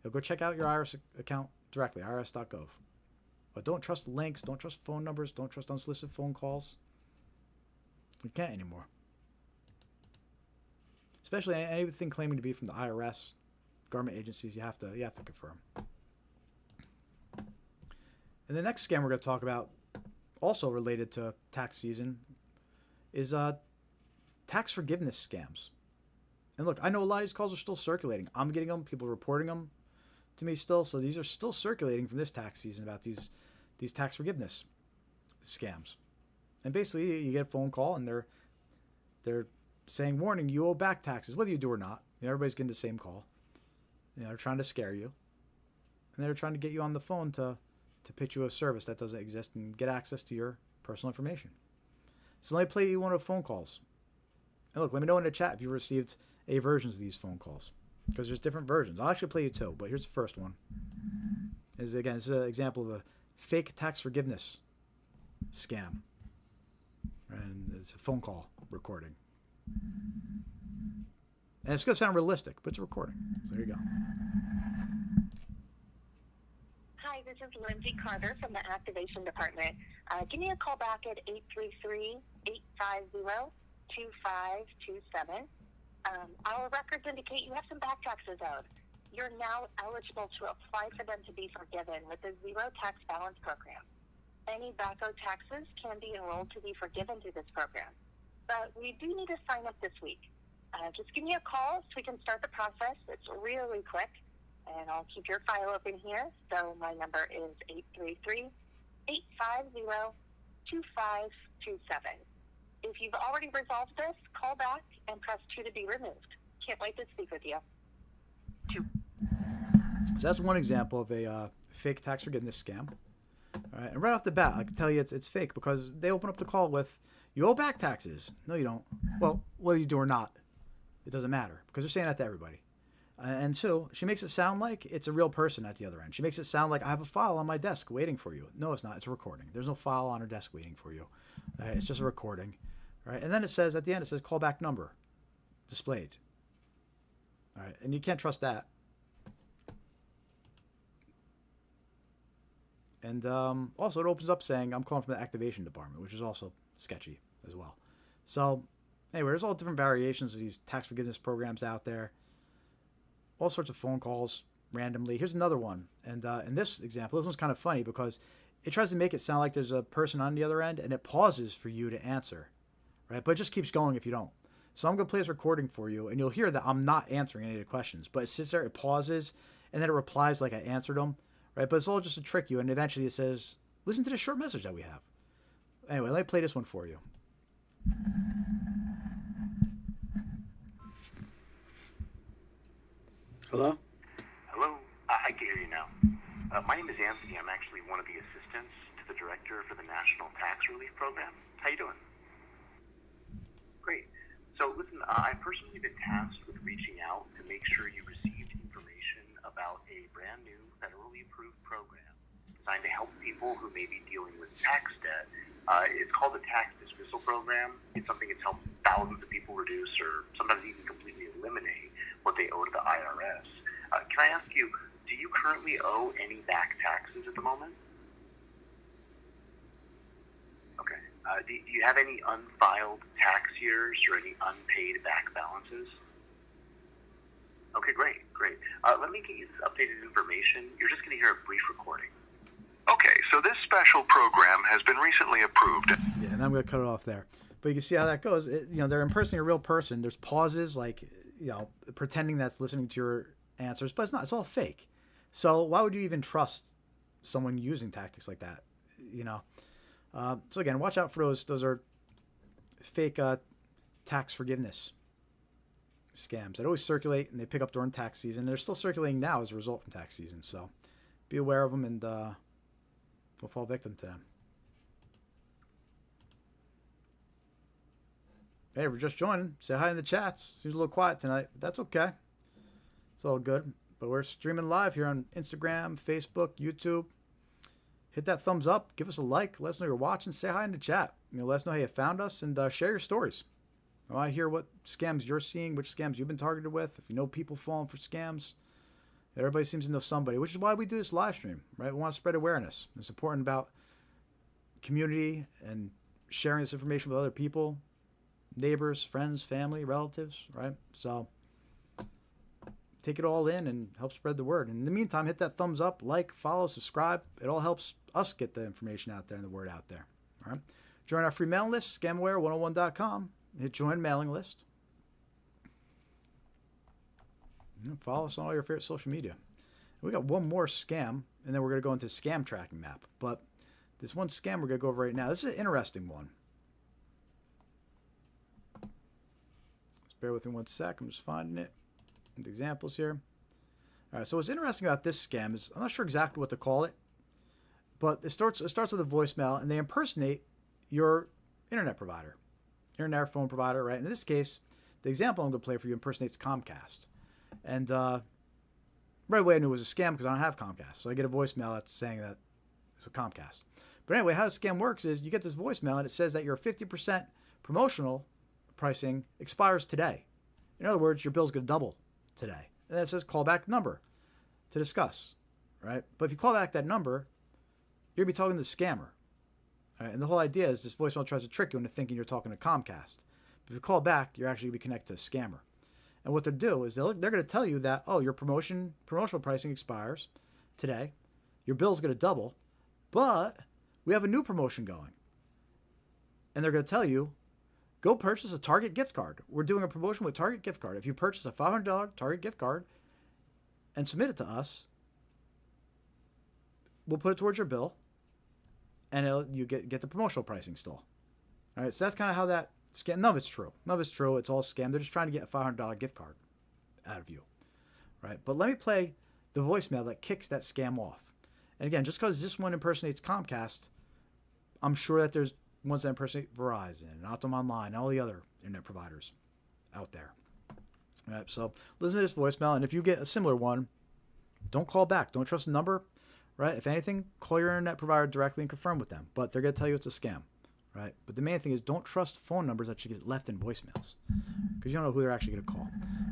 you'll go check out your IRS account directly, irs.gov. But don't trust links. Don't trust phone numbers. Don't trust unsolicited phone calls. You can't anymore. Especially anything claiming to be from the IRS, government agencies, you have to confirm. And the next scam we're going to talk about, also related to tax season, is tax forgiveness scams. And look, I know a lot of these calls are still circulating. I'm getting them. People are reporting them to me still. So these are still circulating from this tax season about these tax forgiveness scams. And basically, you get a phone call and they're saying, warning, you owe back taxes, whether you do or not. You know, everybody's getting the same call. You know, they're trying to scare you. And they're trying to get you on the phone to pitch you a service that doesn't exist and get access to your personal information. So let me play you one of the phone calls. And look, let me know in the chat if you received any versions of these phone calls, because there's different versions. I'll actually play you two, but here's the first one. This is an example of a fake tax forgiveness scam. And it's a phone call recording. And it's going to sound realistic, but it's a recording. So there you go. Hi, this is Lindsay Carter from the Activation Department. Give me a call back at 833-850-2527. Our records indicate you have some back taxes owed. You're now eligible to apply for them to be forgiven with the Zero Tax Balance Program. Any back owed taxes can be enrolled to be forgiven through this program. But we do need to sign up this week. Just give me a call so we can start the process. It's really quick, and I'll keep your file open here. So my number is 833-850-2527. If you've already resolved this, call back and press 2 to be removed. Can't wait to speak with you. 2. So that's one example of a fake tax forgiveness scam. All right, and right off the bat, I can tell you it's fake because they open up the call with, "You owe back taxes." No, you don't. Well, whether you do or not, it doesn't matter because they're saying that to everybody. And two, she makes it sound like it's a real person at the other end. She makes it sound like I have a file on my desk waiting for you. No, it's not. It's a recording. There's no file on her desk waiting for you. It's just a recording. All right, and then it says at the end, it says callback number displayed. All right, and you can't trust that. And also, it opens up saying I'm calling from the activation department, which is also sketchy as well. So anyway, there's all different variations of these tax forgiveness programs out there. All sorts of phone calls randomly. Here's another one. And in this example, this one's kind of funny because it tries to make it sound like there's a person on the other end and it pauses for you to answer, right? But it just keeps going if you don't. So I'm going to play this recording for you and you'll hear that I'm not answering any of the questions, but it sits there, it pauses, and then it replies like I answered them, right? But it's all just to trick you. And eventually it says, listen to this short message that we have. Anyway, let me play this one for you. Hello? Hello? I can hear you now. My name is Anthony. I'm actually one of the assistants to the director for the National Tax Relief Program. How you doing? Great. So listen, I've personally been tasked with reaching out to make sure you received information about a brand new federally approved program designed to help people who may be dealing with tax debt. It's called the Tax Dismissal Program. It's something that's helped thousands of people reduce or sometimes even completely eliminate what they owe to the IRS. Can I ask you, do you currently owe any back taxes at the moment? Okay. Do you have any unfiled tax years or any unpaid back balances? Okay, great. Let me get you this updated information. You're just going to hear a brief recording. Okay, so this special program has been recently approved. Yeah, and I'm going to cut it off there. But you can see how that goes. They're impersonating a real person. There's pauses, like, pretending that's listening to your answers, but it's not. It's all fake. So why would you even trust someone using tactics like that? So again, watch out for those. Those are fake tax forgiveness scams that always circulate and they pick up during tax season. They're still circulating now as a result from tax season. So be aware of them and we'll fall victim to them. Hey, we're just joining. Say hi in the chats. Seems a little quiet tonight. That's okay. It's all good. But we're streaming live here on Instagram, Facebook, YouTube. Hit that thumbs up. Give us a like. Let us know you're watching. Say hi in the chat. Let us know how you found us and share your stories. I want to hear what scams you're seeing, which scams you've been targeted with. If you know people falling for scams, everybody seems to know somebody, which is why we do this live stream, right? We want to spread awareness. It's important about community and sharing this information with other people. Neighbors, friends, family, relatives, right? So take it all in and help spread the word. And in the meantime, hit that thumbs up, like, follow, subscribe. It all helps us get the information out there and the word out there. All right. Join our free mailing list, scamware101.com. Hit join mailing list. And follow us on all your favorite social media. We got one more scam, and then we're going to go into scam tracking map. But this one scam we're going to go over right now, this is an interesting one. Bear with me one sec. I'm just finding it. The examples here. All right. So what's interesting about this scam is I'm not sure exactly what to call it, but it starts with a voicemail, and they impersonate your internet provider, internet phone provider, right? In this case, the example I'm going to play for you impersonates Comcast, and right away I knew it was a scam because I don't have Comcast. So I get a voicemail that's saying that it's a Comcast. But anyway, how the scam works is you get this voicemail and it says that your 50% promotional pricing expires today. In other words, your bill's going to double today. And then it says callback number to discuss, right? But if you call back that number, you're going to be talking to the scammer. Right? And the whole idea is this voicemail tries to trick you into thinking you're talking to Comcast. But if you call back, you're actually going to be connected to a scammer. And what they'll do is they're going to tell you that, oh, your promotional pricing expires today. Your bill's going to double, but we have a new promotion going. And they're going to tell you, go purchase a Target gift card. We're doing a promotion with Target gift card. If you purchase a $500 Target gift card and submit it to us, we'll put it towards your bill, and you get the promotional pricing still. All right, so that's kind of how that scam. None of it's true. None of it's true. It's all scam. They're just trying to get a $500 gift card out of you, right? But let me play the voicemail that kicks that scam off. And again, just because this one impersonates Comcast, I'm sure that there's ones that impersonate Verizon and Optum Online and all the other internet providers out there. All right, so listen to this voicemail, and if you get a similar one, don't call back. Don't trust the number, right? If anything, call your internet provider directly and confirm with them. But they're going to tell you it's a scam, right? But the main thing is don't trust phone numbers that you get left in voicemails because you don't know who they're actually going to call.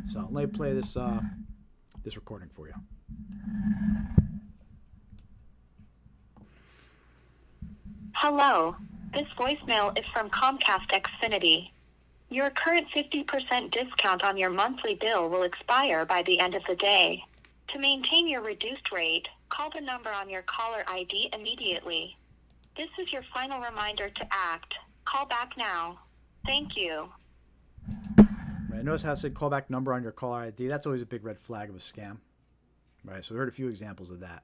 So let me play this this recording for you. Hello. This voicemail is from Comcast Xfinity. Your current 50% discount on your monthly bill will expire by the end of the day. To maintain your reduced rate, call the number on your caller ID immediately. This is your final reminder to act. Call back now. Thank you. Right, notice how it said callback number on your caller ID. That's always a big red flag of a scam. Right, so we heard a few examples of that.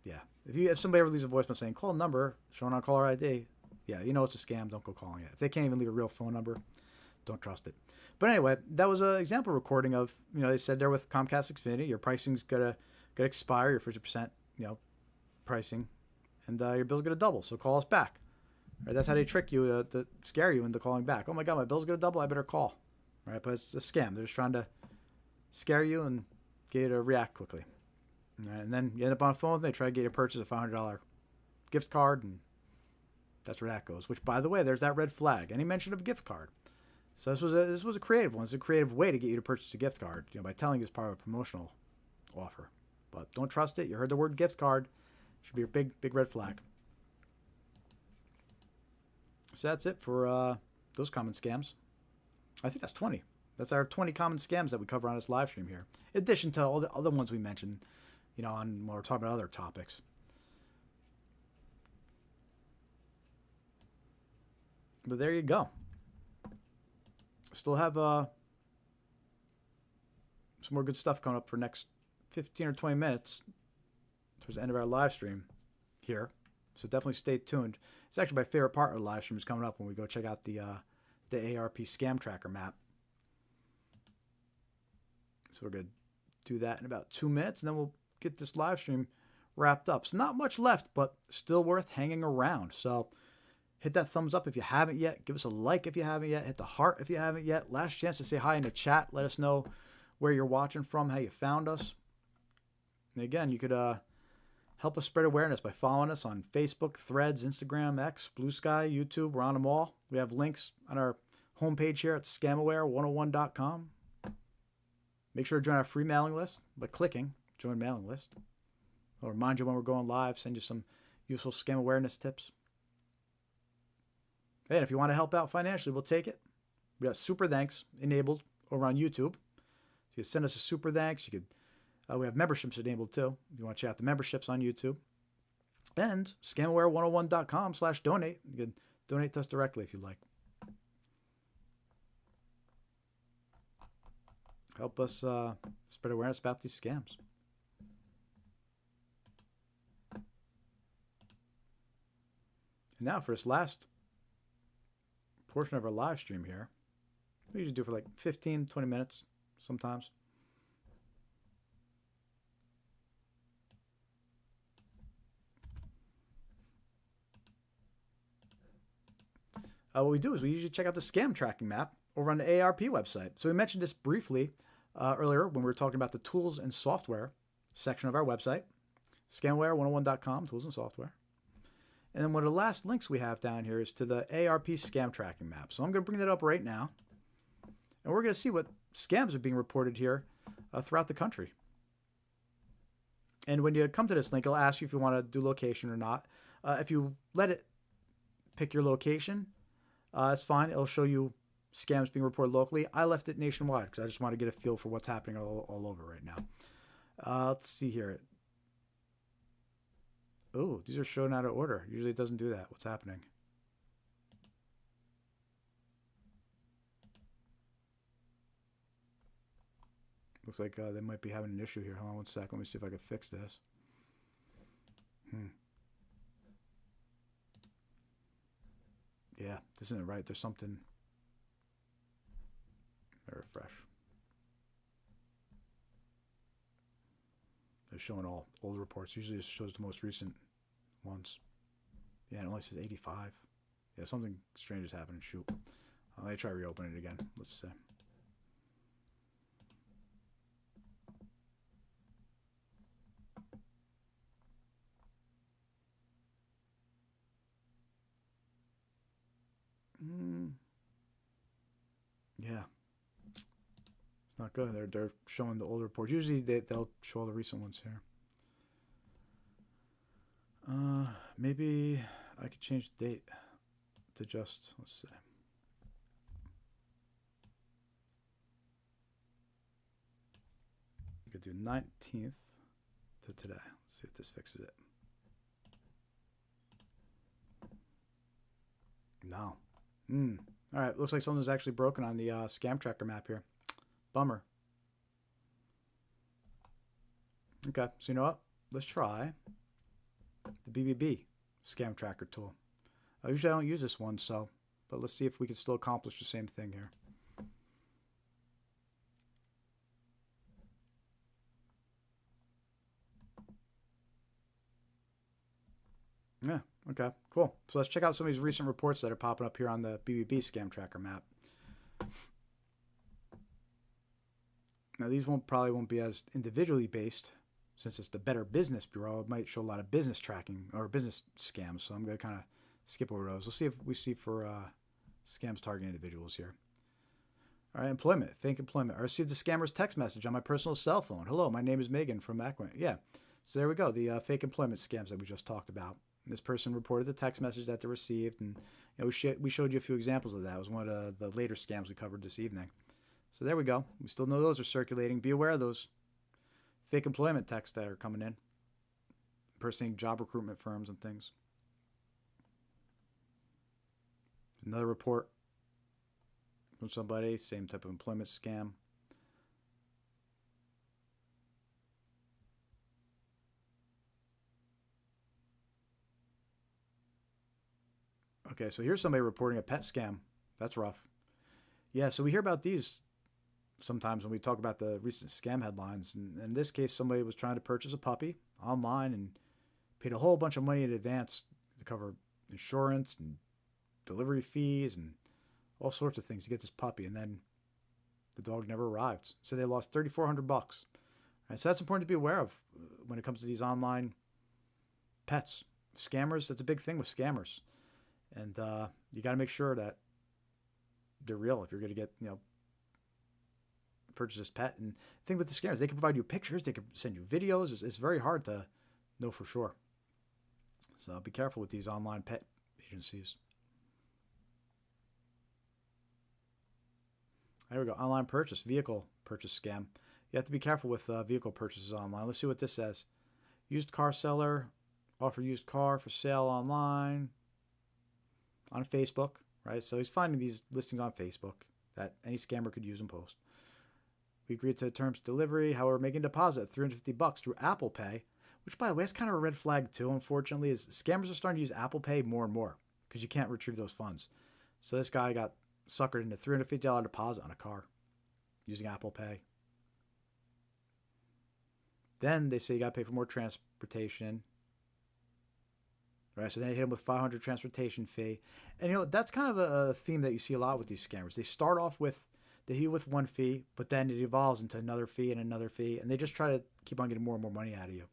Yeah, if somebody ever leaves a voicemail saying call a number shown on caller ID, yeah, you know it's a scam. Don't go calling it. If they can't even leave a real phone number, don't trust it. But anyway, that was an example recording of, they said there with Comcast Xfinity, your pricing's gonna expire, your 50%, pricing, and your bill's gonna double. So call us back. Right, that's how they trick you to scare you into calling back. Oh my God, my bill's gonna double. I better call. Right, but it's a scam. They're just trying to scare you and get you to react quickly. Right, and then you end up on a phone. They try to get you to purchase a $500 gift card, and that's where that goes. Which, by the way, there's that red flag. Any mention of a gift card. So this was a creative one. It's a creative way to get you to purchase a gift card, by telling you it's part of a promotional offer. But don't trust it. You heard the word gift card. Should be a big red flag. So that's it for those common scams. I think that's 20. That's our 20 common scams that we cover on this live stream here. In addition to all the other ones we mentioned, when we're talking about other topics. But there you go. Still have some more good stuff coming up for next 15 or 20 minutes towards the end of our live stream here. So definitely stay tuned. It's actually my favorite part of the live stream is coming up when we go check out the ARP scam tracker map. So we're going to do that in about 2 minutes, and then we'll get this live stream wrapped up. So not much left, but still worth hanging around. So hit that thumbs up if you haven't yet. Give us a like if you haven't yet. Hit the heart if you haven't yet. Last chance to say hi in the chat. Let us know where you're watching from, how you found us. And again, you could help us spread awareness by following us on Facebook, Threads, Instagram, X, Blue Sky, YouTube. We're on them all. We have links on our homepage here at scamaware101.com. Make sure to join our free mailing list by clicking Join Mailing List. I'll remind you when we're going live, send you some useful scam awareness tips. And if you want to help out financially, we'll take it. We got super thanks enabled over on YouTube. So you send us a super thanks. You could. We have memberships enabled too. If you want to check out the memberships on YouTube. And scamaware101.com/donate. You can donate to us directly if you like. Help us spread awareness about these scams. And now for this last portion of our live stream here, we usually do for like 15, 20 minutes sometimes. What we do is we usually check out the scam tracking map over on the ARP website. So we mentioned this briefly earlier when we were talking about the tools and software section of our website, scamaware101.com, tools and software. And then one of the last links we have down here is to the ARP scam tracking map. So I'm going to bring that up right now. And we're going to see what scams are being reported here throughout the country. And when you come to this link, it'll ask you if you want to do location or not. If you let it pick your location, it's fine. It'll show you scams being reported locally. I left it nationwide because I just want to get a feel for what's happening all over right now. Let's see here. Oh, these are shown out of order. Usually it doesn't do that. What's happening? Looks like they might be having an issue here. Hold on one sec. Let me see if I can fix this. Yeah, this isn't right. There's something. Let me refresh. They're showing all old reports. Usually it shows the most recent ones. Yeah, it only says 85. Yeah, something strange is happening. Shoot. Let me try reopening it again. Let's see. Yeah. It's not good. They're showing the old reports. Usually they'll show all the recent ones here. Maybe I could change the date to just, let's see. I could do 19th to today. Let's see if this fixes it. No. All right, looks like something's actually broken on the scam tracker map here. Bummer. Okay, so you know what? Let's try the BBB scam tracker tool. Usually I don't use this one, but let's see if we can still accomplish the same thing here. Yeah, okay, cool. So let's check out some of these recent reports that are popping up here on the BBB scam tracker map. Now these probably won't be as individually based, since it's the Better Business Bureau. It might show a lot of business tracking or business scams, so I'm going to kind of skip over those. Let's see if we see for scams targeting individuals here. All right, employment, fake employment. I received a scammer's text message on my personal cell phone. Hello, my name is Megan from Macwin. Yeah, so there we go, the fake employment scams that we just talked about. This person reported the text message that they received, and we showed you a few examples of that. It was one of the later scams we covered this evening. So there we go. We still know those are circulating. Be aware of those fake employment texts that are coming in, impersonating job recruitment firms and things. Another report from somebody, same type of employment scam. Okay, so here's somebody reporting a pet scam. That's rough. Yeah, so we hear about these sometimes when we talk about the recent scam headlines. And in this case, somebody was trying to purchase a puppy online and paid a whole bunch of money in advance to cover insurance and delivery fees and all sorts of things to get this puppy. And then the dog never arrived. So they lost $3,400. Right, so that's important to be aware of when it comes to these online pets. Scammers, that's a big thing with scammers. And you got to make sure that they're real if you're going to get, purchase this pet. And the thing with the scammers, they can provide you pictures, they can send you videos. It's very hard to know for sure. So be careful with these online pet agencies. There we go. Online purchase, vehicle purchase scam. You have to be careful with vehicle purchases online. Let's see what this says. Used car seller, offer used car for sale online on Facebook, right? So he's finding these listings on Facebook that any scammer could use and post. We agreed to terms of delivery, however, making a deposit of $350 through Apple Pay, which, by the way, is kind of a red flag too, unfortunately, is scammers are starting to use Apple Pay more and more because you can't retrieve those funds. So this guy got suckered into a $350 deposit on a car using Apple Pay. Then they say you got to pay for more transportation. Right, so then they hit him with $500 transportation fee. And that's kind of a theme that you see a lot with these scammers. They start off with, they hit you with one fee, but then it evolves into another fee and another fee, and they just try to keep on getting more and more money out of you.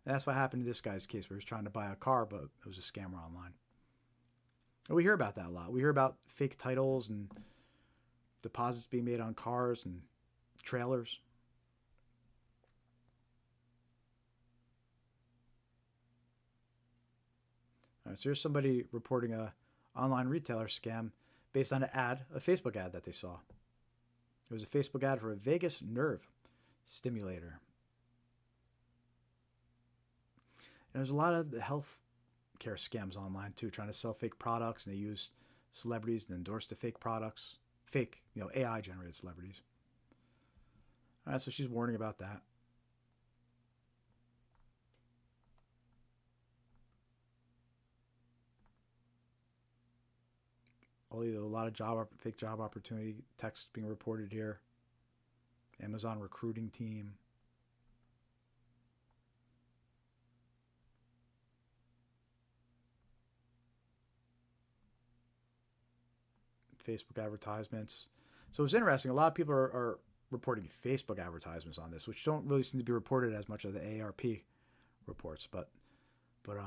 And that's what happened in this guy's case, where he was trying to buy a car, but it was a scammer online. And we hear about that a lot. We hear about fake titles and deposits being made on cars and trailers. All right, so here's somebody reporting a online retailer scam based on an ad, a Facebook ad that they saw. It was a Facebook ad for a vagus nerve stimulator. And there's a lot of health care scams online too, trying to sell fake products, and they use celebrities and endorse the fake products, fake, AI generated celebrities. All right, so she's warning about that. A lot of fake job opportunity texts being reported here. Amazon recruiting team. Facebook advertisements. So it's interesting. A lot of people are reporting Facebook advertisements on this, which don't really seem to be reported as much as the AARP reports. But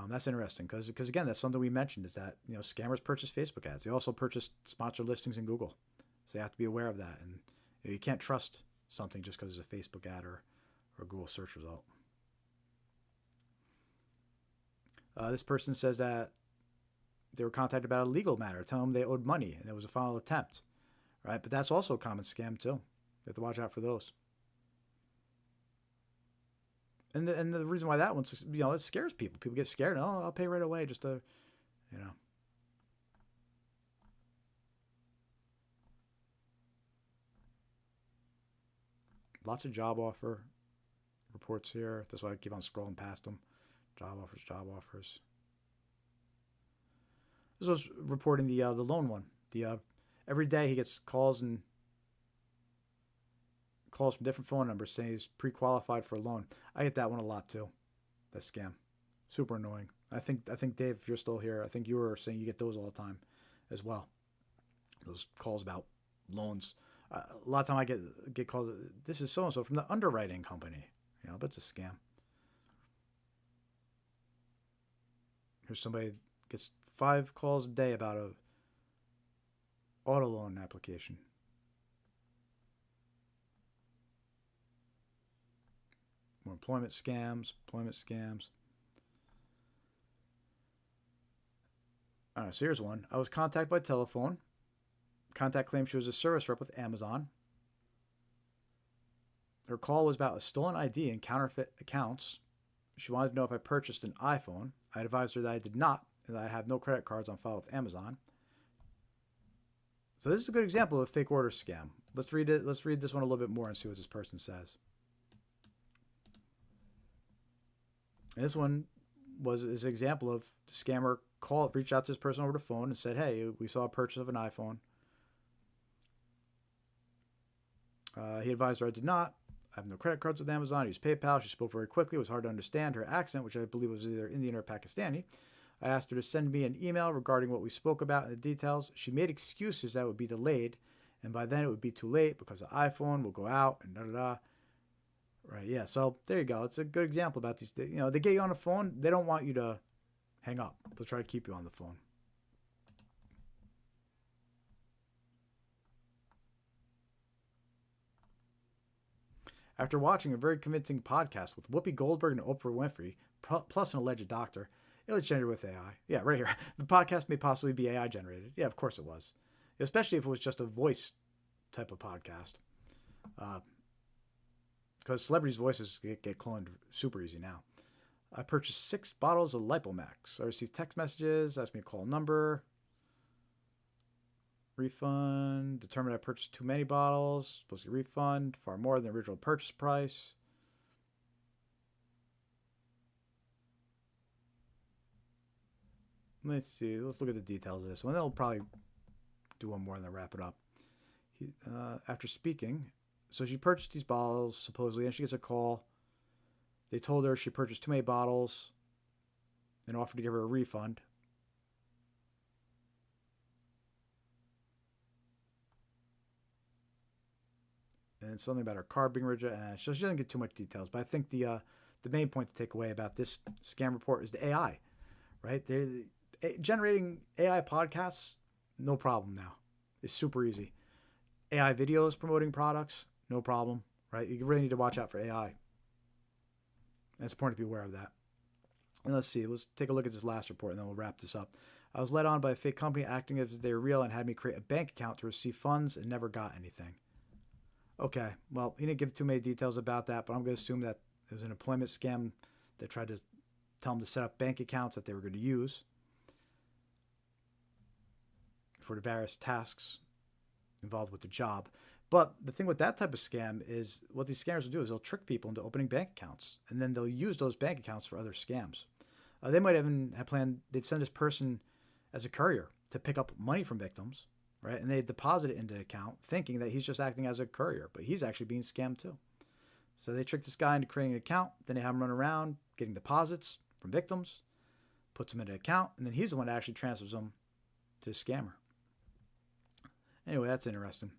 that's interesting because again, that's something we mentioned is that scammers purchase Facebook ads. They also purchase sponsored listings in Google, so you have to be aware of that. And you can't trust something just because it's a Facebook ad or a Google search result. This person says that they were contacted about a legal matter, telling them they owed money, and there was a final attempt, right? But that's also a common scam too. You have to watch out for those. And the reason why that one's, it scares people. People get scared. Oh, I'll pay right away just to, Lots of job offer reports here. That's why I keep on scrolling past them. Job offers, job offers. This was reporting the loan one. Every day he gets calls from different phone numbers saying he's pre-qualified for a loan. I get that one a lot too. That scam, super annoying. I think Dave, if you're still here, I think you were saying you get those all the time, as well. Those calls about loans. A lot of time I get calls. This is so and so from the underwriting company. But it's a scam. Here's somebody gets 5 calls a day about a auto loan application. More employment scams. All right, so here's one. I was contacted by telephone. Contact claimed she was a service rep with Amazon. Her call was about a stolen ID and counterfeit accounts. She wanted to know if I purchased an iPhone. I advised her that I did not, and that I have no credit cards on file with Amazon. So this is a good example of a fake order scam. Let's read it. Let's read this one a little bit more and see what this person says. And this one is an example of the scammer reached out to this person over the phone and said, "Hey, we saw a purchase of an iPhone." He advised her I did not. I have no credit cards with Amazon. I used PayPal. She spoke very quickly. It was hard to understand her accent, which I believe was either Indian or Pakistani. I asked her to send me an email regarding what we spoke about and the details. She made excuses that would be delayed, and by then it would be too late because the iPhone will go out and da-da-da. Right, yeah, so there you go. It's a good example about these. They get you on the phone. They don't want you to hang up. They'll try to keep you on the phone. After watching a very convincing podcast with Whoopi Goldberg and Oprah Winfrey, plus an alleged doctor, it was generated with AI. Yeah, right here. The podcast may possibly be AI generated. Yeah, of course it was. Especially if it was just a voice type of podcast. Because celebrities' voices get cloned super easy now. I purchased 6 bottles of Lipomax. I received text messages, asked me to call a number. Refund. Determined I purchased too many bottles. Supposed to get refund. Far more than the original purchase price. Let's see. Let's look at the details of this one. Then we'll probably do one more and then wrap it up. After speaking, so she purchased these bottles supposedly, and she gets a call. They told her she purchased too many bottles and offered to give her a refund. And something about her card being rejected. So she doesn't get too much details, but I think the main point to take away about this scam report is the AI, right? They're generating AI podcasts, no problem now. It's super easy. AI videos promoting products, no problem, right? You really need to watch out for AI. And it's important to be aware of that. And let's see, let's take a look at this last report and then we'll wrap this up. I was led on by a fake company acting as if they were real and had me create a bank account to receive funds and never got anything. Okay, well, he didn't give too many details about that, but I'm going to assume that it was an employment scam that tried to tell them to set up bank accounts that they were going to use for the various tasks involved with the job. But the thing with that type of scam is what these scammers will do is they'll trick people into opening bank accounts, and then they'll use those bank accounts for other scams. They might even have planned, they'd send this person as a courier to pick up money from victims, right? And they deposit it into the account thinking that he's just acting as a courier, but he's actually being scammed too. So they trick this guy into creating an account, then they have him run around getting deposits from victims, puts them in an account, and then he's the one that actually transfers them to the scammer. Anyway, that's interesting.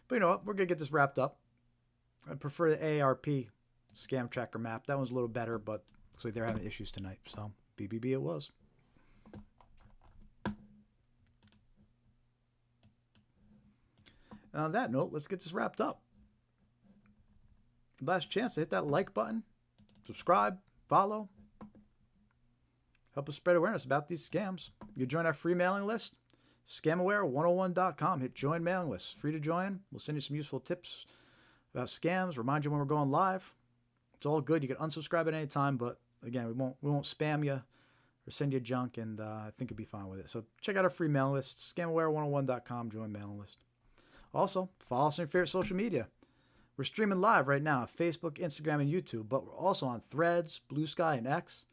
But you know what? We're going to get this wrapped up. I prefer the AARP scam tracker map. That one's a little better, but looks like they're having issues tonight. So, BBB it was. And on that note, let's get this wrapped up. Last chance to hit that like button, subscribe, follow. Help us spread awareness about these scams. You join our free mailing list, scamaware101.com. Hit join mailing list. Free to join. We'll send you some useful tips about scams, remind you when we're going live. It's all good. You can unsubscribe at any time, but again, we won't spam you or send you junk, and I think you'll be fine with it. So check out our free mailing list, scamaware101.com, join mailing list. Also, follow us on your favorite social media. We're streaming live right now on Facebook, Instagram, and YouTube, but we're also on Threads, Blue Sky, and X.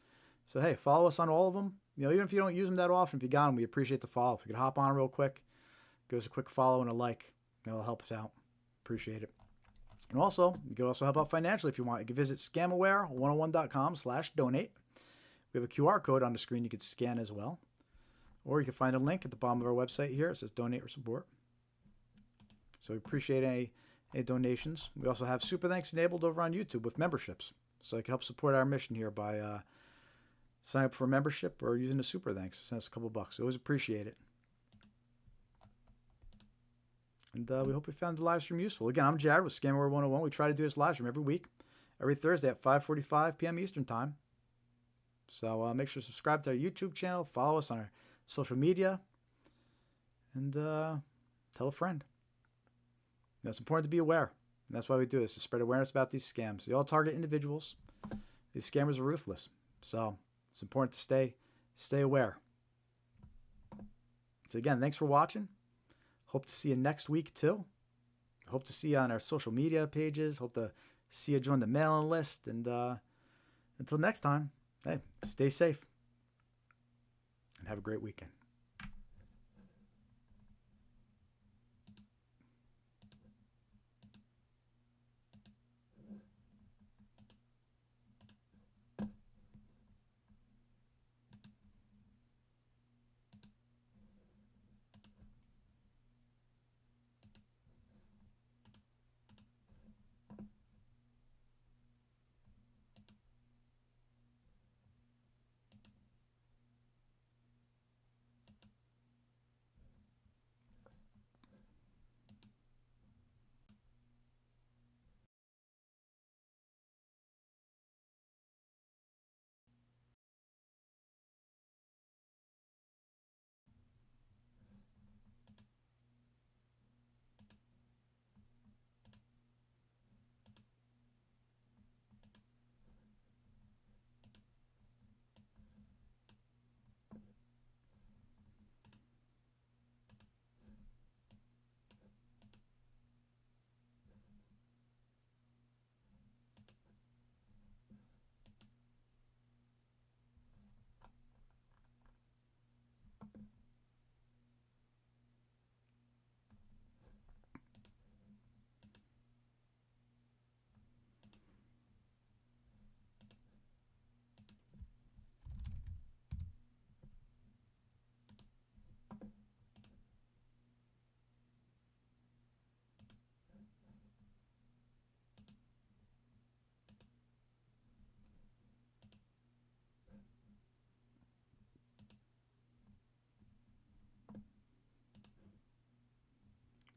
So, hey, follow us on all of them. You know, even if you don't use them that often, if you got them, we appreciate the follow. If you could hop on real quick, give us a quick follow and a like. It'll help us out. Appreciate it. And also, you can also help out financially if you want. You can visit scamaware101.com/donate. We have a QR code on the screen you could scan as well. Or you can find a link at the bottom of our website here. It says donate or support. So we appreciate any donations. We also have Super Thanks enabled over on YouTube with memberships. So you can help support our mission here by signing up for a membership or using the Super Thanks. Send us a couple bucks. We always appreciate it. And we hope you found the live stream useful. Again, I'm Jared with Scamware 101. We try to do this live stream every week, every Thursday at 5:45 p.m. Eastern Time. So make sure to subscribe to our YouTube channel, follow us on our social media, and tell a friend. It's important to be aware. And that's why we do this, to spread awareness about these scams. They all target individuals. These scammers are ruthless. So it's important to stay aware. So again, thanks for watching. Hope to see you next week too. Hope to see you on our social media pages. Hope to see you join the mailing list. And until next time, hey, stay safe and have a great weekend.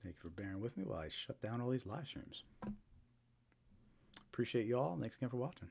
Thank you for bearing with me while I shut down all these live streams. Appreciate you all. Thanks again for watching.